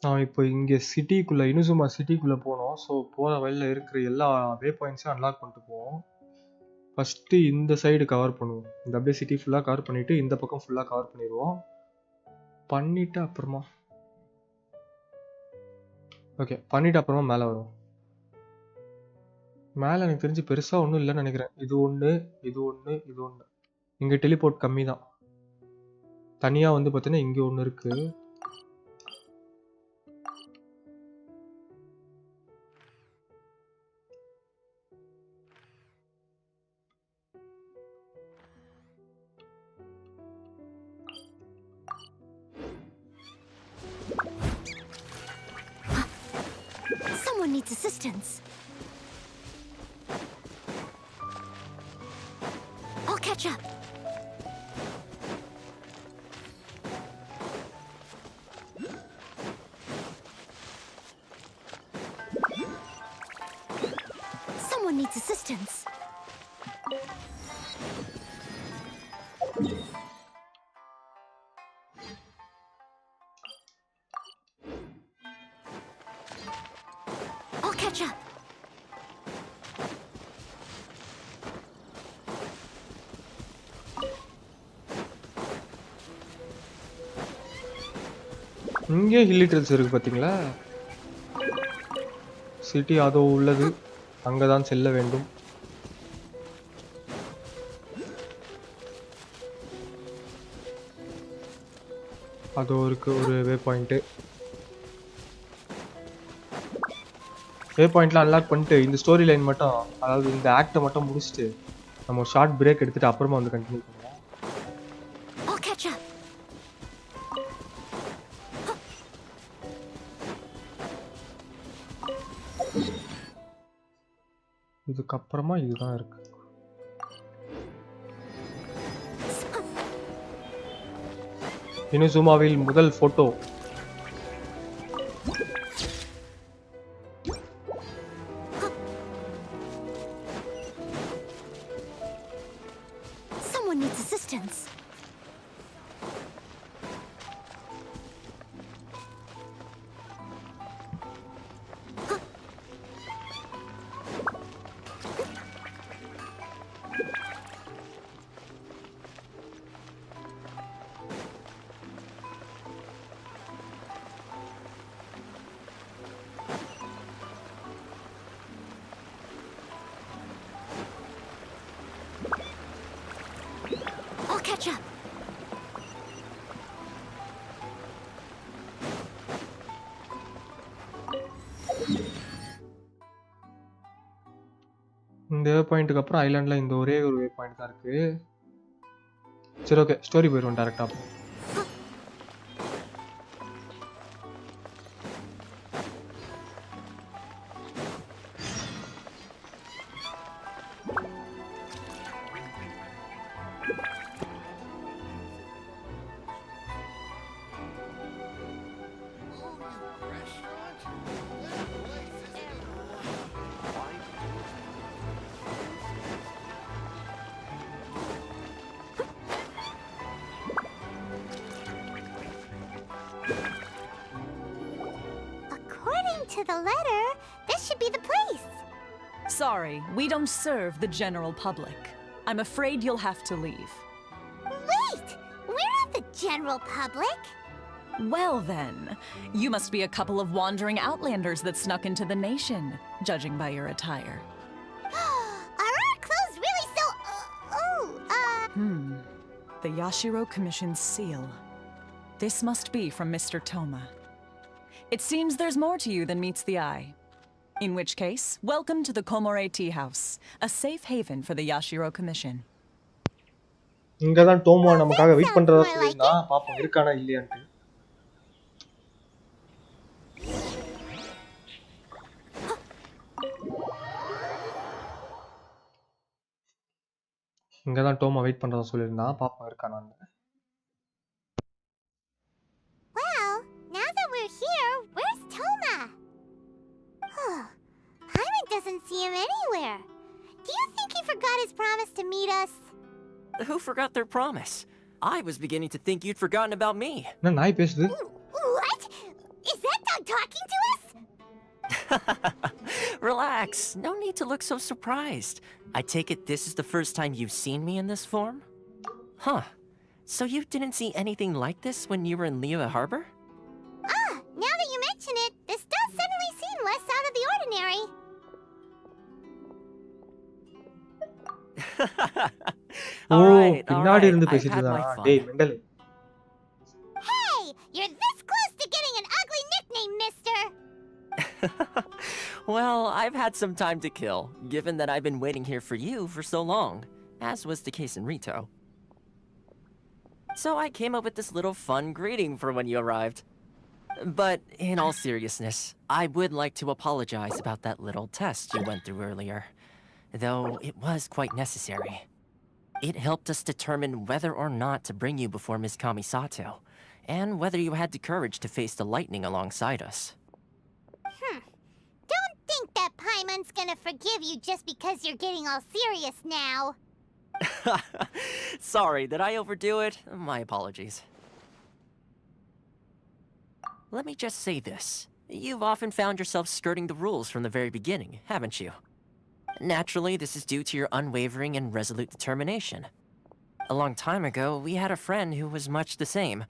நான் இப்போ இங்கே சிட்டிக்குள்ளே இனுசுமா சிட்டிக்குள்ளே போனோம். ஸோ போகிற வழியில் இருக்கிற எல்லா வே பாயிண்ட்ஸையும் அன்லாக் பண்ணிட்டு போவோம். ஃபஸ்ட்டு இந்த சைடு கவர் பண்ணுவோம். இந்த அப்படியே சிட்டி ஃபுல்லாக கவர் பண்ணிவிட்டு இந்த பக்கம் ஃபுல்லாக கவர் பண்ணிடுவோம். பண்ணிவிட்டு அப்புறமா ஓகே பண்ணிவிட்டு அப்புறமா மேலே வரும். மேலே எனக்கு தெரிஞ்சு பெருசாக ஒன்றும் இல்லைன்னு நினைக்கிறேன். இது ஒன்று, இது ஒன்று, இது ஒன்று. இங்கே டெலிபோர்ட் கம்மி தான். தனியாக வந்து பார்த்தீங்கன்னா இங்கே ஒன்று இருக்குது. Someone needs assistance. I'll catch up. Someone needs assistance. I'll catch up. இங்கே ஹில்லி ட்ரெல்ஸ் இருக்கு பார்த்தீங்களா? சிட்டி அதோ உள்ளது, அங்கே தான் செல்ல வேண்டும். அதோ இருக்கு ஒரு வே பாயிண்ட்டு. வே பாயிண்ட்லாம் அன்லாக் பண்ணிட்டு இந்த ஸ்டோரி லைன் மட்டும், அதாவது இந்த ஆக்டை மட்டும் முடிச்சுட்டு நம்ம ஒரு ஷார்ட் பிரேக் எடுத்துட்டு அப்புறமா வந்து கண்டினியூ பண்ணுவோம். இதுக்கப்புறமா இதுதான் இருக்கு. இனுசுமாவில் முதல் photo. Someone needs assistance. Catch up. இந்த வே பாயிண்ட்டுக்கு அப்புறம் ஐலாண்டில் இந்த ஒரே ஒரு வே பாயிண்ட் தான் இருக்கு. சரி ஓகே, ஸ்டோரி போயிடுவோம் டேரெக்டாக. To the letter, this should be the place. Sorry, we don't serve the general public. I'm afraid you'll have to leave. Wait! We're not the general public. Well then, you must be a couple of wandering outlanders that snuck into the nation, judging by your attire. Are our clothes really so... The Yashiro Commission's seal. This must be from Mr. Toma. It seems there's more to you than meets the eye. In which case, welcome to the Komore Tea House, a safe haven for the Yashiro Commission. இங்க தான் டோமா நமக்காக wait பண்றதா சொல்லிருந்தா, பாப்போம் இருக்கானா இல்லையான்னு. இங்க தான் டோமா wait பண்றதா சொல்லிருந்தா, பாப்போம் இருக்கானான்னு. Here, where's Toma? Paimon doesn't see him anywhere. Do you think he forgot his promise to meet us? Who forgot their promise? I was beginning to think you'd forgotten about me. நாய் பேசுது. What? Is that on talking to us? Relax. No need to look so surprised. I take it this is the first time you've seen me in this form? Huh. So you didn't see anything like this when you were in Liyue Harbor? Ah, now that you mention it, this does suddenly seem less out of the ordinary. பின்னாடி இருந்து பேசிட்டு இருந்தா டேய் mental. Hey, you're this close to getting an ugly nickname, mister. Well, I've had some time to kill, given that I've been waiting here for you for so long, as was the case in Rito. So I came up with this little fun greeting for when you arrived. But in all seriousness, I would like to apologize about that little test you went through earlier, though it was quite necessary. It helped us determine whether or not to bring you before Ms. Kamisato, and whether you had the courage to face the lightning alongside us. Don't think that Paimon's gonna forgive you just because you're getting all serious now. Sorry, did I overdo it? My apologies. Let me just say this. You've often found yourself skirting the rules from the very beginning, haven't you? Naturally, this is due to your unwavering and resolute determination. A long time ago, we had a friend who was much the same,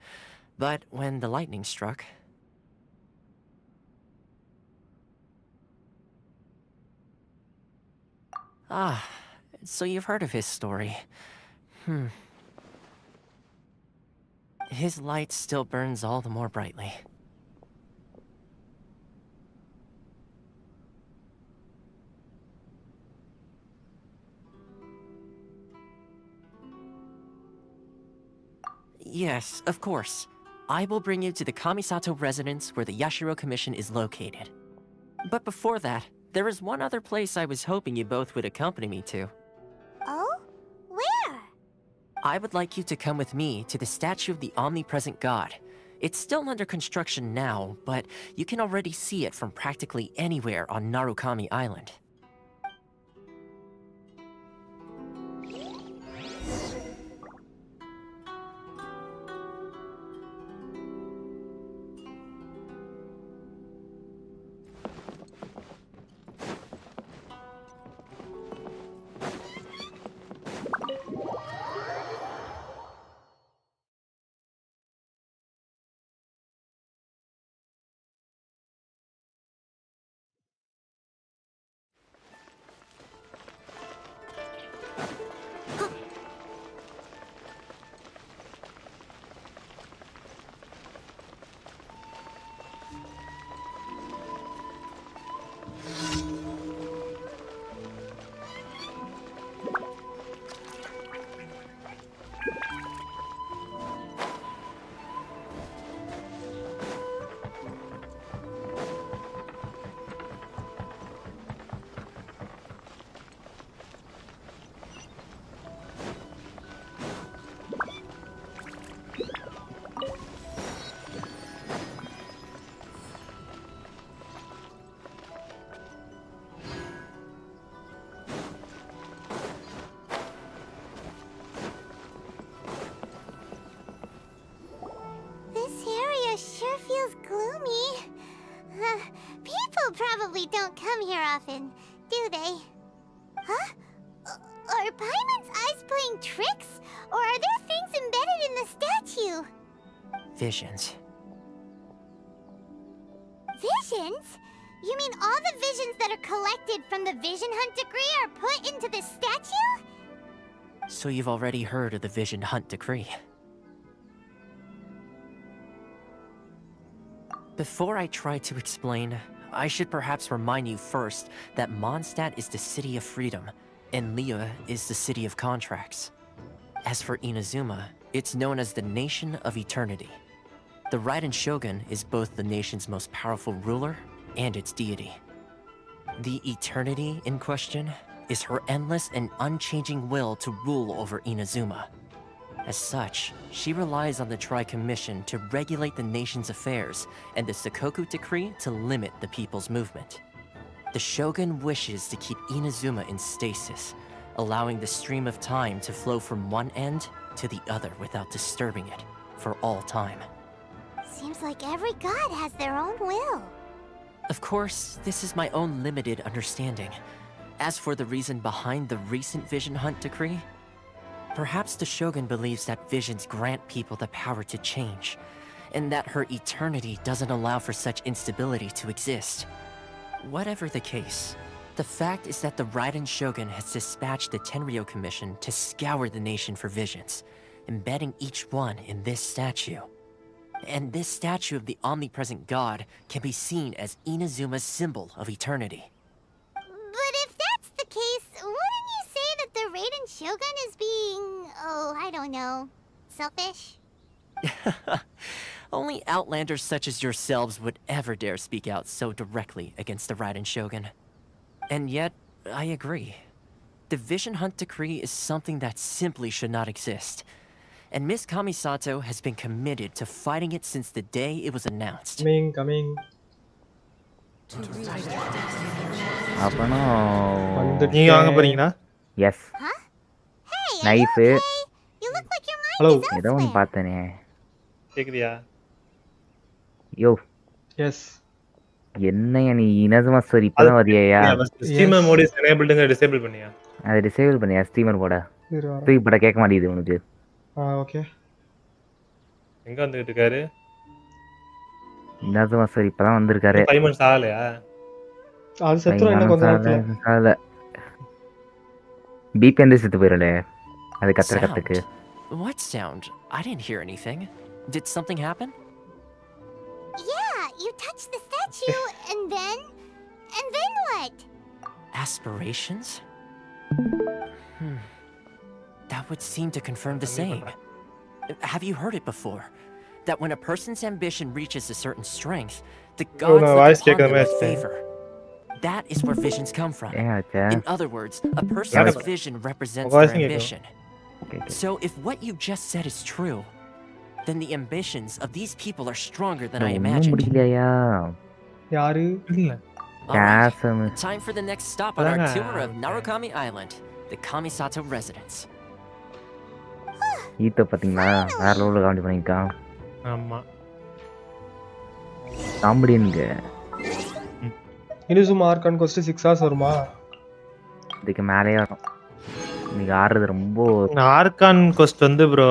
but when the lightning struck... Ah, so you've heard of his story. His light still burns all the more brightly. Yes, of course. I will bring you to the Kamisato residence where the Yashiro Commission is located. But before that, there is one other place I was hoping you both would accompany me to. Oh? Where? I would like you to come with me to the statue of the omnipresent god. It's still under construction now, but you can already see it from practically anywhere on Narukami Island. Sure feels gloomy. People probably don't come here often, do they? Huh? Are Paimon's eyes playing tricks? Or are there things embedded in the statue? Visions. Visions? You mean all the visions that are collected from the Vision Hunt decree are put into this statue? So you've already heard of the Vision Hunt decree. Before I try to explain, I should perhaps remind you first that Mondstadt is the city of freedom, and Liyue is the city of contracts. As for Inazuma, it's known as the Nation of Eternity. The Raiden Shogun is both the nation's most powerful ruler and its deity. The Eternity in question is her endless and unchanging will to rule over Inazuma. As such, she relies on the Tri-Commission to regulate the nation's affairs and the Sakoku Decree to limit the people's movement. The Shogun wishes to keep Inazuma in stasis, allowing the stream of time to flow from one end to the other without disturbing it, for all time. Seems like every god has their own will. Of course, this is my own limited understanding. As for the reason behind the recent Vision Hunt decree, perhaps the Shogun believes that visions grant people the power to change, and that her eternity doesn't allow for such instability to exist. Whatever the case, the fact is that the Raiden Shogun has dispatched the Tenryou Commission to scour the nation for visions, embedding each one in this statue. And this statue of the omnipresent god can be seen as Inazuma's symbol of eternity. But if that's the case, wouldn't you say that the Raiden Shogun is being, I don't know, selfish? Only outlanders such as yourselves would ever dare speak out so directly against the Raiden Shogun. And yet, I agree. The Vision Hunt decree is something that simply should not exist. And Miss Kamisato has been committed to fighting it since the day it was announced. Coming. அப்பனா நீங்க வாங்க போறீங்களா? S. Knife. Hello. ஏதோ ஒன்று பார்த்தனே. கேக்குதியா? யோ. S. என்னையா நீ இனசுமா story இப்பதான் வரியா? ஸ்ட்ரீமர் மோட் இஸ் எனேபிள்ட்ங்க டிசேபிள் பண்ணியா? அதை டிசேபிள் பண்ணியா ஸ்ட்ரீமர் மோட? தூக்கி போட கேட்க மாட்டேங்குது உனக்கு. ஓகே. எங்க வந்துட்டு இருக்காரு? இனசுமா ஸ்டோரி இப்பதான் வந்திருக்காரு. பைமன் சாகலையா? அது செத்துற என்ன கொஞ்ச நேரத்துல. சாகல. பிபி வந்து செத்து போயிரல. அது கத்துறதுக்கு. What sound? I didn't hear anything. Did something happen? Yeah, you touched the statue and then what? Aspirations? That would seem to confirm the same. Have you heard it before? That when a person's ambition reaches a certain strength, the gods look upon them with favor. That is where visions come from. In other words, a person's vision represents their ambition. So if what you just said is true, then the ambitions of these people are stronger than I imagined. Alright, time for the next stop on our tour of Narukami Island, the Kamisato residence. ஈத்த பாத்தீங்களா? வேற லெவல்ல comedy பண்ணிருக்கான். ஆமா. காமெடிங்க. இனிசுமா argon cost 6 hours வருமா? இதுக்கு மேலயே வரும். நீங்க ஆடுறது ரொம்ப ஆர்கான் கோஸ்ட் வந்து ப்ரோ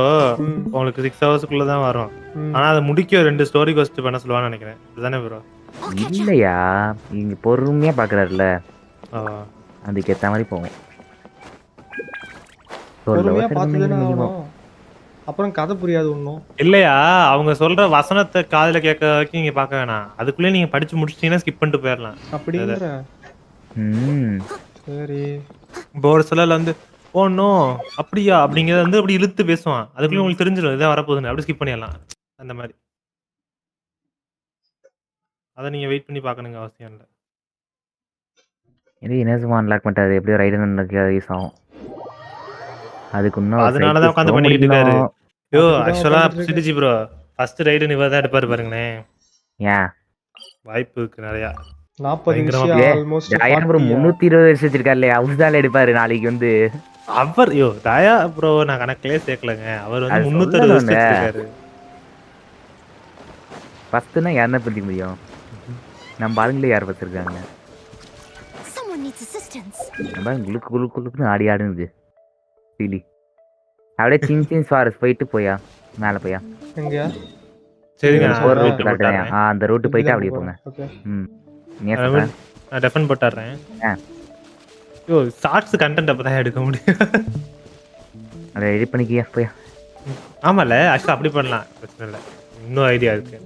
உங்களுக்கு 6 hours தான் வரும். ஆனா அதை முடிக்க 2 ஸ்டோரி கோஸ்ட் பண்ண சொல்லுவான்னு நினைக்கிறேன். இதுதானே ப்ரோ? இல்லையா? நீங்க பொறுமையா பாக்குறாருல. அதுக்கு ஏத்த மாதிரி போகும். பொறுமையா பார்த்துதானே ஆகணும். அப்புறம் கதை புரியாது ஒன்றும் இல்லையா? அவங்க சொல்ற வசனத்தை காதுல கேட்க வரைக்கும் நீங்க பார்க்க வேணாம். அதுக்குள்ளே நீங்க படிச்சு முடிச்சிட்டீங்கன்னா ஸ்கிப் பண்ணிட்டு போயிடலாம். அப்படிங்கிற சரி ஒரு சிலர்ல வந்து ஓ நோ அப்படியா அப்படிங்கிறத வந்து அப்படி இழுத்து பேசுவான். அதுக்குள்ளே உங்களுக்கு தெரிஞ்சிடும் இதான் வரப்போகுதுன்னு. அப்படி ஸ்கிப் பண்ணிடலாம். அந்த மாதிரி அதை நீங்க வெயிட் பண்ணி பார்க்கணுங்க அவசியம் இல்லை. இது இனசுமா அன்லாக் பண்ணிட்டாரு. எப்படியோ ரைடன் யூஸ் ஆகும். அதுக்கு இன்னும் அதனாலதான் உட்காந்து பண்ணிக்கிட்டு இருக்காரு. யோ ஆக்சுவலா சிடிஜி ப்ரோ ஃபர்ஸ்ட் ரைடு இவர் தான் எடுப்பாரு பாருங்களேன். ஏன் வாய்ப்பு இருக்கு நிறைய. 40 நிமிஷம் ஆல்மோஸ்ட் 320 வருஷம் வச்சிருக்காருல. அவர் தான் எடுப்பாரு நாளைக்கு வந்து. அவர் யோ தயா ப்ரோ நான் கணக்கிலே சேர்க்கலங்க. அவர் வந்து 360 வருஷம் வச்சிருக்காரு. ஃபர்ஸ்ட்னா யாரன பிடிக்க முடியும்? நம்ம ஆளுங்களே யார் வச்சிருக்காங்க? Someone needs assistance. நம்ம குலுக்குன்னு ஆடி ஆடுது. சீலி அப்படியே சின்சின் ஃபாரஸ்ட் போயிட்டு போயா மேலே போயா எங்கயா? சரிங்க ஒரு ரூட் காட்டுறேன். அந்த ரூட் போயிட்டு அப்படியே போங்க. நான் டெஃபன் போட்டுறேன். யோ ஷார்ட்ஸ் கண்டென்ட் அப்பதான் எடுக்க முடியும். அதை எடிட் பண்ணிக்கியா போயா? ஆமால ஆக்சுவலா அப்படி பண்ணலாம். பிரச்சனை இல்லை. இன்னும் ஐடியா இருக்கு.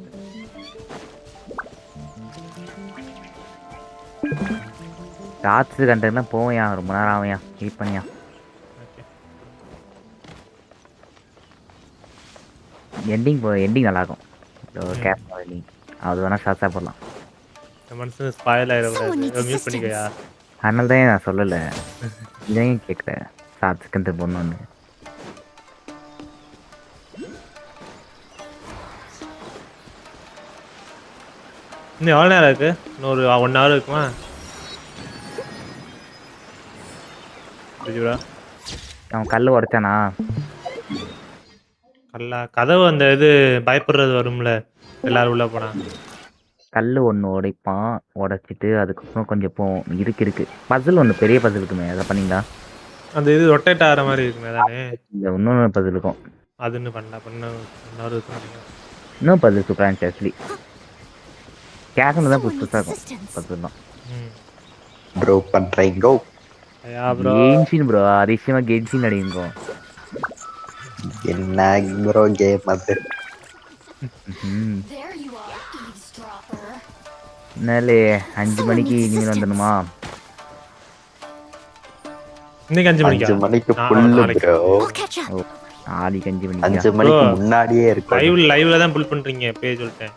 ஷார்ட்ஸ் கண்டென்ட்னா போவையா ரொம்ப நேரம் ஆவையா வெயிட் பண்ணியா? எண்டிங் நல்லா இருக்கும். அது வேணா ஷார்ட்ஸா போடலாம். மியூட் பண்ணிக்கயா? அதனால தான் நான் சொல்லலை. இதையும் கேட்குறேன் ஷார்ட்ஸ் கண்டென்ட் போடணும்னு. இன்னும் எவ்வளோ நேரம் இருக்கு? இன்னொரு 1 hour இருக்குமா? அவன் கல் உடைச்சானா? நல்லா கதவு அந்த இது பயப்படுறது வரும்ல எல்லாரும் உள்ள போனா. கல்லு ஒண்ணு உடைப்பான். உடைச்சிட்டு அதுக்கப்புறம் கொஞ்சம் இருக்கு. பசில் ஒண்ணு பெரிய பசில் இருக்குமே, அதை பண்ணீங்களா? அந்த இது ரொட்டேட் ஆகிற மாதிரி இருக்குமே தானே? இந்த இன்னொன்று பசில் இருக்கும். அது இன்னும் பண்ணல. இன்னும் பசில் சூப்பராக இருந்துச்சு ஆக்சுவலி. கேட்கணும் தான் புதுசாக இருக்கும் பசில் தான். ப்ரோ பண்றீங்கோ கென்ஷின் ப்ரோ, அதிசயமா கென்ஷின் அடிங்கோ. என்ன ப்ரோ கேம் அது? என்னலே 5 மணிக்கு இனிமேல் வந்துடணுமா? இன்னைக்கு 5 மணிக்கு புல்லு ப்ரோ. நாளைக்கு 5 மணிக்கு 5 மணிக்கு முன்னாடியே இருக்கு. லைவ்ல தான் புல் பண்றீங்க பேஜ் சொல்லிட்டேன்.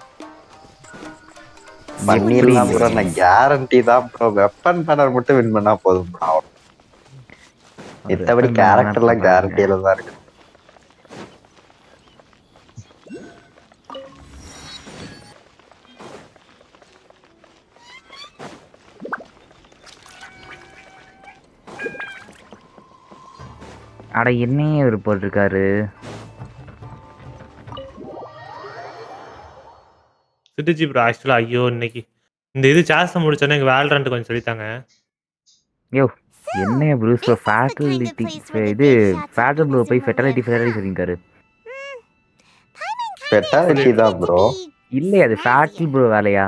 பண்ணிடலாம் ப்ரோ, நான் கேரண்டி தான் ப்ரோ. வெப்பன் பேனர் மட்டும் வின் பண்ணா போதும் ப்ரோ. மத்தபடி கேரக்டர்லாம் கேரண்டியில தான் இருக்கு. அட என்னையே இவர் போட்டிருக்காரு. சிட்டிஜி ப்ரோ ஆக்சுவலா ஐயோ இன்னைக்கு இந்த இது சாஸ் முடிச்சோன்னே எங்க வேல்ரண்ட் கொஞ்சம் சொல்லித்தாங்க. யோ என்ன ப்ரூஸ் ப்ரோ ஃபேட்டலிட்டி இது ஃபேட்டல் ப்ரோ போய் ஃபெட்டாலிட்டி சொல்லிருக்காரு. ஃபெட்டாலிட்டி தான் ப்ரோ. இல்ல அது ஃபேட்டல் ப்ரோ வேலையா?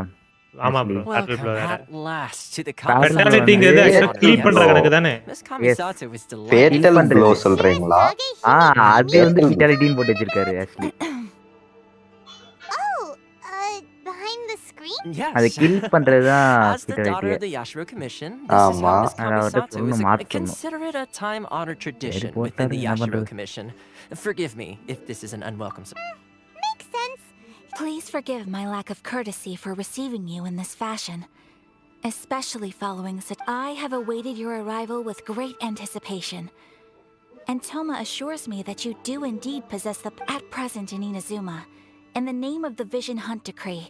ஆமா ப்ரோ ஃபேட்டல் ப்ரோ வேற. ஃபெட்டாலிட்டிங்கிறது ஆக்சுவலா கில் பண்ற கணக்கு தானே? ஃபேட்டல் ப்ரோ சொல்றீங்களா? அது வந்து ஃபெட்டாலிட்டின்னு போட்டு வச்சிருக்காரு ஆக்சுவலி. அது கில் பண்றதுதான் ஃபெட்டாலிட்டி. ஆமா. Consider it a time-honored tradition within the Yashiro Commission. Forgive me if this is an unwelcome. Makes sense. Please forgive my lack of courtesy for receiving you in this fashion, especially following such. I have awaited your arrival with great anticipation, and Toma assures me that you do indeed possess the at present in Inazuma. In the name of the Vision Hunt Decree,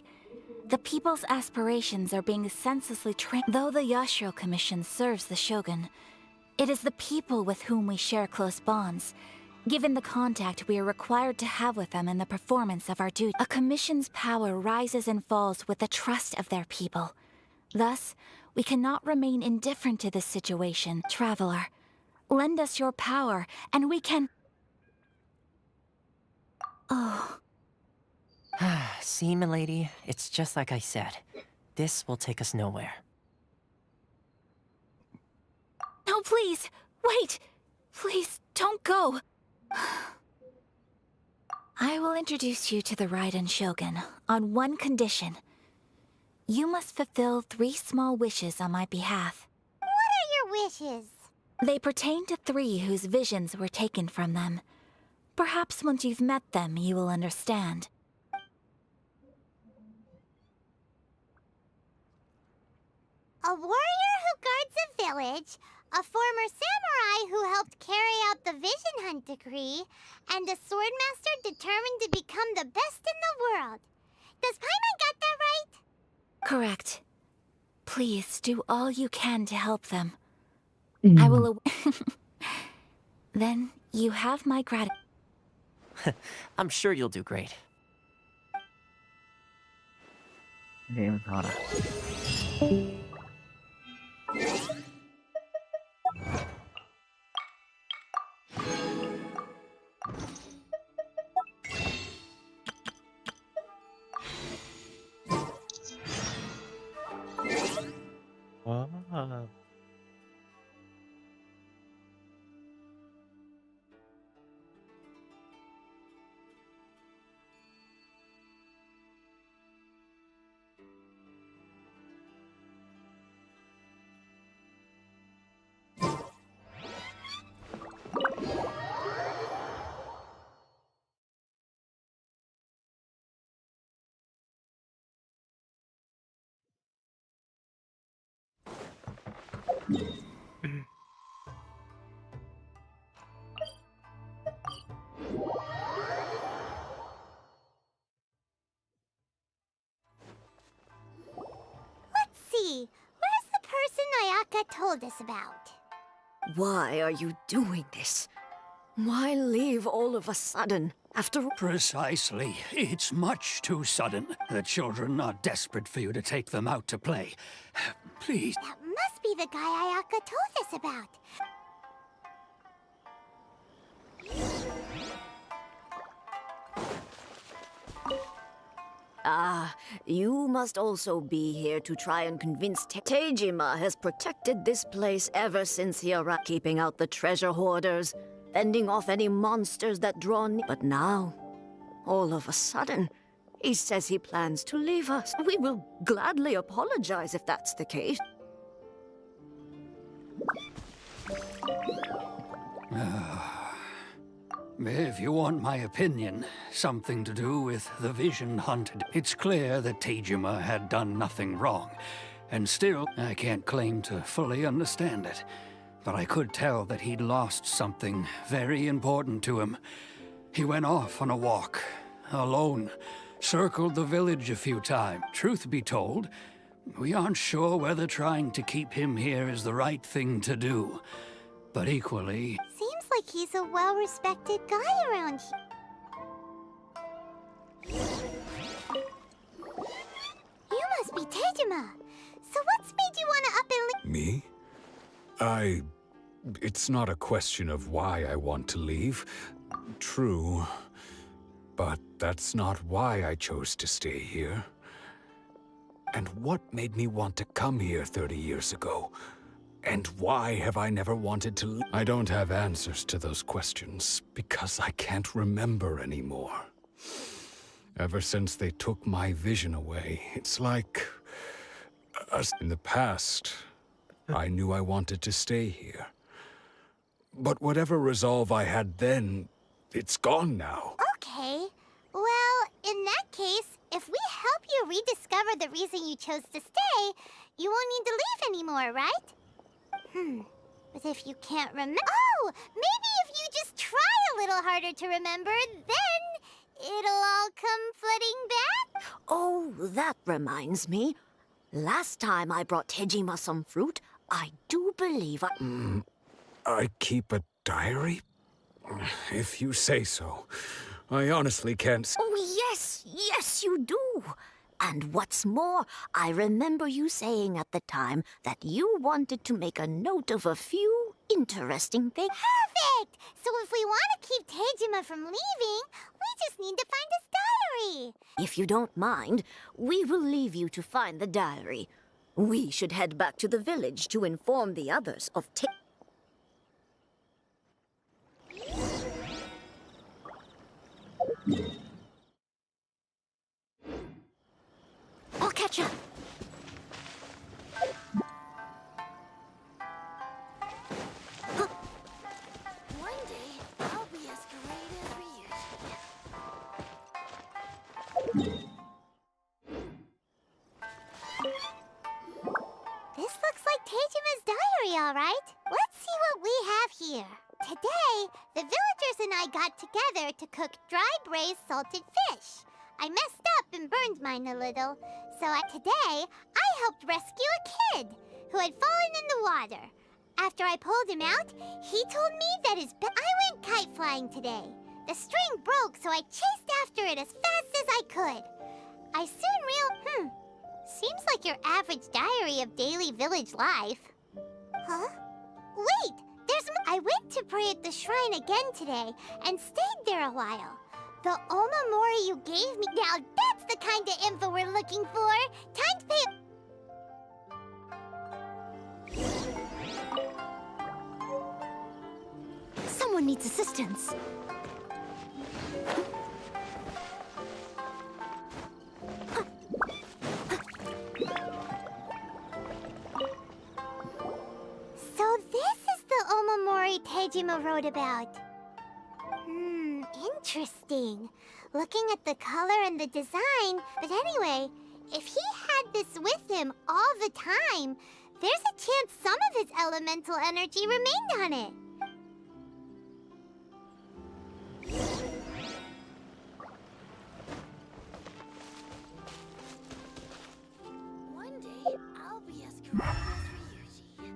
the people's aspirations are being senselessly trained. Though the Yashiro Commission serves the Shogun, it is the people with whom we share close bonds. Given the contact we are required to have with them in the performance of our duty, a commission's power rises and falls with the trust of their people. Thus, we cannot remain indifferent to this situation. Traveler, lend us your power, and we can... Oh... See, milady, it's just like I said. This will take us nowhere. No, please! Wait! Please, don't go! I will introduce you to the Raiden Shogun on one condition. You must fulfill 3 small wishes on my behalf. What are your wishes? They pertain to 3 whose visions were taken from them. Perhaps once you've met them, you will understand. A warrior who guards a village, a former samurai who helped carry out the Vision Hunt Decree, and a swordmaster determined to become the best in the world. Does Paimon got that right? Correct. Please do all you can to help them. I will... Then you have my gratitude. I'm sure you'll do great. Where's the person Ayaka told us about? Why are you doing this? Why leave all of a sudden? After all... Precisely. It's much too sudden. The children are desperate for you to take them out to play. Please. That must be the guy Ayaka told us about. Ah, you must also be here to try and convince Tejima has protected this place ever since he arrived, keeping out the treasure hoarders, fending off any monsters that draw near. But now, all of a sudden, he says he plans to leave us. We will gladly apologize if that's the case. If you want my opinion, something to do with the vision hunted, it's clear that Tejima had done nothing wrong. And still, I can't claim to fully understand it. But I could tell that he'd lost something very important to him. He went off on a walk, alone, circled the village a few times. Truth be told, we aren't sure whether trying to keep him here is the right thing to do. But equally... Seems like he's a well-respected guy around here. You must be Tejima. So what's made you want to up and leave? Me? It's not a question of why I want to leave. True. But that's not why I chose to stay here. And what made me want to come here 30 years ago? And why have I never wanted to leave? I don't have answers to those questions, because I can't remember anymore. Ever since they took my vision away, it's like... In the past, I knew I wanted to stay here. But whatever resolve I had then, it's gone now. Okay. Well, in that case, if we help you rediscover the reason you chose to stay, you won't need to leave anymore, right? But if you can't remember... Oh! Maybe if you just try a little harder to remember, then it'll all come flooding back? Oh, that reminds me. Last time I brought Tejima some fruit, I do believe I keep a diary? If you say so. I honestly can't... Oh, yes, you do. And what's more, I remember you saying at the time that you wanted to make a note of a few interesting things. Perfect! So if we want to keep Tejima from leaving, we just need to find his diary. If you don't mind, we will leave you to find the diary. We should head back to the village to inform the others of I'll catch up. One day, I'll be as great as we used to be. This looks like Tejima's diary, all right. Let's see what we have here. Today, the villagers and I got together to cook dry braised salted fish. I messed up and burned mine a little, so today I helped rescue a kid who had fallen in the water. After I pulled him out, he told me that I went kite flying today. The string broke, so I chased after it as fast as I could. I soon seems like your average diary of daily village life. Huh? Wait! I went to pray at the shrine again today and stayed there a while. The Omamori you gave me, now that's the kind of info we're looking for. Time to pay... Someone needs assistance. So this is the Omamori Tejima wrote about. Interesting. Looking at the color and the design, but anyway, if he had this with him all the time, there's a chance some of his elemental energy remained on it. One day, I'll be as great as we used to be.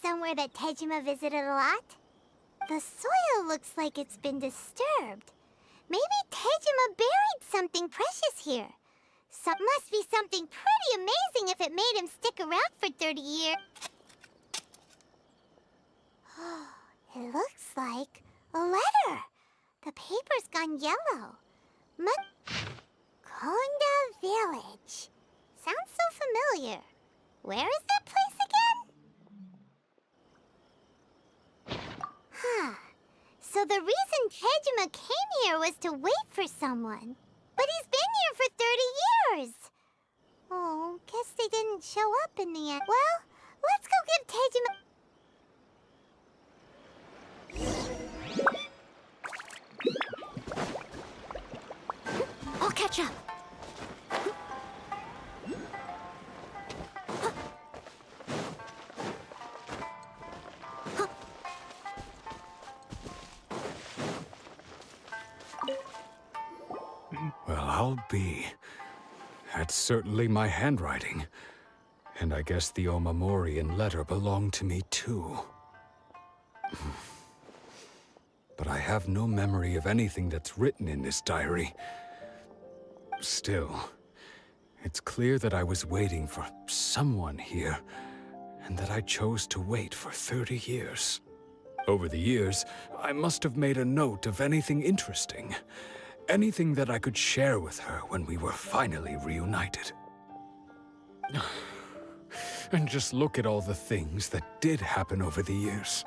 somewhere that Tejima visited a lot? The soil looks like it's been disturbed. Maybe Tejima buried something precious here. Must be something pretty amazing if it made him stick around for 30 years. It looks like a letter. The paper's gone yellow. Konda Village. Sounds so familiar. Where is that place again? Huh. So the reason Tejima came here was to wait for someone. But he's been here for 30 years. Oh, guess they didn't show up in the end. Well, let's go give Tejima... I'll catch up. Well, I'll be. That's certainly my handwriting. And I guess the Omamorian letter belonged to me too. But I have no memory of anything that's written in this diary. Still, it's clear that I was waiting for someone here, and that I chose to wait for 30 years. Over the years, I must have made a note of anything interesting. Anything that I could share with her when we were finally reunited. And just look at all the things that did happen over the years.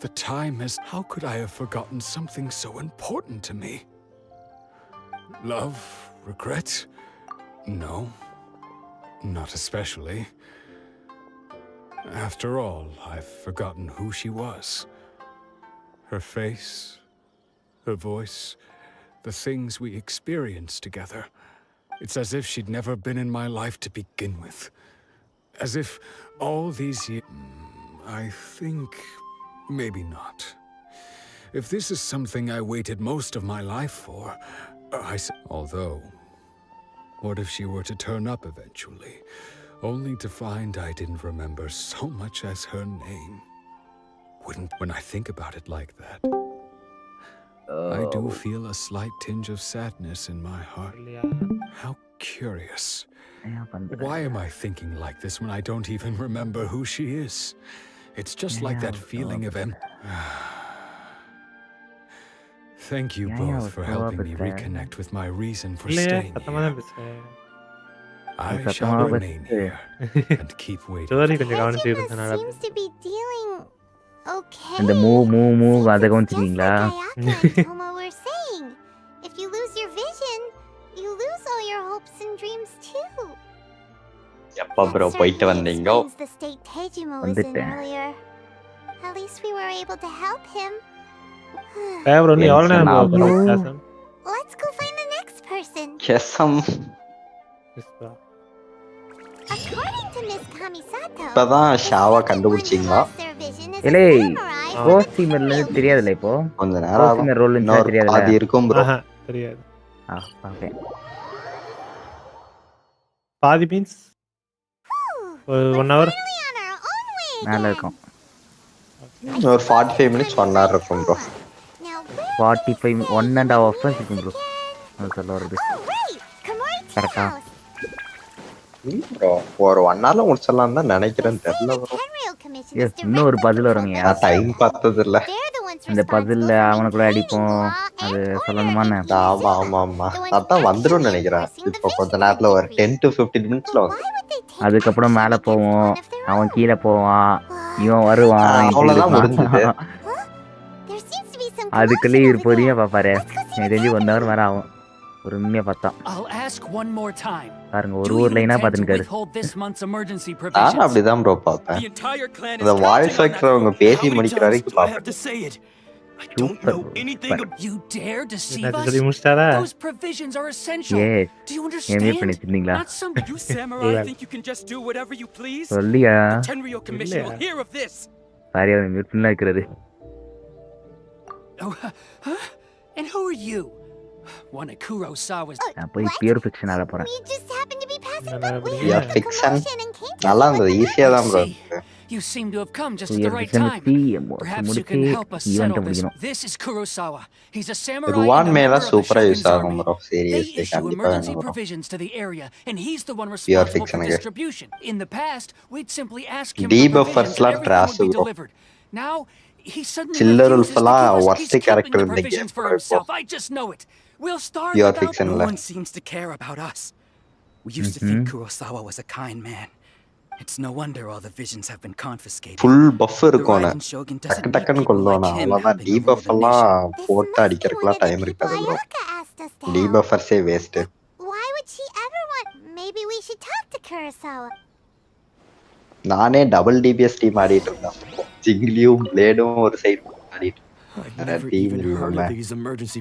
The time has... How could I have forgotten something so important to me? Love? Regret? No. Not especially. After all, I've forgotten who she was. Her face, her voice, the things we experienced together. It's as if she'd never been in my life to begin with. As if all these years... I think... maybe not. If this is something I waited most of my life for, although, what if she were to turn up eventually, only to find I didn't remember so much as her name? When I think about it like that, I do feel a slight tinge of sadness in my heart. How curious. Why am I thinking like this when I don't even remember who she is? It's just like that feeling of Thank you both for helping me reconnect with my reason for staying here. I shall remain here and keep waiting. Tejima seems to be dealing okay. And the move அதை கவனிச்சிட்டீங்களா? Toma were saying, if you lose your vision, you lose all your hopes and dreams too. எப்ப bro போயிட்டு வந்தீங்க? The state Tejima was in earlier. At least we were able to help him. Let's go find the next person. According to Miss Kamisato, இப்பதான் ஷாவா கண்டுபிடிச்சீங்களா? ஏலே கோஸ்டிமர்ல தெரியாதுல இப்போ. கொஞ்ச நேரம் கோஸ்டிமர் role தெரியாதுல. அது இருக்கும் ப்ரோ. தெரியாது. ஓகே. பாதி மீன்ஸ் 1 hour மேல இருக்கும். ஒரு 45 minutes 1 hour இருக்கும் ப்ரோ. 45 1.5 hours இருக்கும் ப்ரோ. அது சொல்ல வருது. கரெக்ட்டா? ப்ரோ ஒரு 1 hourல முடிச்சலாம் தான் நினைக்கிறேன் தெரியல ப்ரோ. இன்னும் ஒரு பசில் வருங்க. டைம் பார்த்தது இல்ல. இந்த பசில்ல அவனை கூட அடிப்போம். அது சொல்லணுமானே? ஆமா ஆமா ஆமா. அதான் வந்துரும் நினைக்கிறேன். இப்போ கொஞ்ச நேரத்துல ஒரு 10 to 15 minutesல வந்துரும். அதுக்கப்புறம் மேல போவோம். அவன் கீழே போவான். இவன் வருவான். அவ்வளவுதான் முடிஞ்சது. அதுக்குள்ளே இவர் பொறுமையா பாப்பாரு. எனக்கு தெரிஞ்சு 1 hour வர ஆகும். பொறுமையா பார்த்தா. பாருங்க ஒரு லைனா பாத்துட்டாரு. நான் அப்படிதான் ப்ரோ பார்த்தேன். இந்த வாய்ஸ் ஆக்டர் அவங்க பேசி முடிக்கிற வரைக்கும் பாப்பேன். I don't know anything about you dare deceive us. Those provisions are essential. Do you understand? Not some you samurai think you can just do whatever you please. The Tenryou Commission will hear of this. Sorry, I'm mute பண்ணி இருக்கிறது. Oh, huh? And who are you? One of Kurosawa's. நான் போய் pure fiction ஆட போறேன். Pure fiction நல்லா இருந்தது. ஈஸியா தான் bro. You seem to have come just at the right time. Perhaps you can help us settle this. This is Kurosawa. He's a samurai and a member of the Shogun's army. They issue emergency provisions to the area, and he's the one responsible for distribution. In the past, we'd simply ask him for provisions and everything would be delivered. Now, he suddenly refuses to give us. He's keeping the provisions for himself. I just know it. We'll starve without. No one seems to care about us. We used to think Kurosawa was a kind man. It's no wonder all the visions have been confiscated. Full buff irukona. Takkan kollona. Avladha debuff alla போட்டு அடிக்கிறதுக்குலாம் time இருக்காது bro. Debuffers waste. Why would she ever want? Maybe we should talk to Kurosawa. நானே double DPS team ஆடிட்டு இருந்தேன். ஜிங்கிலியும் பிளேடும் ஒரு side ஆடிட்டு. I've never even heard of these emergency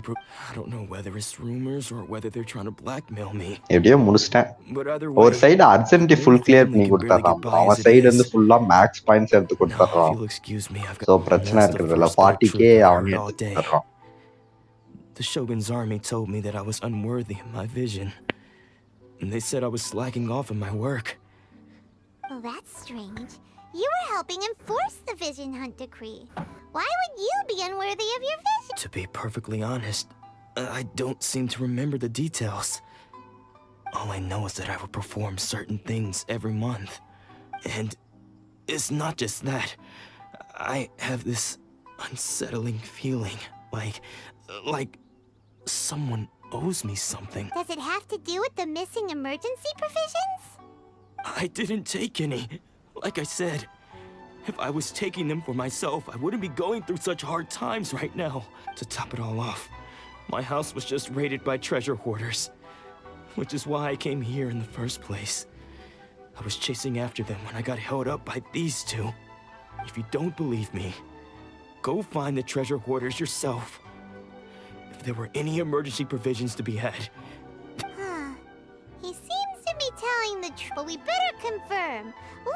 I don't know whether it's rumors or whether they're trying to blackmail me. எப்படியோ முடிச்சிட்டேன். ஒரு side urgent full clear பண்ணி கொடுத்தாராம். அவன் சைடு வந்து ஃபுல்லா மேக்ஸ் பாயிண்ட்ஸ் எடுத்து கொடுத்தாராம். சோ பிரச்சனை இருக்குதுல 40k அவனே எடுத்துறான். The Shogun's army told me that I was unworthy of my vision. And they said I was slacking off in my work. Well, that's strange. You were helping enforce the Vision Hunt decree. Why would you be unworthy of your vision? To be perfectly honest, I don't seem to remember the details. All I know is that I would perform certain things every month. And it's not just that. I have this unsettling feeling, like someone owes me something. Does it have to do with the missing emergency provisions? I didn't take any. Like I said, if I was taking them for myself, I wouldn't be going through such hard times right now. To top it all off, my house was just raided by treasure hoarders, which is why I came here in the first place. I was chasing after them when I got held up by these two. If you don't believe me, go find the treasure hoarders yourself. If there were any emergency provisions to be had. He seems to be telling the truth, but we better confirm.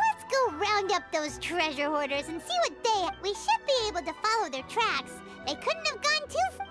Let's go round up those treasure hoarders and see what they have. We should be able to follow their tracks. They couldn't have gone too far.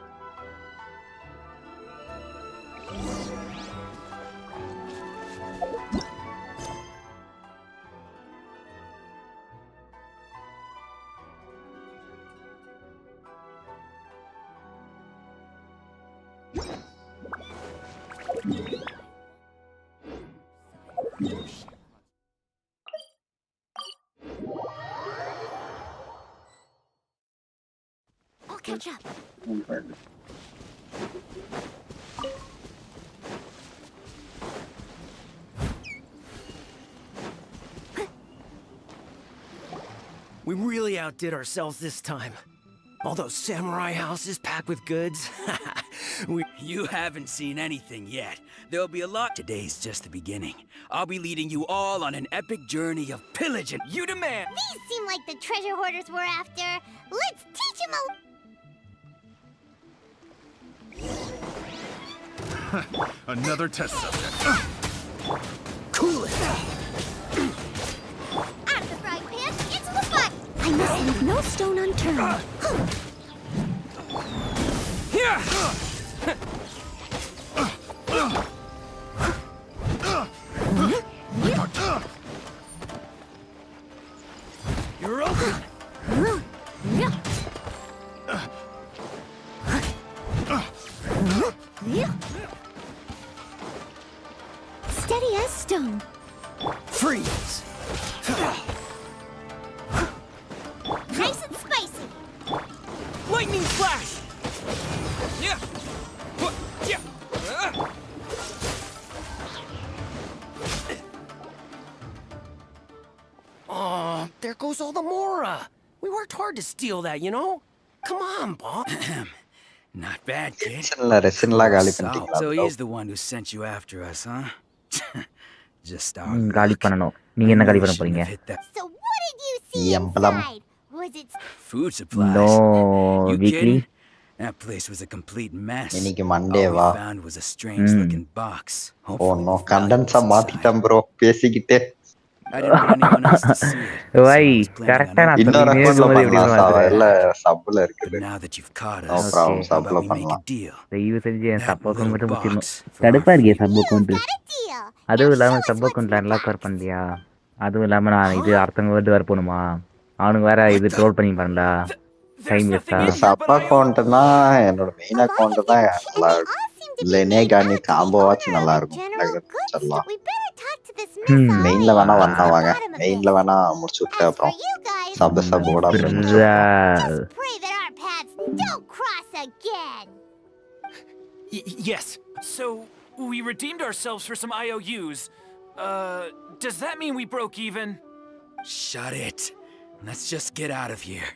I'll catch up. We really outdid ourselves this time. All those samurai houses packed with goods. You haven't seen anything yet. There'll be a lot. Today's just the beginning. I'll be leading you all on an epic journey of pillage and you demand. These seem like the treasure hoarders we're after. Let's teach them a... Another test subject. Cool it. Out of the frying pan, into the pot. I must leave no stone unturned. You're open. Steady as stone. Freeze. Nice and spicy. Lightning flash. Oh, there goes all the Mora. We worked hard to steal that, you know? Come on, Bob. Not bad, kid. So he's the one who sent you after us, huh? Just our காலி பண்ணனும். நீங்க என்ன காலி பண்ண போறீங்க? So what did you see inside? Was it food supplies? No, you weekly. kidding? That place was a complete mess. இன்னைக்கு All Monday we வா. found was a strange looking box. Oh no, கண்டென்ஸா மாத்திட்டேன் bro பேசிக்கிட்டே. I didn't want anyone else to see it. Why? கரெக்ட்டா நான் இன்னொரு அக்கவுண்ட்ல பண்ணலாம் இல்ல சப்ல But இருக்குது. now that you've caught No us, problem, how சப்ல about we make a பண்ணலாம். deal? தயவு செஞ்சு என் சப் அக்கவுண்ட் மட்டும் முடிச்சிடணும். தடுப்பா இருக்கே சப் அக்கவுண்ட். அதுவும் இல்லாம சப் அக்கவுண்ட்ல அன்லாக் பண்ணலையா? அதுவும் இல்லாம நான் இது அடுத்தவங்க வேர்ல்டு வேற போகணுமா? அவனுக்கு வேற இது ட்ரோல் பண்ணி பாருடா. டைம் வேஸ்டா? சப் அக்கௌண்ட்னா என்னோட மெயின் அக்கௌண்ட் தான் நல்லா இருக்கும். இல்லைனே காணி காம்போவாச்சும் நல்லா இருக்கும். சொல்லலாம் மெயின்ல வேணா வாங்க. மெயின்ல வேணா முடிச்சு விட்டு அப்புறம் சப் கூட Pray that our paths don't cross again. Yes. So we redeemed ourselves for some IOUs. Does that mean we broke even? Shut it. Let's just get out of here.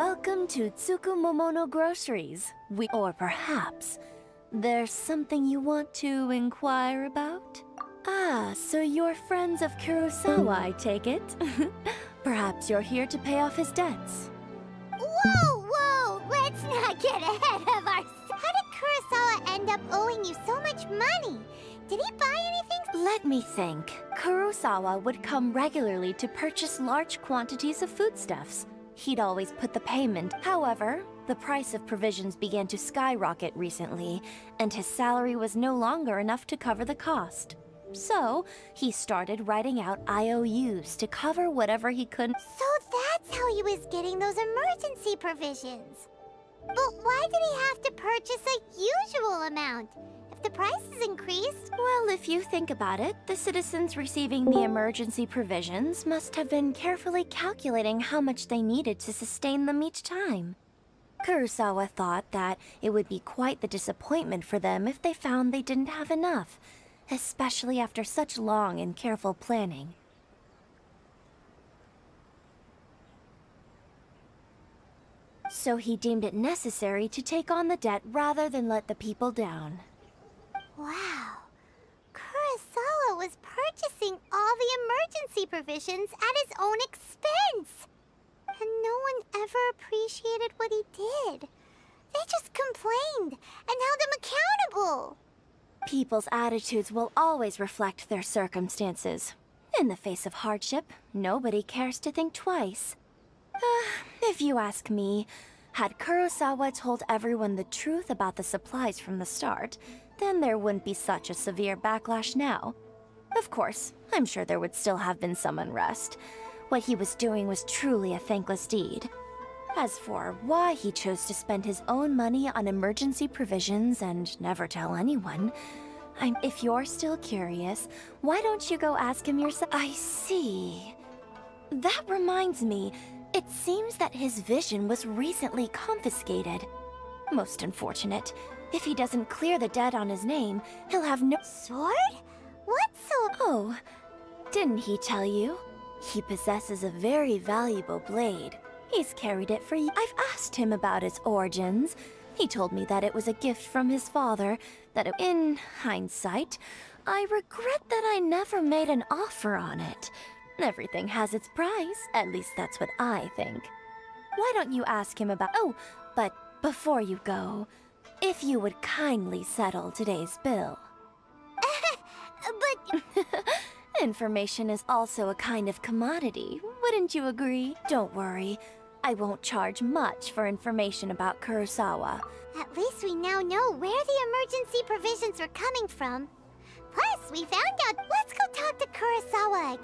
Welcome to Tsukumomono Groceries. Or perhaps there's something you want to inquire about? Ah, so you're friends of Kurosawa, I take it? Perhaps you're here to pay off his debts. Whoa! Let's not get ahead of ourselves. How did Kurosawa end up owing you so much money? Did he buy anything? Let me think. Kurosawa would come regularly to purchase large quantities of foodstuffs. He'd always put the payment. However, the price of provisions began to skyrocket recently, and his salary was no longer enough to cover the cost. So, he started writing out IOUs to cover whatever he could. So that's how he was getting those emergency provisions. But why did he have to purchase a usual amount? If the price is increased... Well, if you think about it, the citizens receiving the emergency provisions must have been carefully calculating how much they needed to sustain them each time. Kurosawa thought that it would be quite the disappointment for them if they found they didn't have enough, especially after such long and careful planning. So he deemed it necessary to take on the debt rather than let the people down. Wow. Kurosawa was purchasing all the emergency provisions at his own expense. And no one ever appreciated what he did. They just complained and held him accountable. People's attitudes will always reflect their circumstances. In the face of hardship, nobody cares to think twice. If you ask me, had Kurosawa told everyone the truth about the supplies from the start, then there wouldn't be such a severe backlash now. Of course, I'm sure there would still have been some unrest. What he was doing was truly a thankless deed. As for why he chose to spend his own money on emergency provisions and never tell anyone, if you're still curious, why don't you go ask him yourself? I see. That reminds me, it seems that his vision was recently confiscated. Most unfortunate. If he doesn't clear the debt on his name, he'll have no... Sword? What so... Oh, didn't he tell you? He possesses a very valuable blade. He's carried it for years. I've asked him about its origins. He told me that it was a gift from his father, in hindsight, I regret that I never made an offer on it. Everything has its price, at least that's what I think. Why don't you ask him about... Oh, but before you go, if you would kindly settle today's bill. But... Information is also a kind of commodity, wouldn't you agree? Don't worry, I won't charge much for information about Kurosawa. At least we now know where the emergency provisions were coming from. Plus, we found out... Let's go talk to Kurosawa.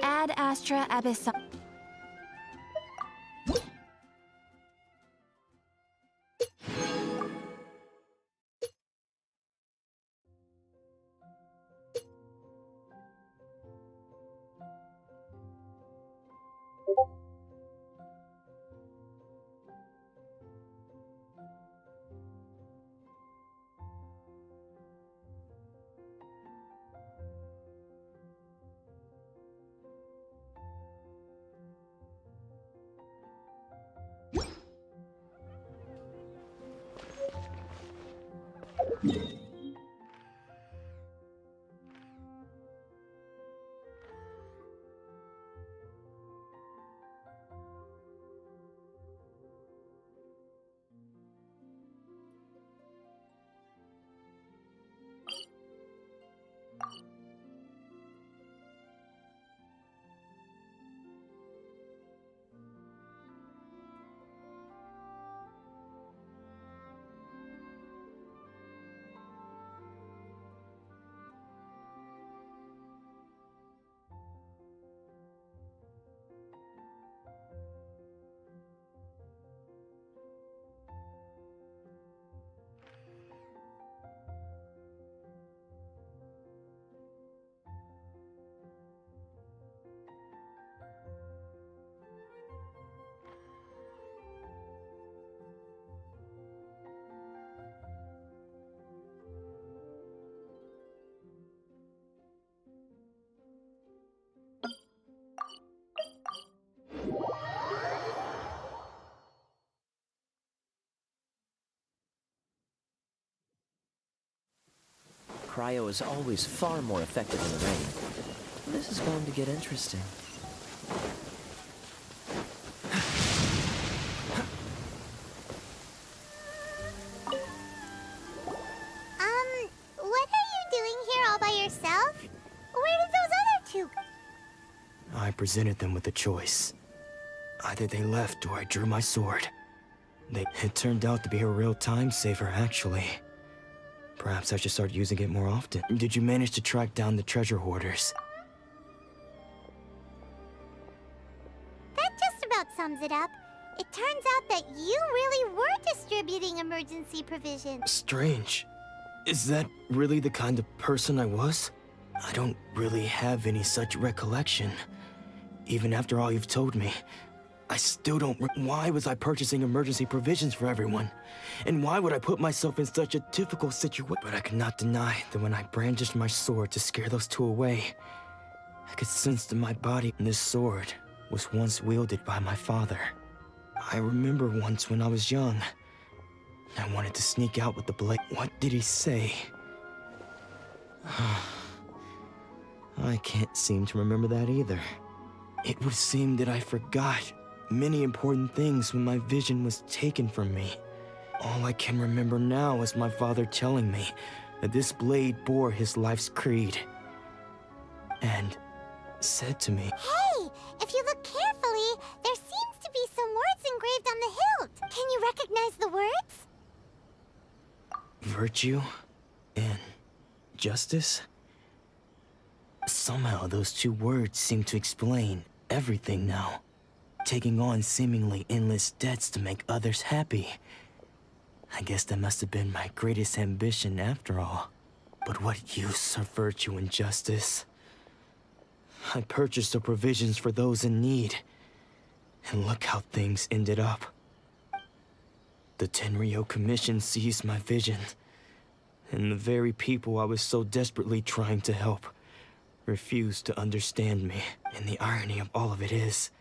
Ad Astra Abyssa. Cryo is always far more effective in the rain. This is going to get interesting. What are you doing here all by yourself? Where did those other two go? I presented them with a choice. Either they left or I drew my sword. It turned out to be a real time saver, actually. Perhaps I should start using it more often. Did you manage to track down the treasure hoarders? That just about sums it up. It turns out that you really were distributing emergency provisions. Strange. Is that really the kind of person I was? I don't really have any such recollection. Even after all you've told me, I still don't. Why was I purchasing emergency provisions for everyone? And why would I put myself in such a difficult situation? But I could not deny that when I brandished my sword to scare those two away, I could sense in my body this sword was once wielded by my father. I remember once when I was young, I wanted to sneak out with the blade. What did he say? I can't seem to remember that either. It would seem that I forgot many important things when my vision was taken from me. All I can remember now is my father telling me that this blade bore his life's creed. And said to me, Hey, if you look carefully, there seems to be some words engraved on the hilt. Can you recognize the words? virtue and justice? Somehow those two words seem to explain everything now. Taking on seemingly endless debts to make others happy. I guess that must have been my greatest ambition after all. But what use are virtue and justice? I purchased the provisions for those in need. And look how things ended up. The Tenryou Commission seized my vision. And the very people I was so desperately trying to help refused to understand me. And the irony of all of it is,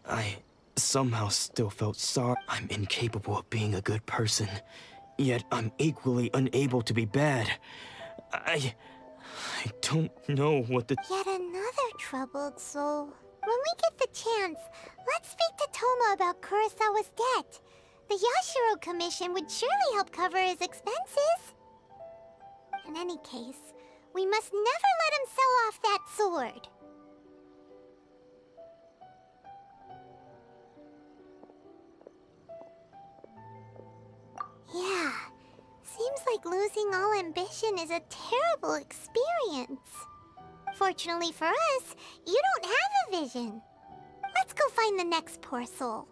I somehow still felt sorry. I'm incapable of being a good person, yet I'm equally unable to be bad. I don't know what to... Yet another troubled soul. When we get the chance, let's speak to Toma about Kurosawa's debt. The Yashiro Commission would surely help cover his expenses. In any case, we must never let him sell off that sword. Yeah, seems like losing all ambition is a terrible experience. Fortunately for us, you don't have a vision. Let's go find the next poor soul.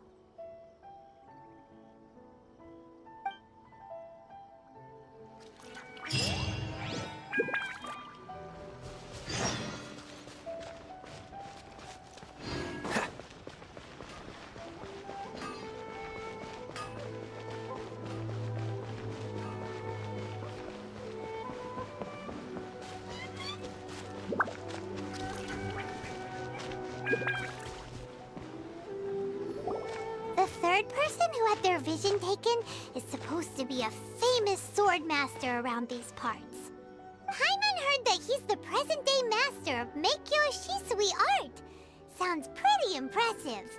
person who had their vision taken is supposed to be a famous sword master around these parts. Paimon heard that he's the present-day master of miHoYo Shisui art. Sounds pretty impressive.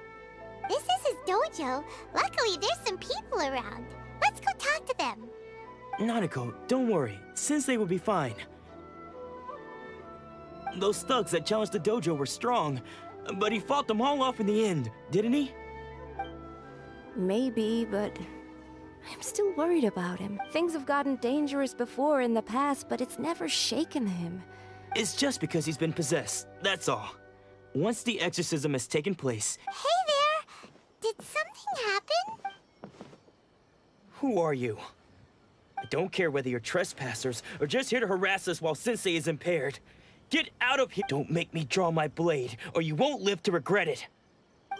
This is his dojo. Luckily, there's some people around. Let's go talk to them. Nanako, don't worry. Sensei will be fine. Those thugs that challenged the dojo were strong, but he fought them all off in the end, didn't he? Maybe, but I'm still worried about him. Things have gotten dangerous before in the past, but it's never shaken him. It's just because he's been possessed, that's all. Once the exorcism has taken place... Hey there! Did something happen? Who are you? I don't care whether you're trespassers or just here to harass us while Sensei is impaired. Get out of here! Don't make me draw my blade, or you won't live to regret it. No!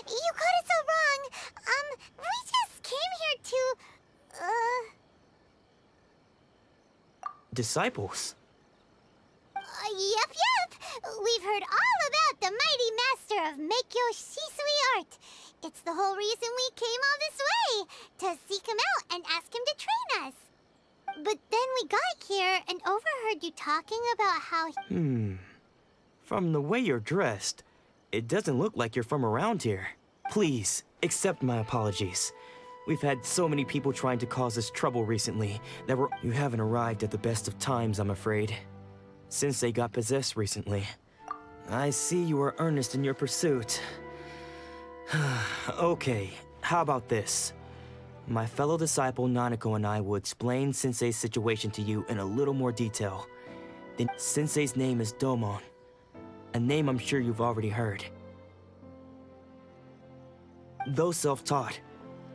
You got it so wrong! We just came here to... Disciples? Yep. We've heard all about the mighty master of miHoYo Shisui art. It's the whole reason we came all this way, to seek him out and ask him to train us. But then we got here and overheard you talking about how... From the way you're dressed, it doesn't look like you're from around here. Please, accept my apologies. We've had so many people trying to cause us trouble recently that you haven't arrived at the best of times, I'm afraid. Sensei got possessed recently. I see you are earnest in your pursuit. Okay, how about this? My fellow disciple Nanako and I will explain Sensei's situation to you in a little more detail. Then Sensei's name is Domon, a name I'm sure you've already heard. Though self-taught,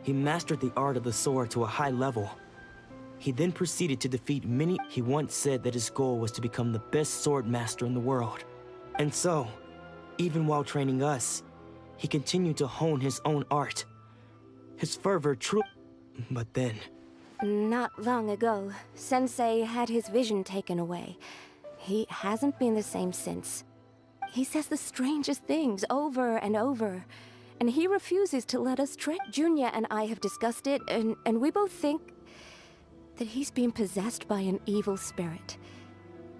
he mastered the art of the sword to a high level. He then proceeded to defeat many. He once said that his goal was to become the best sword master in the world. And so, even while training us, he continued to hone his own art. His fervor true. But then... Not long ago, Sensei had his vision taken away. He hasn't been the same since. He says the strangest things over and over. And he refuses to let us train. Junya and I have discussed it, and we both think that he's been possessed by an evil spirit.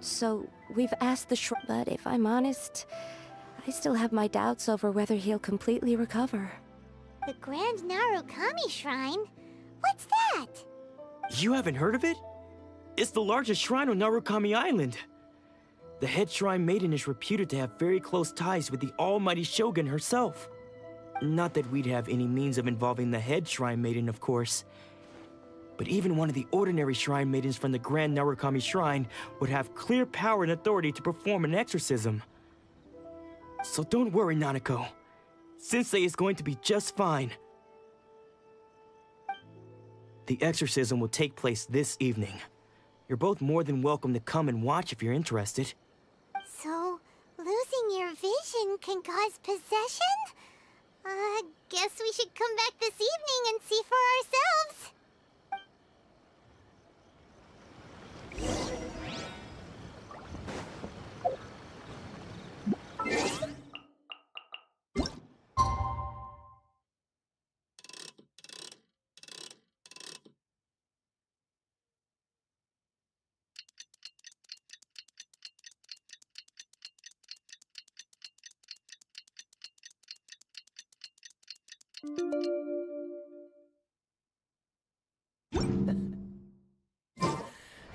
So we've asked the shrine, but if I'm honest, I still have my doubts over whether he'll completely recover. The Grand Narukami Shrine? What's that? You haven't heard of it? It's the largest shrine on Narukami Island. The head shrine maiden is reputed to have very close ties with the almighty Shogun herself. Not that we'd have any means of involving the head shrine maiden, of course. But even one of the ordinary shrine maidens from the Grand Narukami Shrine would have clear power and authority to perform an exorcism. So don't worry, Nanako. Sensei is going to be just fine. The exorcism will take place this evening. You're both more than welcome to come and watch if you're interested. So, losing your vision can cause possession? Guess we should come back this evening and see for ourselves.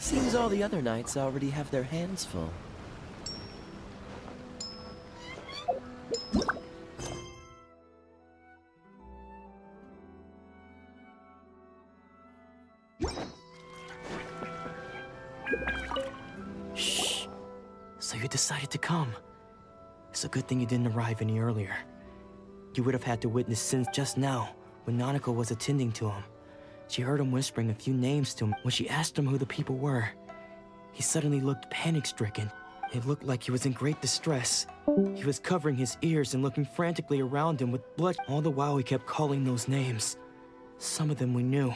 Seems all the other knights already have their hands full. Shh. So you decided to come. It's a good thing you didn't arrive any earlier. You would have had to witness since just now, when Nanako was attending to him. She heard him whispering a few names to him. When she asked him who the people were, he suddenly looked panic-stricken. It looked like he was in great distress. He was covering his ears and looking frantically around him with blood. All the while he kept calling those names. Some of them we knew.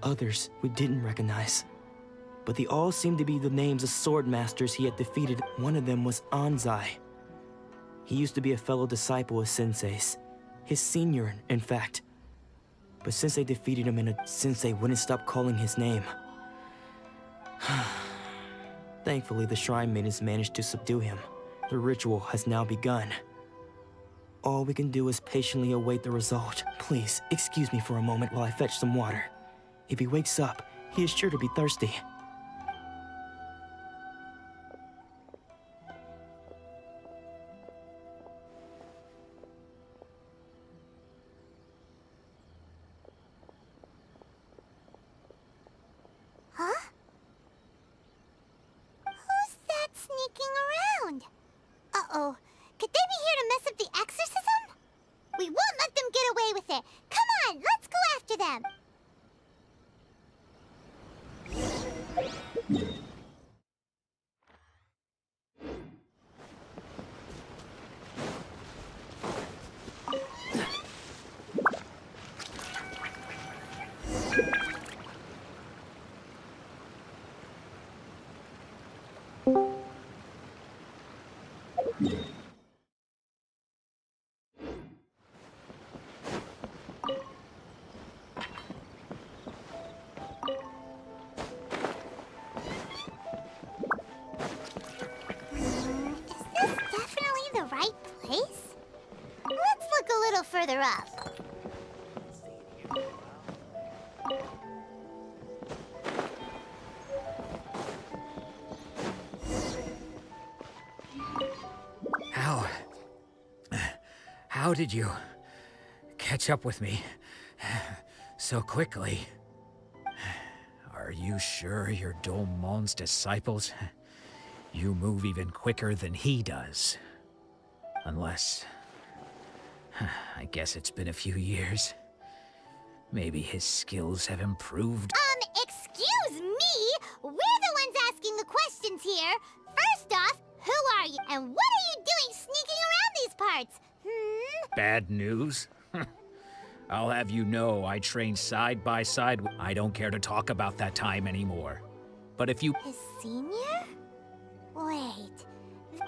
Others we didn't recognize. But they all seemed to be the names of sword masters he had defeated. One of them was Anzai. He used to be a fellow disciple of Sensei's. His senior, in fact. But since they defeated him since they wouldn't stop calling his name. Thankfully, the Shrine Maidens managed to subdue him. The ritual has now begun. All we can do is patiently await the result. Please, excuse me for a moment while I fetch some water. If he wakes up, he is sure to be thirsty. Huh? Who's that sneaking around? Uh-oh. Could they be here to mess up the exorcism? We won't let them get away with it. Come on, let's go after them. Further up. How did you catch up with me so quickly? Are you sure you're Domon's disciples? You move even quicker than he does. Unless... I guess it's been a few years. Maybe his skills have improved. Excuse me? We're the ones asking the questions here. First off, who are you? And what are you doing sneaking around these parts? Bad news? I'll have you know I trained side by side. I don't care to talk about that time anymore. But if you... His senior? Wait.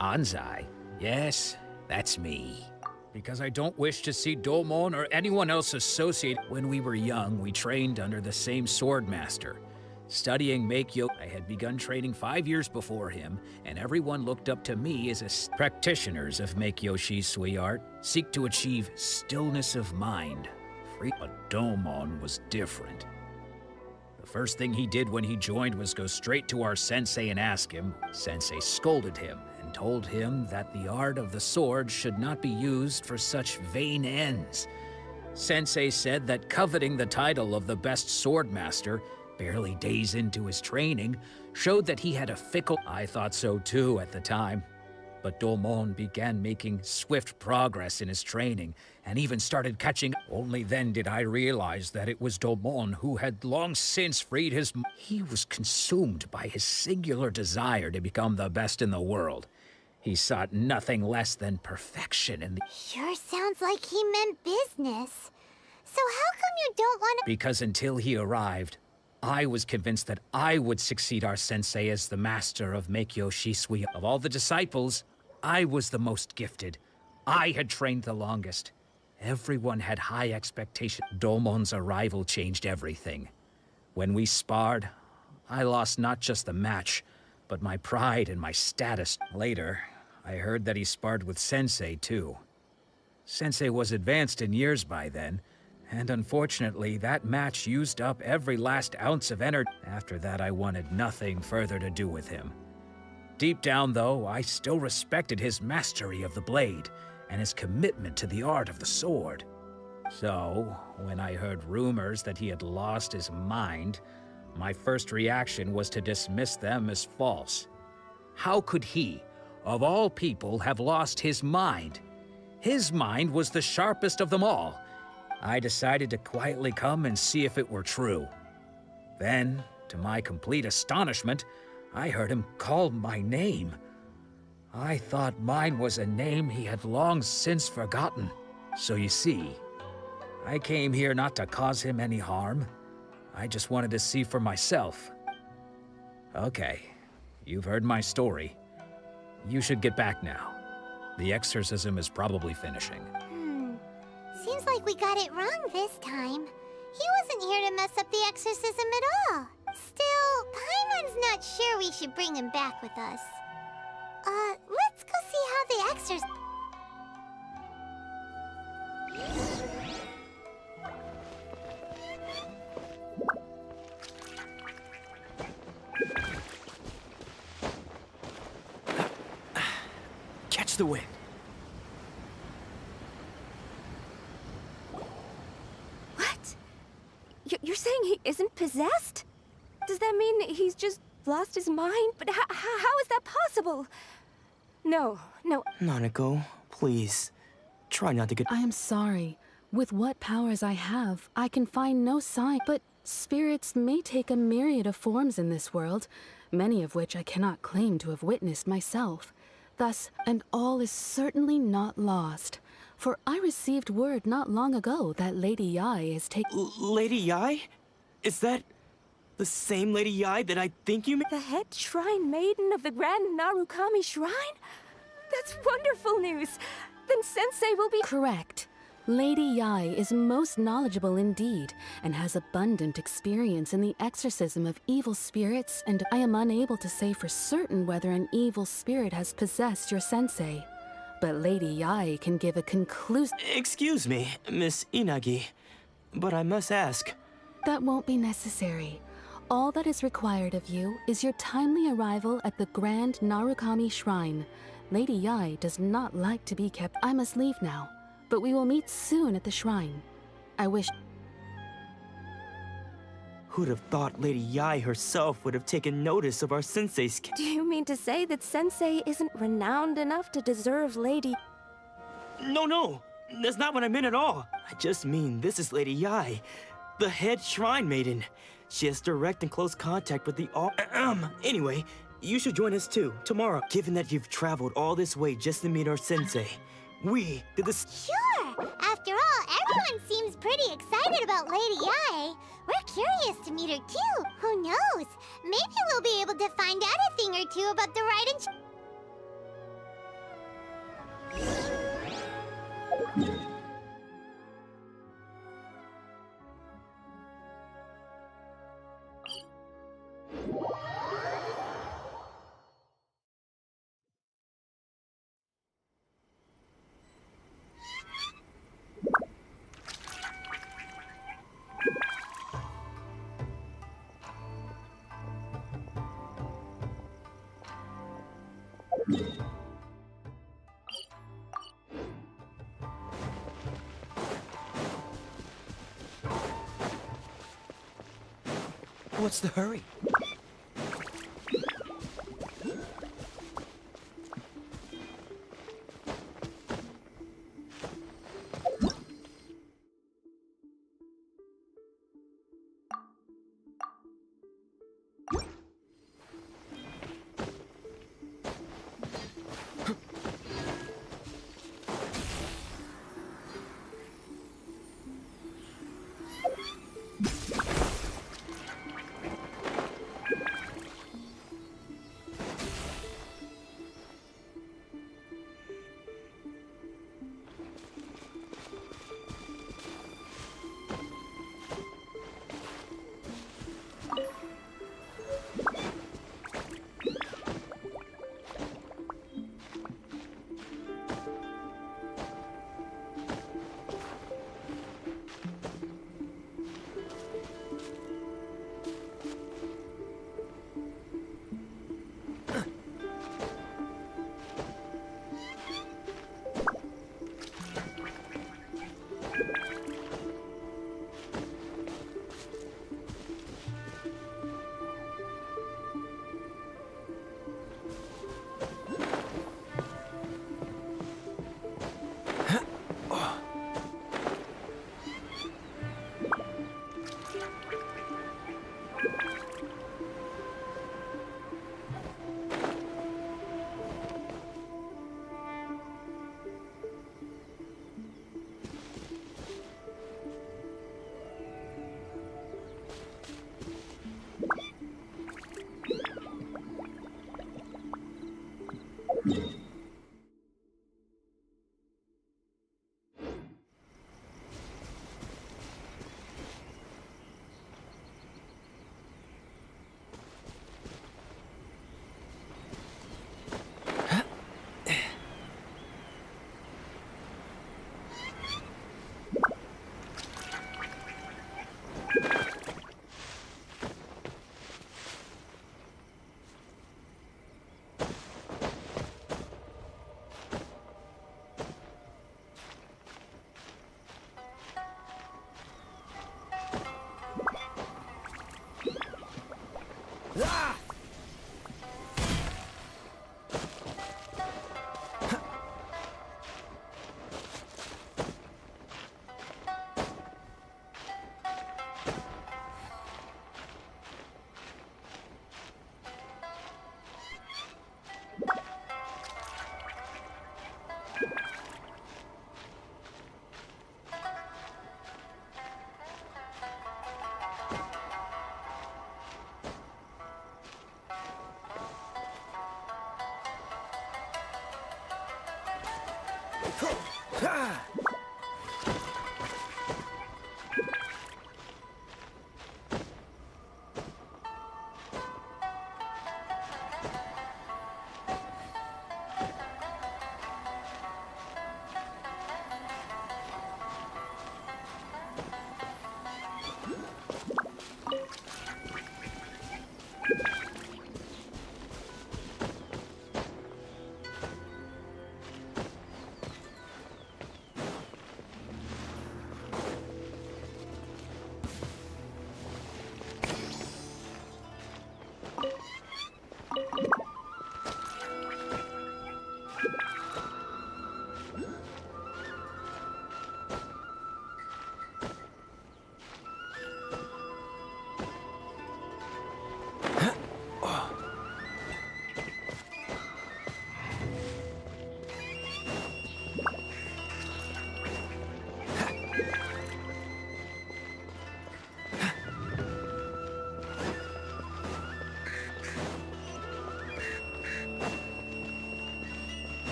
Anzai? Yes, that's me. Because I don't wish to see Domon or anyone else associated. When we were young, we trained under the same swordmaster. Studying miHoYo, I had begun training 5 years before him, and everyone looked up to me as practitioners of miHoYo Shisui art seek to achieve stillness of mind. But Domon was different. The first thing he did when he joined was go straight to our sensei and ask him. Sensei scolded him and told him that the art of the sword should not be used for such vain ends. Sensei said that coveting the title of the best swordmaster, barely days into his training, showed that he had a fickle... I thought so too at the time. But Domon began making swift progress in his training, and even started catching... Only then did I realize that it was Domon who had long since freed his... He was consumed by his singular desire to become the best in the world. He sought nothing less than perfection in the... Sure sounds like he meant business. So how come you don't want to... Because until he arrived, I was convinced that I would succeed our sensei as the master of miHoYo Shisui. Of all the disciples, I was the most gifted. I had trained the longest. Everyone had high expectations. Domon's arrival changed everything. When we sparred, I lost not just the match, but my pride and my status. Later, I heard that he sparred with Sensei, too. Sensei was advanced in years by then, and unfortunately, that match used up every last ounce of energy. After that, I wanted nothing further to do with him. Deep down, though, I still respected his mastery of the blade and his commitment to the art of the sword. So, when I heard rumors that he had lost his mind, my first reaction was to dismiss them as false. How could he, of all people, have lost his mind? His mind was the sharpest of them all. I decided to quietly come and see if it were true. Then, to my complete astonishment, I heard him call my name. I thought mine was a name he had long since forgotten. So you see, I came here not to cause him any harm. I just wanted to see for myself. Okay, you've heard my story. You should get back now. The exorcism is probably finishing. Seems like we got it wrong this time. He wasn't here to mess up the exorcism at all. Still, Paimon's not sure we should bring him back with us. Let's go see how the exorcism... Catch the wind. What? You're saying he isn't possessed? Does that mean he's just lost his mind? But how is that possible? No. Nanako, please. Try not to get... I am sorry. With what powers I have, I can find no sign. But spirits may take a myriad of forms in this world, many of which I cannot claim to have witnessed myself. Thus, and all is certainly not lost. For I received word not long ago that Lady Yai is taking... Lady Yai? Is that the same Lady Yai that I think you... The head shrine maiden of the Grand Narukami Shrine? That's wonderful news! Then Sensei will be... Correct. Lady Yai is most knowledgeable indeed, and has abundant experience in the exorcism of evil spirits, and I am unable to say for certain whether an evil spirit has possessed your sensei. But Lady Yai can give a conclusive... Excuse me, Miss Inagi, but I must ask... That won't be necessary. All that is required of you is your timely arrival at the Grand Narukami Shrine. Lady Yai does not like to be kept... I must leave now. But we will meet soon at the shrine. I wish... Who'd have thought Lady Yai herself would have taken notice of our sensei's... Do you mean to say that Sensei isn't renowned enough to deserve Lady... No, that's not what I meant at all. I just mean this is Lady Yai, the head shrine maiden. She has direct and close contact with the... Anyway, you should join us too, tomorrow. Given that you've traveled all this way just to meet our sensei, we did this... Sure! After all, everyone seems pretty excited about Lady Yai. We're curious to meet her too. Who knows? Maybe we'll be able to find out a thing or two about the ride and... What's the hurry?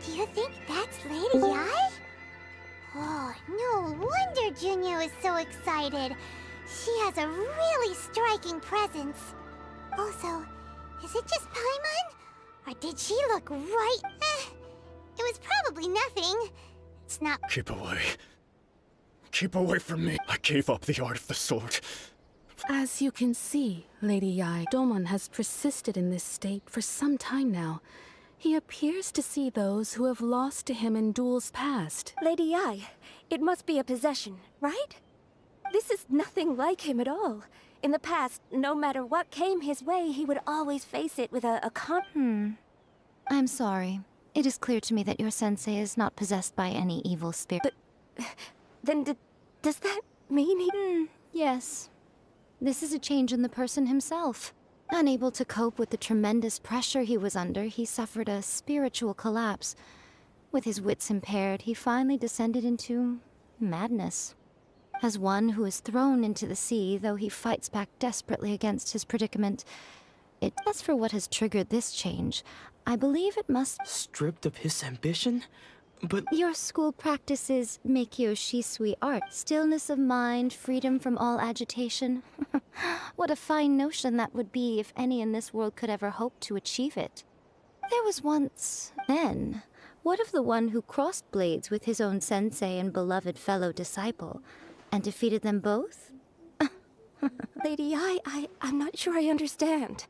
Do you think that's Lady Ai? Oh, no wonder Junyo is so excited. She has a really striking presence. Also, is it just Paimon? Or did she look right? It was probably nothing. It's not. Keep away. Keep away from me. I gave up the art of the sword. As you can see, Lady Yai, Domon has persisted in this state for some time now. He appears to see those who have lost to him in duels past. Lady Yai, it must be a possession, right? This is nothing like him at all. In the past, no matter what came his way, he would always face it with a I'm sorry. It is clear to me that your sensei is not possessed by any evil spirit. But then does that mean he... Yes. This is a change in the person himself. Unable to cope with the tremendous pressure he was under, he suffered a spiritual collapse. With his wits impaired, he finally descended into madness. As one who is thrown into the sea, though he fights back desperately against his predicament. As for what has triggered this change, I believe it must... Stripped of his ambition? But... Your school practices miHoYo Shisui art. Stillness of mind, freedom from all agitation. What a fine notion that would be if any in this world could ever hope to achieve it. There was once... Then, what of the one who crossed blades with his own sensei and beloved fellow disciple, and defeated them both? Lady Ai, I'm not sure I understand.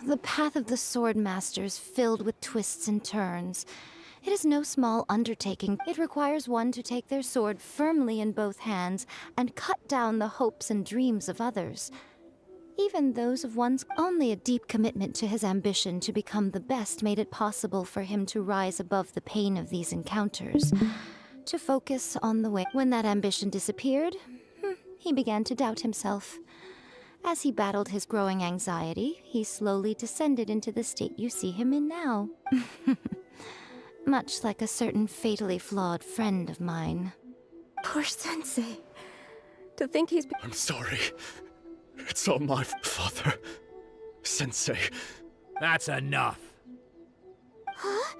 The path of the sword master is filled with twists and turns. It is no small undertaking. It requires one to take their sword firmly in both hands and cut down the hopes and dreams of others. Even those of one's. Only a deep commitment to his ambition to become the best made it possible for him to rise above the pain of these encounters. To focus on the way. When that ambition disappeared, he began to doubt himself. As he battled his growing anxiety, he slowly descended into the state you see him in now. Much like a certain fatally flawed friend of mine. Poor sensei. To think he's... I'm sorry. It's all my father. Sensei. That's enough. Huh?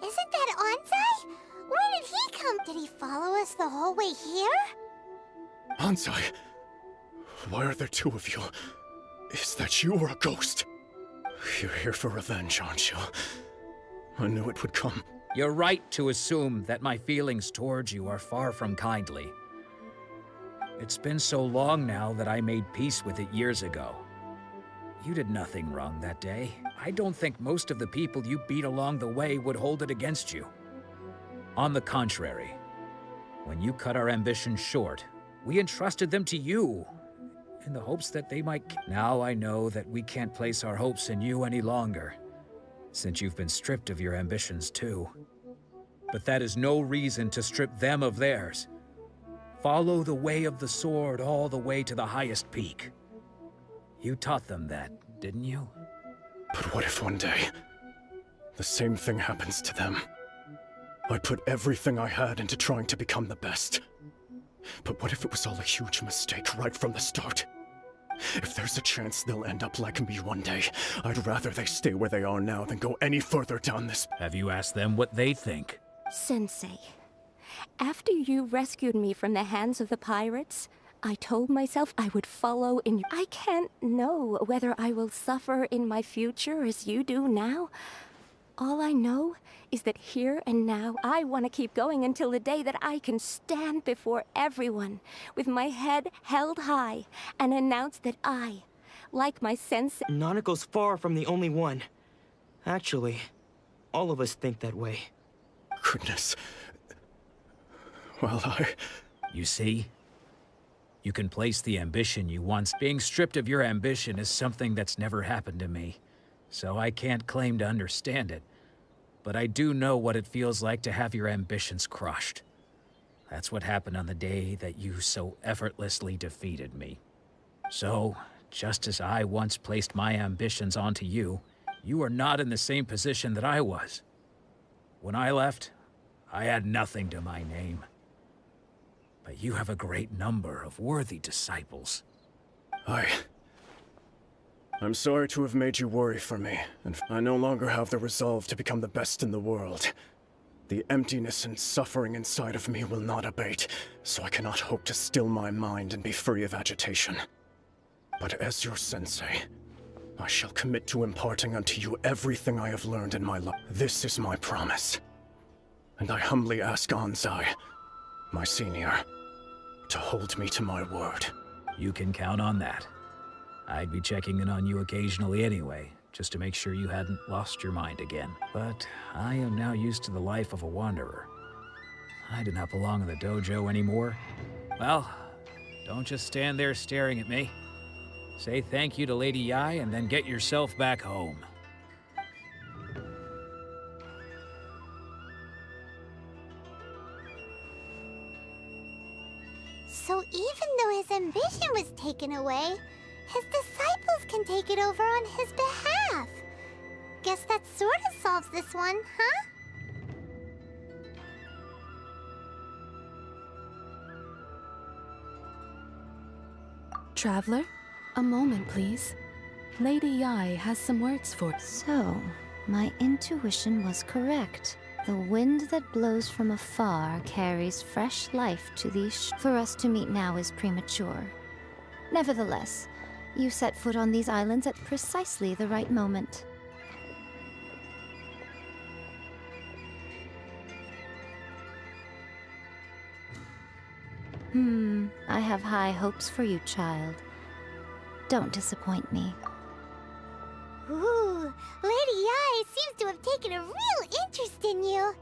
Isn't that Ansai? Where did he come? Did he follow us the whole way here? Ansai? Why are there two of you? Is that you or a ghost? You're here for revenge, aren't you? I knew it would come. You're right to assume that my feelings towards you are far from kindly. It's been so long now that I made peace with it years ago. You did nothing wrong that day. I don't think most of the people you beat along the way would hold it against you. On the contrary, when you cut our ambitions short, We entrusted them to you, in the hopes that they might... Now I know that we can't place our hopes in you any longer, since you've been stripped of your ambitions too. But that is no reason to strip them of theirs. Follow the way of the sword all the way to the highest peak. You taught them that, didn't you? But what if one day, the same thing happens to them? I put everything I had into trying to become the best. But what if it was all a huge mistake right from the start? If there's a chance they'll end up like me one day, I'd rather they stay where they are now than go any further down this... Have you asked them what they think? Sensei, after you rescued me from the hands of the pirates, I told myself I would follow in you. I can't know whether I will suffer in my future as you do now. All I know is that here and now, I want to keep going until the day that I can stand before everyone with my head held high and announce that I, like my sensei... Nanako's far from the only one. Actually, all of us think that way. Goodness. Well, You see? You can place the ambition you once... Being stripped of your ambition is something that's never happened to me, so I can't claim to understand it. But I do know what it feels like to have your ambitions crushed. That's what happened on the day that you so effortlessly defeated me. So, just as I once placed my ambitions onto you, you are not in the same position that I was. When I left, I had nothing to my name. But you have a great number of worthy disciples. I'm sorry to have made you worry for me, and I no longer have the resolve to become the best in the world. The emptiness and suffering inside of me will not abate, so I cannot hope to still my mind and be free of agitation. But as your sensei, I shall commit to imparting unto you everything I have learned in my life. This is my promise. And I humbly ask Anzai, my senior, to hold me to my word. You can count on that. I'd be checking in on you occasionally anyway, just to make sure you hadn't lost your mind again. But I am now used to the life of a wanderer. I do not belong in the dojo anymore. Well, don't just stand there staring at me. Say thank you to Lady Yai and then get yourself back home. So even though his ambition was taken away, his disciples can take it over on his behalf. Guess that sort of solves this one, huh? Traveler, a moment, please. Lady Yai has some words for... So, my intuition was correct. The wind that blows from afar carries fresh life to these For us to meet now is premature. Nevertheless, you set foot on these islands at precisely the right moment. I have high hopes for you, child. Don't disappoint me. Ooh, Lady Yai seems to have taken a real interest in you.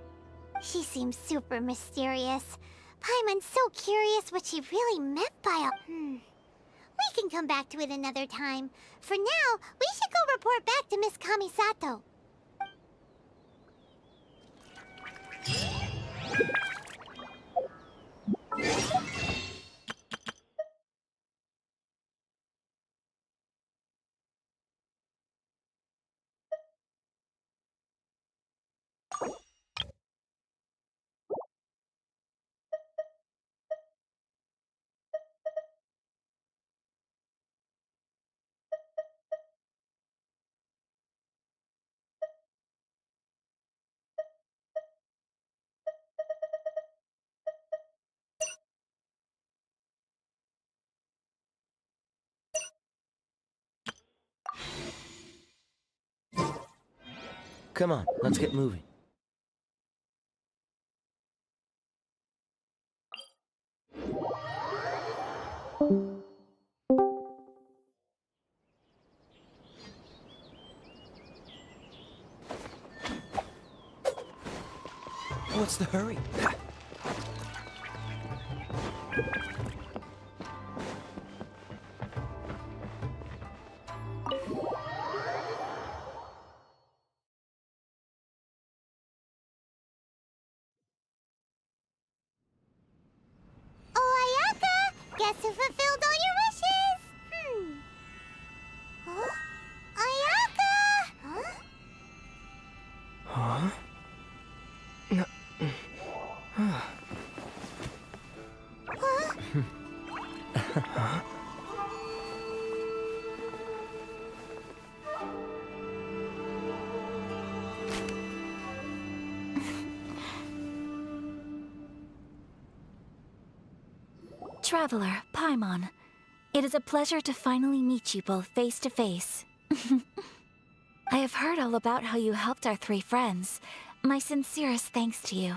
She seems super mysterious. Paimon's so curious what she really meant by all... We can come back to it another time. For now, we should go report back to Miss Kamisato. Come on, let's get moving. What's the hurry? must have fulfilled all your wishes. Ayaka! Huh? Traveler, Paimon. It is a pleasure to finally meet you both face to face. I have heard all about how you helped our 3 friends. My sincerest thanks to you.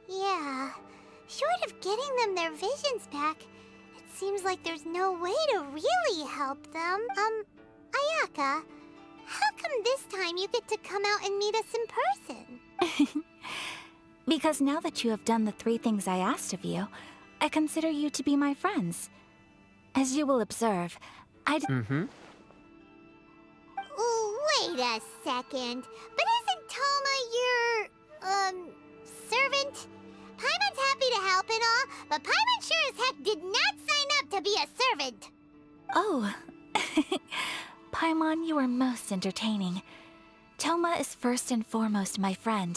Yeah. Short of getting them their visions back, it seems like there's no way to really help them. Ayaka, how come this time you get to come out and meet us in person? Because now that you have done the 3 things I asked of you, I consider you to be my friends. As you will observe, Wait a second. But isn't Toma your, servant? Paimon's happy to help and all, but Paimon sure as heck did not sign up to be a servant. Oh. Paimon, you are most entertaining. Toma is first and foremost my friend,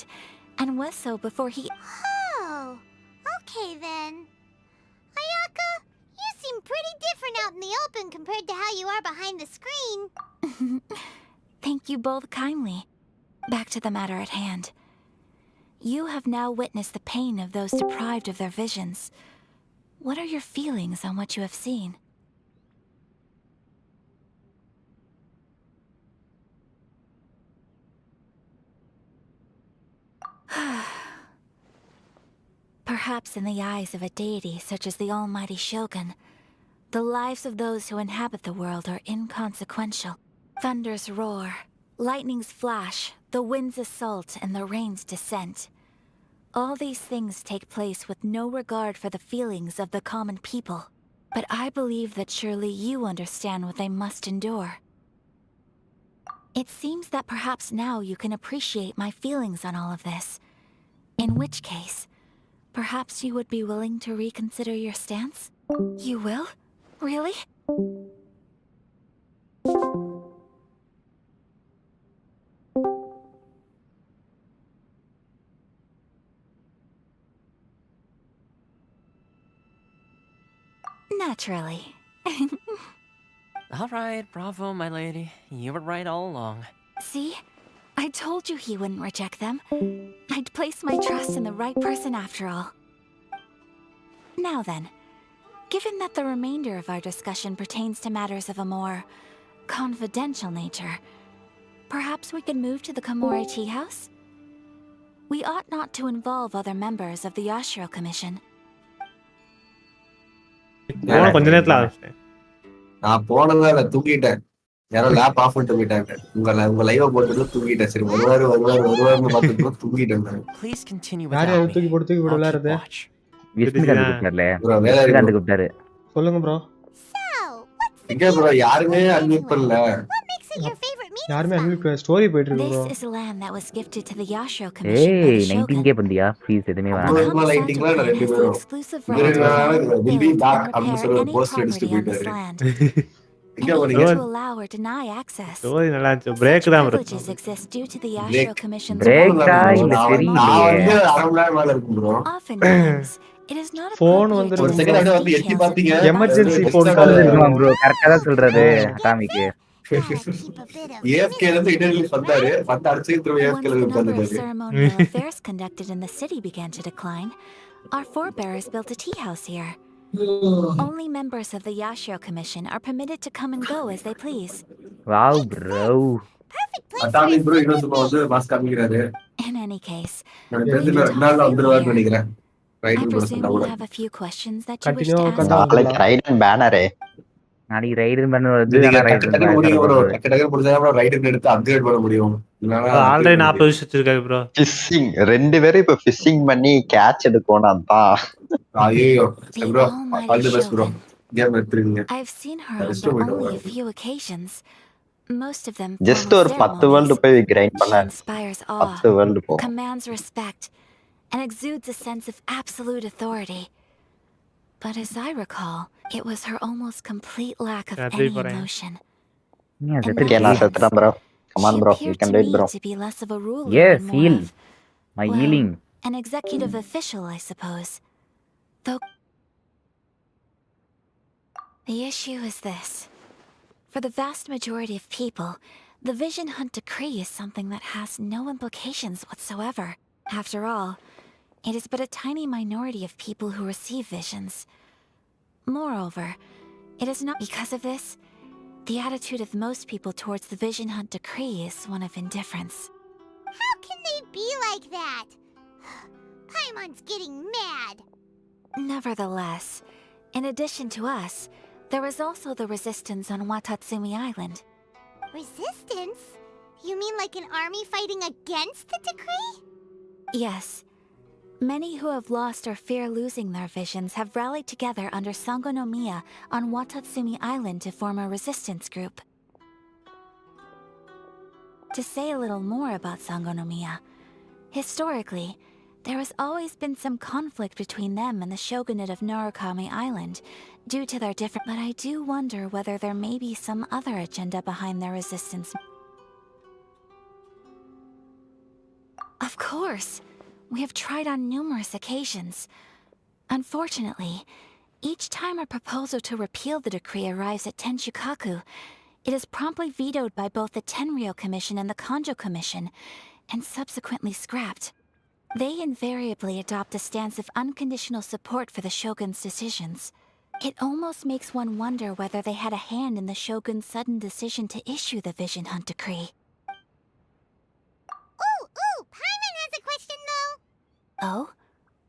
and was so before he... Oh, okay then. Ayaka, you seem pretty different out in the open compared to how you are behind the screen. Thank you both kindly. Back to the matter at hand. You have now witnessed the pain of those deprived of their visions. What are your feelings on what you have seen? Perhaps in the eyes of a deity such as the almighty Shogun, the lives of those who inhabit the world are inconsequential. Thunders roar, lightnings flash, the winds assault, and the rains descent. All these things take place with no regard for the feelings of the common people. But I believe that surely you understand what they must endure. It seems that perhaps now you can appreciate my feelings on all of this. In which case, perhaps you would be willing to reconsider your stance? You will? Really? Naturally. All right, bravo, my lady. You were right all along. See? I told you he wouldn't reject them. I'd placed my trust in the right person after all. Now then, given that the remainder of our discussion pertains to matters of a more confidential nature, perhaps we could move to the Komori Tea House? We ought not to involve other members of the Yashiro Commission. கொஞ்ச நேரத்துல ஆரம்பிச்சிட்டேன். நான் போனதால தூங்கிட்டேன். யாரோ lab of பண்ணிட்டு போயிட்டாங்க. உங்க live போட்டுட்டு தூங்கிட்டேன். சரி வருவாருன்னு பார்த்துட்டு தூங்கிட்டேன். Please continue யார் without me. தூக்கி போட்டு விளையாடுறது? விஷ்ணுகாந்த் கூப்பிட்டார்ல. விஷ்ணுகாந்த் கூப்பிட்டாரு. சொல்லுங்க ப்ரோ. எங்க ப்ரோ யாருமே அன்மியூட் பண்ணல. யாருமே அன்மியூட் ஸ்டோரி போயிட்டு இருக்கு bro. This is a land that was gifted to the Yashiro Commission. ஏய் 19k பண்ணியா? ப்ளீஸ் எதுமே வேணாம். நார்மல் லைட்டிங்ல ரெண்டு பேரும். will be back அப்படி சொல்ற போஸ்ட் அடிச்சிட்டு போயிட்டாரு. எங்க வரீங்க? To allow or deny access. Story நல்லா இருந்துச்சு. பிரேக் தான் bro. Privileges exist due to the Yashiro Commission's break தான் இல்ல தெரியல. நான் வந்து அரை மணி நேரம் மேல இருக்கும் bro. Oftentimes, it is not phone வந்து ஒரு செகண்ட் அப்படியே வந்து எட்டி பாத்தீங்க. எமர்ஜென்சி ஃபோன் கால் இருக்குமா ப்ரோ? கரெக்ட்டா தான் சொல்றாரு சாமிக்கு. AFK இருந்து இன்டர்வியூ வந்தாரு. வந்து அடிச்சு திரும்ப AFK ல உட்கார்ந்தாரு. Ceremonial affairs conducted in the city began to decline. Our forebears built a tea house here. Only members of the Yashiro Commission are permitted to come and go as they please. Wow, bro. அட்டாமி bro இன்னும் சும்மா வந்து mask காமிக்கிறாரு. In any case, நான் தெரிஞ்சல நாளா வந்துருவான்னு நினைக்கிறேன். I presume you have a few questions that you wish to ask. நாளைக்கு ரைடன் பேனரே. நாளைக்கு ரைடன் பண்ண வருது. ஆனா ரைடன் டக்கு முடிஞ்சா ப்ரோ ரைடன் எடுத்து அப்கிரேட் பண்ண முடியும். ஆல்ரெடி 40 விஷயம் வச்சிருக்காரு ப்ரோ. ஃபிஷிங் ரெண்டு பேரும் இப்ப ஃபிஷிங் பண்ணி கேட்ச் எடுக்கணும் அதான். ஐயோ bro all the best bro. Game எடுத்துறீங்க. I've seen her on only a few occasions, Most of them Just formal ஒரு 10 வேர்ல்டு ceremonies. போய் கிரைண்ட் பண்ண She inspires awe, 10 வேர்ல்டு போ. commands respect, and exudes a sense of absolute authority. But as I recall, it was her almost complete lack of any emotion. Okay, நான் செத்துறேன் bro. Come on She bro, you appeared can to do it me bro. to be less of a ruler Yes, and more heal. of, My well, healing. an executive official, I suppose. Though the issue is this. For the vast majority of people, the Vision Hunt Decree is something that has no implications whatsoever. After all, it is but a tiny minority of people who receive visions. Moreover, it is not because of this. The attitude of most people towards the Vision Hunt Decree is one of indifference. How can they be like that? Paimon's getting mad. Nevertheless, in addition to us, there is also the resistance on Watatsumi Island. Resistance? You mean like an army fighting against the decree? Yes. Many who have lost or fear losing their visions have rallied together under Sangonomiya on Watatsumi Island to form a resistance group. To say a little more about Sangonomiya, historically, there has always been some conflict between them and the shogunate of Narukami Island due to their different. But I do wonder whether there may be some other agenda behind their resistance. Of course! We have tried on numerous occasions. Unfortunately, each time a proposal to repeal the decree arrives at Tenshukaku, it is promptly vetoed by both the Tenryou Commission and the Kanjo Commission, and subsequently scrapped. They invariably adopt a stance of unconditional support for the shogun's decisions. It almost makes one wonder whether they had a hand in the shogun's sudden decision to issue the Vision Hunt Decree. Ooh, Paimon has a question though. Oh?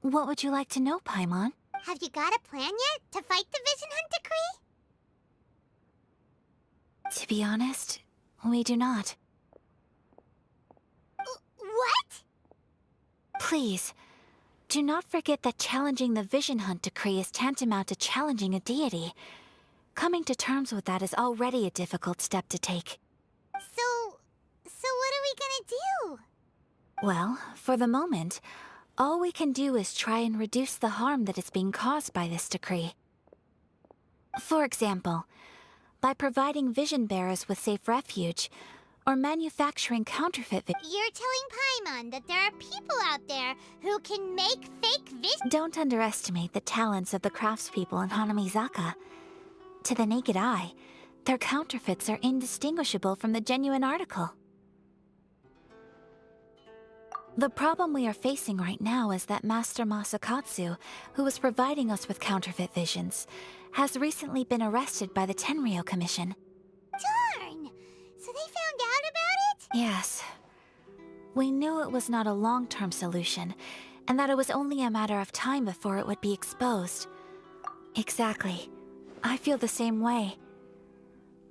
What would you like to know, Paimon? Have you got a plan yet to fight the Vision Hunt Decree? To be honest, we do not. What? Please, do not forget that challenging the Vision Hunt Decree is tantamount to challenging a deity. Coming to terms with that is already a difficult step to take. So what are we gonna do? Well, for the moment, all we can do is try and reduce the harm that is being caused by this decree. For example, by providing vision bearers with safe refuge, or manufacturing counterfeit You're telling Paimon that there are people out there who can make fake vision. Don't underestimate the talents of the craftspeople in Hanamizaka. To the naked eye, their counterfeits are indistinguishable from the genuine article. The problem we are facing right now is that Master Masakatsu, who was providing us with counterfeit visions, has recently been arrested by the Tenryou Commission. Darn! So they found out about it? Yes. We knew it was not a long-term solution, and that it was only a matter of time before it would be exposed. Exactly. I feel the same way.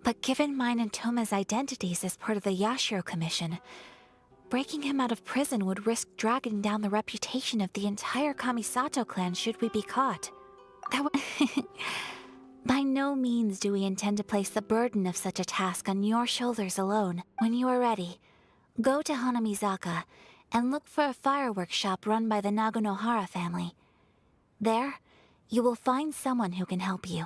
But given mine and Toma's identities as part of the Yashiro Commission, breaking him out of prison would risk dragging down the reputation of the entire Kamisato clan should we be caught. By no means do we intend to place the burden of such a task on your shoulders alone. When you are ready, go to Hanamizaka and look for a fireworks shop run by the Naganohara family. There, you will find someone who can help you.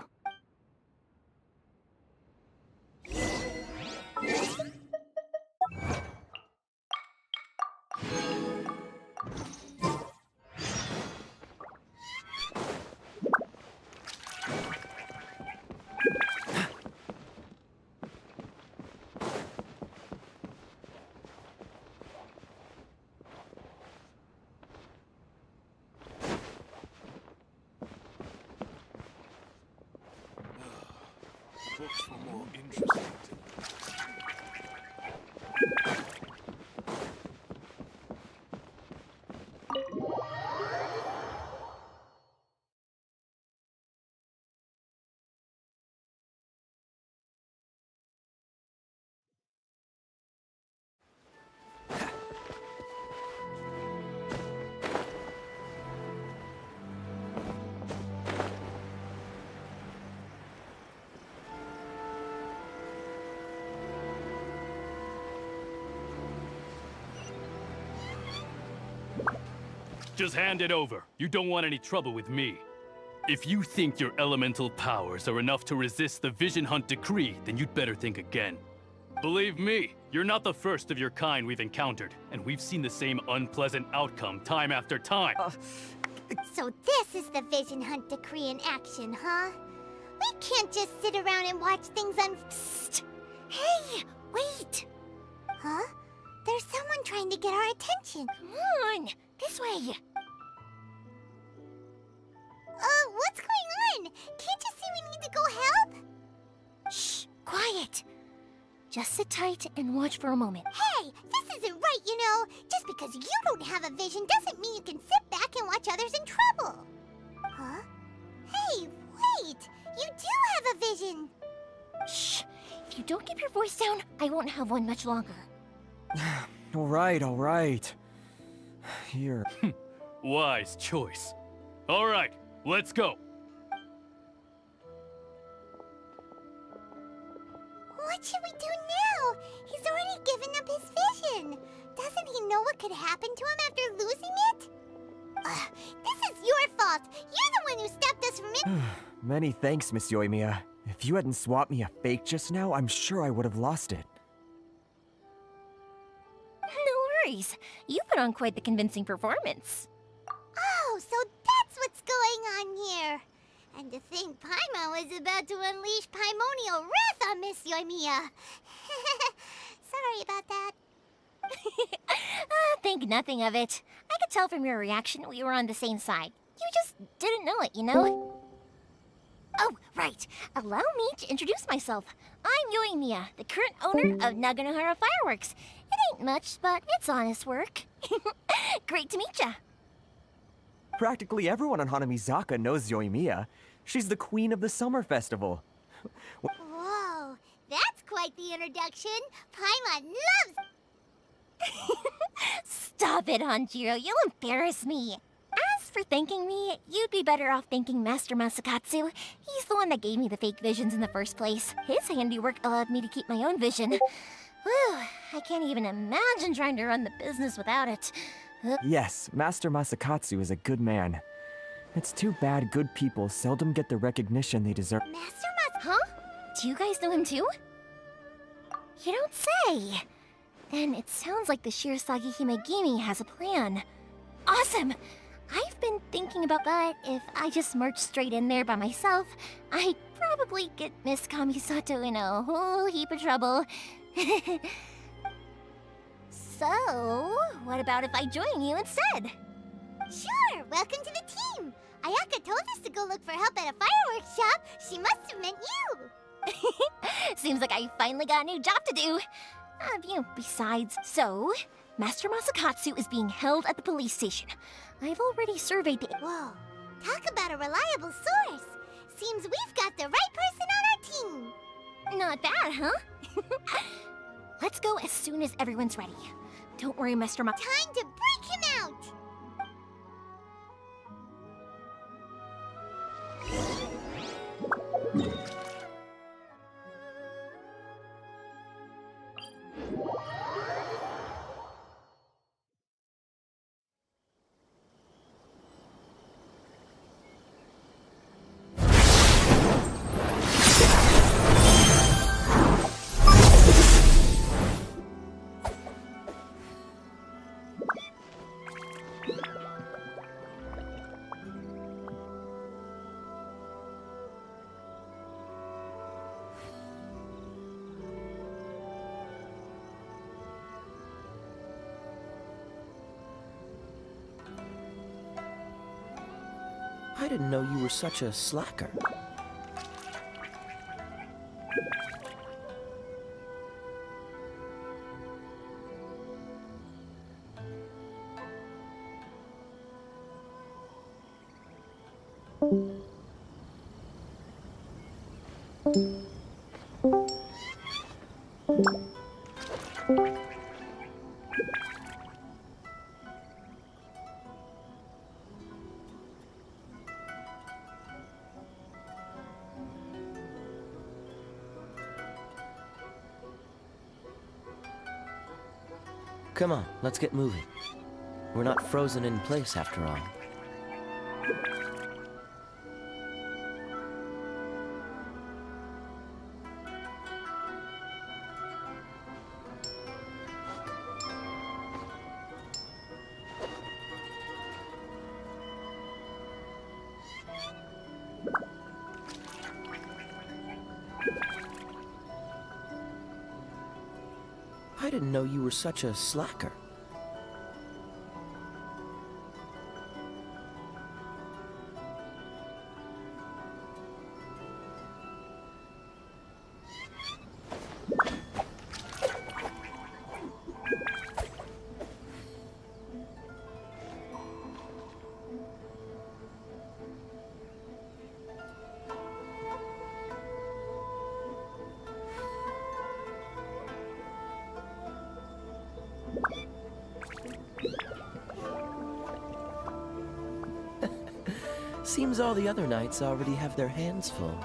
Just hand it over. You don't want any trouble with me. If you think your elemental powers are enough to resist the Vision Hunt decree, then you'd better think again. Believe me, you're not the first of your kind we've encountered, and we've seen the same unpleasant outcome time after time. So this is the Vision Hunt decree in action, huh? We can't just sit around and watch things Psst! Hey, wait! Huh? There's someone trying to get our attention. Come on, this way. What's going on? Can't you see we need to go help? Shh, quiet. Just sit tight and watch for a moment. Hey, this isn't right, you know. Just because you don't have a vision doesn't mean you can sit back and watch others in trouble. Huh? Hey, wait! You do have a vision! Shh! If you don't keep your voice down, I won't have one much longer. All right. Here. Wise choice. All right, let's go. What should we do now? He's already given up his vision. Doesn't he know what could happen to him after losing it? This is your fault. You're the one who stopped us from it. Many thanks, Miss Yoimiya. If you hadn't swapped me a fake just now, I'm sure I would have lost it. No worries. You put on quite the convincing performance. Oh, so that's what's going on here. And to think Paimon was about to unleash Paimonial wrath on Miss Yoimiya. Sorry about that. Think nothing of it. I could tell from your reaction we were on the same side. You just didn't know it, you know? Oh, right. Allow me to introduce myself. I'm Yoimiya, the current owner of Naganohara Fireworks. It ain't much, but it's honest work. Great to meet ya. Practically everyone on Hanamizaka knows Yoimiya. She's the queen of the summer festival. Whoa, that's quite the introduction. Paimon loves... Stop it, Hanjiro. You'll embarrass me. As for thanking me, you'd be better off thanking Master Masakatsu. He's the one that gave me the fake visions in the first place. His handiwork allowed me to keep my own vision. Whew, I can't even imagine trying to run the business without it. Yes, Master Masakatsu is a good man. It's too bad good people seldom get the recognition they deserve. Master Huh? Do you guys know him too? You don't say. Then it sounds like the Shirasagi Himegimi has a plan. Awesome! I've been thinking about that. If I just marched straight in there by myself, I'd probably get Miss Kamisato in a whole heap of trouble. So, what about if I join you instead? Sure, welcome to the team. Ayaka told us to go look for help at a fireworks shop. She must have meant you. Seems like I finally got a new job to do. Besides, so, Master Masakatsu is being held at the police station. I've already surveyed the... Whoa, talk about a reliable source. Seems we've got the right person on our team. Not bad, huh? Let's go as soon as everyone's ready. Don't worry, Master Ma... Time to break him out! I didn't know you were such a slacker. Come on, let's get moving. We're not frozen in place after all. I didn't know you were such a slacker. Seems all the other knights already have their hands full.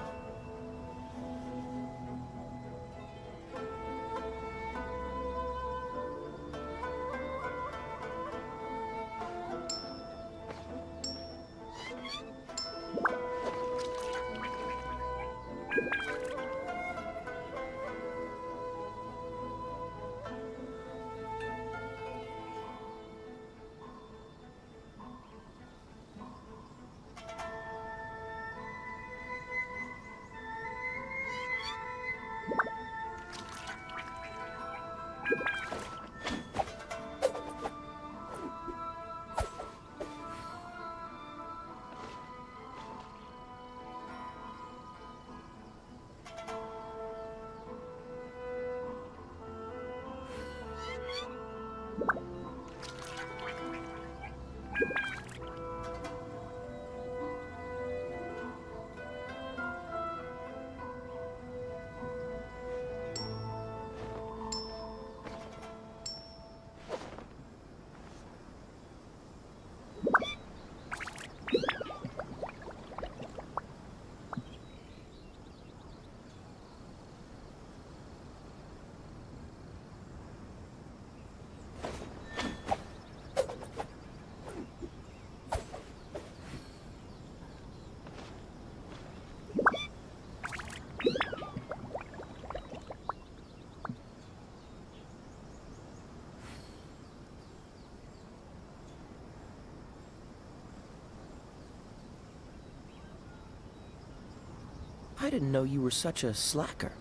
I didn't know you were such a slacker.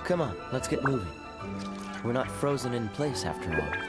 Come on, let's get moving. We're not frozen in place after all.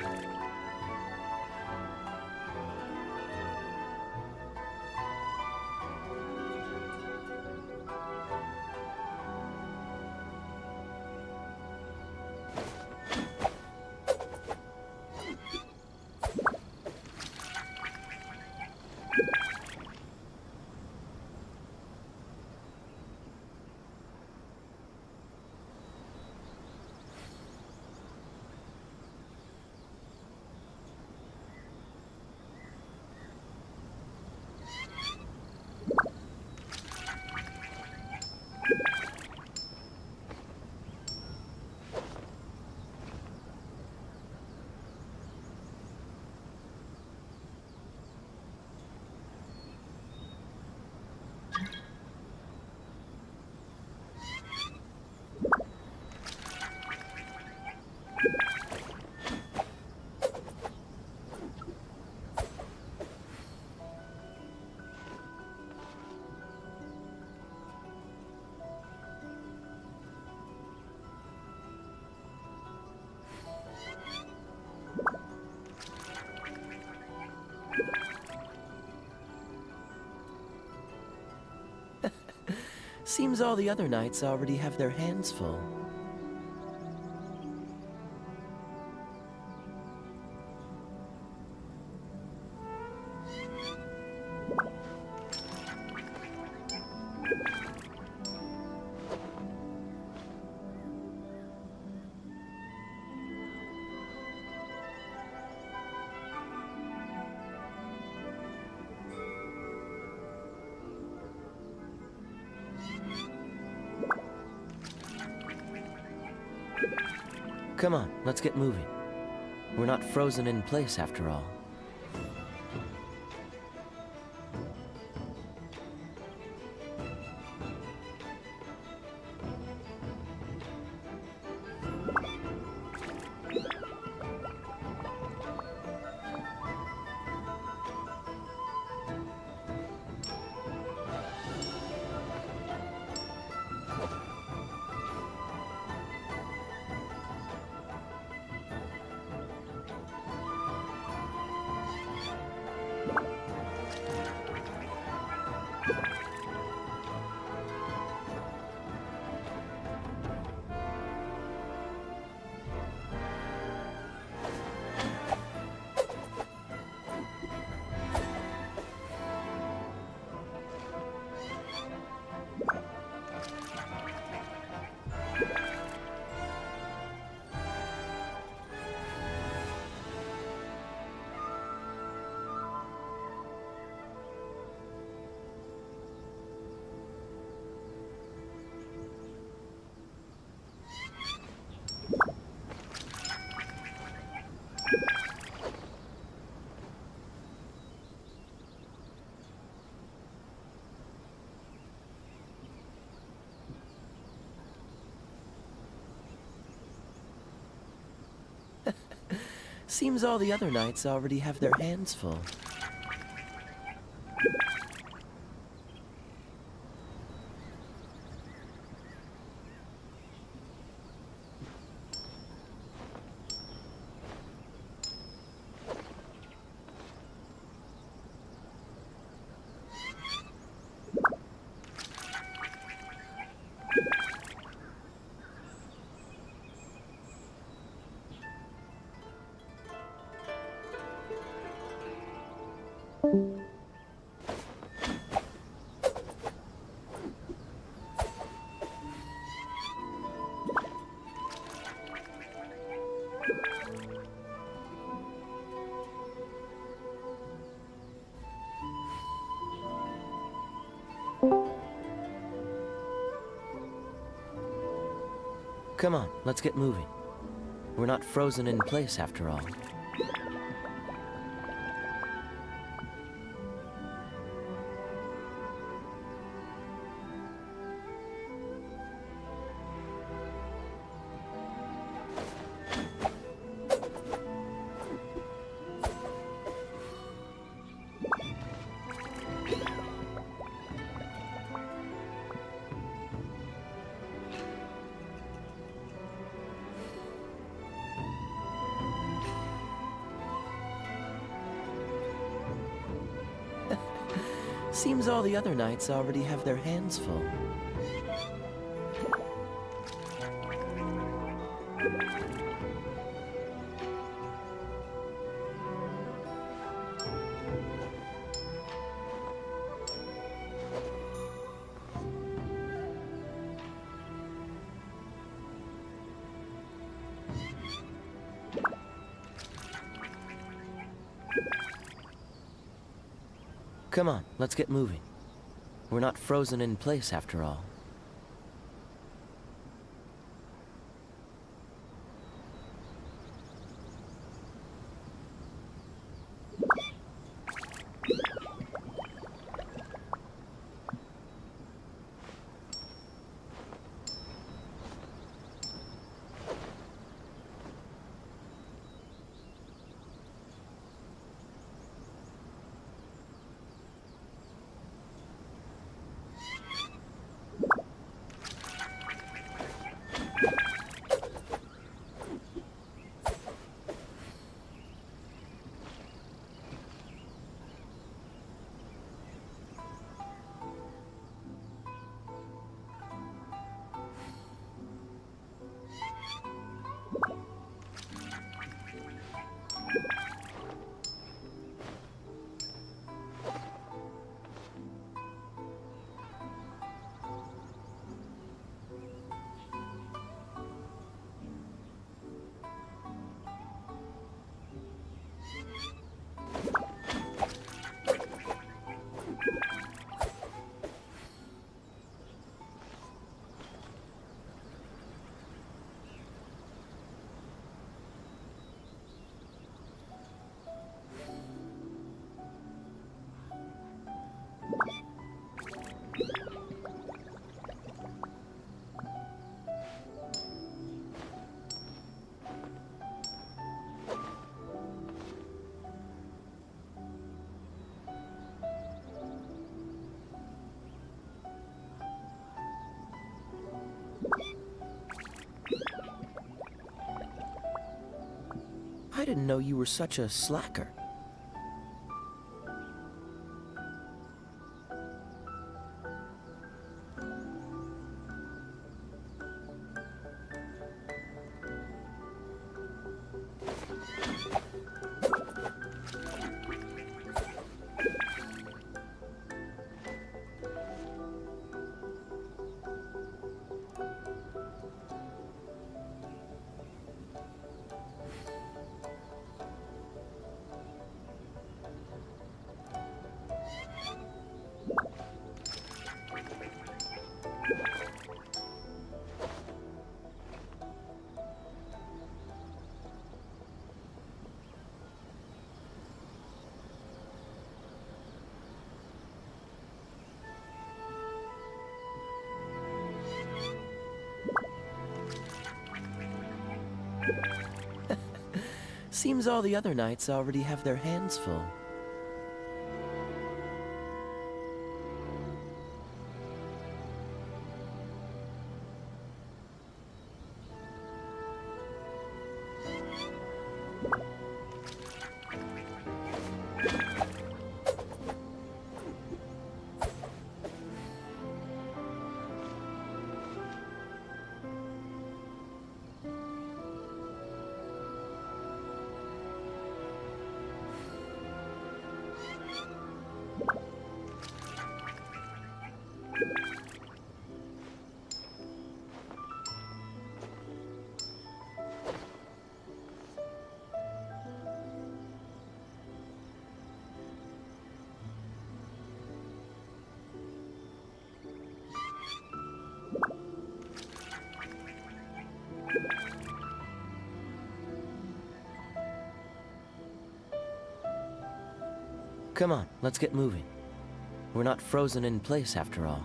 Seems all the other knights already have their hands full. Come on, let's get moving. We're not frozen in place after all. Seems all the other knights already have their hands full. Come on, let's get moving. We're not frozen in place after all. Seems all the other knights already have their hands full. Come on, let's get moving. We're not frozen in place after all. didn't know you were such a slacker. Seems all the other knights already have their hands full. Come on, let's get moving. We're not frozen in place after all.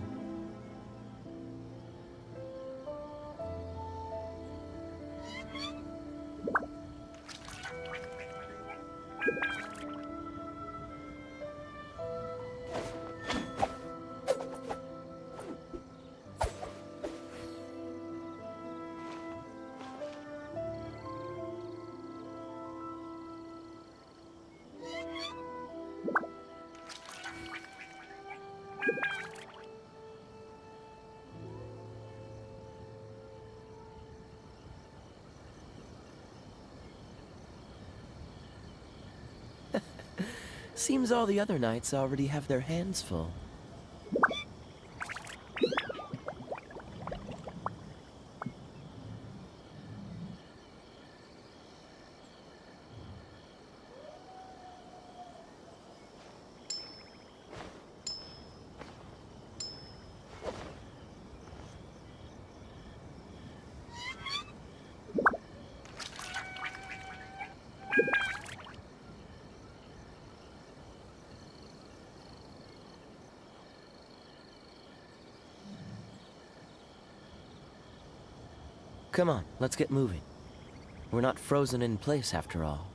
Seems all the other knights already have their hands full. Come on, let's get moving. We're not frozen in place after all.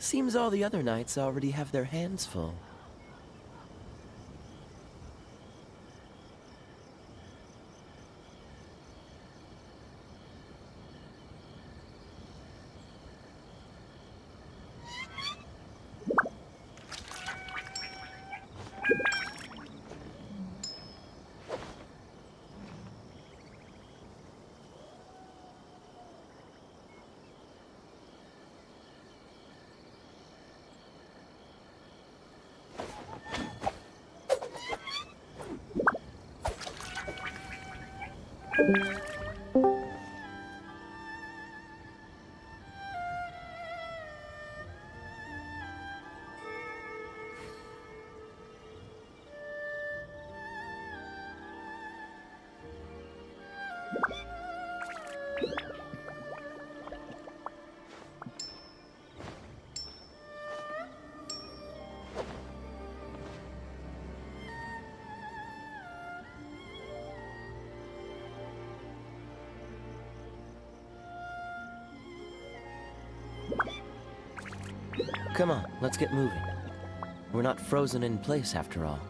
Seems all the other knights already have their hands full. Come on, let's get moving. We're not frozen in place after all.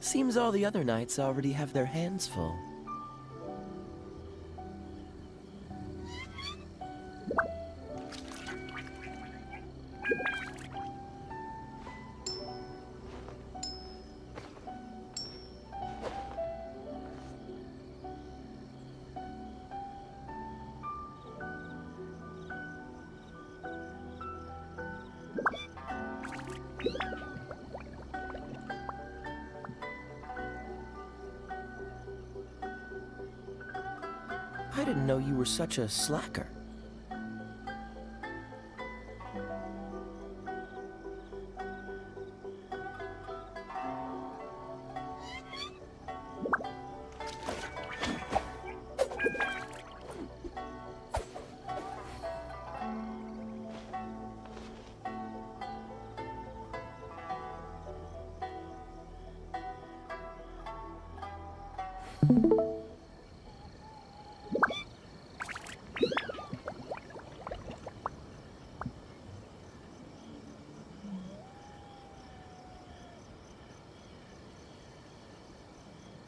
Seems all the other knights already have their hands full. I didn't know you were such a slacker.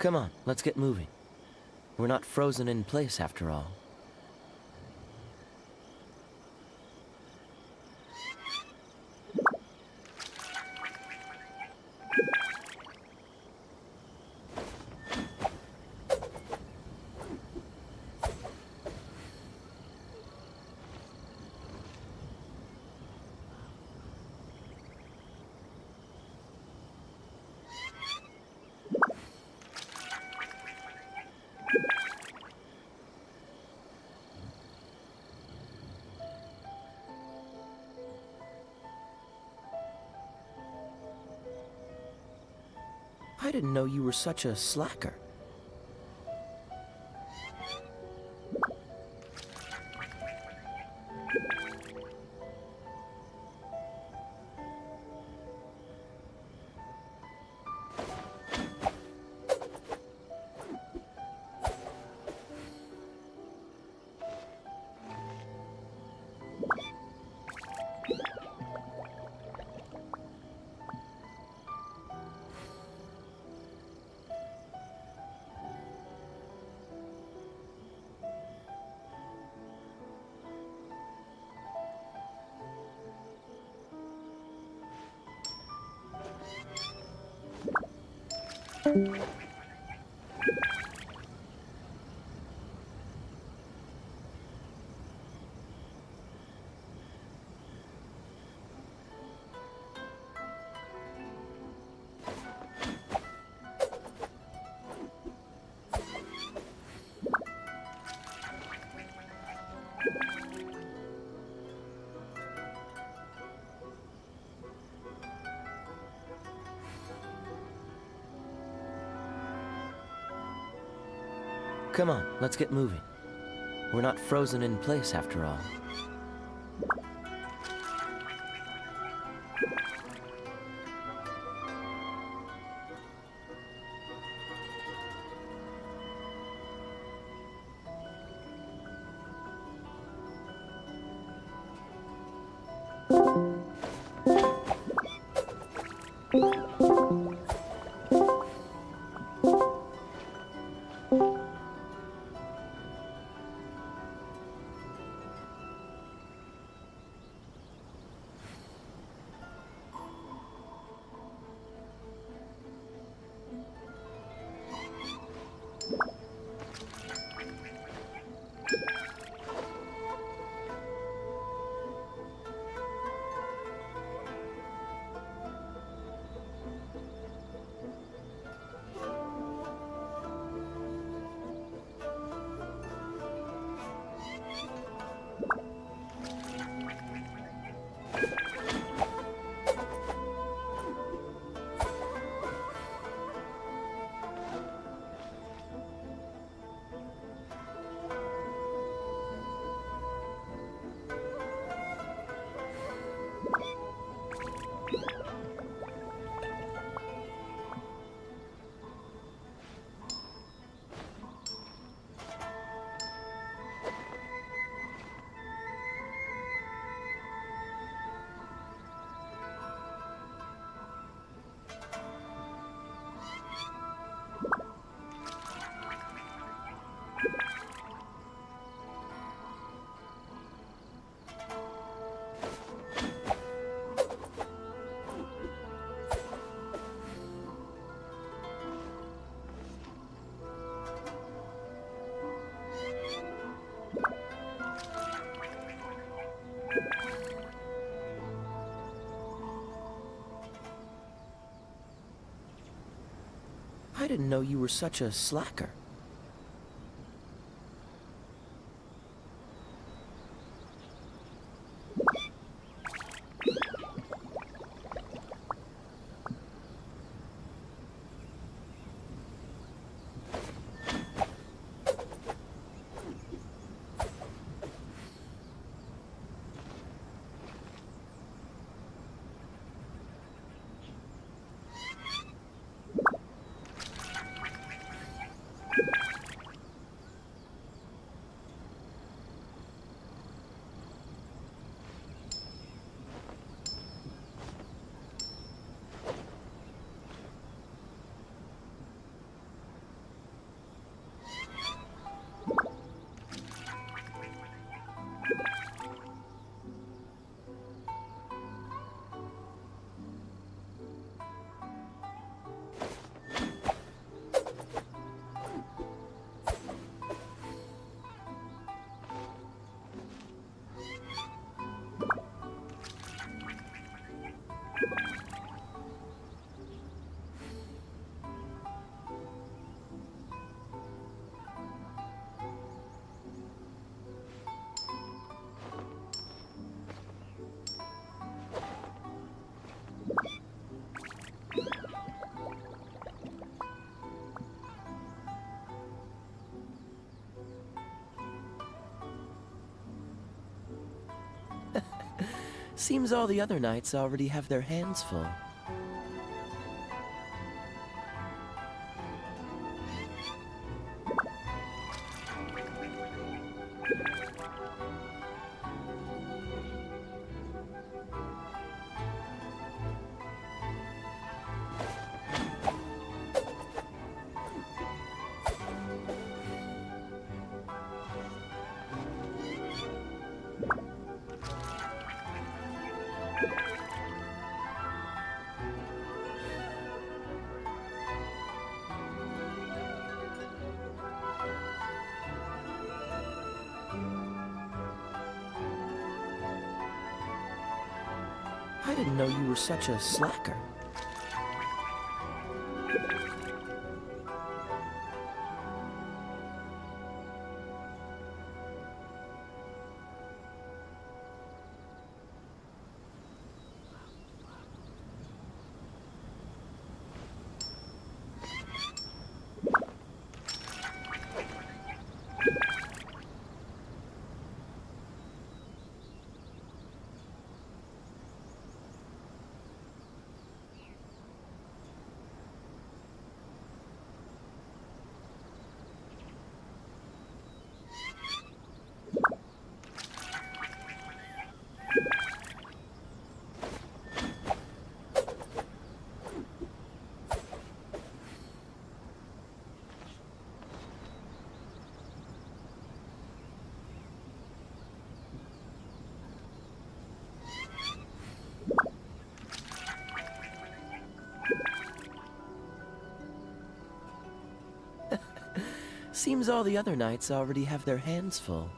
Come on, let's get moving. We're not frozen in place after all. I didn't know you were such a slacker. Come on, let's get moving. We're not frozen in place after all. I didn't know you were such a slacker. Seems all the other knights already have their hands full. I didn't know you were such a slacker. Seems all the other knights already have their hands full.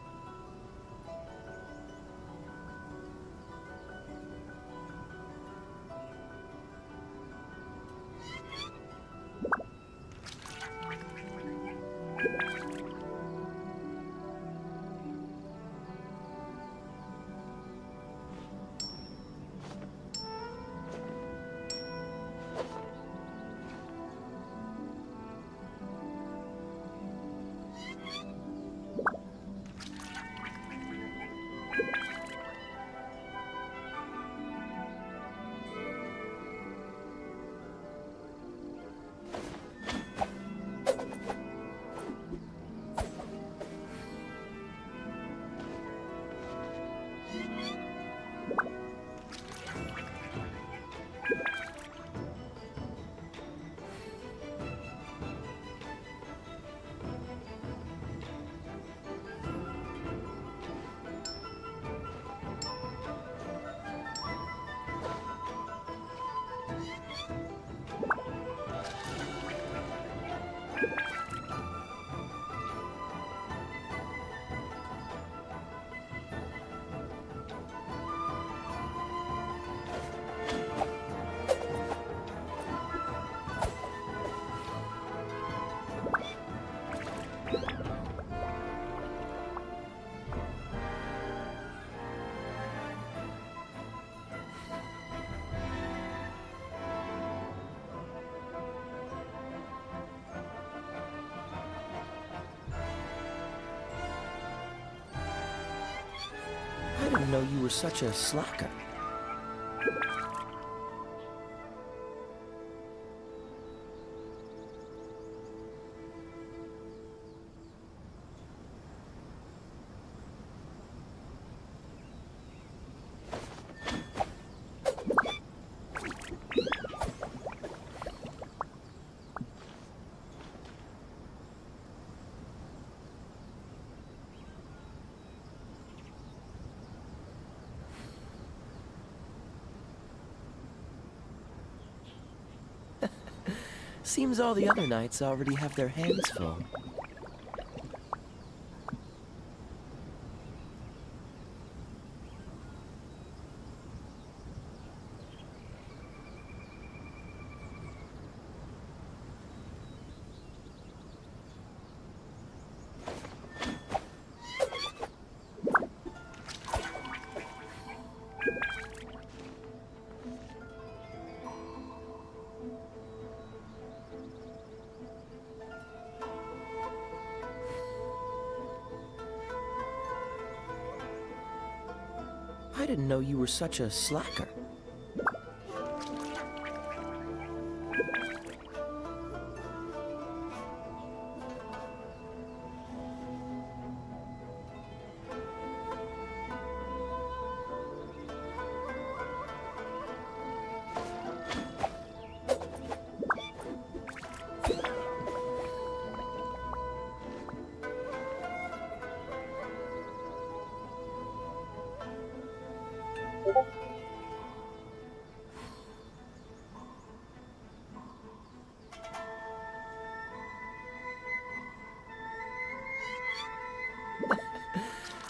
I didn't know you were such a slacker. Seems all the other knights already have their hands full. I didn't know you were such a slacker.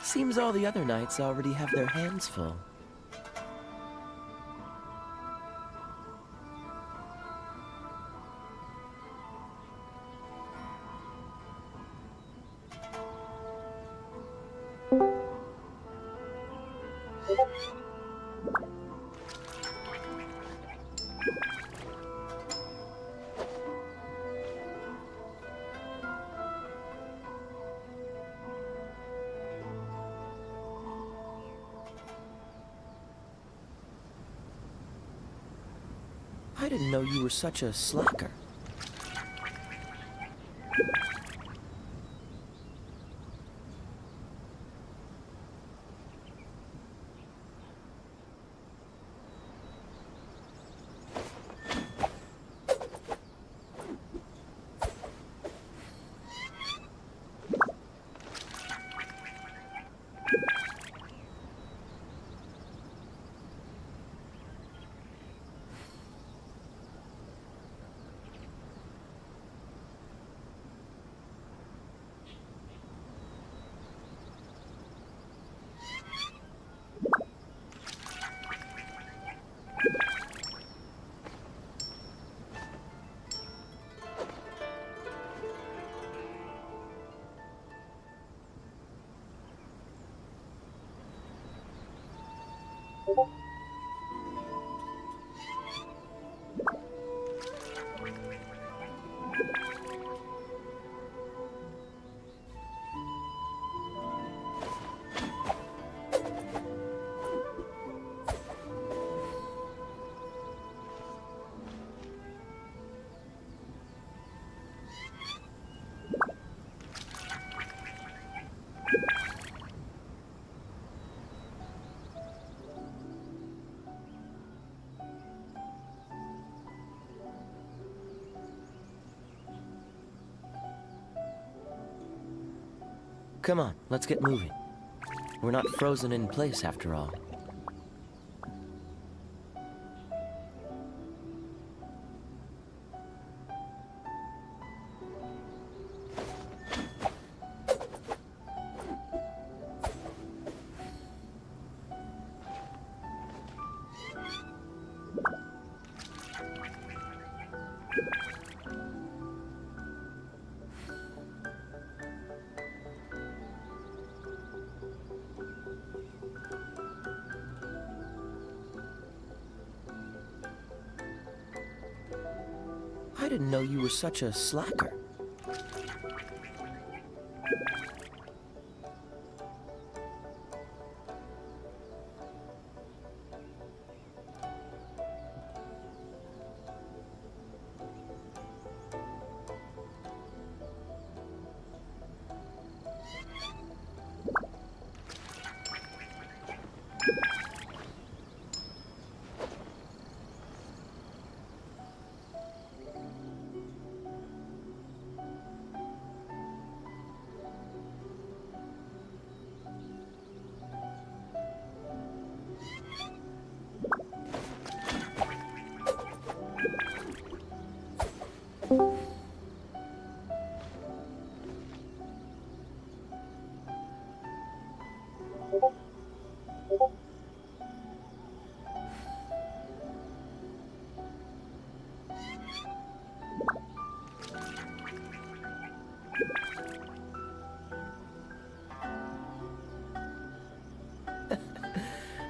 Seems all the other knights already have their hands full. I didn't know you were such a slacker. Come on, let's get moving. We're not frozen in place after all. I didn't know you were such a slacker.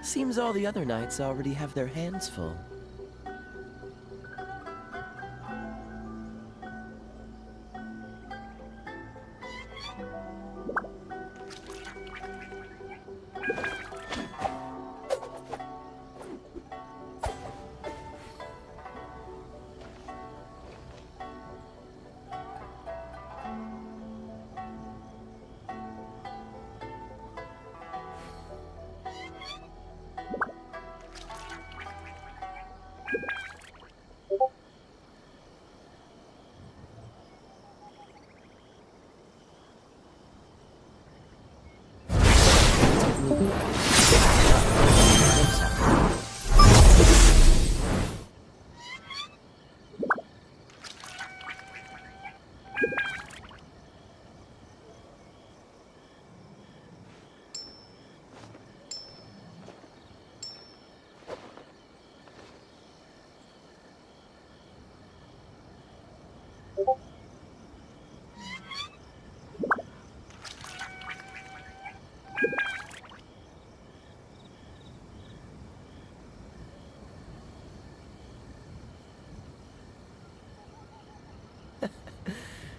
Seems all the other knights already have their hands full.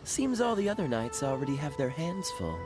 Seems all the other knights already have their hands full.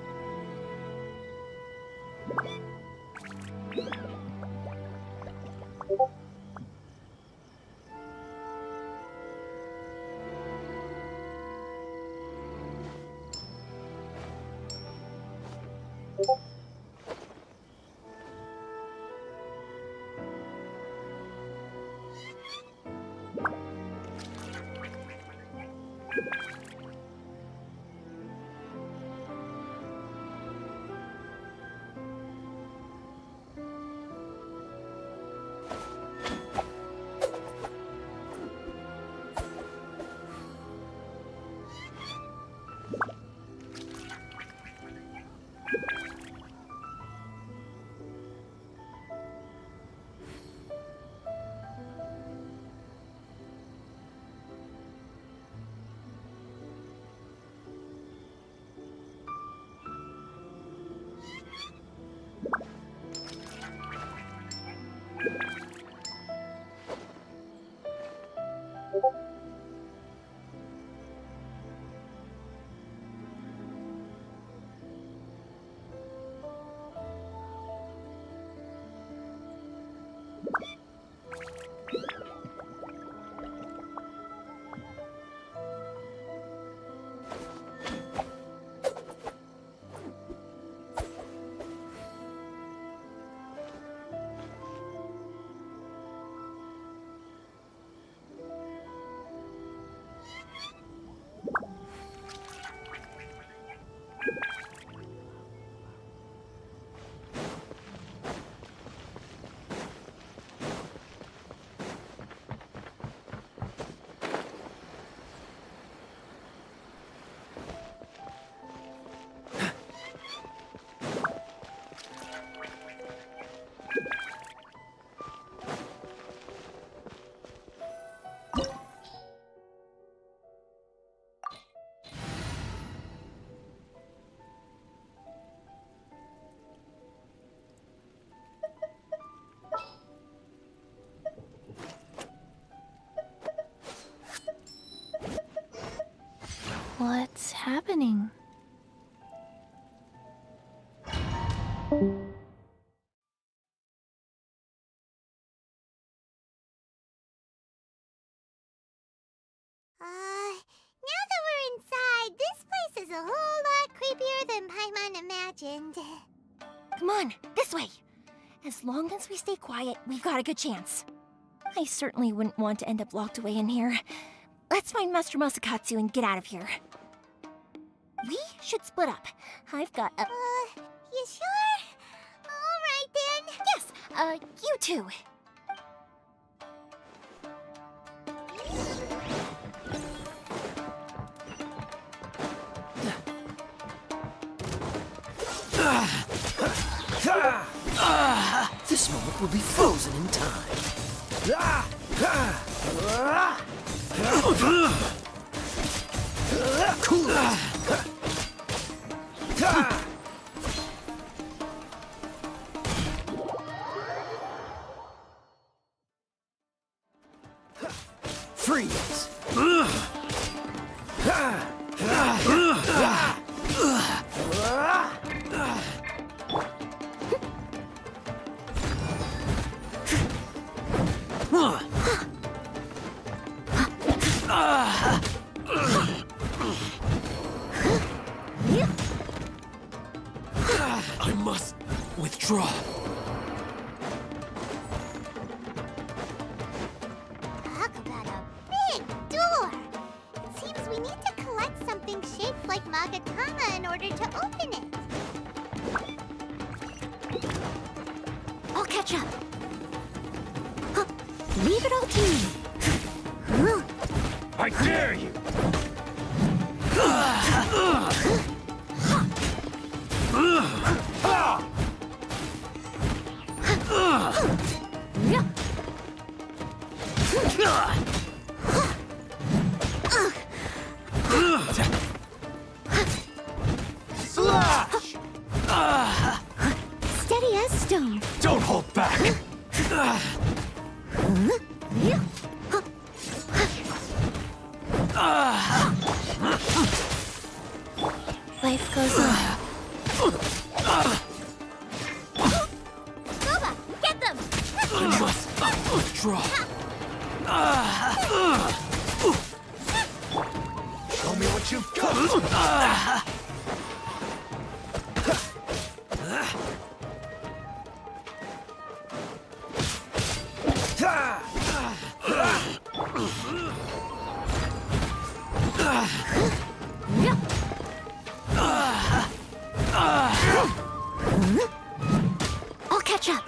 What's happening? Now that we're inside, this place is a whole lot creepier than Paimon imagined. Come on, this way. As long as we stay quiet, we've got a good chance. I certainly wouldn't want to end up locked away in here. Let's find Master Masakatsu and get out of here. We should split up. I've got a... You sure? Alright then. Yes, you two. This moment will be frozen in time. Cool it. Freeze. I must withdraw. Talk about a big door. It seems we need to collect something shaped like Magatama in order to open it. I'll catch up. Leave it all to me. I dare you! Slash! Steady as stone. Don't hold back! goes on. Boba, get them! I must withdraw. Show me what you've got. I'll catch up.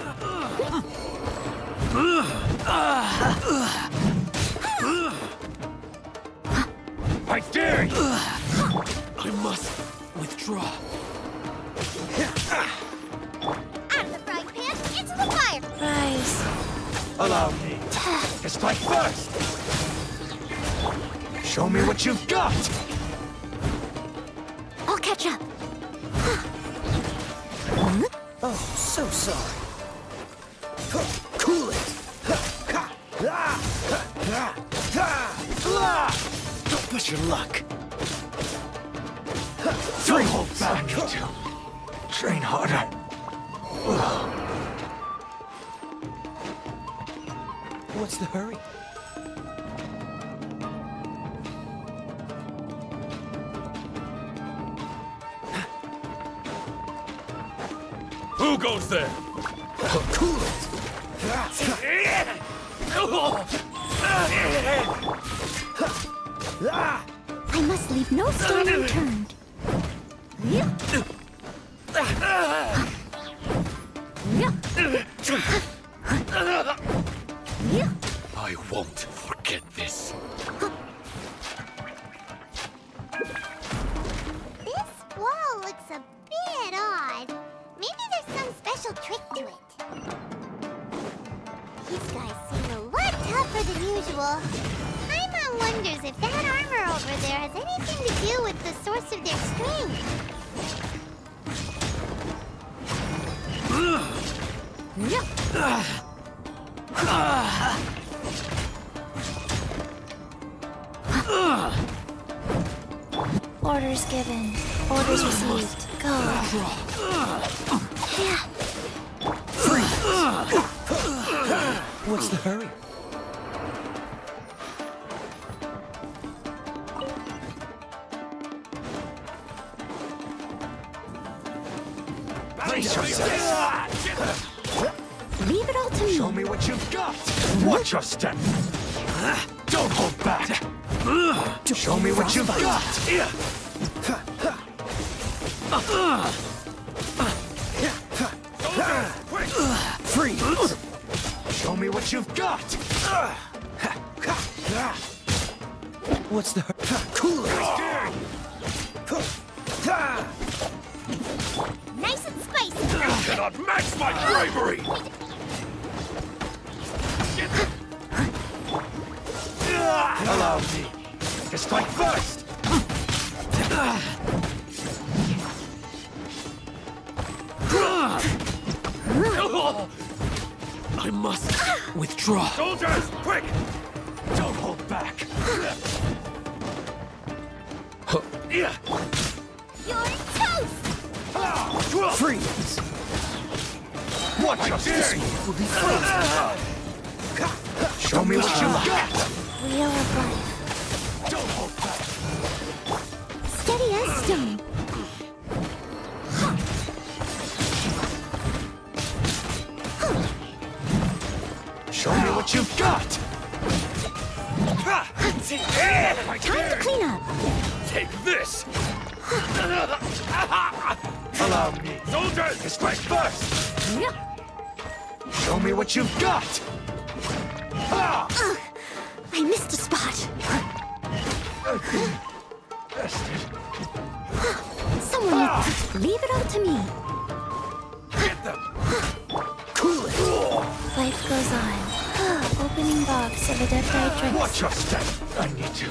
I dare you! I must withdraw. Out of the frying pan, into the fire! Rise. Allow me to strike first. Show me what you've got. I'll catch up. Oh, so sorry. Cool it. Don't push your luck. Don't hold back. Train harder. What's the hurry? Who goes there? Cool it. I must leave no stone unturned. I won't forget this. This wall looks a bit odd. Maybe there's some special trick to it. These guys seem a lot tougher than usual. Paimon wonders if that armor over there has anything to do with the source of their strength. Orders given. Orders received. Go. What's the hurry? Brace yourself. Leave it all to me. Show me what you've got. Watch your step. Don't hold back. Show me what you've got. Freeze. Show me what you've got. What's the cool? Nice and spicy. You cannot match my bravery! Allow me to strike first. I must withdraw. Soldiers, quick! Don't hold back. You're toast! Freeze! Watch your step. Will be frozen. Show me what you've got. Wheel of life. Don't hold back. Steady as stone. Show me what you've got. Time to clean up. Take this! Allow me. Soldiers! To strike first. Show me what you've got. I missed a spot. Someone leave it all to me. Get them. Cool it. Life goes on. Opening box of Adepti drinks. Watch your step. I need to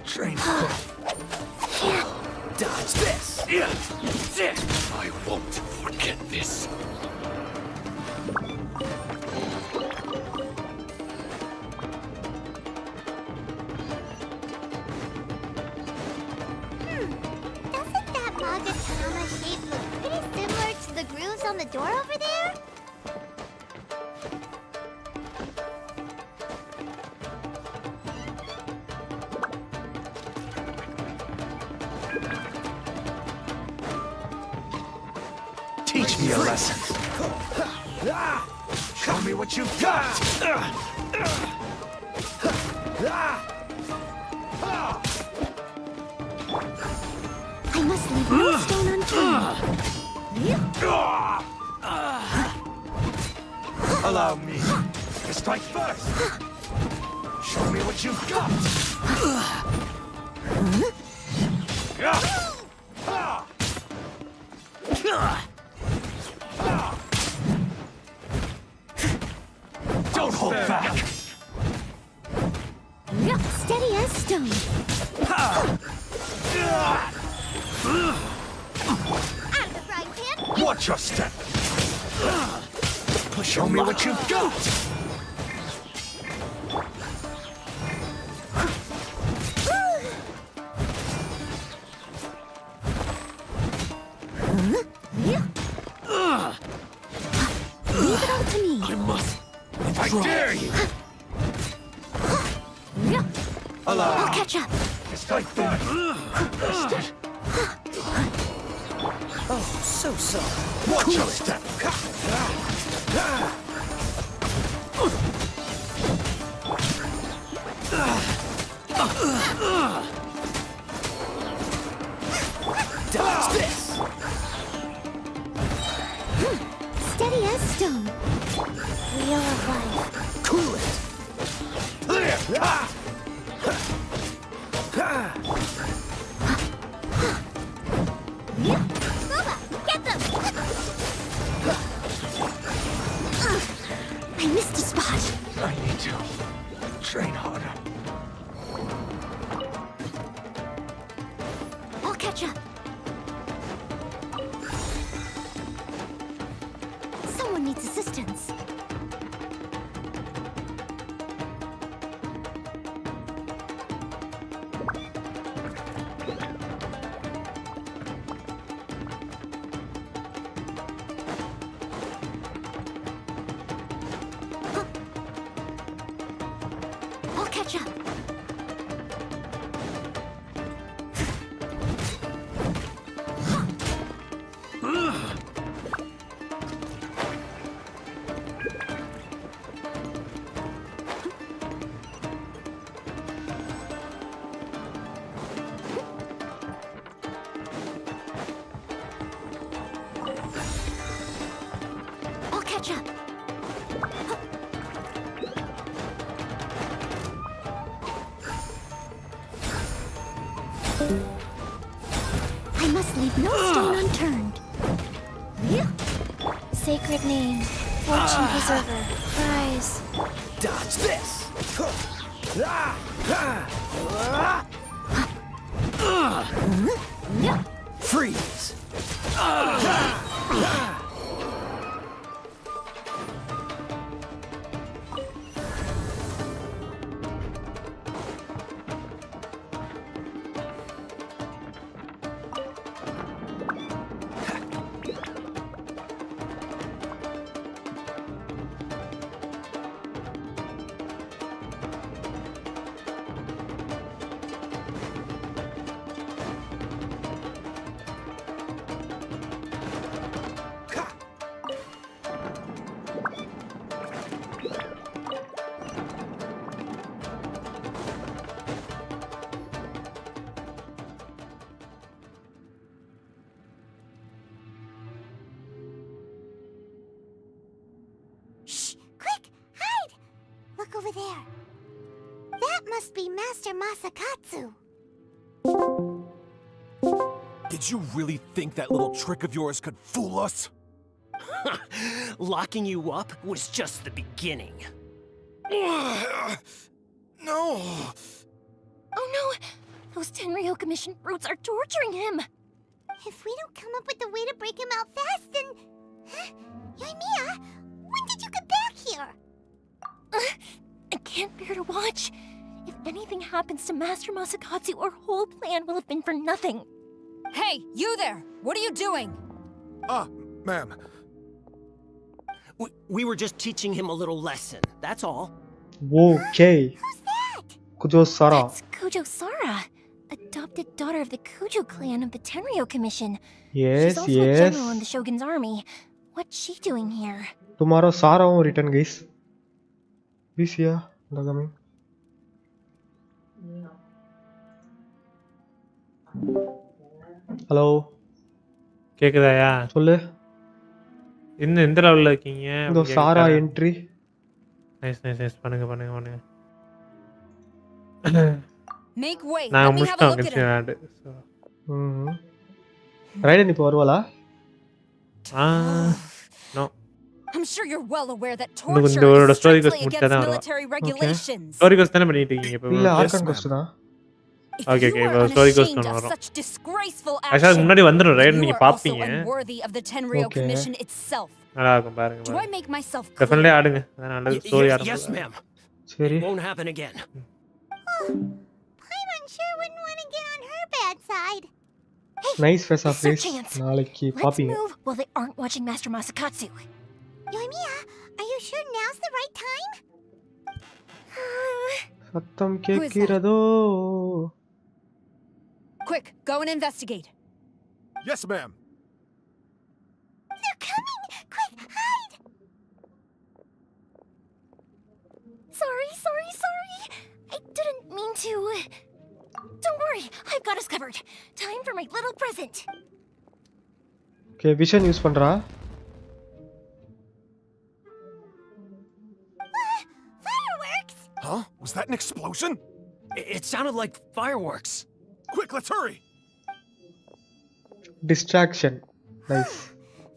train. Dodge this! I won't forget this. Doesn't that Maga door over there? Teach me a lesson. Show me what you've got. I must leave no stone unturned. Allow me to strike first. Show me what you've got. Don't hold back. Steady as stone. Watch your step. Show me what you've got. Leave it all to me. I must. If I dare you. Allow I'll me catch up. to strike first. Oh, so soft. Watch your step. Dodge this. Steady as stone. Wheel of life. Cool it. Clear. Get them! I missed a spot. I need to train harder. I'll catch up. Someone needs assistance. I'll catch up. I'll catch up. I must leave no stone unturned. Sacred name, fortune preserver, prize. Dodge this. Freeze. Shh! Quick! Hide! Look over there. That must be Master Masakatsu. Did you really think that little trick of yours could fool us? Locking you up was just the beginning. No! Oh no! Those Tenryou Commission brutes are torturing him! If we don't come up with a way to break him out fast, then... Yoimiya, when did you get back here? I can't bear to watch. If anything happens to Master Masakatsu, our whole plan will have been for nothing. Hey, you there! What are you doing? Ah, ma'am. We were just teaching him a little lesson, that's all. Okay. Who's that? Kujosara. It's Kujosara, adopted daughter of the Kujo clan of the Tenryou Commission. Yes, She's also a yes. general in the Shogun's army. What's she doing here? Tomorrow Sarah will return, guys. This here, coming. Hello. கேக்குதாயா? சொல்லு. இன்னும் எந்த லெவல்ல இருக்கீங்க? இந்த சாரா entry. Nice பண்ணுங்க. Make way. நான் Let me have a look at முடிச்சிட்டேன் him. ரைடன் இப்போ வருவாளா? No. I'm sure you're well aware that இந்த torture ஒரு is story strictly course against முடிச்சா தான் military regulations. ஸ்டோரி கோர்ஸ் தானே பண்ணிட்டு இருக்கீங்க இப்போ? இல்ல ஆர்கான் கோர்ஸ் தான். ஓகே இப்போ You story are course unashamed of வரும். such disgraceful ஆக்சுவலா action. முன்னாடி வந்துரும் ரைடன் You நீங்க are also பாப்பீங்க. unworthy of the Tenryou Okay. Commission itself. நல்லா இருக்கும் பாருங்க. Do I make myself definitely clear? ஆடுங்க. நல்ல ஸ்டோரி ஆடுங்க. Yes, ma'am. சரி. It won't happen again. Paimon sure wouldn't want to get on her bad side. Nice face of Mr. Face. Chance. நாளைக்கு Let's பாப்பீங்க. move while they aren't watching Master Masakatsu. Yoimiya, are you sure now's the right time? சத்தம் கேட்கிறதோ? Quick, go and investigate. Yes, ma'am. They're coming! Quick, hide! Sorry. I didn't mean to. Don't worry, I've got us covered. Time for my little present. Okay vision use பண்றா. Fireworks! Huh? Was that an explosion? It sounded like fireworks. Quick, let's hurry. Distraction. Nice.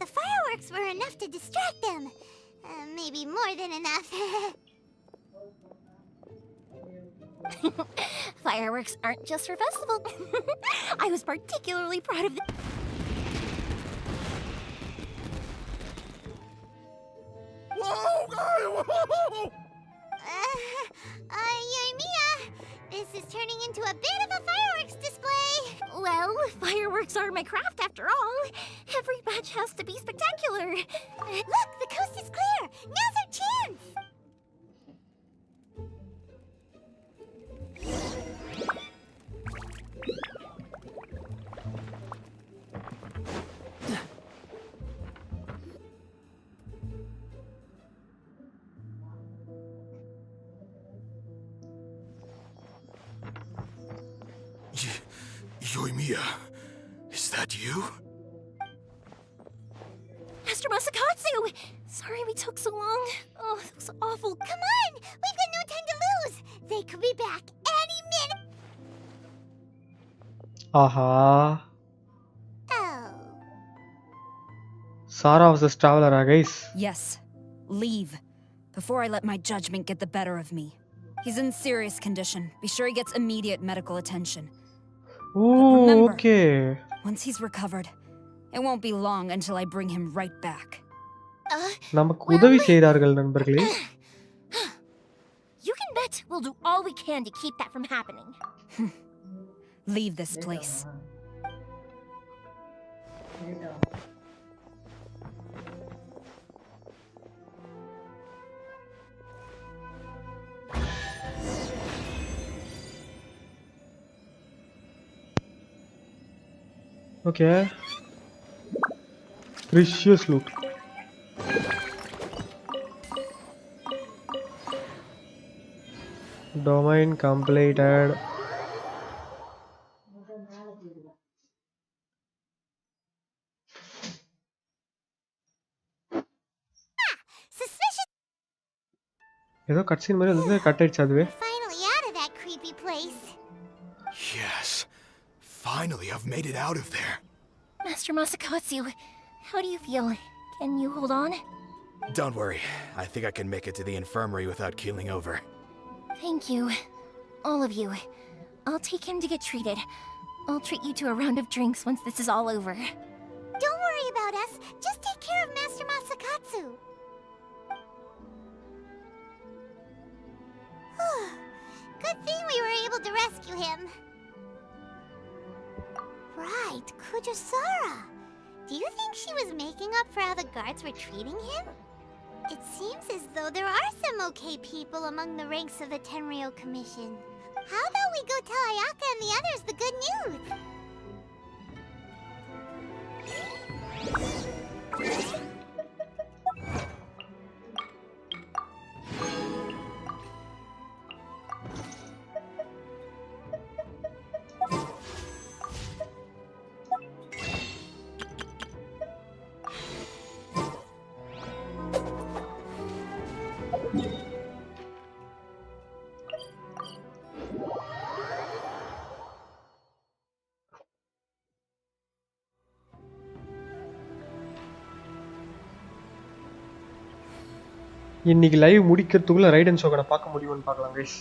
The fireworks were enough to distract them. Maybe more than enough. Fireworks aren't just for festival. I was particularly proud of the. Whoa! Yoimiya, this is turning into a bit of a fireworks display. Well, fireworks are my craft after all. Every batch has to be spectacular. Look, the coast is clear. Now's our chance. Yoimiya, is that you? Master Masakatsu! Sorry we took so long. Oh, that was awful. Come on! We've got no time to lose. They could be back any minute. Aha. Oh. Sarah was a traveler, guys. Yes. Leave. Before I let my judgment get the better of me. He's in serious condition. Be sure he gets immediate medical attention. Oh, remember, okay. Once he's recovered, it won't be long until I bring him right back. நமக்கு உதவி செய்கிறார்கள் நண்பர்களே. You can bet we'll do all we can to keep that from happening. Leave this place. Okay. Precious loot. Domain completed. Suspicious. ஏதோ கட்சின் மாதிரி வந்து cut ஆயிடுச்சு அதுவே. Finally out of that creepy place. Yes. Finally, I've made it out of there. Master Masakatsu, how do you feel? Can you hold on? Don't worry. I think I can make it to the infirmary without keeling over. Thank you. All of you. I'll take him to get treated. I'll treat you to a round of drinks once this is all over. Don't worry about us. Just take care of Master Masakatsu. Good thing we were able to rescue him. Right, Kujosara. Do you think she was making up for how the guards were treating him? It seems as though there are some okay people among the ranks of the Tenryou Commission. How about we go tell Ayaka and the others the good news? இன்னைக்கு live முடிக்கிறதுக்குள்ள ரைடன் ஷோகனை பார்க்க முடியும்னு பார்க்கலாம் guys.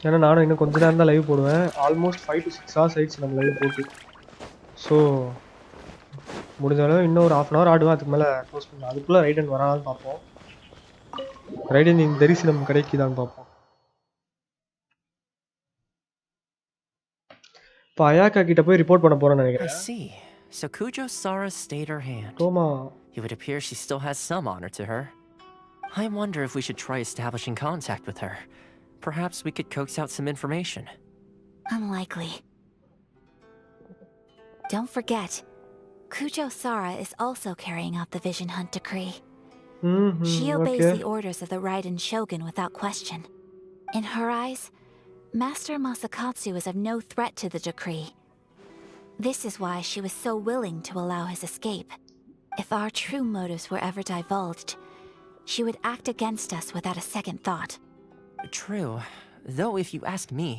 ஏன்னா நானும் இன்னும் கொஞ்ச நேரம் தான் லைவ் போடுவேன். ஆல்மோஸ்ட் 5 to 6 hours ஆயிடுச்சு நம்ம லைவ் போட்டு. ஸோ முடிஞ்ச அளவு இன்னும் ஒரு 1/2 hour ஆடுவேன். அதுக்கு மேலே க்ளோஸ் பண்ணுவேன். அதுக்குள்ளே ரைடன் வரான்னு பார்ப்போம். ரைடன் தரிசனம் கிடைக்குதான்னு பார்ப்போம். இப்போ அயாக்கா கிட்ட போய் ரிப்போர்ட் பண்ண போறேன்னு நினைக்கிறேன். I see. So Kujo Sara stayed her hand. Toma. It would appear she still has some honor to her. I wonder if we should try establishing contact with her. Perhaps we could coax out some information. Unlikely. Don't forget, Kujo Sara is also carrying out the Vision Hunt decree. She obeys the orders of the Raiden Shogun without question. In her eyes, Master Masakatsu is of no threat to the decree. This is why she was so willing to allow his escape. If our true motives were ever divulged, she would act against us without a second thought. True. Though if you ask me,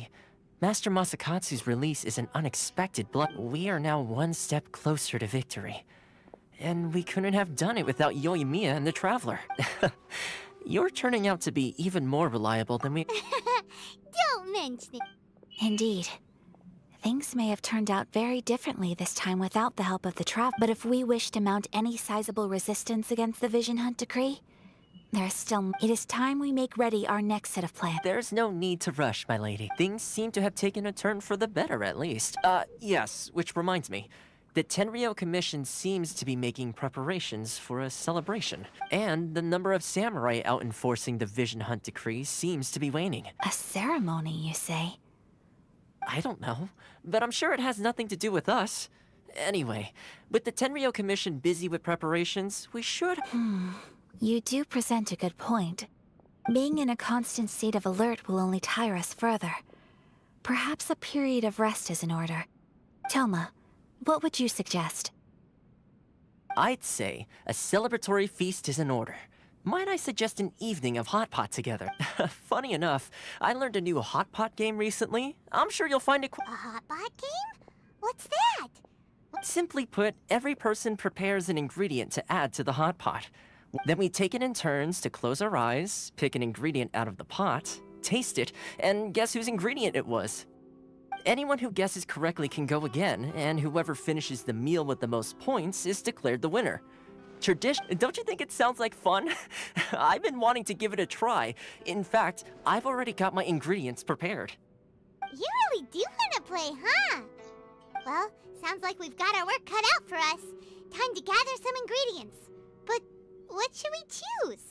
Master Masakatsu's release is an unexpected blow. We are now one step closer to victory. And we couldn't have done it without Yoimiya and the Traveler. You're turning out to be even more reliable than we... Don't mention it. Indeed. Things may have turned out very differently this time without the help of the Traveler. But if we wish to mount any sizable resistance against the Vision Hunt decree, there is still... It is time we make ready our next set of plans. There's no need to rush, my lady. Things seem to have taken a turn for the better, at least. Yes, which reminds me. The Tenryou Commission seems to be making preparations for a celebration. And the number of samurai out enforcing the Vision Hunt decree seems to be waning. A ceremony, you say? I don't know, but I'm sure it has nothing to do with us. Anyway, with the Tenryou Commission busy with preparations, we should... You do present a good point. Being in a constant state of alert will only tire us further. Perhaps a period of rest is in order. Toma, what would you suggest? I'd say a celebratory feast is in order. Might I suggest an evening of hot pot together? Funny enough, I learned a new hot pot game recently. I'm sure you'll find it A hot pot game? What's that? Simply put, every person prepares an ingredient to add to the hot pot. Then we take it in turns to close our eyes, pick an ingredient out of the pot, taste it, and guess whose ingredient it was. Anyone who guesses correctly can go again, and whoever finishes the meal with the most points is declared the winner. Tradition, don't you think it sounds like fun? I've been wanting to give it a try. In fact, I've already got my ingredients prepared. You really do want to play, huh? Well, sounds like we've got our work cut out for us. Time to gather some ingredients. But what should we choose?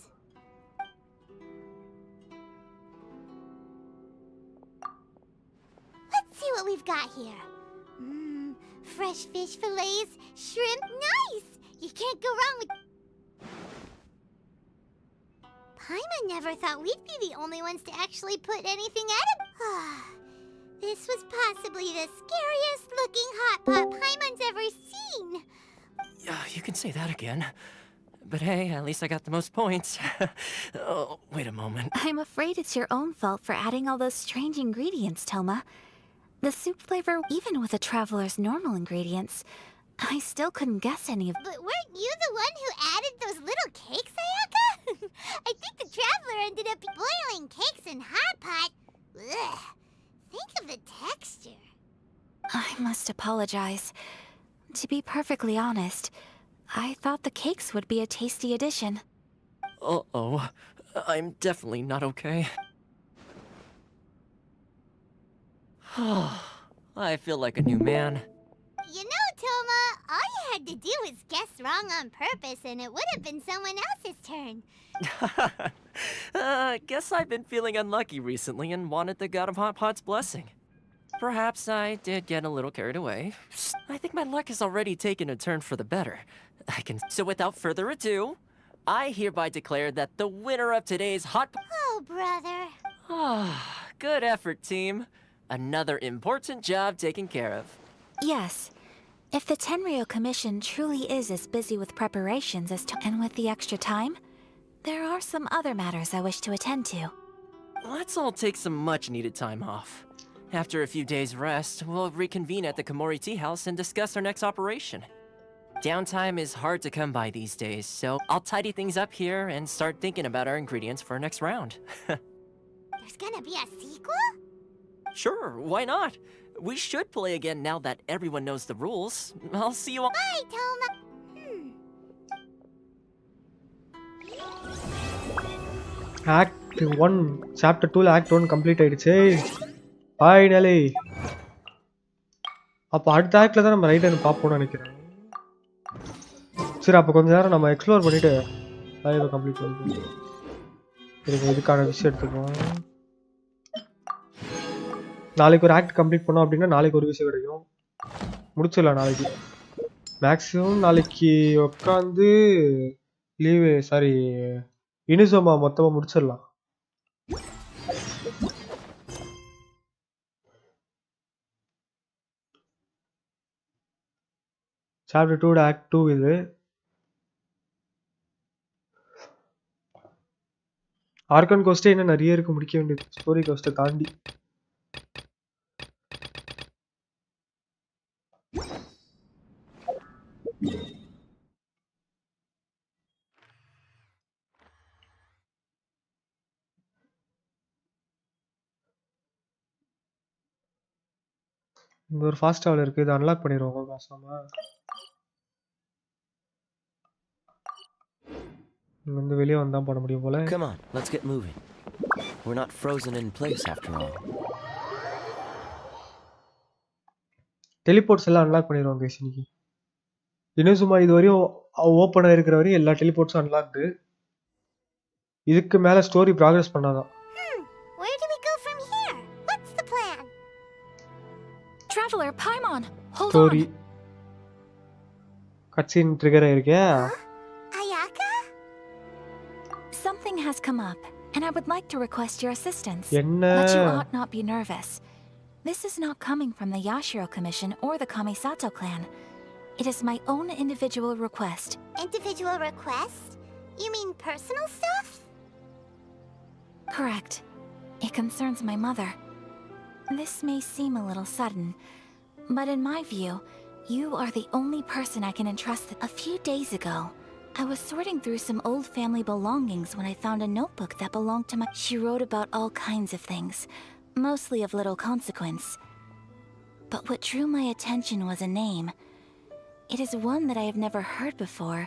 Let's see what we've got here. Fresh fish fillets, shrimp, nice! You can't go wrong with... Paimon never thought we'd be the only ones to actually put anything out of... This was possibly the scariest looking hot pot Paimon's ever seen. You can say that again. But hey, at least I got the most points. Oh, wait a moment. I'm afraid it's your own fault for adding all those strange ingredients, Toma. The soup flavor, even with the Traveler's normal ingredients, I still couldn't guess any of... But weren't you the one who added those little cakes, Ayaka? I think the Traveler ended up boiling cakes in hot pot. Ugh. Think of the texture. I must apologize. To be perfectly honest, I thought the cakes would be a tasty addition. Uh-oh. I'm definitely not okay. I feel like a new man. You know, Toma, All you had to do was guess wrong on purpose and it would have been someone else's turn. Guess I've been feeling unlucky recently and wanted the God of Hot Pot's blessing. Perhaps I did get a little carried away. I think my luck has already taken a turn for the better. So without further ado, I hereby declare that the winner of today's Hot... Oh, brother. Good effort, team. Another important job taken care of. Yes. If the Tenryou Commission truly is as busy with preparations as to... And with the extra time, there are some other matters I wish to attend to. Let's all take some much-needed time off. After a few days' rest, we'll reconvene at the Komori Tea House and discuss our next operation. Downtime is hard to come by these days, so I'll tidy things up here and start thinking about our ingredients for our next round. There's gonna be a sequel? Sure, why not? We should play again now that everyone knows the rules. I'll see you all. Bye, Toma. Act 1 Chapter 2 Act 1 complete ஆயிடுச்சு finally. அப்போ அடுத்த ஆக்டில் தான் நம்ம right hand பார்ப்போம்னு நினைக்கிறேன். சரி, அப்போ கொஞ்ச நேரம் நம்ம எக்ஸ்ப்ளோர் பண்ணிவிட்டு லைவை கம்ப்ளீட் பண்ணிப்போம். இதுக்கான விஷயம் எடுத்துக்குவோம். நாளைக்கு ஒரு ஆக்ட் கம்ப்ளீட் பண்ணோம் அப்படின்னா நாளைக்கு ஒரு விஷயம் கிடைக்கும். முடிச்சிடலாம் நாளைக்கு. மேக்ஸிமம் நாளைக்கு உட்காந்து லீவு இனிசோமா மொத்தமாக முடிச்சிடலாம். சாப்டர் 2 ஆக்ட் 2 இது. ஆர்கன் கோஸ்டே இன்னும் நிறைய இருக்கு முடிக்க வேண்டியது, ஸ்டோரி கோஸ்ட்டை தாண்டி. இந்த ஒரு ஃபாஸ்ட் ட்ராவல் இருக்கு, இதை அன்லாக் பண்ணிடுவோம் காசாம. இங்க இருந்து வெளியே வந்தா பண்ண முடியும் போல. Come on, let's get moving. We're not frozen in place after all. டெலிபோர்ட்ஸ் எல்லாம் அன்லாக் பண்ணிடுவோம் கைஸ் இன்னைக்கு. இன்னும் சும்மா இது வரையும் ஓப்பன் ஆயிருக்கிற வரையும் எல்லா டெலிபோர்ட்ஸும் அன்லாக்டு. இதுக்கு மேல ஸ்டோரி ப்ராக்ரஸ் பண்ணாதான். Where do we go from here? What's the plan? Traveler Paimon, hold story on. Cutscene trigger ஆயிருக்கே. Ayaka? Something has come up, and I would like to request your assistance. என்ன? But you ought not be nervous. This is not coming from the Yashiro Commission or the Kamisato clan. It is my own individual request. Individual request? You mean personal stuff? Correct. It concerns my mother. This may seem a little sudden, but in my view, you are the only person I can entrust. A few days ago, I was sorting through some old family belongings when I found a notebook that belonged to my... She wrote about all kinds of things, mostly of little consequence. But what drew my attention was a name. It is one that I have never heard before,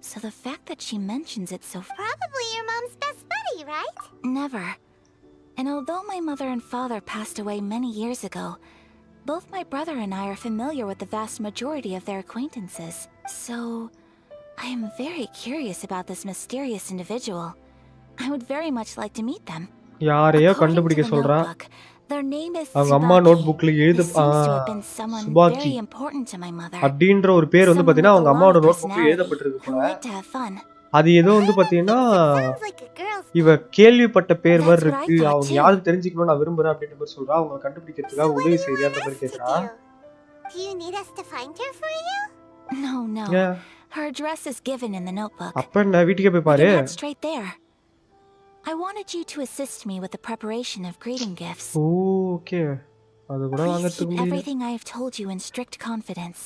so the fact that she mentions it so... Probably your mom's best buddy, right? Never. And although my mother and father passed away many years ago, both my brother and I are familiar with the vast majority of their acquaintances. So, I am very curious about this mysterious individual. I would very much like to meet them. யாரையோ கண்டுபிடிக்க சொல்றா. Their name is அவங்க அம்மா நோட்புக்ல எழுத சுபாக்கி அப்படின்ற ஒரு பேர் வந்து பாத்தீங்கன்னா அவங்க அம்மாவோட நோட்புக்ல எழுதப்பட்டிருக்கு போல. அது ஏதோ வந்து பாத்தீங்கன்னா இவ கேள்விப்பட்ட பேர் மாதிரி இருக்கு, அவங்க யாருக்கு தெரிஞ்சுக்கணும்னு நான் விரும்புறேன் அப்படின்ற மாதிரி சொல்றா. அவங்க கண்டுபிடிக்கிறதுக்காக உதவி செய்யற அந்த மாதிரி கேக்குறா. Do you need us to find her for you? No, no. Her address is given in the notebook. அப்ப நான் வீட்டுக்கே போய் பாரு. Straight there. I wanted you to assist me with the preparation of greeting gifts. Okay. அது கூட வாங்குறதுக்கு முடியல. Everything I have told you in strict confidence.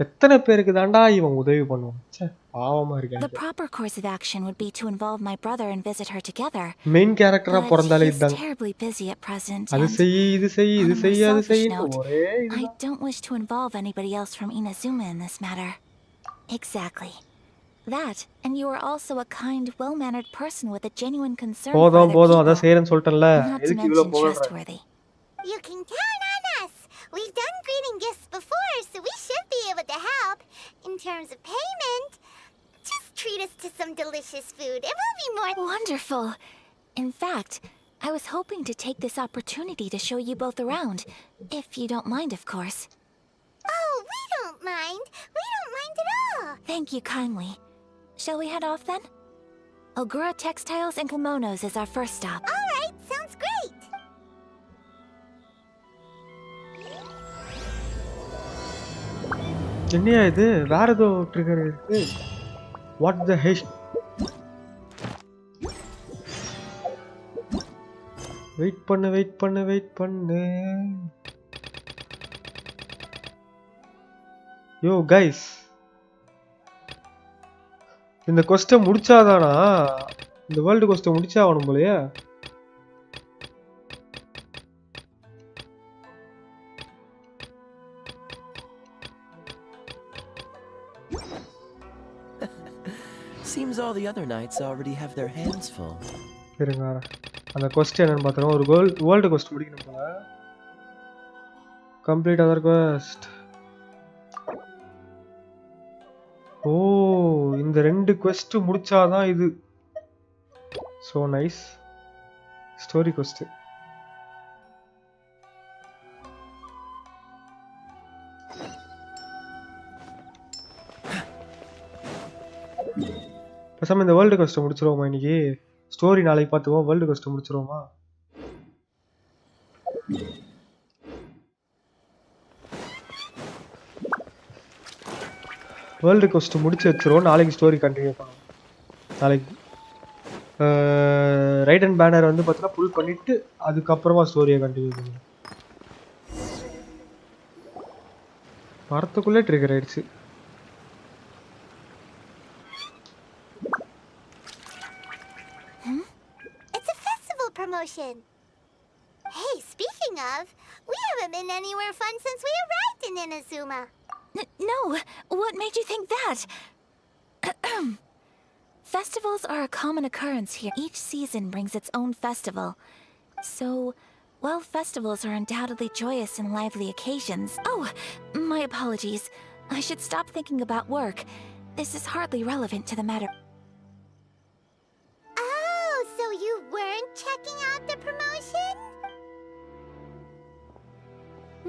எத்தனை பேருக்கு தான்டா இவன் உதவி பண்ணுவான்? ச்சே, பாவமா இருக்கு. The proper course of action would be to involve my brother and visit her together. Main கேரக்டரா பிறந்தாலே இதான். Terribly busy at present. அது செய், இது செய், இது செய், அது செய். ஒரே இது. I don't wish to involve anybody else from Inazuma in this matter. Exactly. That, and you are also a kind, well-mannered person with a genuine concern for other people. அத செய்றேன்னு சொல்லிட்டேன்ல. எதுக்கு இவ்ளோ போறற? You can count on us. We've done greeting gifts before, so we should be able to help. In terms of payment, just treat us to some delicious food. It will be more wonderful. In fact, I was hoping to take this opportunity to show you both around, if you don't mind, of course. Oh, we don't mind. We don't mind at all. Thank you kindly. Shall we head off then? Ogura Textiles and Kimonos is our first stop. All right, sounds great. என்னையா இது வேற ஏதோ trigger இருக்கு. What the ஹெஷ். Wait பண்ணு. யோ guys, இந்த கொஸ்ட முடிச்சாதானா? இந்த world கொஸ்ட முடிச்சாகணும் போலயே. Seems all the other knights already have their hands full. இருங்க, அந்த கொஸ்ட் என்னன்னு பார்த்தோம். ஒரு வேர்ல்டு கொஸ்ட் முடிக்கணும் போல. Complete other கொஸ்ட். ஓ, இந்த 2 கொஸ்ட் முடிச்சாதான் இது. So nice. ஸ்டோரி கொஸ்ட். பேசாம இந்த வேர்ல்டு கொஸ்ட் முடிச்சிருவோமா இன்னைக்கு? ஸ்டோரி நாளைக்கு பார்த்துவோம். வேர்ல்டு கொஸ்ட் முடிச்சிருவோமா? வேர்ல்டு கொஸ்ட் முடிச்சு வச்சிருவோம். நாளைக்கு ஸ்டோரி கண்டினியூ பண்ணுவோம். நாளைக்கு ரைட் அண்ட் பேனர் வந்து பார்த்தீங்கன்னா ஃபுல் பண்ணிட்டு அதுக்கப்புறமா ஸ்டோரியை கண்டினியூ பண்ணுவோம். வரத்துக்குள்ளே ட்ரிகர் ஆயிடுச்சு. Promotion. Hey, speaking of, we haven't been anywhere fun since we arrived in Inazuma. No, what made you think that? Festivals are a common occurrence here. Each season brings its own festival. So, while festivals are undoubtedly joyous and lively occasions... Oh, my apologies. I should stop thinking about work. This is hardly relevant to the matter. You weren't checking out the promotion?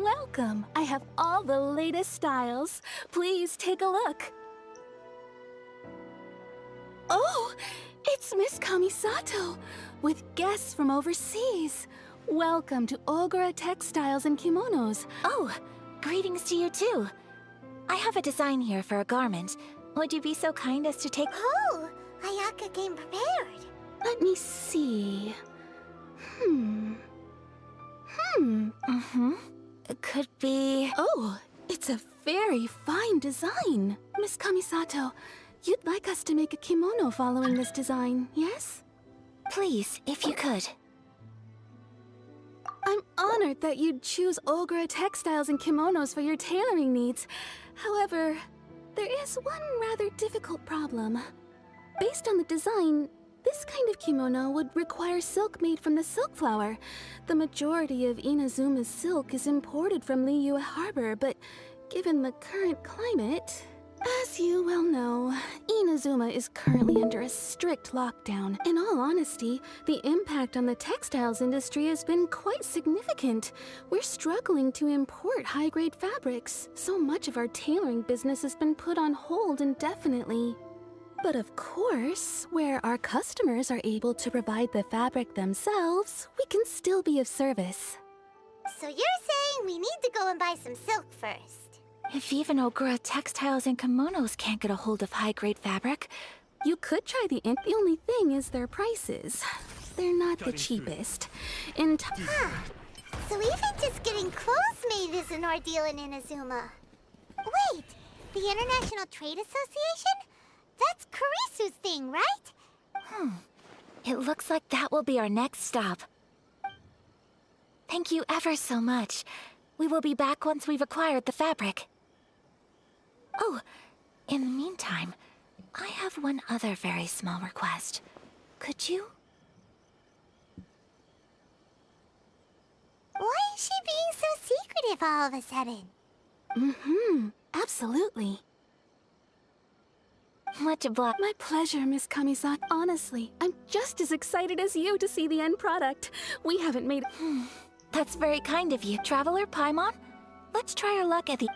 Welcome. I have all the latest styles. Please take a look. Oh, it's Miss Kamisato with guests from overseas. Welcome to Ogura Textiles and Kimonos. Oh, greetings to you too. I have a design here for a garment. Would you be so kind as to take... Oh, Ayaka came prepared. Let me see. It could be... Oh, it's a very fine design. Miss Kamisato, you'd like us to make a kimono following this design, yes? Please, if you could. I'm honored that you'd choose Ogura Textiles and Kimonos for your tailoring needs. However, there is one rather difficult problem. Based on the design, this kind of kimono would require silk made from the silk flower. The majority of Inazuma's silk is imported from Liyue Harbor, but given the current climate... As you well know, Inazuma is currently under a strict lockdown. In all honesty, the impact on the textiles industry has been quite significant. We're struggling to import high-grade fabrics. So much of our tailoring business has been put on hold indefinitely. But of course, where our customers are able to provide the fabric themselves, we can still be of service. So you're saying we need to go and buy some silk first? If even Ogura Textiles and Kimonos can't get a hold of high-grade fabric... You could try the only thing is their prices. They're not the cheapest. So even just getting clothes made is an ordeal in Inazuma. Wait, the International Trade Association? That's Kurisu's thing, right? It looks like that will be our next stop. Thank you ever so much. We will be back once we've acquired the fabric. Oh, in the meantime, I have one other very small request. Could you? Why is she being so secretive all of a sudden? Absolutely. Much obliged. My pleasure, Miss Kamisaki. Honestly, I'm just as excited as you to see the end product. We haven't made... That's very kind of you. Traveler Paimon, let's try our luck at the...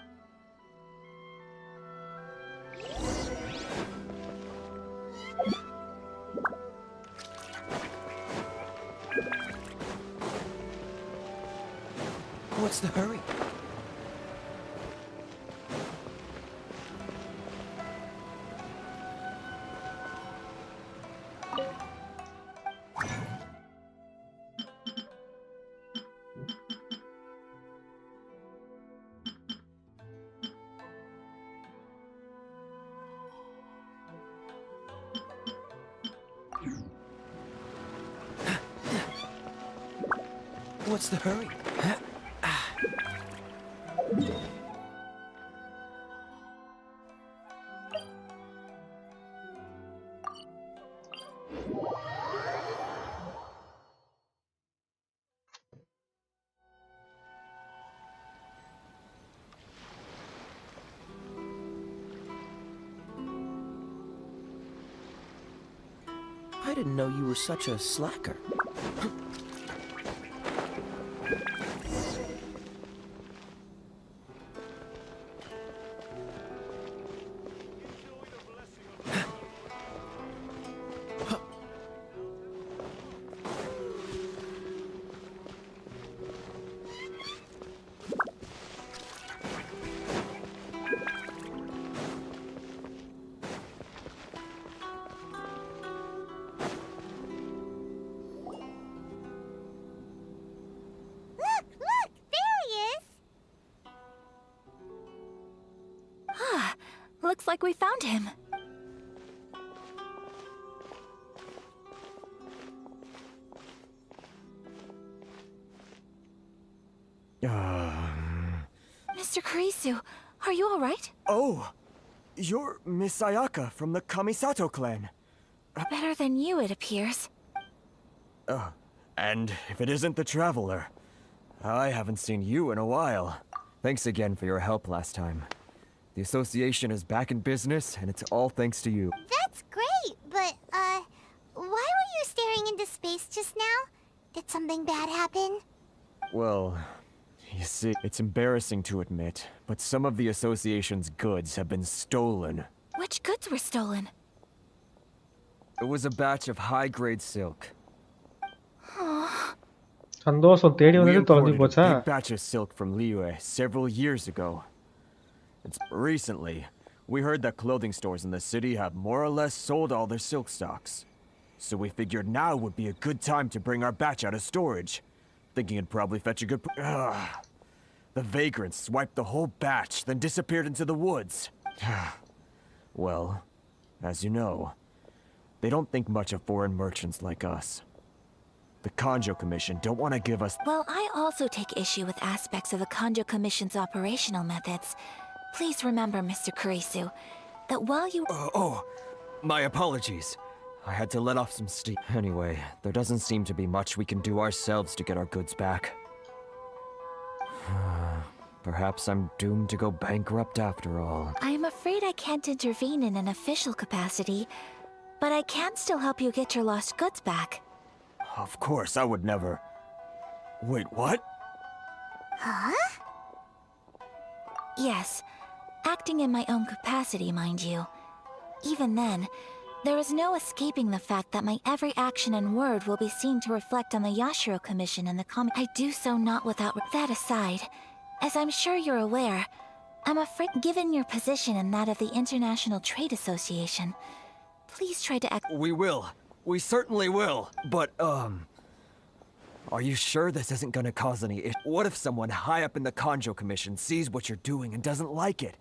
What's the hurry? What's the hurry? I didn't know you were such a slacker. Looks like we found him. Mr. Kurisu, are you all right? Oh, you're Miss Ayaka from the Kamisato clan. Better than you, it appears. And if it isn't the Traveler, I haven't seen you in a while. Thanks again for your help last time. The association is back in business, and it's all thanks to you. That's great, but, why were you staring into space just now? Did something bad happen? Well, you see, it's embarrassing to admit, but some of the association's goods have been stolen. Which goods were stolen? It was a batch of high-grade silk. சந்தோஷம் தேடி We வந்தது தொலைஞ்சு imported போச்சா? a big batch of silk from Liyue several years ago. Recently, we heard that clothing stores in the city have more or less sold all their silk stocks. So we figured now would be a good time to bring our batch out of storage, thinking it'd probably fetch a good... The vagrants swiped the whole batch, then disappeared into the woods. Well, as you know, they don't think much of foreign merchants like us. The Kanjo Commission don't want to give us... Well, I also take issue with aspects of the Kanjo Commission's operational methods. Please remember, Mr. Kurisu, that while you... My apologies. I had to let off some steam. Anyway, there doesn't seem to be much we can do ourselves to get our goods back. Perhaps I'm doomed to go bankrupt after all. I am afraid I can't intervene in an official capacity, but I can still help you get your lost goods back. Of course, I would never... Wait, what? Huh? Yes, acting in my own capacity, mind you. Even then, there is no escaping the fact that my every action and word will be seen to reflect on the Yashiro Commission and the I do so not without... That aside, as I'm sure you're aware, I'm afraid given your position and that of the International Trade Association, please try to act... We will. We certainly will. But, are you sure this isn't gonna cause any issue? What if someone high up in the Kanjo Commission sees what you're doing and doesn't like it?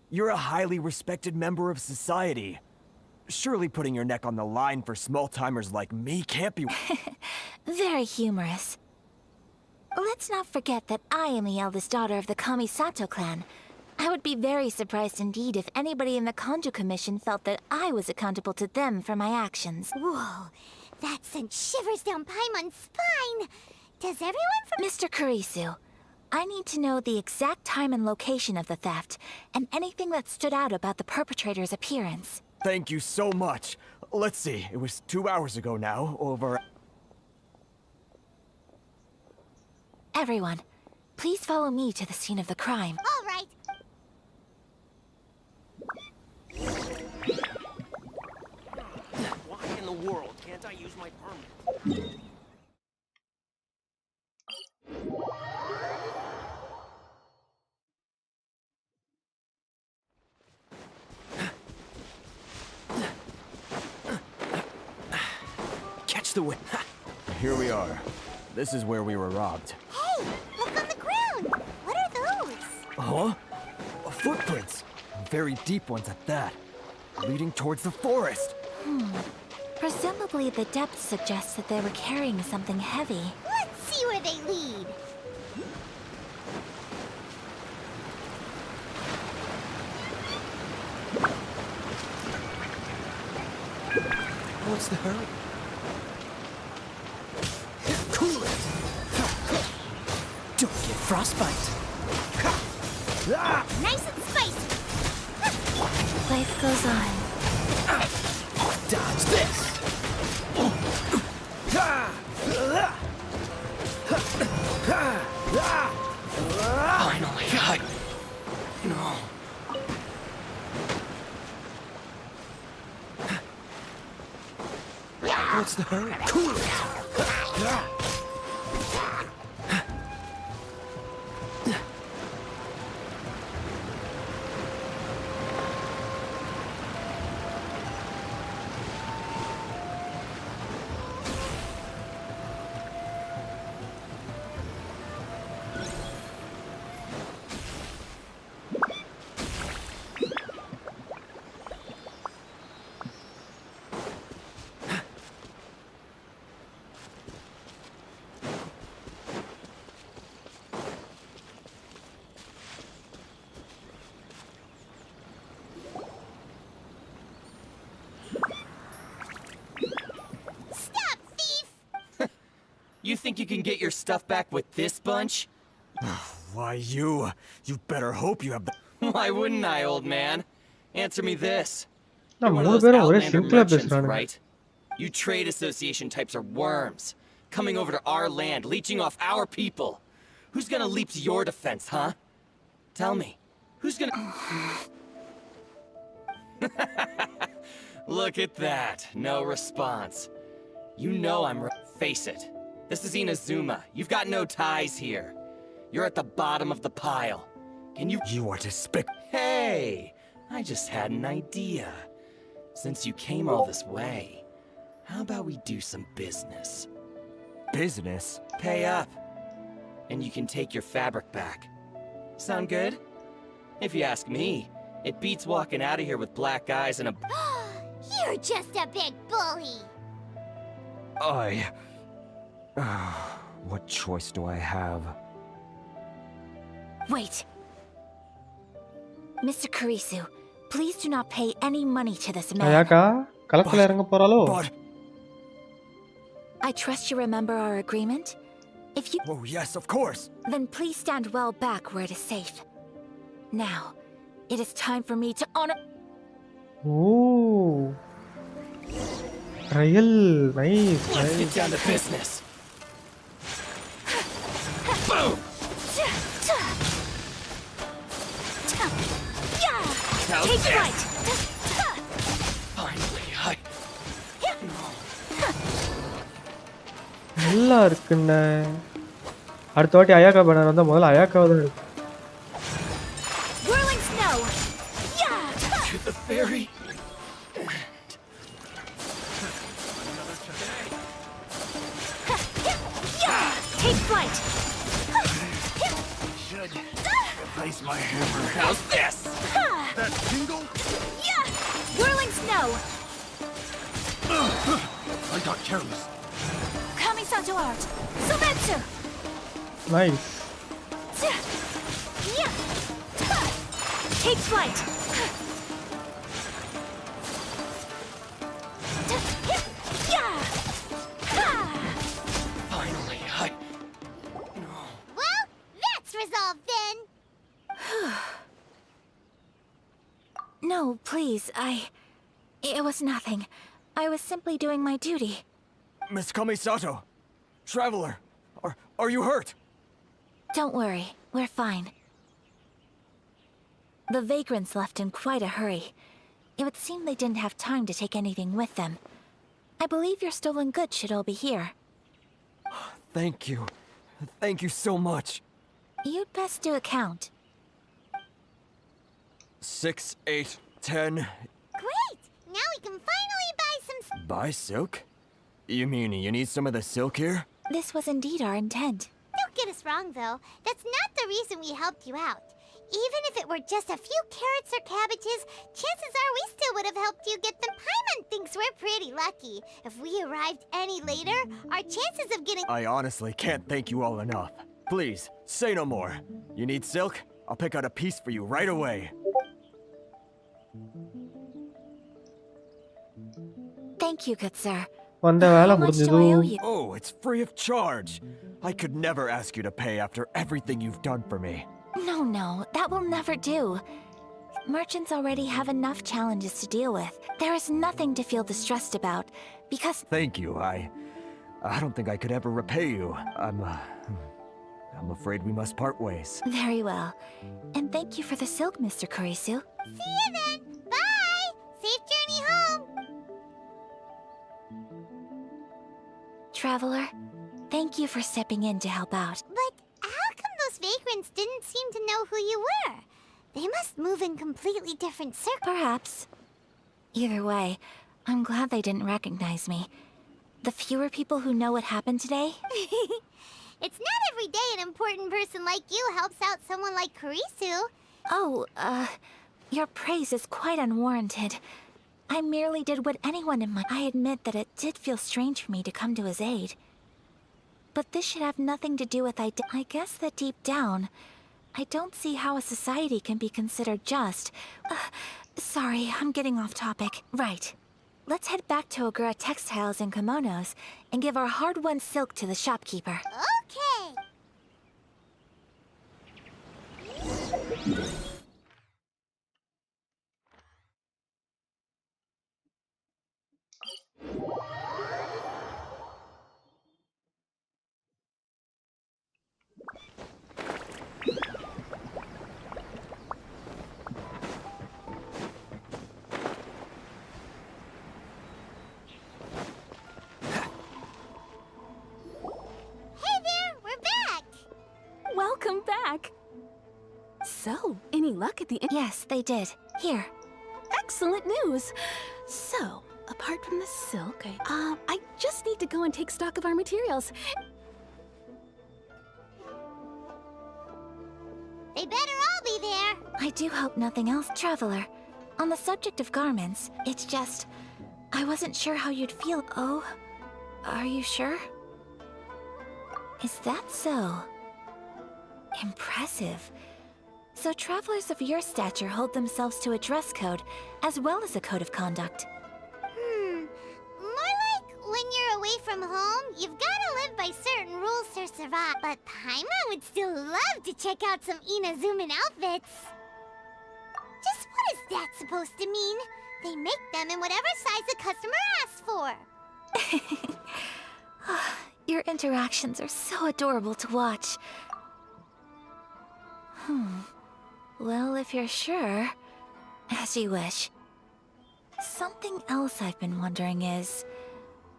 You're a highly respected member of society. Surely putting your neck on the line for small-timers like me can't be... Very humorous. Let's not forget that I am the eldest daughter of the Kamisato clan. I would be very surprised indeed if anybody in the Kanjo Commission felt that I was accountable to them for my actions. Whoa, that sent shivers down Paimon's spine! Does everyone from... Mr. Kurisu, I need to know the exact time and location of the theft, and anything that stood out about the perpetrator's appearance. Thank you so much. Let's see, it was 2 hours ago now, over... Everyone, please follow me to the scene of the crime. All right. Why in the world can't I use my permit? Catch the wind. Here we are. This is where we were robbed. Hey, look on the ground. What are those? Huh? Footprints. Very deep ones at that. Leading towards the forest. Presumably the depth suggests that they were carrying something heavy. Let's see where they lead. What's the hurry? Cool it! Don't get frostbite! Nice and spicy. Life goes on. Dodge this! Finally! No. What's the hurry? Cool it! You think you can get your stuff back with this bunch? Why, you better hope you have the... Why wouldn't I, old man? Answer me this. No, You're one of மூணு those பேரும் ஒரே Outlander சிம்பிளா merchants, பேசுறானுங்க. right? You trade association types are worms. Coming over to our land, leeching off our people. Who's gonna leap to your defense, huh? Tell me. Who's gonna... Look at that. No response. You know I'm... Face it. This is Inazuma. You've got no ties here. You're at the bottom of the pile. Can you... You are despicable. Hey! I just had an idea. Since you came all this way, how about we do some business? Business? Pay up. And you can take your fabric back. Sound good? If you ask me, it beats walking out of here with black eyes and a... You're just a big bully. What choice do I have? Wait. Mr. Kurisu, please do not pay any money to this man. அயாக்கா களத்துல இறங்க போறாளோ? I trust you remember our agreement? If you... Oh, yes, of course. Then please stand well back where it is safe. Now, it is time for me to honor... Oh. Real nice. Let's get down to business. Boom! Take flight! Finally, நல்லா இருக்குண்ணே. அடுத்த வாட்டி அயாக்கா banner வந்தா முதல்ல அயாக்காவை தான் எடுக்கும். Whirling snow! To the ferry. Take flight! Should replace my hammer. How's this? That tingle? Whirling snow! I got careless. Kamisato art! Sometsu! Nice. Take flight! Finally, Well, that's resolved then. No, please, It was nothing. I was simply doing my duty. Miss Kamisato, Traveler, are you hurt? Don't worry, we're fine. The vagrants left in quite a hurry. It would seem they didn't have time to take anything with them. I believe your stolen goods should all be here. Thank you. Thank you so much. You'd best do a count. 6, 8, 10. Great! Now we can finally buy some... Buy silk? You mean you need some of the silk here? This was indeed our intent. Don't get us wrong, though. That's not the reason we helped you out. Even if it were just a few carrots or cabbages, chances are we still would have helped you get them. Paimon thinks we're pretty lucky. If we arrived any later, our chances of getting... I honestly can't thank you all enough. Please, say no more. You need silk? I'll pick out a piece for you right away. Thank you, good sir. வந்த வேலை How much do I முடிஞ்சது. owe you? Oh, it's free of charge. I could never ask you to pay after everything you've done for me. No, that will never do. Merchants already have enough challenges to deal with. There is nothing to feel distressed about, because... Thank you. I don't think I could ever repay you. I'm afraid we must part ways. Very well. And thank you for the silk, Mr. Kurisu. See you then! Bye! Safe journey home! Traveler, thank you for stepping in to help out. But how come those vagrants didn't seem to know who you were? They must move in completely different circles. Perhaps. Either way, I'm glad they didn't recognize me. The fewer people who know what happened today... It's not every day an important person like you helps out someone like Kurisu. Oh, your praise is quite unwarranted. I merely did what anyone in my... I admit that it did feel strange for me to come to his aid. But this should have nothing to do with I guess that deep down, I don't see how a society can be considered just. Sorry, I'm getting off topic. Right. Let's head back to Ogura Textiles and Kimonos and give our hard-won silk to the shopkeeper. Okay. Welcome back! So, any luck at the end? Yes, they did. Here. Excellent news! So, apart from the silk, I just need to go and take stock of our materials. They better all be there. I do hope nothing else, Traveler. On the subject of garments, it's just... I wasn't sure how you'd feel. Oh, are you sure? Is that so? Impressive. So travelers of your stature hold themselves to a dress code, as well as a code of conduct. More like when you're away from home, you've gotta live by certain rules to survive. But Paimon would still love to check out some Inazuman outfits. Just what is that supposed to mean? They make them in whatever size the customer asks for. Your interactions are so adorable to watch. Well, if you're sure, as you wish. Something else I've been wondering is,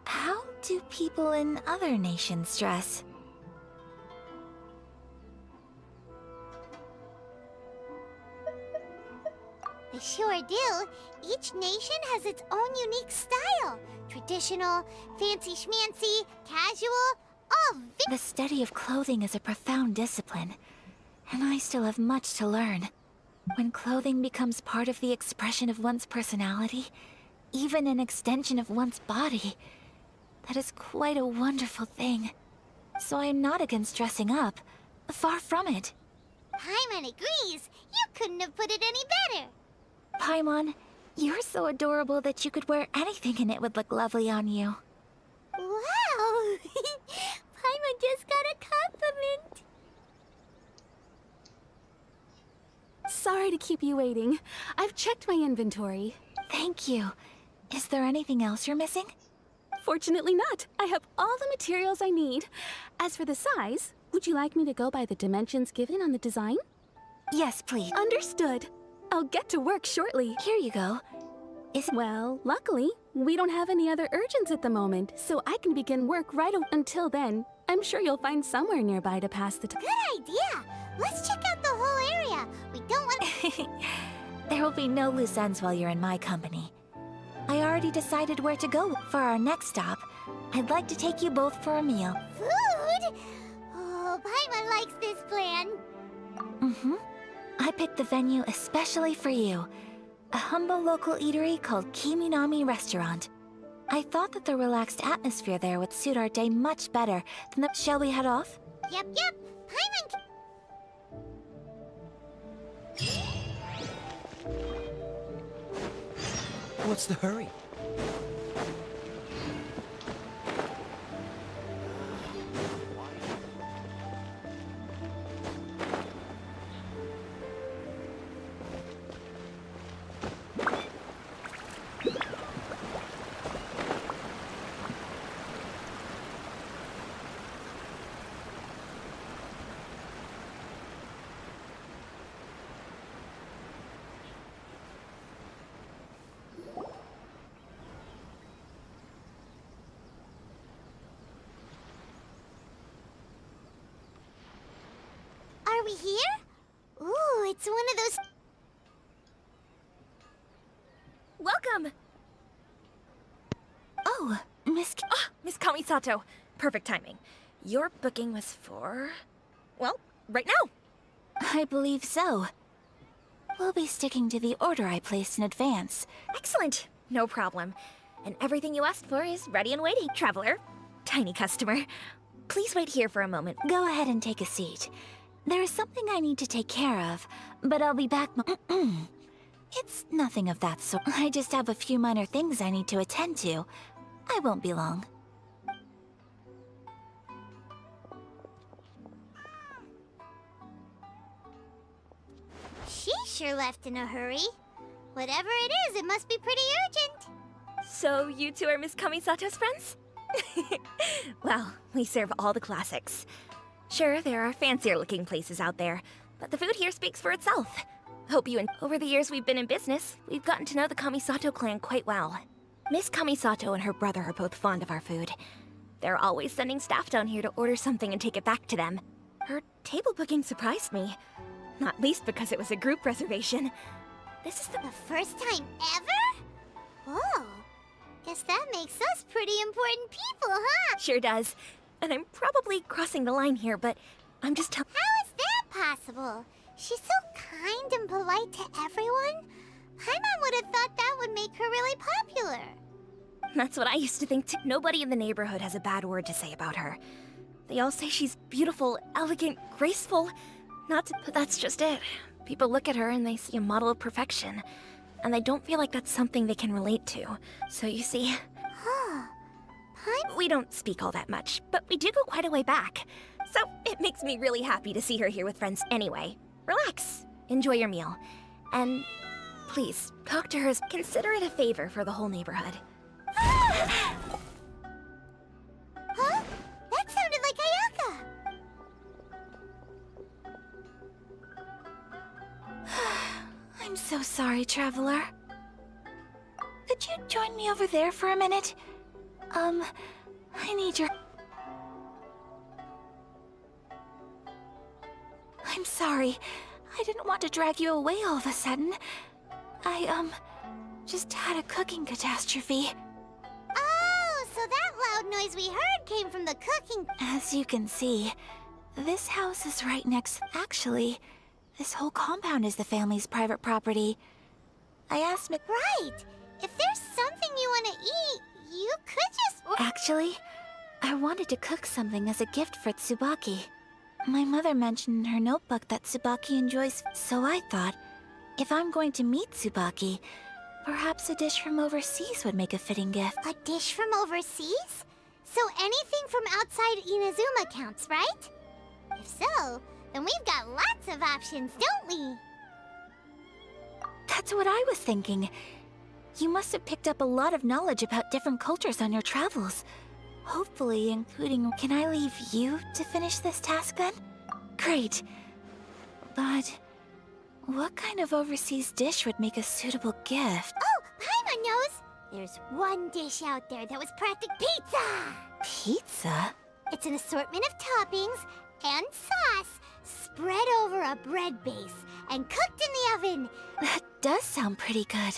how do people in other nations dress? They sure do. Each nation has its own unique style. Traditional, fancy schmancy, casual, all The study of clothing is a profound discipline. And I still have much to learn. When clothing becomes part of the expression of one's personality, even an extension of one's body, that is quite a wonderful thing. So I am not against dressing up. Far from it. Paimon agrees. You couldn't have put it any better. Paimon, you're so adorable that you could wear anything and it would look lovely on you. Wow! Paimon just got a compliment. Sorry to keep you waiting. I've checked my inventory. Thank you. Is there anything else you're missing? Fortunately not. I have all the materials I need. As for the size, would you like me to go by the dimensions given on the design? Yes, please. Understood. I'll get to work shortly. Here you go. Well, luckily, we don't have any other urgents at the moment, so I can begin work right until then. I'm sure you'll find somewhere nearby to pass the time. Good idea. Let's check out the whole area. We don't want There will be no loose ends while you're in my company. I already decided where to go for our next stop. I'd like to take you both for a meal. Food? Oh, Paimon likes this plan. I picked the venue especially for you. A humble local eatery called Kiminami Restaurant. I thought that the relaxed atmosphere there would suit our day much better than the... Shall we head off? Yep. Paimon... What's the hurry? Are we here? Ooh, it's one of those... Welcome! Oh, Miss Kamisato. Perfect timing. Your booking was for... well, right now. I believe so. We'll be sticking to the order I placed in advance. Excellent. No problem. And everything you asked for is ready and waiting, traveler. Tiny customer. Please wait here for a moment. Go ahead and take a seat. There is something I need to take care of, but I'll be back. It's nothing of that sort. I just have a few minor things I need to attend to. I won't be long. She sure left in a hurry. Whatever it is, it must be pretty urgent. So you two are Miss Kamisato's friends? Well, we serve all the classics. Sure, there are fancier-looking places out there, but the food here speaks for itself. Hope you over the years we've been in business, we've gotten to know the Kamisato clan quite well. Miss Kamisato and her brother are both fond of our food. They're always sending staff down here to order something and take it back to them. Her table booking surprised me, not least because it was a group reservation. This is The first time ever? Whoa. Guess that makes us pretty important people, huh? Sure does. And I'm probably crossing the line here, but I'm just How is that possible? She's so kind and polite to everyone. Paimon would have thought that would make her really popular. That's what I used to think too. Nobody in the neighborhood has a bad word to say about her. They all say she's beautiful, elegant, graceful. But that's just it. People look at her and they see a model of perfection. And they don't feel like that's something they can relate to. So you see... We don't speak all that much, but we do go quite a way back. So it makes me really happy to see her here with friends anyway. Relax. Enjoy your meal. And please, talk to her as consider it a favor for the whole neighborhood. Huh? That sounded like Ayaka. I'm so sorry, traveler. Could you join me over there for a minute? I need your... I'm sorry. I didn't want to drag you away all of a sudden. I, just had a cooking catastrophe. Oh, so that loud noise we heard came from the cooking... As you can see, this house is right next... Actually, this whole compound is the family's private property. I asked me... Right! If there's something you want to eat, you could just... Actually, I wanted to cook something as a gift for Tsubaki. My mother mentioned in her notebook that Tsubaki enjoys... So I thought, if I'm going to meet Tsubaki, perhaps a dish from overseas would make a fitting gift. A dish from overseas? So anything from outside Inazuma counts, right? If so, then we've got lots of options, don't we? That's what I was thinking. You must have picked up a lot of knowledge about different cultures on your travels. Hopefully, including... Can I leave you to finish this task then? Great. But... what kind of overseas dish would make a suitable gift? Oh, Paimon knows! There's one dish out there that was practically pizza! Pizza? It's an assortment of toppings and sauce spread over a bread base and cooked in the oven. That does sound pretty good.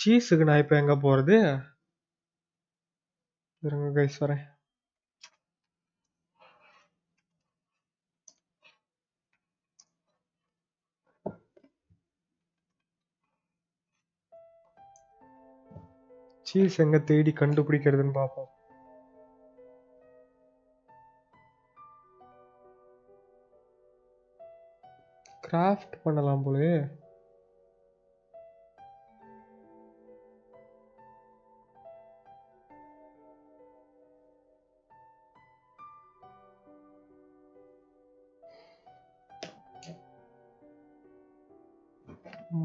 சீஸுக்கு நான் இப்போ எங்கே போகிறது? இருங்க guys வரேன். Cheese எங்கே தேடி கண்டுபிடிக்கிறதுன்னு பார்ப்போம். Craft பண்ணலாம் போலே.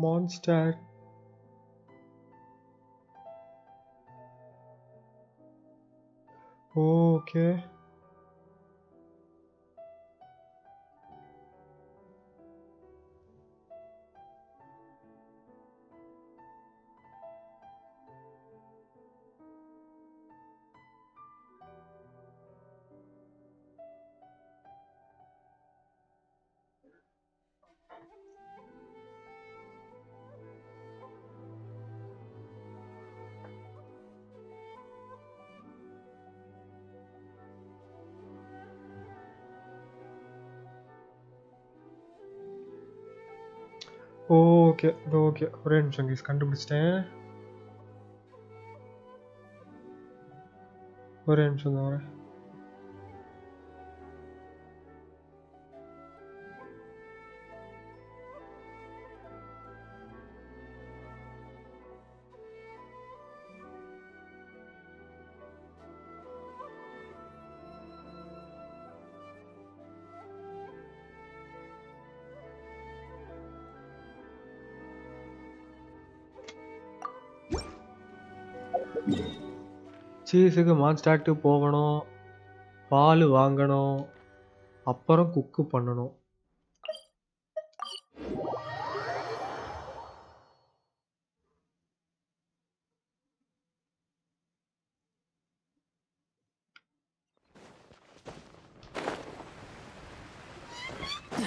Monster. Okay. ஓகே ஓகே, ஒரே நிமிஷம் கைஸ், கண்டுபிடிச்சிட்டேன். ஒரே நிமிஷம் தான் வரேன். சீஸுக்கு மான்ஸ்டாக்டு போகணும், பால் வாங்கணும், அப்புறம் குக்கு பண்ணணும்.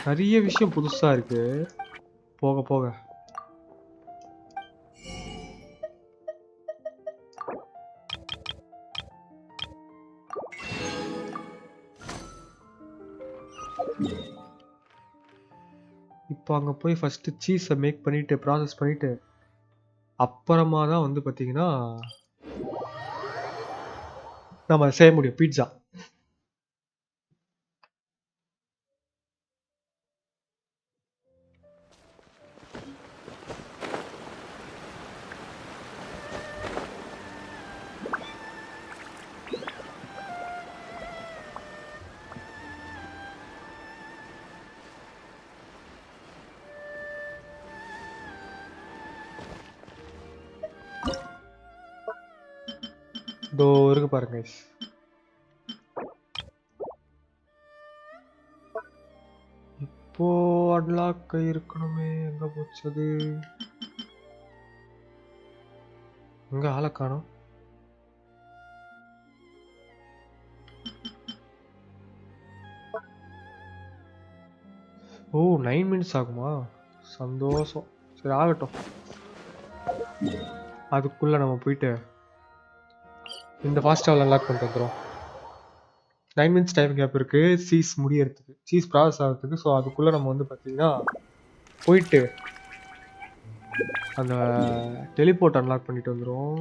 நிறைய விஷயம் புதுசா இருக்கு போக போக. இப்போ அங்கே போய் ஃபஸ்ட்டு சீஸை மேக் பண்ணிவிட்டு ப்ராசஸ் பண்ணிவிட்டு அப்புறமா தான் வந்து பார்த்தீங்கன்னா நம்ம செய்ய முடியும் பீட்சா. இதோ இருக்கு பாருங்க. இப்போ அன்லாக் இருக்கணுமே, எங்க போச்சது? இங்கே ஆளை காணோம். ஓ 9 மினிட்ஸ் ஆகுமா? சந்தோஷம். சரி ஆகட்டும். அதுக்குள்ளே நம்ம போயிட்டு இந்த ஃபாஸ்ட் ட்ராவல் அன்லாக் பண்ணிட்டு வந்துடும். 9 மினிட்ஸ் டைம் கேப் இருக்குது சீஸ் முடியறதுக்கு, சீஸ் ப்ராசஸ் ஆகிறதுக்கு. ஸோ அதுக்குள்ளே நம்ம வந்து பார்த்தீங்கன்னா போயிட்டு அந்த டெலிபோர்ட் அன்லாக் பண்ணிட்டு வந்துடும்.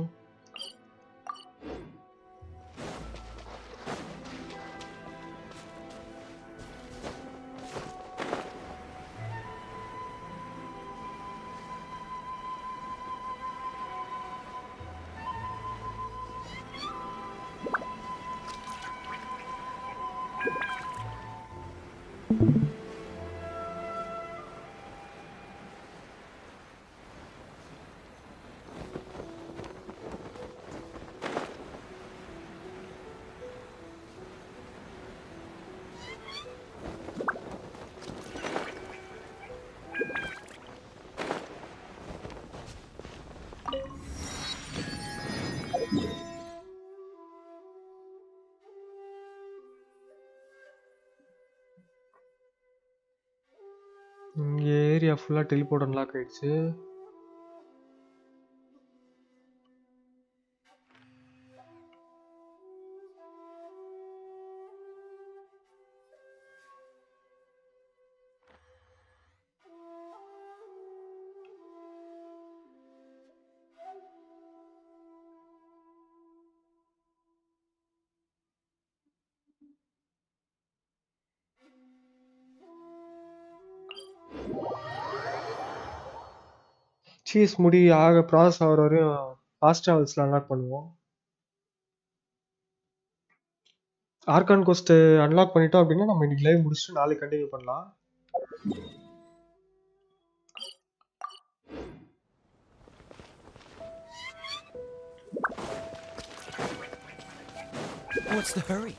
இங்கே ஏரியா ஃபுல்லாக டெலிபோர்ட் அன்லாக் ஆயிடுச்சு. சீஸ் முடி ஆக ப்ராசஸ் ஆகிற வரையும் ஃபாஸ்ட் ட்ராவல்ஸில் அன்லாக் பண்ணுவோம். ஆர்கான் கோஸ்ட்டு அன்லாக் பண்ணிட்டோம் அப்படின்னா நம்ம இன்னைக்கு லைவ் முடிச்சுட்டு நாளைக்கு கண்டினியூ பண்ணலாம். What's the hurry?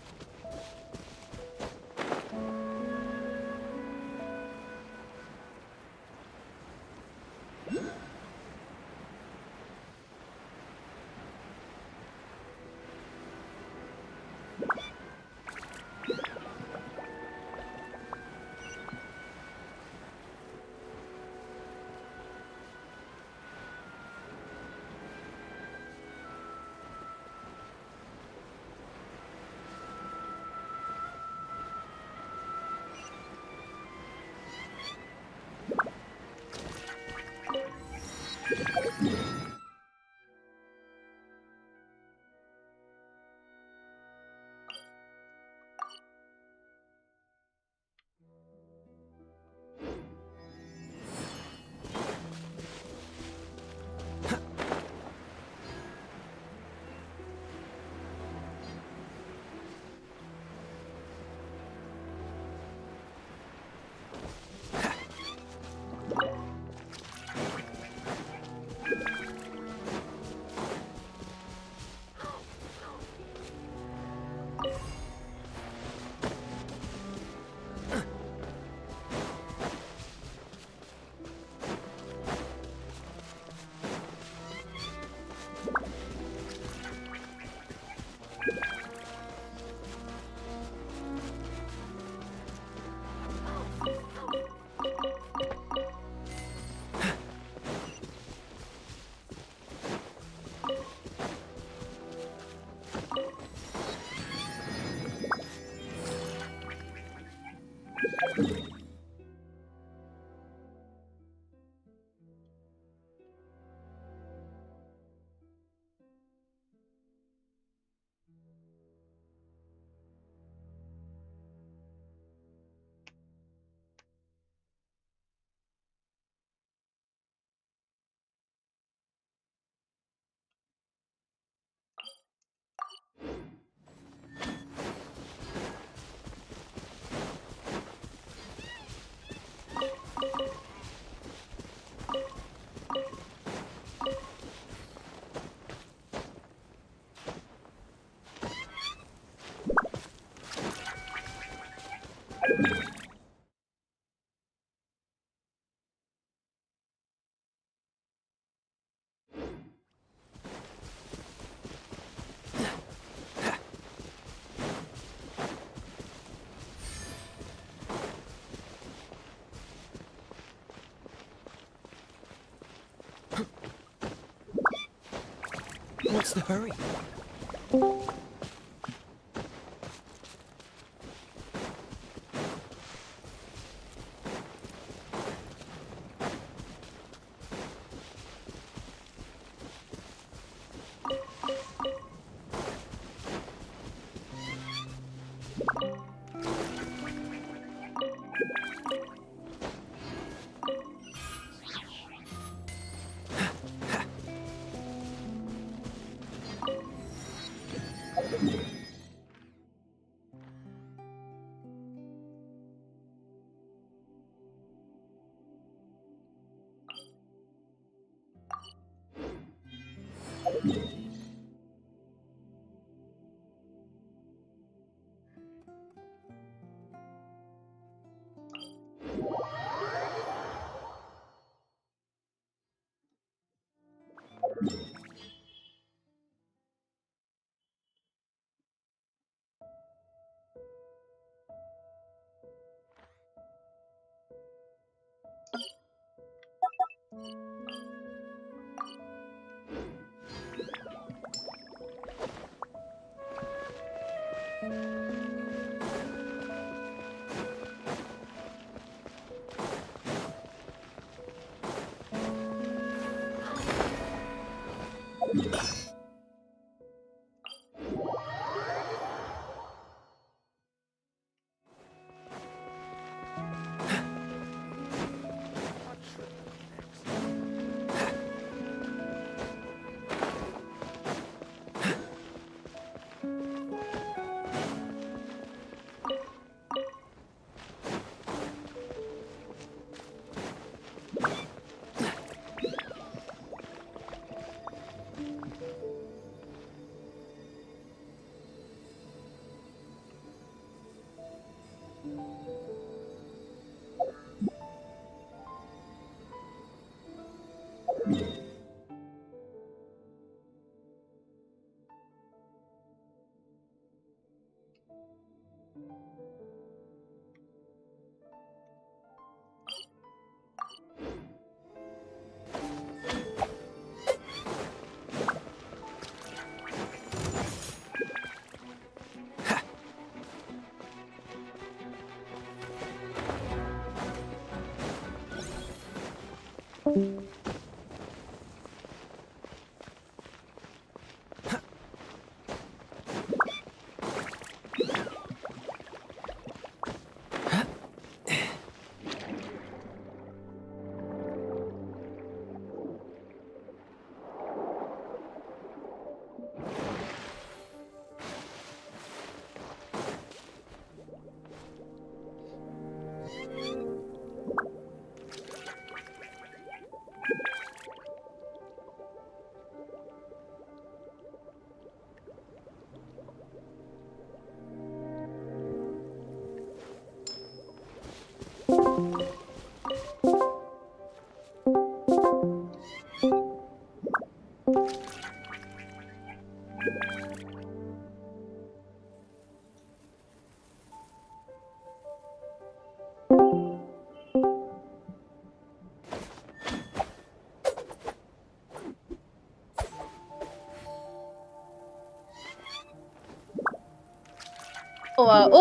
the hurry?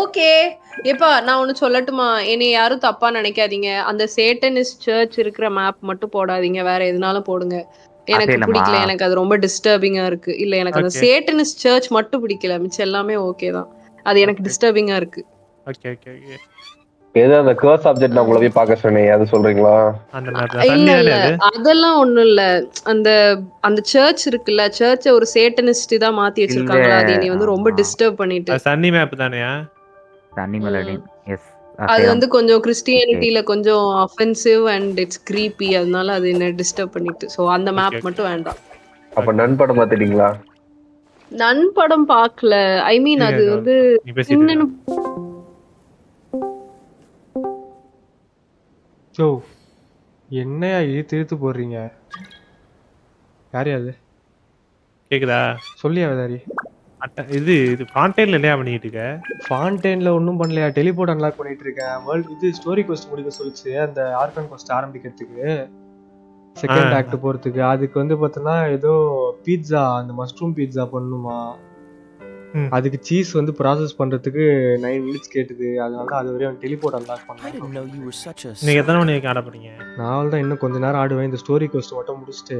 Okay. ஏப்பா நான் ஒண்ணு சொல்லட்டுமா? என்னைய யாரும் தப்பா நினைக்காதீங்க. அந்த சேட்டனிஸ்ட் சர்ச் இருக்கிற மேப் மட்டும் போடாதீங்க. வேற எதுனாலும் போடுங்க. எனக்கு இல்லம்மா. பிடிக்கல. எனக்கு அது ரொம்ப டிஸ்டர்பிங்கா இருக்கு. இல்ல எனக்கு அந்த ஓகே. சேட்டனிஸ்ட் சர்ச் மட்டும் பிடிக்கல. மிச்சம் எல்லாமே ஓகே தான். அது எனக்கு ஓகே. டிஸ்டர்பிங்கா இருக்கு. Okay, okay, okay. ஏதோ அந்த கர்ஸ் ஆப்ஜெக்ட் நான் உங்களை போய் பார்க்க சொன்னீங்க, அது சொல்றீங்களா? அந்த மேப் தான். இல்ல, சன்னி தானே இல்ல. அது? அதெல்லாம் ஒண்ணும் இல்ல. அந்த அந்த சர்ச் இருக்குல்ல, சர்ச்ச ஒரு சேட்டனிஸ்ட் இதா மாத்தி இல்ல. வச்சிருக்காங்களா? அது என்னைய வந்து ரொம்ப ஆமா. டிஸ்டர்ப் பண்ணிட்டு. அது சன்னி மேப் தானேயா? சன்னி ம். மெலடின். எஸ். அது அசைவம். வந்து கொஞ்சம் ஓகே. கிறிஸ்டியானிட்டில கொஞ்சம் அஃபென்சிவ் அண்ட் இட்ஸ் க்ரீப்பி. அதனால அது என்ன டிஸ்டர்ப் பண்ணிட்டு. சோ அந்த ஓகே, மேப் ஓகே. மட்டும் வேண்டாம். அப்ப நண்படம் பார்த்துட்டீங்களா? நன் படம் பார்க்கல. ஐ மீன் இருங்க, அது இருங்க. வந்து நீ பேசிட்டு இருங்க. இன்னும் யோ என்னையா இழுத்து இழுத்து போடுறீங்க? யாரையா அது? கேக்குதா? சொல்லியா அவதாரி? இது ஃபாண்டெயின்ல என்னையா பண்ணிட்டு இருக்க? ஃபாண்டெயின்ல ஒன்றும் பண்ணலையா, டெலிபோர்ட் அன்லாக் பண்ணிட்டு இருக்கேன். வேர்ல்டு இது ஸ்டோரி கொஸ்ட் முடிக்க சொல்லிச்சு அந்த ஆர்கன் கொஸ்ட் ஆரம்பிக்கிறதுக்கு. செகண்ட் ஆக்ட் போறதுக்கு. அதுக்கு வந்து பார்த்தோன்னா ஏதோ பீட்சா, அந்த மஷ்ரூம் பீட்சா பண்ணணுமா, அதுக்கு சீஸ் வந்து ப்ராசஸ் பண்றதுக்கு 9 மினிட்ஸ் கேட்டுது. அதனால அது வரையும் டெலிபோர்ட் அன்லாக் பண்ணேன். நீங்க எத்தனை மணி வரைக்கும் ஆட போறீங்க? நான் தான் இன்னும் கொஞ்ச நேரம் ஆடுவேன். இந்த ஸ்டோரி கோஸ்ட் மட்டும் முடிச்சுட்டு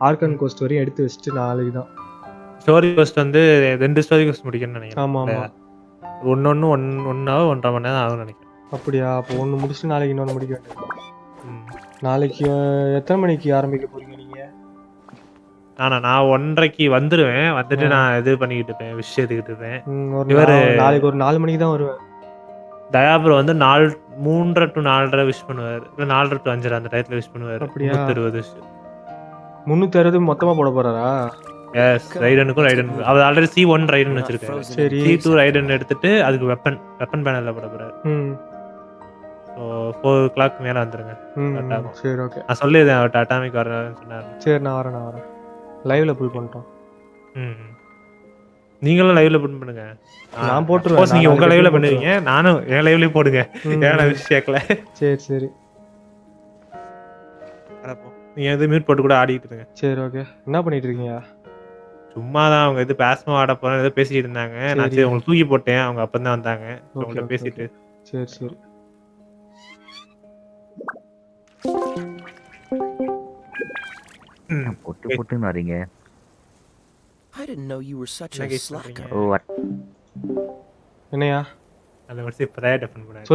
ஆர்கன் கோஸ்ட் வரையும் எடுத்து வச்சுட்டு நாளைக்கு தான். ஸ்டோரி கோஸ்ட் வந்து 2 ஸ்டோரி கோஸ்ட் முடிக்கணும்னு நினைக்கிறேன். ஆமா ஆமா, ஒன்னொன்னு 1 hour 1.5 மணி நேரம் ஆகும் நினைக்கிறேன். அப்படியா? அப்போ ஒன்று முடிச்சுட்டு நாளைக்கு இன்னொன்று முடிக்க வேண்டியது. நாளைக்கு எத்தனை மணிக்கு ஆரம்பிக்க போறீங்க நீங்க? நான் 1:30க்கு வந்துருவேன். வந்துட்டு நான் இது பண்ணிக்கிட்டு இருப்பேன், விஷயம் எடுத்துக்கிட்டு இருப்பேன். நாளைக்கு ஒரு 4 மணிக்கு தான் வருவேன். தயாபுரம் வந்து 3:30 to 4:30 விஷ் பண்ணுவார். இல்லை 4:30 to 5:30 அந்த டயத்தில் விஷ் பண்ணுவார். அப்படியா? 360 360 மொத்தமா போட போறாரா? எஸ், ரைடனுக்கும் அவர் ஆல்ரெடி C1 ரைடன் வச்சிருக்காரு. சரி, C2 ரைடன் எடுத்துட்டு அதுக்கு வெப்பன் பேனல்ல போட போறாரு. ஸோ 4 o'clock மேலே வந்துருங்க. சரி, ஓகே. நான் சொல்லிடுறேன் அவர்கிட்ட அட்டாமிக் வரேன்னு சொன்னார். சரி, நான் வரேன். லைவ்ல புல் பண்ணிட்டோம். நீங்களும் லைவ்ல புல் பண்ணுங்க. நான் போட்டுருவேன். நீங்க உங்க லைவ்ல பண்ணுவீங்க, நானும் என் லைவ்லயும் போடுங்க. ஏன்னா விஷயக்கல. சரி. நீங்க எது மியூட் போட்டு கூட ஆடிட்டு இருங்க. சரி, ஓகே. என்ன பண்ணிட்டு இருக்கீங்க? சும்மா தான். அவங்க இது பேஸ்மா ஆட போறேன் ஏதோ பேசிட்டு இருந்தாங்க. நான் சரி உங்களுக்கு தூக்கி போட்டேன். அவங்க அப்பதான் வந்தாங்க. அவங்கள பேசிட்டு. சரி. போட்டுன்னு வரீங்க. I didn't know you were such a slacker. என்னையா? அத வச்சு பிரேயர் டிஃபன் பண்ணாரு.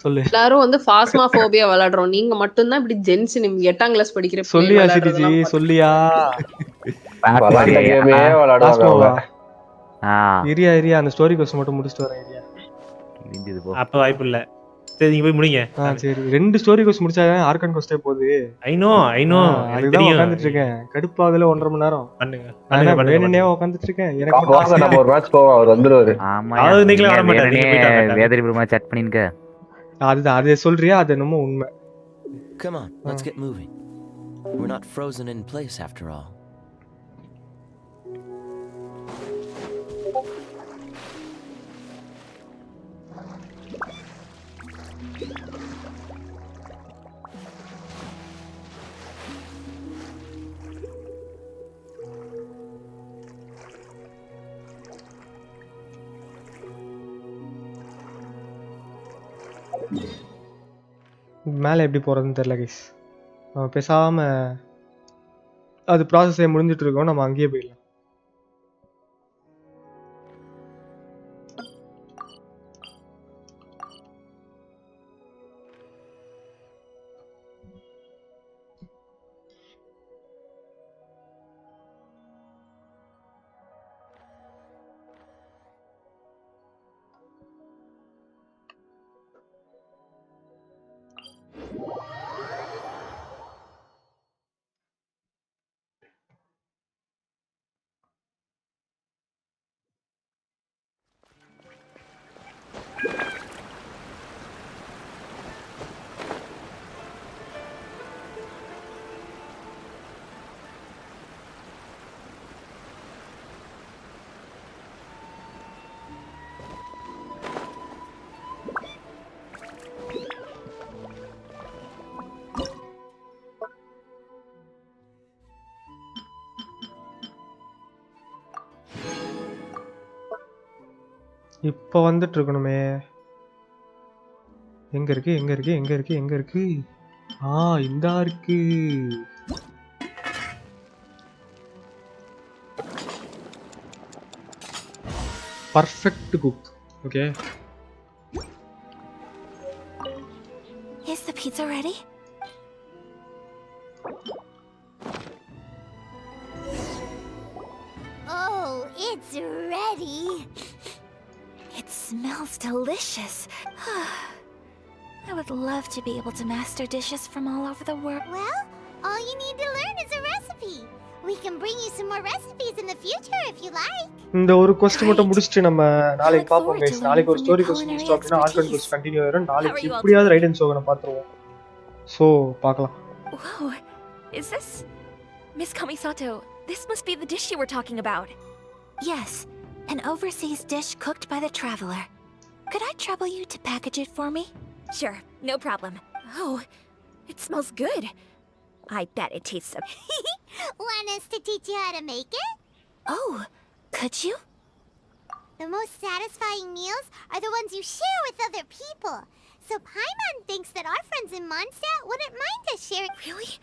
சொல்லு. எல்லாரும் வந்து ஃபாஸ்மாஃபோபியா விளையாடுறோம். நீங்க மட்டும் தான் இப்படி ஜென்ஷின் 8ஆம் கிளாஸ் படிக்கிற சொல்லியா சிடிஜி? சொல்லியா? விளையாண்ட கேமே விளையாடுவாங்க. இரியா அந்த ஸ்டோரி கோர்ஸ் மட்டும் முடிச்சிட்டு வரேன். அப்ப வாய்ப்பு இல்ல. சரி, நீங்க போய் முடிங்க. சரி, 2 ஸ்டோரி கோர்ஸ் முடிச்சாதான் ஆர்கன் கோஸ்டே போகுது. ஐ நோ அதுதான் உட்கார்ந்துட்டு இருக்கேன். கடுப்பாகல 1.5 மணி நேரம். பண்ணுங்க. வேணுனே உட்கார்ந்துட்டு இருக்கேன். எனக்கு நம்ம ஒரு மேட்ச் போவோம், அவர் வந்துருவாரு. ஆமா, அது நீங்களே வர மாட்டீங்க. வேதரிபுரமா சாட் பண்ணிங்க. அதுதான், அது சொல்றியா? அது என்னமோ உண்மை. Come on, let's get moving. We're not frozen in place after all. மேலே எப்படி போகிறதுன்னு தெரில கைஸ். நம்ம பேசாம அது ப்ராசஸே முடிஞ்சிட்டு இருக்கோம். நம்ம அங்கேயே போயிடலாம். இப்போ வந்துட்டு இருக்கணுமே. எங்க இருக்கு? இந்தா இருக்கு. Perfect cook. Okay. Is the pizza ready? Oh, it's ready. It smells delicious. I would love to be able to master dishes from all over the world. Well, all you need to learn is a recipe. We can bring you some more recipes in the future if you like. இந்த ஒரு கொஸ்ட் மட்டும் முடிச்சிட்டு நம்ம நாளைக்கு பாப்போம் guys. நாளைக்கு ஒரு story கொஸ்ட் முடிச்சிட்டோம் அப்படினா ஆர்கன் கொஸ்ட் கண்டினியூ ஆயிரும். நாளைக்கு இப்படியாவது ரைடன் சோகனை பாத்துருவோம். சோ பார்க்கலாம். Whoa. Is this Miss Kamisato? This must be the dish you were talking about. Yes. An overseas dish cooked by the traveler. Could I trouble you to package it for me? Sure, no problem. Oh, it smells good. I bet it tastes Want us to teach you how to make it? Oh, could you? The most satisfying meals are the ones you share with other people. So Paimon thinks that our friends in Mondstadt wouldn't mind us sharing. Really?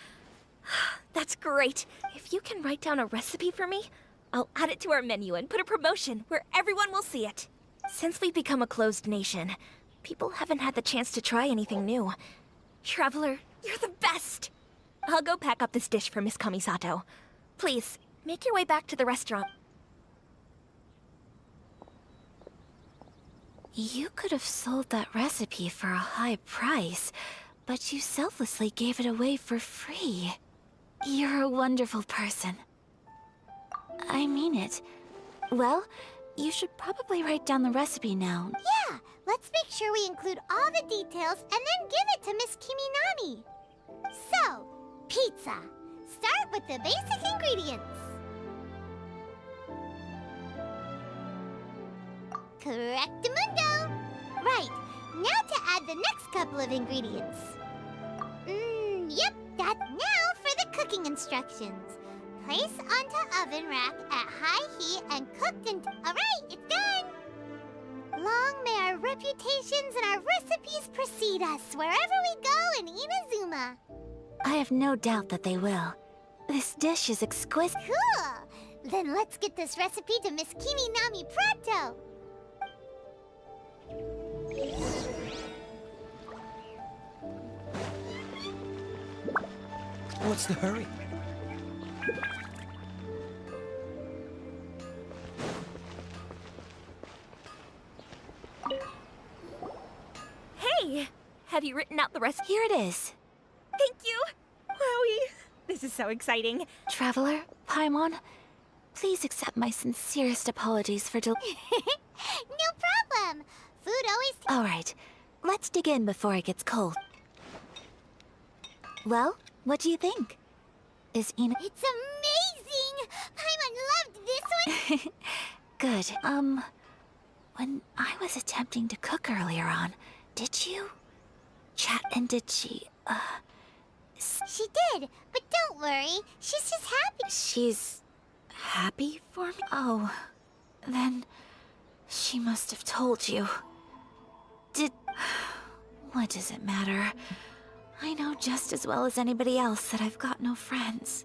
That's great. If you can write down a recipe for me, I'll add it to our menu and put a promotion where everyone will see it. Since we've become a closed nation, people haven't had the chance to try anything new. Traveler, you're the best! I'll go pack up this dish for Miss Kamisato. Please, make your way back to the restaurant. You could have sold that recipe for a high price, but you selflessly gave it away for free. You're a wonderful person. I mean it. Well, you should probably write down the recipe now. Yeah, let's make sure we include all the details and then give it to Miss Kiminami. So, pizza. Start with the basic ingredients. Correctamundo. Right, now to add the next couple of ingredients. Yep, that's now for the cooking instructions. Place onto oven rack at high heat and cooked until... Alright, it's done! Long may our reputations and our recipes precede us wherever we go in Inazuma. I have no doubt that they will. This dish is exquisite. Cool! Then let's get this recipe to Miss Kiminami pronto! What's the hurry? Hey! Have you written out the recipe? Here it is. Thank you! Wowie! This is so exciting. Traveler, Paimon, please accept my sincerest apologies for No problem! Food always... Alright, let's dig in before it gets cold. Well, what do you think? Is Ina... It's amazing! Paimon loved this one! Good. When I was attempting to cook earlier on, did you chat and did she, She did, but don't worry. She's just happy. She's happy for me? Oh, then she must have told you. What does it matter? I know just as well as anybody else that I've got no friends.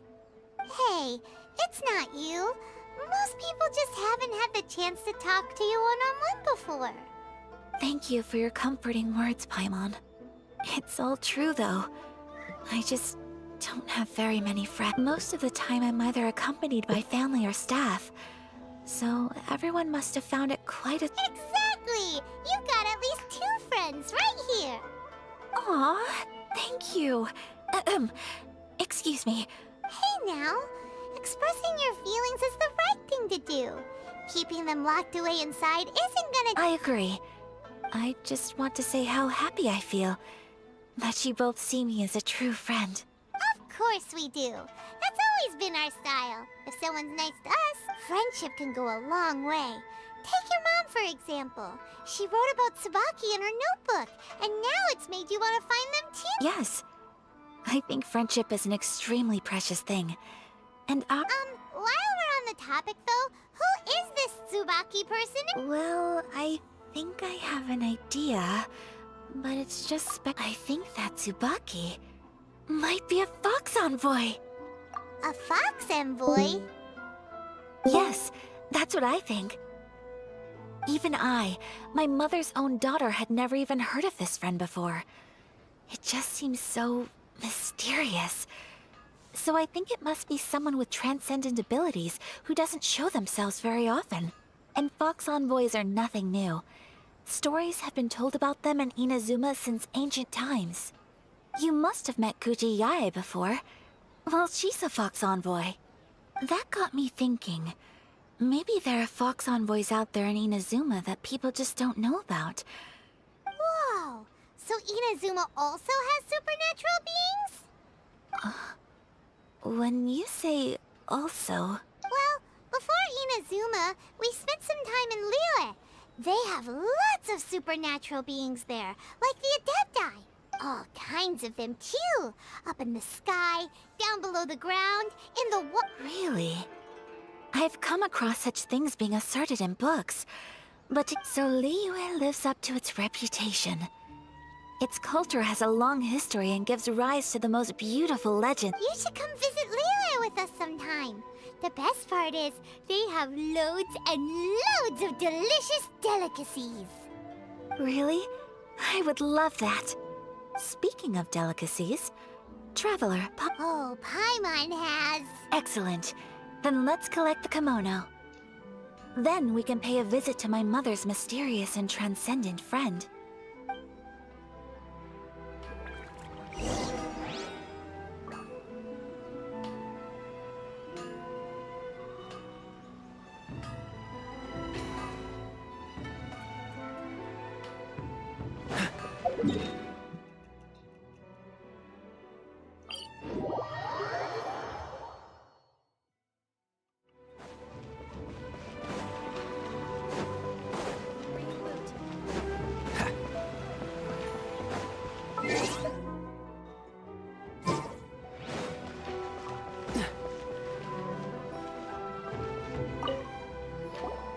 Hey, it's not you. Most people just haven't had the chance to talk to you one-on-one before. Thank you for your comforting words, Paimon. It's all true, though. I just don't have very many friends. Most of the time I'm either accompanied by family or staff. So everyone must have found it quite a... Exactly! You've got at least 2 friends right here. Aw, thank you. Excuse me. Hey now, expressing your feelings is the right thing to do. Keeping them locked away inside isn't gonna... I agree. I just want to say how happy I feel that you both see me as a true friend. Of course we do. That's always been our style. If someone's nice to us, friendship can go a long way. Take your mom, for example. She wrote about Tsubaki in her notebook, and now it's made you want to find them too. Yes. I think friendship is an extremely precious thing. And while we're on the topic though, who is this Tsubaki person? Well, I think I have an idea, but it's just I think that Tsubaki might be a fox envoy. A fox envoy? Yes, that's what I think. Even I, my mother's own daughter, had never even heard of this friend before. It just seems so mysterious. So I think it must be someone with transcendent abilities who doesn't show themselves very often. And fox envoys are nothing new. Stories have been told about them in Inazuma since ancient times. You must have met Kuji Yae before. Well, she's a fox envoy. That got me thinking. Maybe there are fox envoys out there in Inazuma that people just don't know about. Whoa! So Inazuma also has supernatural beings? When you say also... Well, before Inazuma, we spent some time in Liyue. They have lots of supernatural beings there, like the Adepti. All kinds of them too. Up in the sky, down below the ground, in the Really? I've come across such things being asserted in books. But so Liyue lives up to its reputation. Its culture has a long history and gives rise to the most beautiful legends. You should come visit Liyue with us sometime. The best part is, they have loads and loads of delicious delicacies. Really? I would love that. Speaking of delicacies, Traveler, Oh, Paimon has... Excellent. Then let's collect the kimono. Then we can pay a visit to my mother's mysterious and transcendent friend.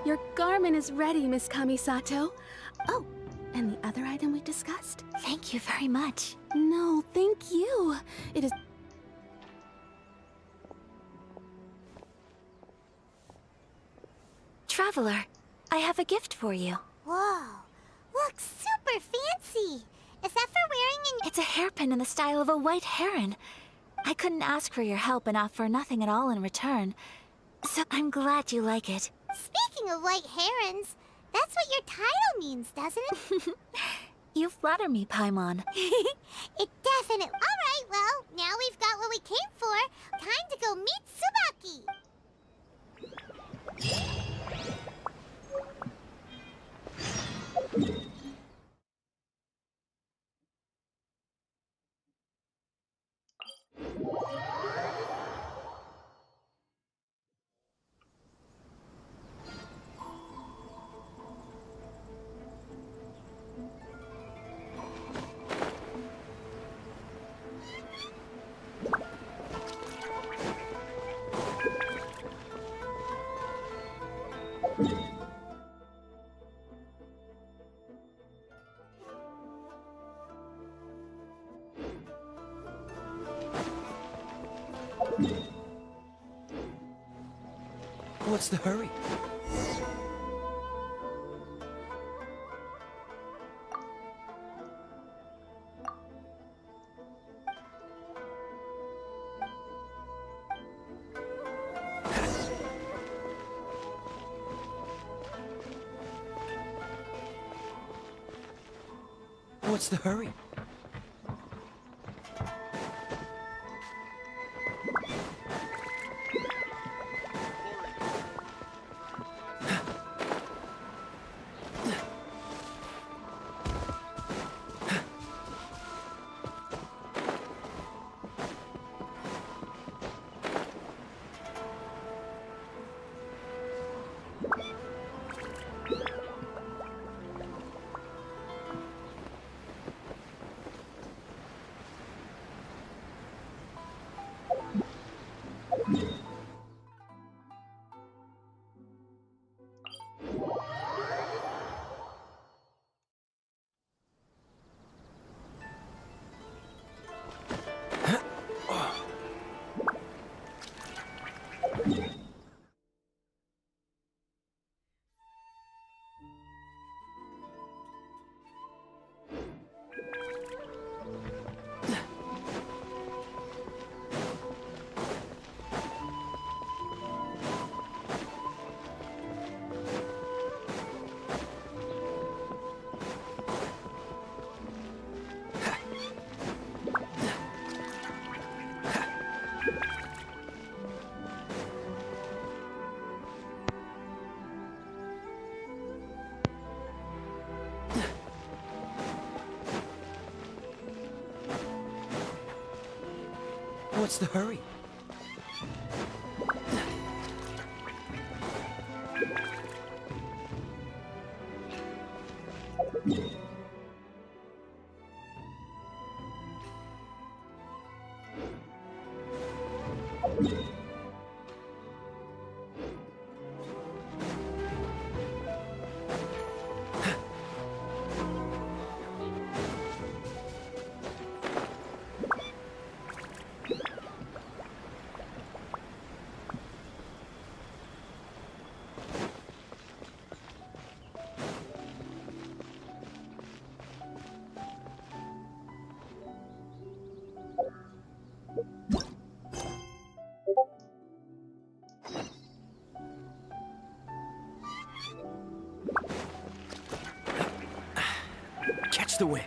Your garment is ready, Miss Kamisato. Oh, and the other item we discussed? Thank you very much. No, thank you. It is... Traveler, I have a gift for you. Whoa, looks super fancy. Is that for wearing in... It's a hairpin in the style of a white heron. I couldn't ask for your help and offer nothing at all in return. So I'm glad you like it. Speaking of white herons, that's what your title means, doesn't it? You flatter me, Paimon. It definitely... Alright, well, now we've got what we came for. Time to go meet Tsubaki. What's the hurry? What's the hurry? What's the hurry? the wind.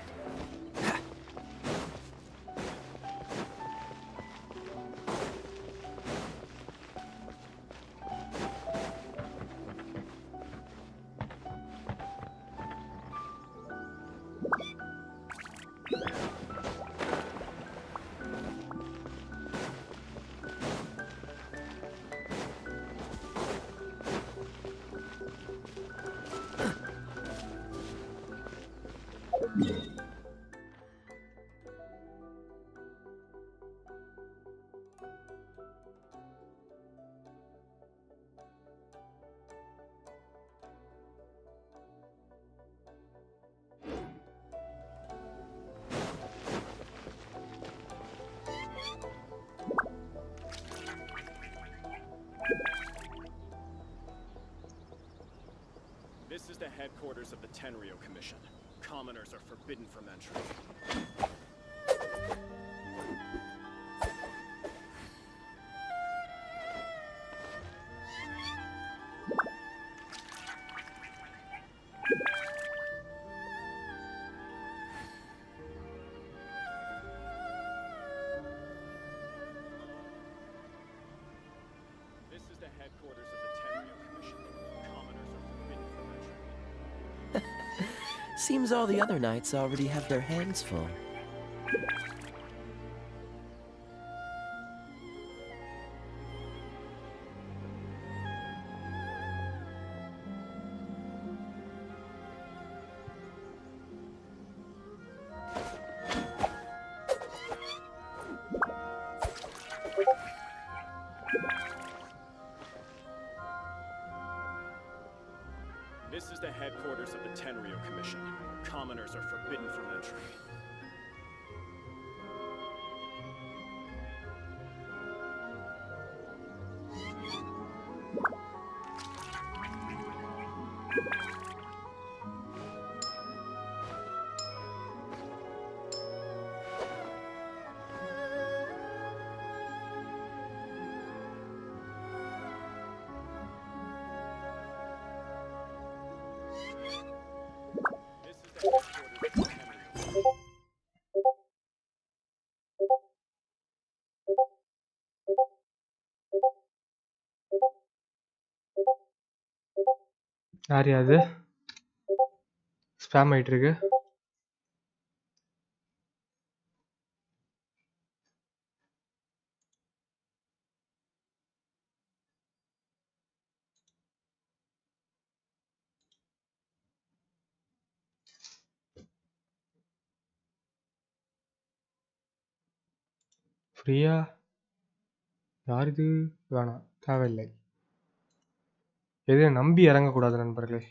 This is the headquarters of the Tenryou Commission. Commoners are forbidden from entry. This is the headquarters of the Tenryou Commission. Commoners are forbidden from entry. Seems all the other knights already have their hands full. This is the headquarters of the Tenryou Commission. Commoners are forbidden from entry. யார் அது spam ஆயிட்டு இருக்கு. ஃப்ரீயா யார் இது? வேணாம், தேவையில்லை. எதையும் நம்பி இறங்கக்கூடாது நண்பர்களே.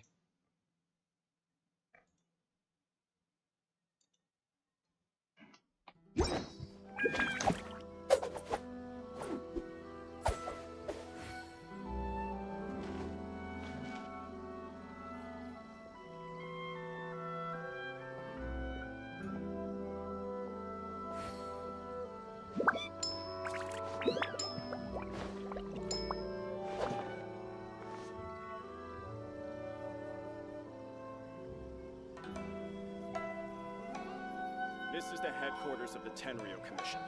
This is the headquarters of the Tenryou Commission.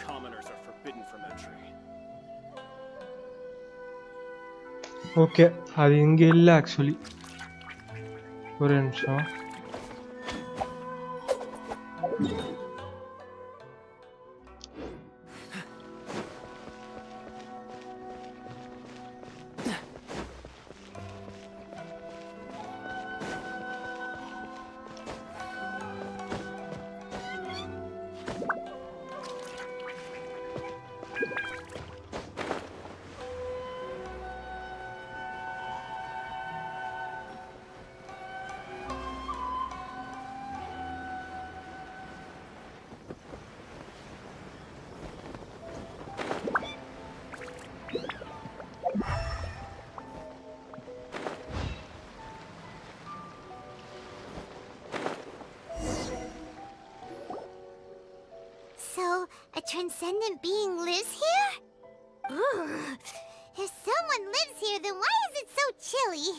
Commoners are forbidden from entry. Okay, அது இங்கே இல்லை ஆக்சுவலி. ஒரு நிமிஷம். So, a transcendent being lives here? Ugh. If someone lives here, then why is it so chilly?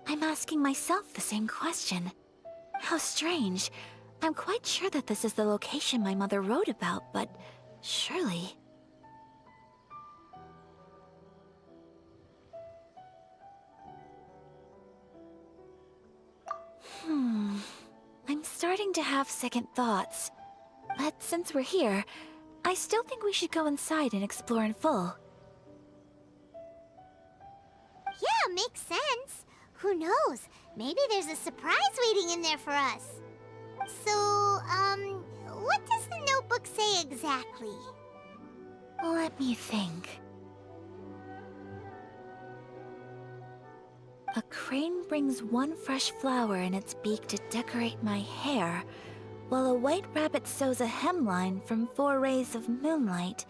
I I'm asking myself the same question. How strange. I'm quite sure that this is the location my mother wrote about, but surely... I'm starting to have second thoughts. But since we're here, I still think we should go inside and explore in full. Yeah, makes sense. Who knows? Maybe there's a surprise waiting in there for us. So, what does the notebook say exactly? Let me think. A crane brings one fresh flower in its beak to decorate my hair, while a white rabbit sews a hemline from 4 rays of moonlight.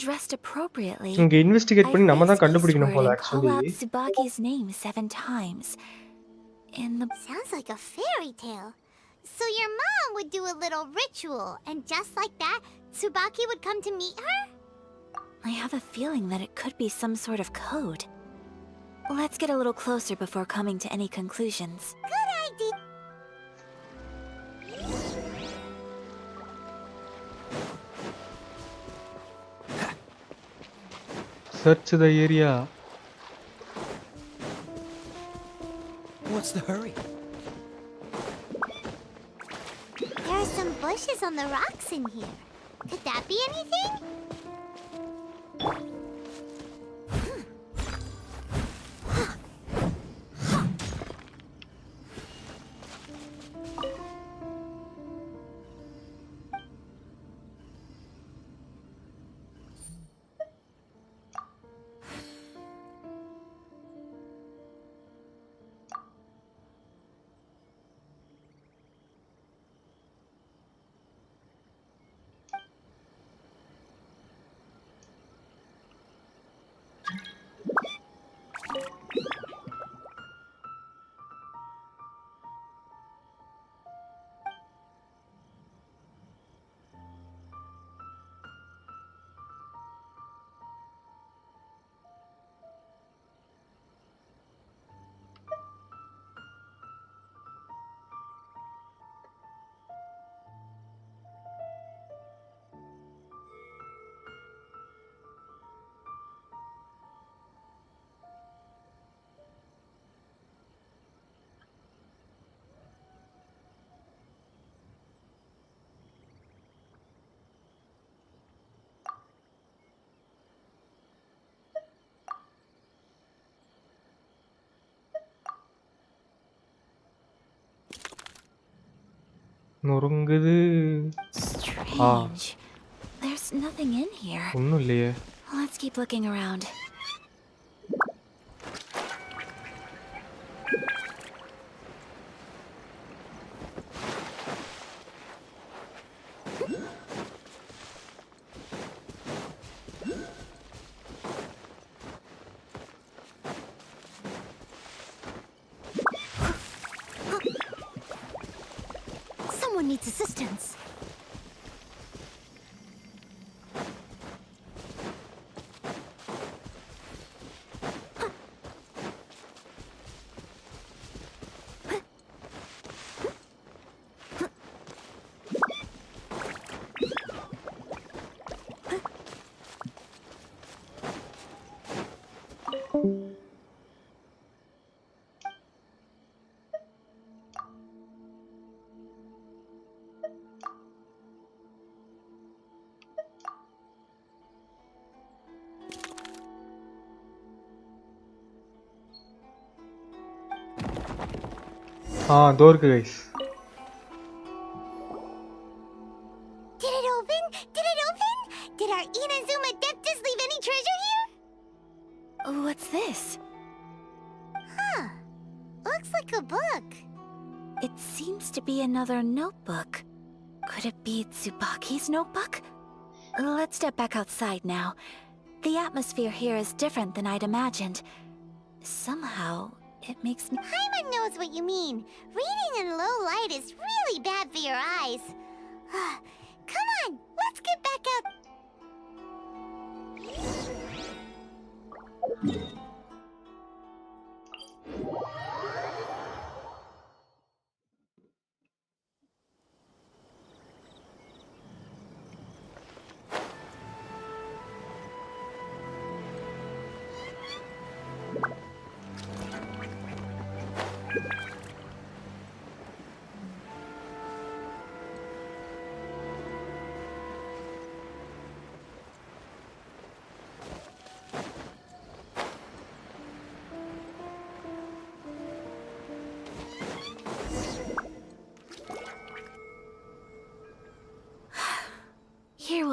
Dressed appropriately, இங்க investigate பண்ணி நம்ம தான் I கண்டுபிடிக்கணும் போல call out actually. Tsubaki's name 7 times. In the... Sounds like a fairy tale. So your mom would do a little ritual, and just like that, Tsubaki would come to meet her? I have a feeling that it could be some sort of code. Let's get a little closer before coming to any conclusions. Good idea. Search the area. What's the hurry? There are some bushes on the rocks in here. Could that be anything? நொறுங்குது. Strange. There's nothing in here. ஒண்ணும் இல்லையே. Let's keep looking around. Someone needs assistance. இதோ இருக்கு guys. Did it open? Did it open? Did our Inazuma Deptus leave any treasure here? What's this? Huh. Looks like a book. It seems to be another notebook. Could it be Tsubaki's notebook? Let's step back outside now. The atmosphere here is different than I'd imagined. Somehow, it makes me... Paimon knows what you mean. Reading in low light is really bad for your eyes. Come on, let's get back out.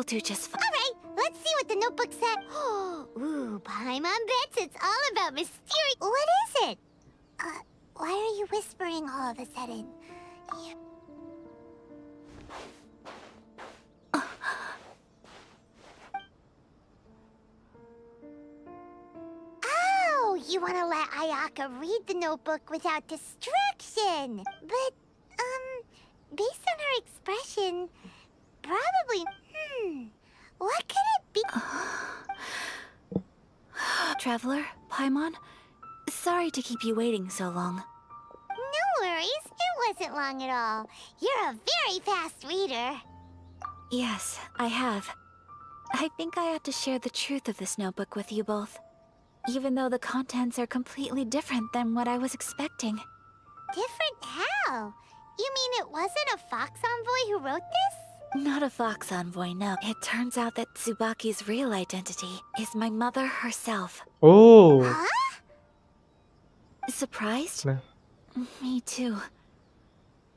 will do just fine. Alright, let's see what the notebook said. Ooh, Paimon bets it's all about mysterious. What is it? Why are you whispering all of a sudden? Oh, you want to let Ayaka read the notebook without distraction. But, based on her expression, probably, what could it be? Traveler, Paimon, sorry to keep you waiting so long. No worries, it wasn't long at all. You're a very fast reader. Yes, I have. I think I have to share the truth of this notebook with you both, even though the contents are completely different than what I was expecting. Different how? You mean it wasn't a Fox Envoy who wrote this? Not a Fox Envoy, no. It turns out that Tsubaki's real identity is my mother herself. Oh. Huh? Surprised? Me too.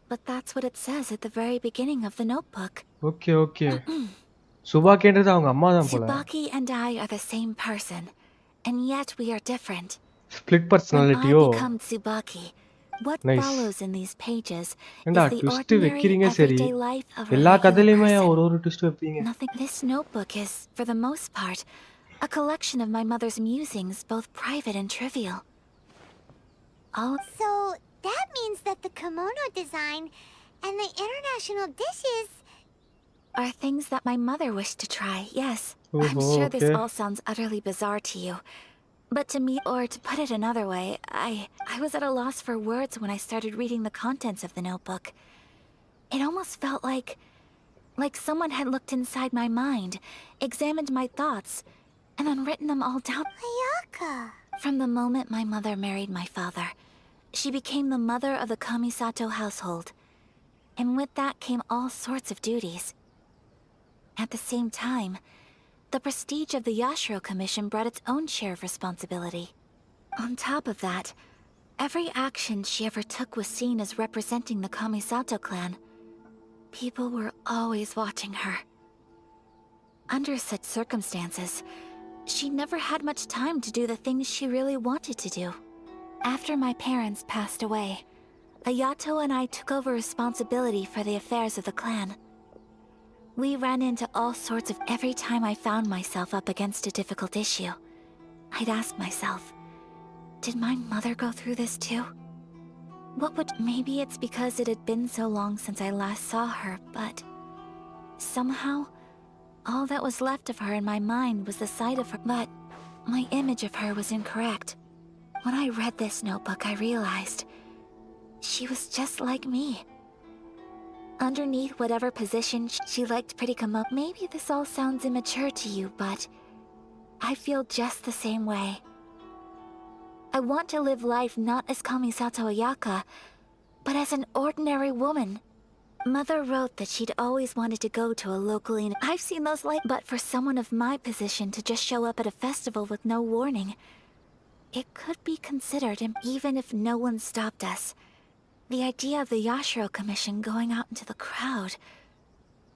But that's what it says at the very beginning of the notebook. Okay. சுபாக்கின்றது அவங்க அம்மா தான் போல. Tsubaki and I are the same person, and yet we are different. Split personality. When I become Tsubaki, what follows in these pages is the ordinary everyday life of a regular person. Nothing. This notebook is, for the most part, a collection of my mother's musings, both private and trivial. So that means that the kimono design and the international dishes are things that my mother wished to try, yes. I'm sure this all sounds utterly bizarre to you. But to me, or to put it another way, I was at a loss for words when I started reading the contents of the notebook. It almost felt like someone had looked inside my mind, examined my thoughts, and then written them all down. Ayaka. From the moment my mother married my father, she became the mother of the Kamisato household. And with that came all sorts of duties. At the same time, the prestige of the Yashiro Commission brought its own share of responsibility. On top of that, every action she ever took was seen as representing the Kamisato clan. People were always watching her. Under such circumstances, she never had much time to do the things she really wanted to do. After my parents passed away, Ayato and I took over responsibility for the affairs of the clan. We ran into all sorts of every time I found myself up against a difficult issue. I'd ask myself, did my mother go through this too? Maybe it's because it had been so long since I last saw her, but somehow, all that was left of her in my mind was the sight of her, but my image of her was incorrect. When I read this notebook, I realized she was just like me. Underneath whatever position she liked pretty come. Maybe this all sounds immature to you, but I feel just the same way. I want to live life not as Kamisato Ayaka, but as an ordinary woman. Mother wrote that she'd always wanted to go to a locally. I've seen those but for someone of my position to just show up at a festival with no warning, it could be considered, even if no one stopped us. The idea of the Yashiro Commission going out into the crowd,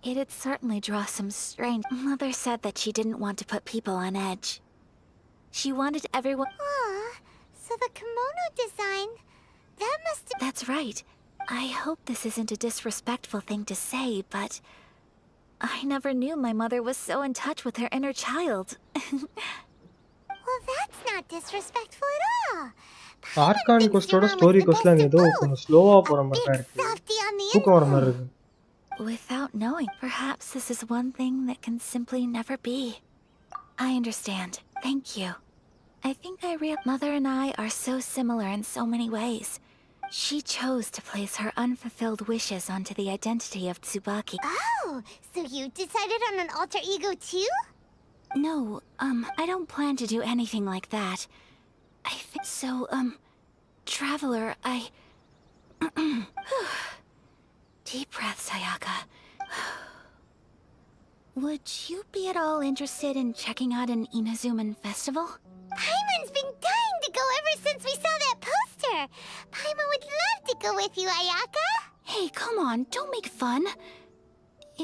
it'd certainly draw some strange. Mother said that she didn't want to put people on edge. She wanted everyone. So the kimono design, that must have... That's right. I hope this isn't a disrespectful thing to say, but I never knew my mother was so in touch with her inner child. Well, that's not disrespectful at all. Archon questோட story questலாம் ஏதோ கொஞ்சம் ஸ்லோவா போற மாதிரி இருக்கு. தூக்கம் வர மாதிரி இருக்கு. Without knowing, perhaps this is one thing that can simply never be. I understand. Thank you. I think Mother and I are so similar in so many ways. She chose to place her unfulfilled wishes onto the identity of Tsubaki. Oh, so you decided on an alter ego too? No, I don't plan to do anything like that. I think so, Traveler, Deep breath, Sayaka. Would you be at all interested in checking out an Inazuman festival? Paimon's been dying to go ever since we saw that poster. Paimon would love to go with you, Ayaka. Hey, come on, don't make fun.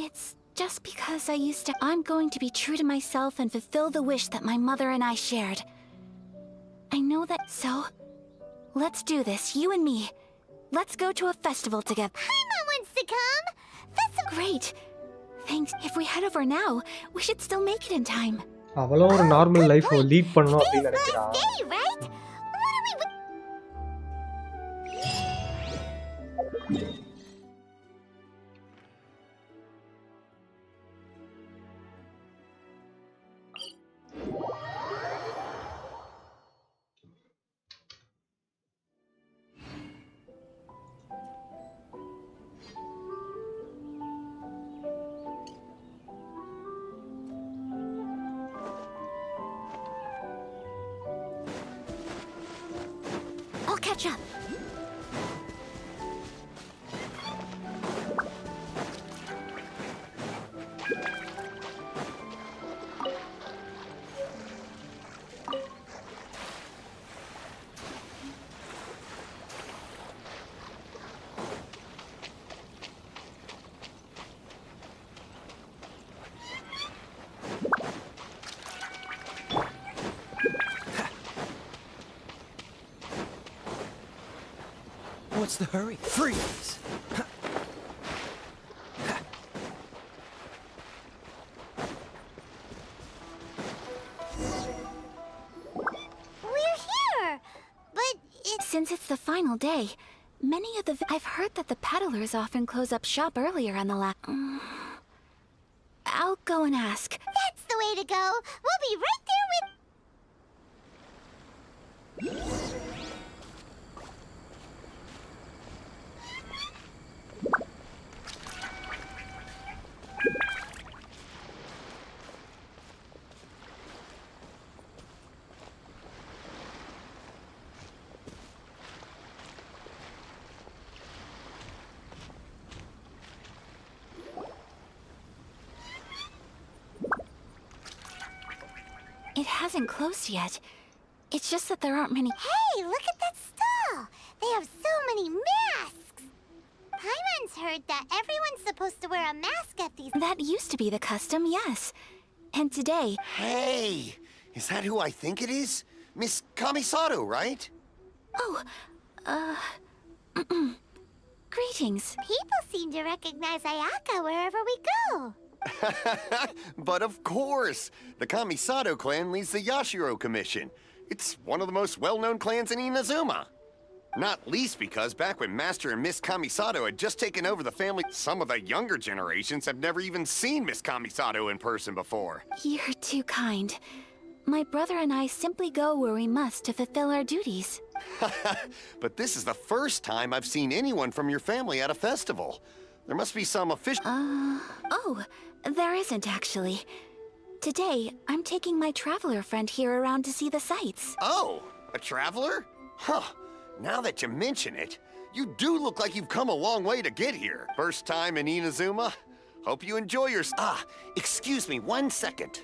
It's Just because I used to, I'm going to be true to myself and fulfill the wish that my mother and I shared. I know that, so let's do this, you and me. Let's go to a festival together. Paimon wants to come. That's so great. Thanks. If we head over now, we should still make it in time. அவளும் ஒரு normal life lead பண்ணனும் அப்படி நினைக்கிறா. Hey, right? What are we I'll catch up. What's the hurry? Freeze! We're here, but Since it's the final day, many of the... I've heard that the peddlers often close up shop earlier on the I'll go and ask. That's the way to go. We'll be right there with... It hasn't closed yet. It's just that there aren't many... Hey, look at that stall! They have so many masks! Paimon's heard that everyone's supposed to wear a mask at these... That used to be the custom, yes. And today... Hey! Is that who I think it is? Miss Kamisato, right? Oh, greetings. People seem to recognize Ayaka wherever we go. But of course! The Kamisato clan leads the Yashiro Commission. It's one of the most well-known clans in Inazuma. Not least because back when Master and Miss Kamisato had just taken over the family, some of the younger generations have never even seen Miss Kamisato in person before. You're too kind. My brother and I simply go where we must to fulfill our duties. But this is the first time I've seen anyone from your family at a festival. There must be some official... Oh, there isn't actually. Today, I'm taking my traveler friend here around to see the sights. Oh, a traveler? Huh. Now that you mention it, you do look like you've come a long way to get here. First time in Inazuma? Hope you enjoy your... excuse me 1 second.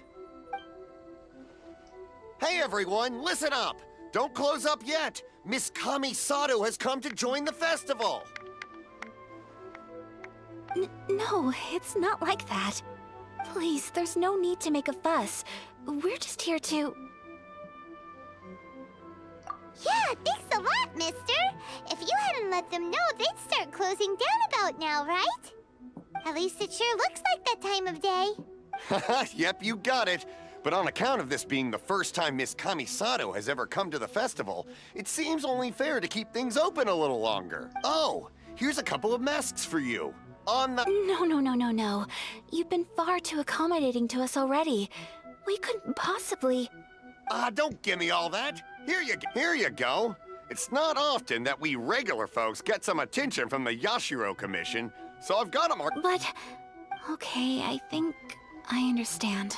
Hey everyone, listen up! Don't close up yet! Miss Kamisato has come to join the festival! No, it's not like that. Please, there's no need to make a fuss. We're just here to... Yeah, thanks a lot, mister. If you hadn't let them know, they'd start closing down about now, right? At least it sure looks like that time of day. Yep, you got it. But on account of this being the first time Miss Kamisato has ever come to the festival, it seems only fair to keep things open a little longer. Oh, here's a couple of masks for you. On the... No. You've been far too accommodating to us already. We couldn't possibly... Don't give me all that. Here you go. It's not often that we regular folks get some attention from the Yashiro Commission, so I've got them... But... Okay, I think I understand.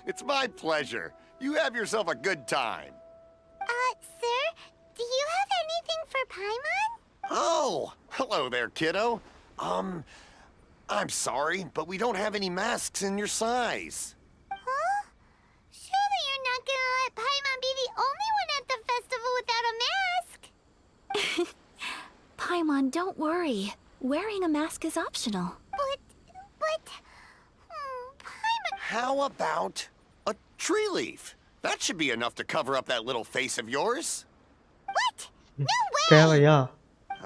It's my pleasure. You have yourself a good time. Sir, do you have anything for Paimon? Oh, hello there, kiddo. I'm sorry, but we don't have any masks in your size. Huh? Surely you're not gonna let Paimon be the only one at the festival without a mask? Paimon, don't worry. Wearing a mask is optional. But How about a tree leaf? That should be enough to cover up that little face of yours. What? No way! தேவையா?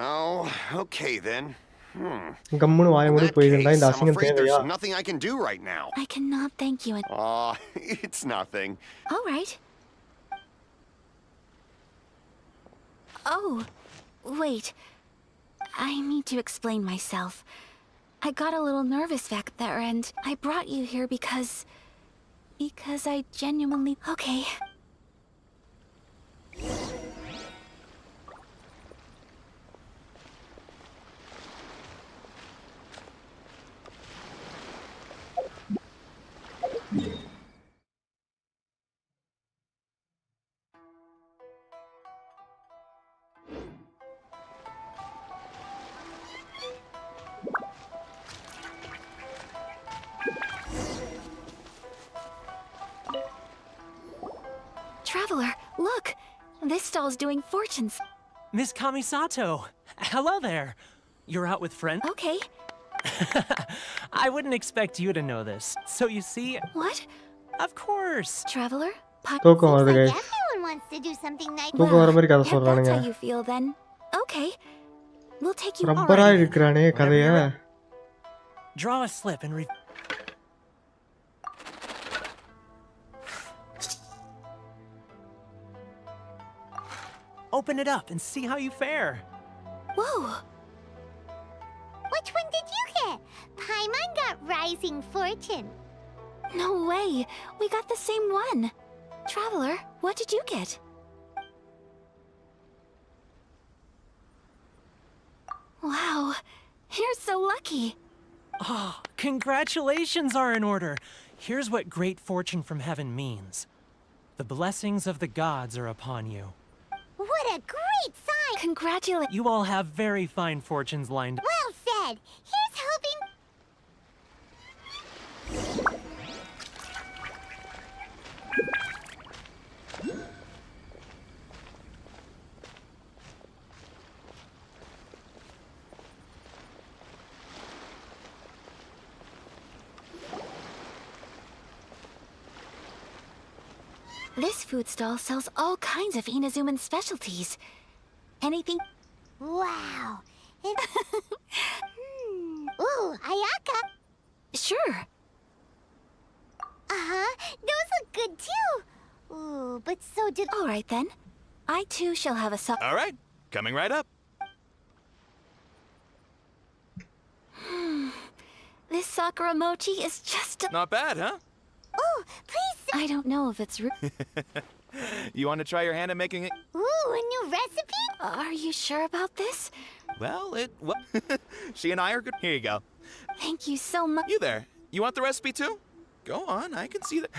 Oh, okay then. கம்முனு வாய மூடி போயிடுடா இந்த I'm அசிங்கம் afraid தேவையா? there's nothing I can do right now. I cannot thank you. Aw, it's nothing. All right. Oh, wait. I need to explain myself. I got a little nervous back there, and I brought you here because I genuinely... Okay. Traveler, look! This stall's doing fortunes. Miss Kamisato, hello there. You're out with friends? Okay. I wouldn't expect you to know this. So you see... What? Of course. Traveler? தூக்கம் வருது guys. Everyone wants to do something nice. தூக்கம் வர மாதிரி கதை If சொல்றானுங்க. that's how you feel, then okay. We'll take you. ரப்பரா இருக்கிறானே கதைய. Draw a slip and open it up and see how you fare. Whoa! Which one did you get? Paimon got Rising Fortune. No way! We got the same one! Traveler, what did you get? Wow, you're so lucky! Oh, congratulations are in order. Here's what great fortune from heaven means. The blessings of the gods are upon you. What a great sign! Congratulations! You all have very fine fortunes lined up. Well said! Here's hoping... This food stall sells all kinds of Inazuman specialties. Anything? Wow! Ooh, Ayaka! Sure. Uh-huh, those look good too! Ooh, but so did... All right then. I too shall have a All right, coming right up. This Sakura mochi is just... Not bad, huh? Oh, please... I don't know if it's... You want to try your hand at making it? Ooh, a new recipe? Are you sure about this? Well, she and I are good. Here you go. Thank you so much. You there. You want the recipe too? Go on, I can see that.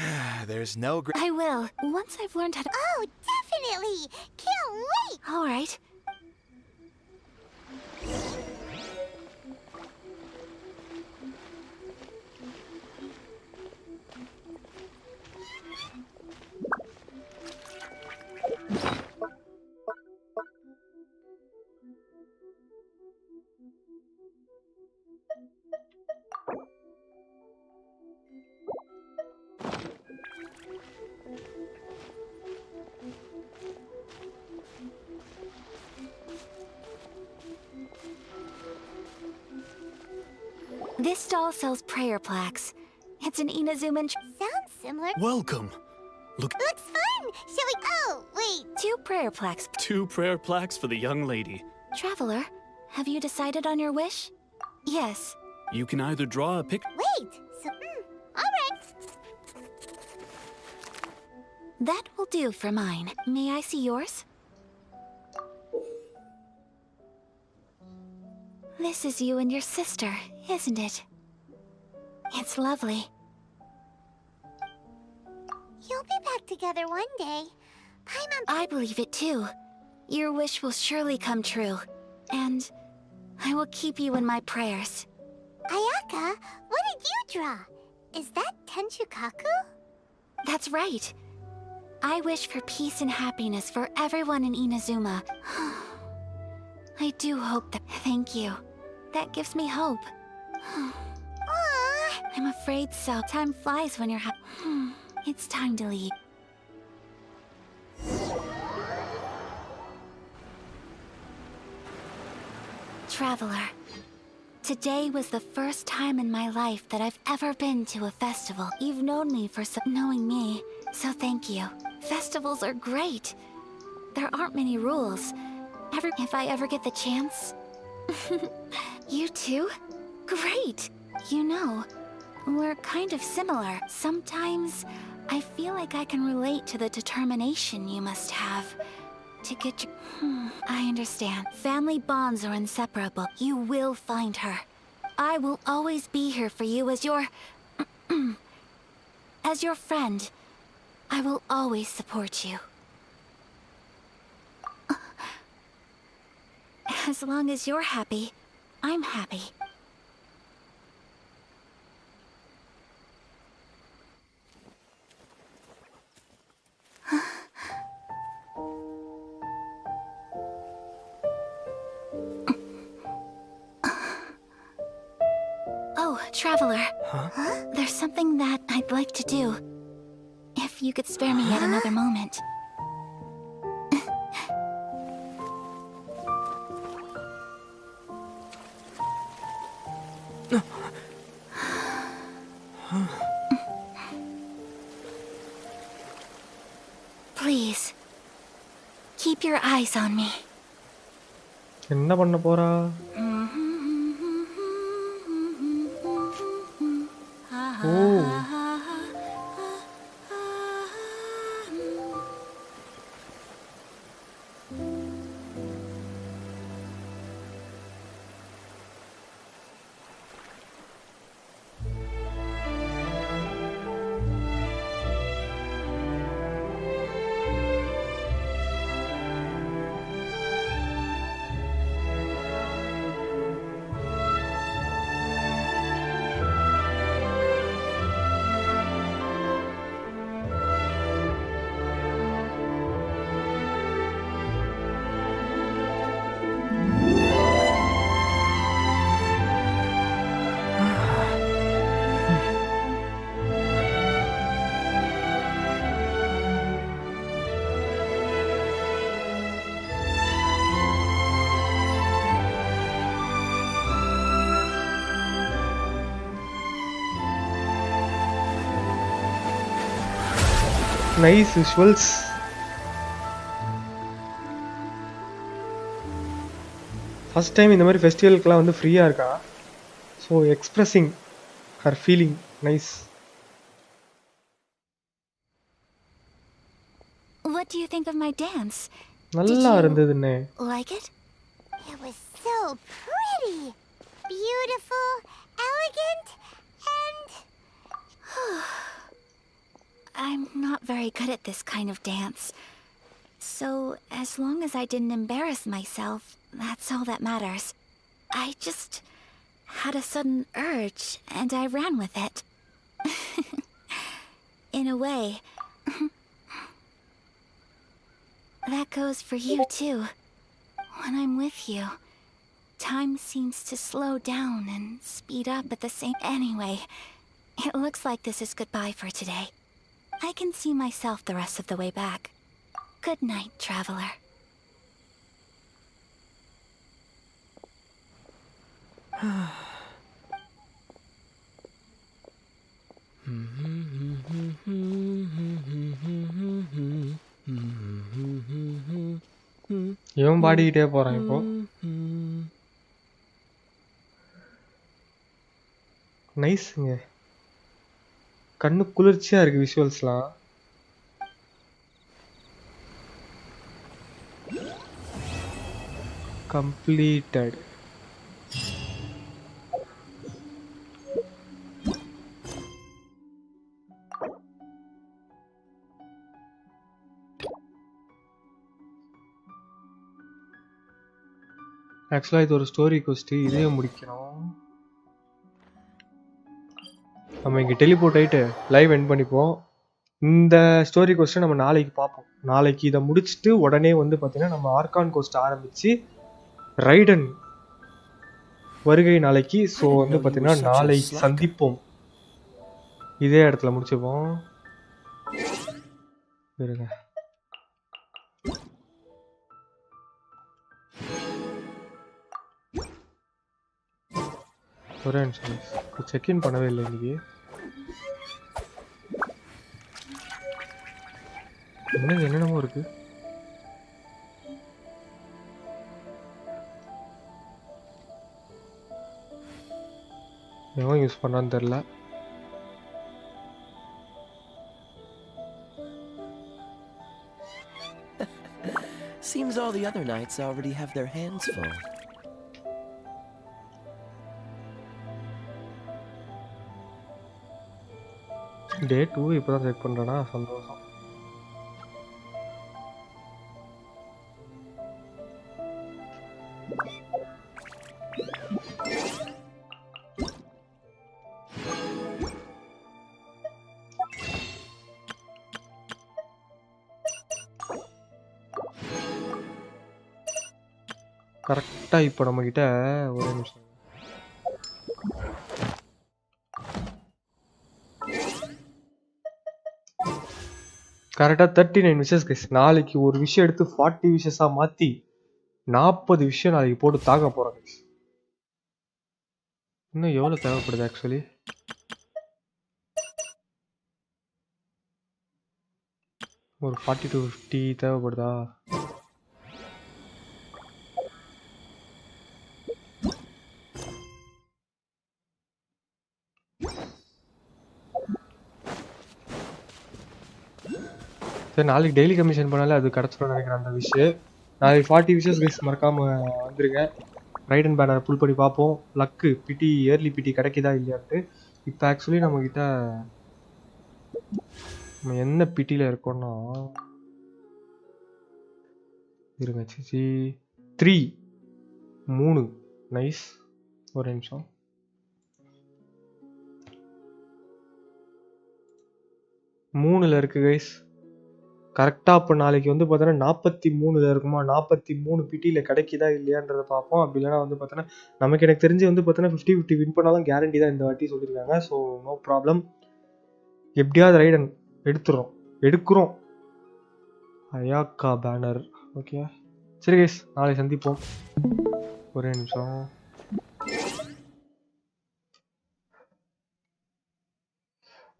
There's no... I will. Once I've learned how to... Oh, definitely! Can't wait! All right. This stall sells prayer plaques. It's an Inazuman... Sounds similar. Welcome. Looks fun! Shall we... Oh, wait. 2 prayer plaques. 2 prayer plaques for the young lady. Traveler, have you decided on your wish? Yes. You can either draw a pic... Wait! So, alright. That will do for mine. May I see yours? This is you and your sister, isn't it? It's lovely. You'll be back together one day. Paimon... I believe it too. Your wish will surely come true. And I will keep you in my prayers. Ayaka, what did you draw? Is that Tenchukaku? That's right. I wish for peace and happiness for everyone in Inazuma. I do hope that... Thank you. That gives me hope. Aww. I'm afraid so. Time flies when you're It's time to leave. Traveler, today was the first time in my life that I've ever been to a festival. You've known me for knowing me, so thank you. Festivals are great. There aren't many rules. If I ever get the chance. You too? Great! You know, we're kind of similar. Sometimes I feel like I can relate to the determination you must have to get your... I understand. Family bonds are inseparable. You will find her. I will always be here for you as your... as your friend. I will always support you. As long as you're happy, I'm happy. Oh, Traveler. Huh? There's something that I'd like to do. If you could spare me yet another moment. Please, keep your eyes on me. என்ன பண்ண போறா? ஓ nice visuals. First time இந்த மாதிரி ஃபெஸ்டிவலுக்குலாம் வந்து ஃப்ரீயாக இருக்கா. So expressing her feeling nice. What do you think of my dance? நல்லா இருந்ததுன்னு. Like it? It was so pretty, beautiful, elegant, and... I'm not very good at this kind of dance. So, as long as I didn't embarrass myself, that's all that matters. I just had a sudden urge, and I ran with it. In a way. That goes for you, too. When I'm with you, time seems to slow down and speed up at the same... Anyway, it looks like this is goodbye for today. I can see myself the rest of the way back. Good night, Traveler. இவன் பாடிக்கிட்டே போறான் இப்போ. நைஸ்ங்க. கண்ணு குளிர்ச்சியா இருக்கு விஷுவல்ஸ்லாம். completed. ஆக்சுவலாக இது ஒரு ஸ்டோரி கொஸ்ட். இதையும் முடிக்கணும். நம்ம இங்கே டெலிபோர்ட் ஆகிட்டு லைவ் எண்ட் பண்ணிப்போம். இந்த ஸ்டோரி கொஸ்ட்டை நம்ம நாளைக்கு பார்ப்போம். நாளைக்கு இதை முடிச்சுட்டு உடனே வந்து பார்த்தீங்கன்னா நம்ம ஆர்கான் கோஸ்ட் ஆரம்பித்து ரைடன் வருகை நாளைக்கு. ஸோ வந்து பார்த்தீங்கன்னா நாளை சந்திப்போம். இதே இடத்துல முடிச்சுப்போம். இருங்க. ஒரே நிமிஷம். செக்இன் பண்ணவே இல்லை இன்னைக்கு. என்னென்னமோ இருக்கு. எவன் யூஸ் பண்ணான்னு தெரியல. Seems all the other knights already have their hands full. Day 2 இப்பதான் செக் பண்றேனா, சந்தோஷம். கரெக்டா இப்போ நம்ம கிட்ட ஒரு நிமிஷம். கரெக்டா 39 விஷஸ் கைஸ். நாளைக்கு ஒரு விஷயம் எடுத்து 40 விஷஸா மாத்தி 40 விஷயம் நாளைக்கு போட்டு தாக்க போறோம் கைஸ். இன்னும் எவ்வளவு தேவைப்படுது ஆக்சுவலி? ஒரு 40 to 50 தேவைப்படுதா? சரி, நாளைக்கு டெய்லி கமிஷன் பண்ணாலே அது கிடச்சிடும் நினைக்கிறேன் அந்த விஷயம். நாளைக்கு 40 விஷஸ் கைஸ் மறக்காம வந்துருங்க. ரைட் அண்ட் பேனர் புல் பண்ணி பார்ப்போம். லக்கு பிடி இயர்லி பிடி கிடைக்குதா இல்லையான்ட்டு. இப்போ ஆக்சுவலி நம்மக்கிட்ட நம்ம என்ன பிடியில் இருக்கோம்னா இருங்க. சிச்சி 3 நைஸ். ஒரு நிமிஷம். மூணுல இருக்கு கைஸ். கரெக்டாக அப்போ நாளைக்கு வந்து பார்த்தோன்னா 43 இருக்குமா, 43 பிடியில் கிடைக்குதா இல்லையான்றதை பார்ப்போம். அப்படி இல்லைனா வந்து பார்த்தோன்னா நமக்கு எனக்கு தெரிஞ்சு வந்து பார்த்தோன்னா 50-50 வின் பண்ணாலும் கேரண்டி தான் இந்த வாட்டி சொல்லியிருக்காங்க. So no problem. எப்படியாவது ரைடன் எடுக்கிறோம். Ayaka banner. ஓகே சரி கைஸ், நாளை சந்திப்போம். ஒரே நிமிஷம்.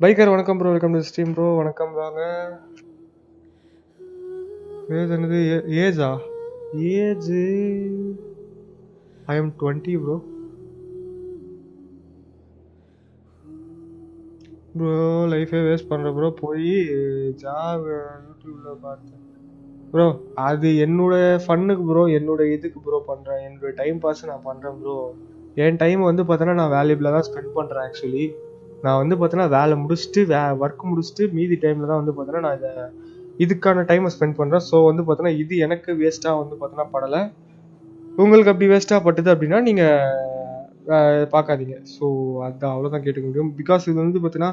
பைக்கர் வணக்கம் bro, welcome to stream bro. வணக்கம் வாங்க. ஏஜ் என்னது? ஏஜா? Age I am 20 bro. Bro லைஃபே வேஸ்ட் பண்ணுற ப்ரோ. போய் ஜாப் யூடியூப்பில் பார்த்தேன் ப்ரோ. அது என்னோட ஃபன்னுக்கு ப்ரோ, என்னோட இதுக்கு ப்ரோ பண்ணுறேன். என்னோட டைம் பாஸ் நான் பண்ணுறேன் ப்ரோ. என் டைம் வந்து பார்த்தோன்னா நான் வேல்யூபிளாக தான் ஸ்பெண்ட் பண்ணுறேன் ஆக்சுவலி. நான் வந்து பார்த்தோன்னா வேலை முடிச்சுட்டு ஒர்க் முடிச்சுட்டு மீதி டைமில் தான் வந்து பார்த்தோன்னா நான் இதுக்கான டைமை ஸ்பெண்ட் பண்ணுறேன். ஸோ வந்து பார்த்தோன்னா இது எனக்கு வேஸ்ட்டாக வந்து பார்த்தோன்னா படலை. உங்களுக்கு அப்படி வேஸ்ட்டாக பட்டுது அப்படின்னா நீங்கள் பார்க்காதீங்க. ஸோ அதுதான், அவ்வளோதான் கேட்டுக்க முடியும். பிகாஸ் இது வந்து பார்த்தீங்கன்னா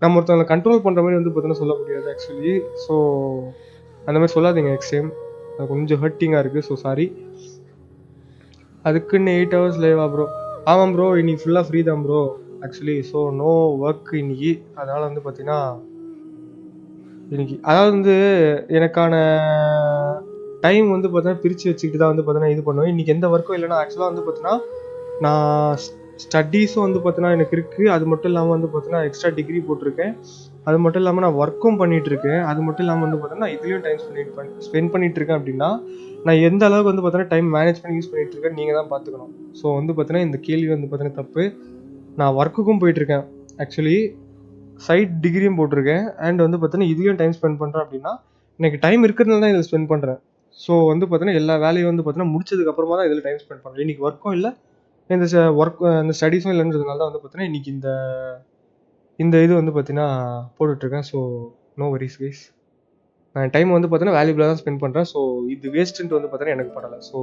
நம்ம ஒருத்தவங்களை கண்ட்ரோல் பண்ணுற மாதிரி வந்து பார்த்தோன்னா சொல்ல முடியாது ஆக்சுவலி. ஸோ அந்த மாதிரி சொல்லாதீங்க நெக்ஸ்ட் டைம். அது கொஞ்சம் ஹர்ட்டிங்காக இருக்குது. So sorry. அதுக்குன்னு 8 hours லைவா ப்ரோ? ஆமாம் ப்ரோ, இன்னைக்கு ஃபுல்லாக ஃப்ரீ தான் bro actually. So no work இன்னைக்கு. அதனால் வந்து பார்த்தீங்கன்னா இன்னைக்கு அதாவது வந்து எனக்கான டைம் வந்து பார்த்தீங்கன்னா பிரித்து வச்சுக்கிட்டு தான் வந்து பார்த்தீங்கன்னா இது பண்ணுவேன். இன்றைக்கி எந்த ஒர்க்கும் இல்லைனா ஆக்சுவலாக வந்து பார்த்தீங்கன்னா நான் ஸ்டடீஸும் வந்து பார்த்தீங்கன்னா எனக்கு இருக்குது. அது மட்டும் இல்லாமல் வந்து பார்த்தீங்கன்னா எக்ஸ்ட்ரா டிகிரி போட்டிருக்கேன். அது மட்டும் இல்லாமல் நான் ஒர்க்கும் பண்ணிகிட்ருக்கேன். அது மட்டும் இல்லாமல் வந்து பார்த்தீங்கன்னா இதுலேயும் டைம் ஸ்பெண்ட் பண்ணிகிட்ருக்கேன். அப்படின்னா நான் எந்த அளவுக்கு வந்து பார்த்தீங்கன்னா டைம் மேனேஜ் பண்ணி யூஸ் பண்ணிகிட்ருக்கேன் நீங்கள் தான் பார்த்துக்கணும். ஸோ வந்து பார்த்தீங்கன்னா இந்த கேள்வி வந்து பார்த்தீங்கன்னா தப்பு. நான் ஒர்க்குக்கும் போயிட்டுருக்கேன் ஆக்சுவலி. சைட் டிகிரியும் போட்டிருக்கேன். அண்ட் வந்து பார்த்தீங்கன்னா இதுலேயும் டைம் ஸ்பெண்ட் பண்ணுறேன். அப்படின்னா எனக்கு டைம் இருக்கிறதுனால தான் இதில் ஸ்பெண்ட் பண்ணுறேன். ஸோ வந்து பார்த்தீங்கன்னா எல்லா வேலையும் வந்து பார்த்தீங்கன்னா முடிச்சதுக்கப்புறமா தான் இதில் டைம் ஸ்பெண்ட் பண்ணுறேன். இன்றைக்கி ஒர்க்கும் இல்லை, இந்த இந்த ஸ்டடீஸும் இல்லைன்றதுனால தான் வந்து பார்த்தீங்கன்னா இன்றைக்கி இந்த இது வந்து பார்த்தீங்கன்னா போட்டுட்ருக்கேன். So no worries guys. நான் டைம் வந்து பார்த்தீங்கன்னா வேல்யூபிளாக தான் ஸ்பெண்ட் பண்ணுறேன். ஸோ இது வேஸ்ட்டுன்ட்டு வந்து பார்த்தீங்கன்னா எனக்கு படலை. ஸோ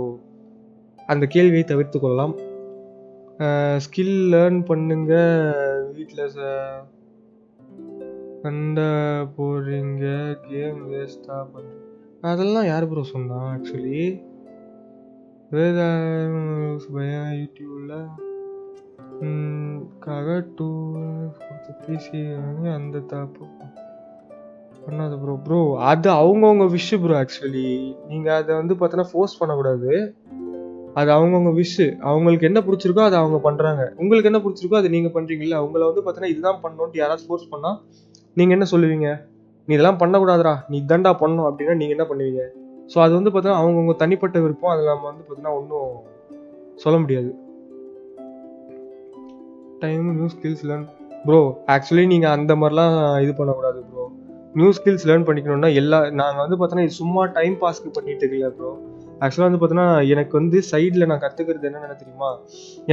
அந்த கேள்வியை தவிர்த்து கொள்ளலாம். ஸ்கில் லேர்ன் பண்ணுங்க. வீட்டில் சண்டை போடுறீங்க, கேம் வேஸ்ட்டாக பண்ணுறீங்க. அதெல்லாம் யார் ப்ரோ சொன்னா ஆக்சுவலி? யூடியூப்பில் டூ பிசி அந்த தப்பு பண்ணாது ப்ரோ. ப்ரோ அது அவங்கவுங்க விஷ் ப்ரோ. ஆக்சுவலி நீங்கள் அதை வந்து பார்த்தீங்கன்னா ஃபோர்ஸ் பண்ணக்கூடாது. அது அவங்கவுங்க விஷ். அவங்களுக்கு என்ன பிடிச்சிருக்கோ அதை அவங்க பண்ணுறாங்க. உங்களுக்கு என்ன பிடிச்சிருக்கோ அதை நீங்கள் பண்ணுறீங்களா? அவங்கள வந்து பார்த்தீங்கன்னா இதுதான் பண்ணணுன்ட்டு யாராவது ஃபோர்ஸ் பண்ணால் நீங்கள் என்ன சொல்லுவீங்க? நீ இதெல்லாம் பண்ணக்கூடாதுடா, நீ இதாண்டா பண்ணணும் அப்படின்னா நீங்கள் என்ன பண்ணுவீங்க? ஸோ அது வந்து பார்த்தீங்கன்னா அவங்கவுங்க தனிப்பட்ட விருப்பம். அதில் நம்ம வந்து பார்த்தீங்கன்னா ஒன்றும் சொல்ல முடியாது. Time new skills learn bro. Actually நீங்கள் அந்த மாதிரிலாம் இது பண்ணக்கூடாது ப்ரோ. நியூ ஸ்கில்ஸ் லேர்ன் பண்ணிக்கணும்னா நாங்கள் வந்து பார்த்தோன்னா இது சும்மா டைம் பாஸ்க்கு பண்ணிட்டு இருக்கல ப்ரோ. ஆக்சுவலாக வந்து பார்த்தோன்னா எனக்கு வந்து சைடில் நான் கற்றுக்கிறது என்னென்ன தெரியுமா?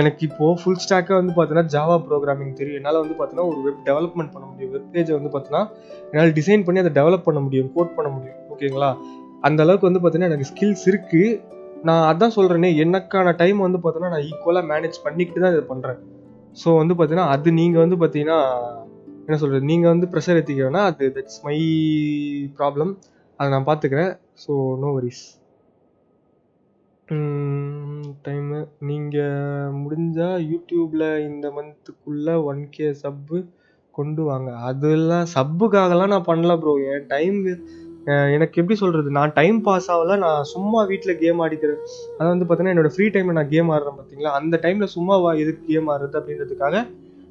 எனக்கு இப்போது ஃபுல் ஸ்டாக்காக வந்து பார்த்தோன்னா ஜாவா ப்ரோக்ராமிங் தெரியும். என்னால் வந்து பார்த்தோன்னா ஒரு வெப் டெவலப்மெண்ட் பண்ண முடியும். வெப் பேஜை வந்து பார்த்தோன்னா என்னால் டிசைன் பண்ணி அதை டெவலப் பண்ண முடியும், கோட் பண்ண முடியும். ஓகேங்களா? அந்த அளவுக்கு வந்து பார்த்தீங்கன்னா எனக்கு ஸ்கில்ஸ் இருக்குது. நான் அதான் சொல்கிறேனே, எனக்கான டைம் வந்து பார்த்தோன்னா நான் ஈக்குவலாக மேனேஜ் பண்ணிக்கிட்டு தான் இதை பண்ணுறேன். ஸோ வந்து பார்த்தீங்கன்னா அது நீங்கள் வந்து பார்த்தீங்கன்னா என்ன சொல்கிறது, நீங்கள் வந்து ப்ரெஷர் ஏற்றிக்கிறேன்னா அது தட்ஸ் மை ப்ராப்ளம். அதை நான் பார்த்துக்கிறேன். So no worries. டைமு நீங்கள் முடிஞ்சால் யூடியூப்பில் இந்த மந்த்துக்குள்ளே 1K சப்பு கொண்டு வாங்க. அதெல்லாம் சப்புக்காகலாம் நான் பண்ணல ப்ரோ. என் டைம் எனக்கு எப்படி சொல்கிறது, நான் டைம் பாஸ் ஆகல. நான் சும்மா வீட்டில் கேம் ஆடிக்கிறேன். அதை வந்து பார்த்தீங்கன்னா என்னோடய ஃப்ரீ டைமில் நான் கேம் ஆடுறேன் பார்த்தீங்களா, அந்த டைமில் சும்மாவா எதுக்கு கேம் ஆடுறது அப்படின்றதுக்காக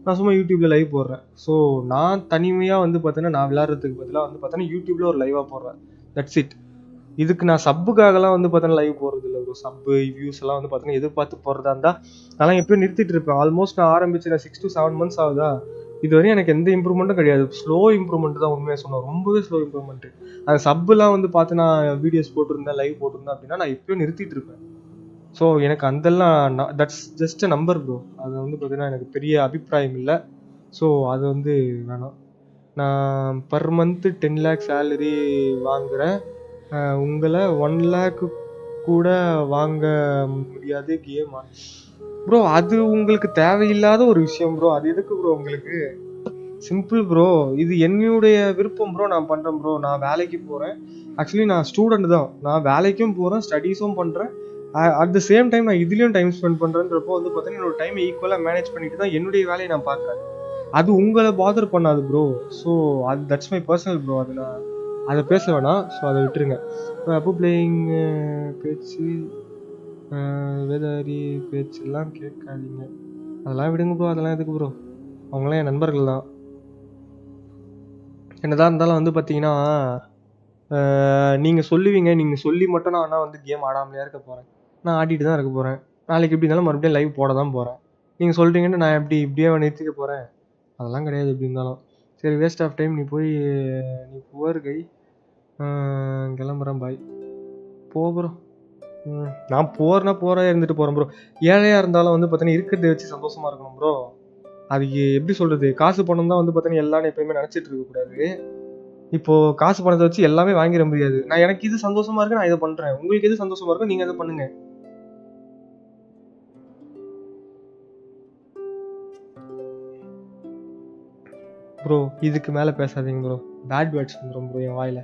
நான் சும்மா யூடியூப்பில் லைவ் போடுறேன். ஸோ நான் தனிமையாக வந்து பார்த்தீங்கன்னா நான் விளையாடுறதுக்கு பதிலாக வந்து பார்த்தீங்கன்னா யூடியூப்பில் ஒரு லைவாக போடுறேன். That's it. இதுக்கு நான் சப்புக்காகலாம் வந்து பார்த்தீங்கன்னா லைவ் போடுறது இல்லை ப்ரோ. சப்பு வியூஸ் எல்லாம் வந்து பார்த்தீங்கன்னா எதிர்பார்த்து போடுறதா இருந்தால் அதெல்லாம் எப்பயும் நிறுத்திட்டு இருப்பேன். ஆல்மோஸ்ட் நான் ஆரம்பிச்சு நான் 6 to 7 months ஆகுதா. இதுவரையும் எனக்கு எந்த இம்ப்ரூவ்மெண்ட்டும் கிடையாது. ஸ்லோ இம்ப்ரூவ்மெண்ட் தான் உண்மையாக சொன்னேன். ரொம்பவே ஸ்லோ இம்ப்ரூவ்மெண்ட்டு. அந்த சப்புலாம் வந்து பார்த்து நான் வீடியோஸ் போட்டிருந்தேன், லைவ் போட்டிருந்தேன் அப்படின்னா நான் எப்பயும் நிறுத்திட்டு இருப்பேன். ஸோ எனக்கு அதெல்லாம் that's just a number bro. அது வந்து பார்த்தீங்கன்னா எனக்கு பெரிய அபிப்பிராயம் இல்லை. ஸோ அது வந்து வேணாம். நான் பர் மந்த்து 10 lakh சேலரி வாங்குகிறேன். உங்களை 1 lakh கூட வாங்க முடியாது கேம் ப்ரோ. அது உங்களுக்கு தேவையில்லாத ஒரு விஷயம் ப்ரோ. அது எதுக்கு ப்ரோ உங்களுக்கு? Simple bro. இது என்னுடைய விருப்பம் ப்ரோ. நான் பண்ணுறேன் ப்ரோ. நான் வேலைக்கு போகிறேன். ஆக்சுவலி நான் ஸ்டூடெண்ட் தான். நான் வேலைக்கும் போகிறேன், ஸ்டடீஸும் பண்ணுறேன். அட் த சேம் டைம் நான் இதுலேயும் டைம் ஸ்பெண்ட் பண்ணுறேன்றப்போ வந்து பார்த்தீங்கன்னா என்னோட டைமை ஈக்குவலாக மேனேஜ் பண்ணிட்டு தான் என்னுடைய வேலையை நான் பார்க்குறேன். அது உங்களை பாதர் பண்ணாது ப்ரோ. ஸோ அது தட்ஸ் மை பர்சனல் ப்ரோ. அது நான் அதை பேச வேணாம். ஸோ அதை விட்டுருங்க. அப்போ பிளேயிங் பேச்சு வேதாரி பேச்செல்லாம் கேட்காதீங்க. அதெல்லாம் விடுங்க ப்ரோ. அதெல்லாம் எதுக்கு ப்ரோ? அவங்களாம் என் நண்பர்கள் தான். என்னதான் இருந்தாலும் வந்து பார்த்தீங்கன்னா நீங்கள் சொல்லுவீங்க, நீங்கள் சொல்லி மட்டும் நான் ஆனால் வந்து கேம் ஆடாமலையாக இருக்க போகிறேன். நான் ஆடிட்டு தான் இருக்க போகிறேன். நாளைக்கு எப்படி இருந்தாலும் மறுபடியும் லைவ் போட தான் போகிறேன். நீங்கள் சொல்கிறீங்கன்னு நான் இப்படியே நிறுத்திக்க போகிறேன்? அதெல்லாம் கிடையாது. எப்படி இருந்தாலும் சரி, வேஸ்ட் ஆஃப் டைம். நீ புவர் கை. கிளம்புறேன், பாய். போகிறோம். நான் போகிறேன் இருந்துட்டு போகிறேன் ப்ரோ. ஏழையாக இருந்தாலும் வந்து பார்த்தீங்கன்னா இருக்கிறத வச்சு சந்தோஷமாக இருக்கணும் ப்ரோ. அது எப்படி சொல்கிறது, காசு பணம் தான் வந்து பார்த்தீங்கன்னா எல்லாரும் எப்பயுமே நினச்சிட்டு இருக்கக்கூடாது. இப்போது காசு பணத்தை வச்சு எல்லாமே வாங்கிட முடியாது. எனக்கு இது சந்தோஷமாக இருக்கு, நான் இதை பண்ணுறேன். உங்களுக்கு எது சந்தோஷமாக இருக்கும் நீங்கள் அதை பண்ணுங்க ப்ரோ. இதுக்கு மேலே பேசாதீங்க ப்ரோ. பேட் வேர்ட்ஸ் வந்துடும் ப்ரோ என் வாயில்.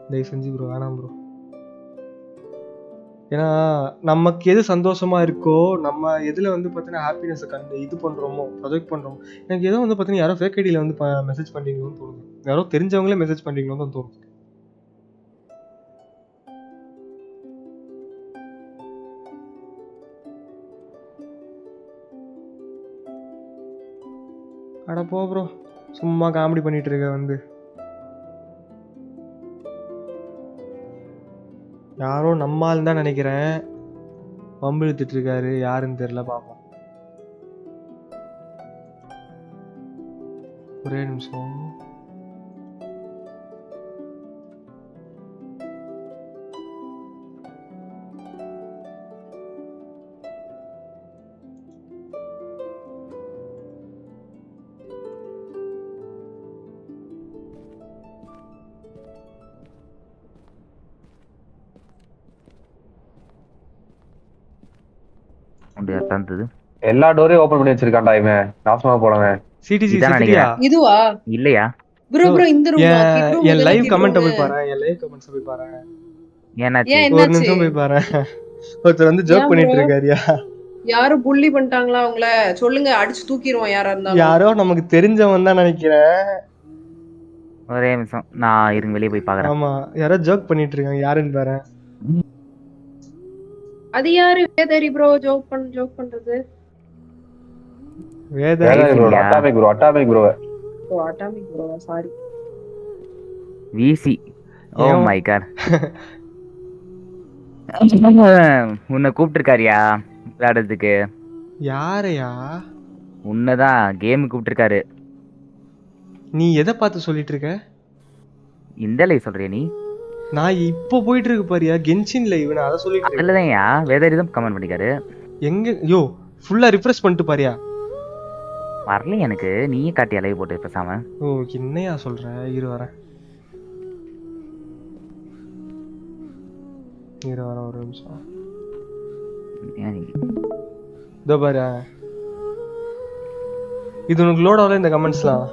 தயவு செஞ்சு ப்ரோ வேணாம் ப்ரோ. ஏன்னா நமக்கு எது சந்தோஷமா இருக்கோ, நம்ம எதில் வந்து பார்த்தீங்கன்னா ஹாப்பினஸை இது பண்ணுறோமோ, ப்ரொஜெக்ட் பண்ணுறோமோ. எனக்கு ஏதோ வந்து பார்த்தீங்கன்னா யாரோ ஃபேக் ஐடியில் வந்து மெசேஜ் பண்ணுறீங்களோன்னு தோணுது. யாரோ தெரிஞ்சவங்களே மெசேஜ் பண்ணுறீங்களோன்னு தான் தோணுது. அட போ ப்ரோ, சும்மா காமெடி பண்ணிட்டு இருக்க வந்து. யாரோ நம்மால் தான் நினைக்கிறேன் வம்பு இழுத்துட்டு இருக்காரு. யாருன்னு தெரியல, பாப்போம். ஒரே நிமிஷம். எல்லா டோரையும் ஓபன் பண்ணி வச்சிருக்கான்டா இவன். நாசமா போனவன். சிடிசி செட்டியா? இதுவா? இல்லையா ப்ரோ இந்த ரூம் என் லைவ் கமெண்ட் போய் பாரு. என் லைவ் கமெண்ட்ஸ் போய் பாரு. என்னாச்சு? ஒரு நிமிஷம் போய் பாரு. ஒருத்தர் வந்து ஜோக் பண்ணிட்டு இருக்காருயா. யாரும் புள்ளி பண்ணிட்டாங்களா உங்கள? சொல்லுங்க, அடிச்சு தூக்கிருவோம் யாரா இருந்தாலும். யாரோ நமக்கு தெரிஞ்சவன் தான் நினைக்கிறேன். ஒரே நிமிஷம் நான் இருங்க வெளியே போய் பார்க்குறேன். ஆமா, யாரோ ஜோக் பண்ணிட்டு இருக்காங்க. யாருன்னு பாரு. அது யாரு வேதரி ப்ரோ ஜோக் பண்றது? வேதரி bro, atomic bro. Oh atomic bro, sorry. விசி. Oh my god. உன்னை கூப்பிட்டுருக்காரியா விளையாடுறதுக்கு? யாரையா? உன்னதான் கேம் கூப்பிட்டுருக்காரு. நீ எதை பார்த்து சொல்லிட்டு இருக்க? இந்த லைவ் சொல்றியா நீ? நான் இப்போ போயிட்டு இருக்கு பாரியா, கென்ஷின் லைவ். நான் அதை சொல்லிட்டு இருக்கேன். அதுலதான்யா வேதாரி தான் கமெண்ட் பண்ணிக்காரு. எங்க யோ ஃபுல்லா ரிஃப்ரெஷ் பண்ணிட்டு பாரியா. வரல எனக்கு, நீயே காட்டியா லைவ் போட்டு பேசாம. ஓ என்னையா சொல்ற? இரு வரேன் ஒரு நிமிஷம். இதோ பாரு, இது உனக்கு லோட் ஆகல இந்த கமெண்ட்ஸ்லாம்?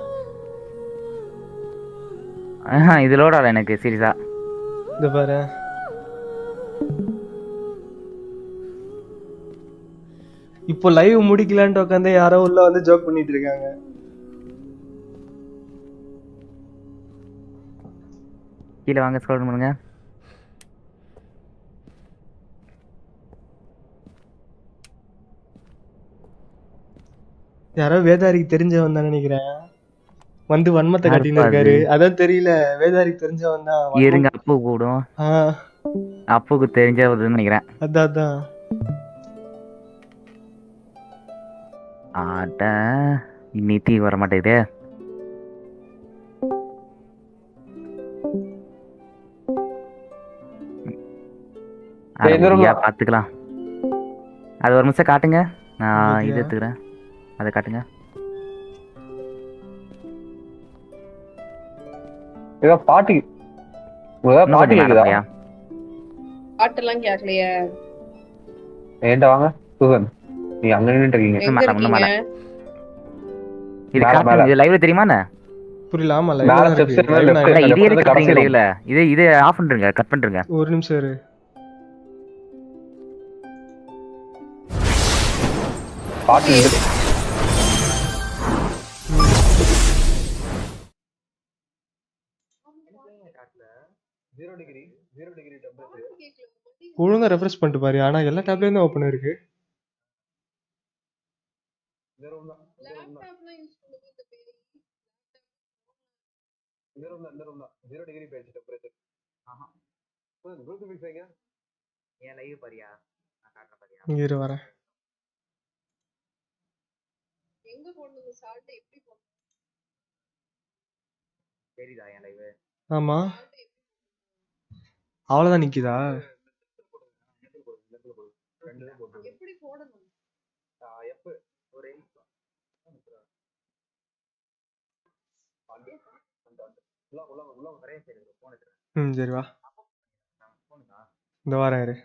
இது லோட் ஆகல எனக்கு சீரியஸா. இதோ பாரு, இப்போ லைவ் முடிக்கலான்ட்டு உட்காந்து யாரோ உள்ள வந்து ஜோக் பண்ணிட்டு இருக்காங்க. கீழே வாங்க, ஸ்க்ரோல் பண்ணுங்க. யாரோ வேதாரிக்கு தெரிஞ்சவன் தான் நினைக்கிறேன், வந்து வன்மத்தை கட்டின்னு இருக்காரு. அதான் தெரியல, வேதாரிக்கு தெரிஞ்சவன் தான். இருங்க அப்பு கூடும். அப்புக்கு தெரிஞ்சவதுன்னு நினைக்கிறேன். அதான் ஆட்ட இன்னைக்கு வர மாட்டேங்குதே. பாத்துக்கலாம். அது ஒரு நிமிஷம் காட்டுங்க, நான் இது எடுத்துக்கிறேன். அதை காட்டுங்க. ஏதோ பாட்டி கேக்குதா? பாட்டெல்லாம் கேட்கலையே. ஏன்டா வாங்க சூசன், நீ அங்க நின்னுட்டு இருக்கீங்க. இது காட்டுங்க, இது லைவ்ல தெரியுமாண்ணே? புரியல. ஆமா மேல ஸ்டெப்ஸ் இல்ல, இது எதுக்கு கட்டுறீங்க லைவ்ல? இது ஆஃப் பண்றீங்க, கட் பண்றீங்க. ஒரு நிமிஷம் இரு. பாட்டி ஒழுங்கா ரெஃப்ரெஷ் பண்ணிட்டு பாரு. ஆனா எல்லா டேப்லயும் தான் ஓபன் இருக்கு. இரு வரேன். எங்க போடுறது சால்ட் எப்படி போடுறது? தெரியுதா என் லைவ்? ஆமா, அவ்வளவுதான் நிக்குதா? எப்படி போடணும்? சரி வா, இந்த வாரம் இரு.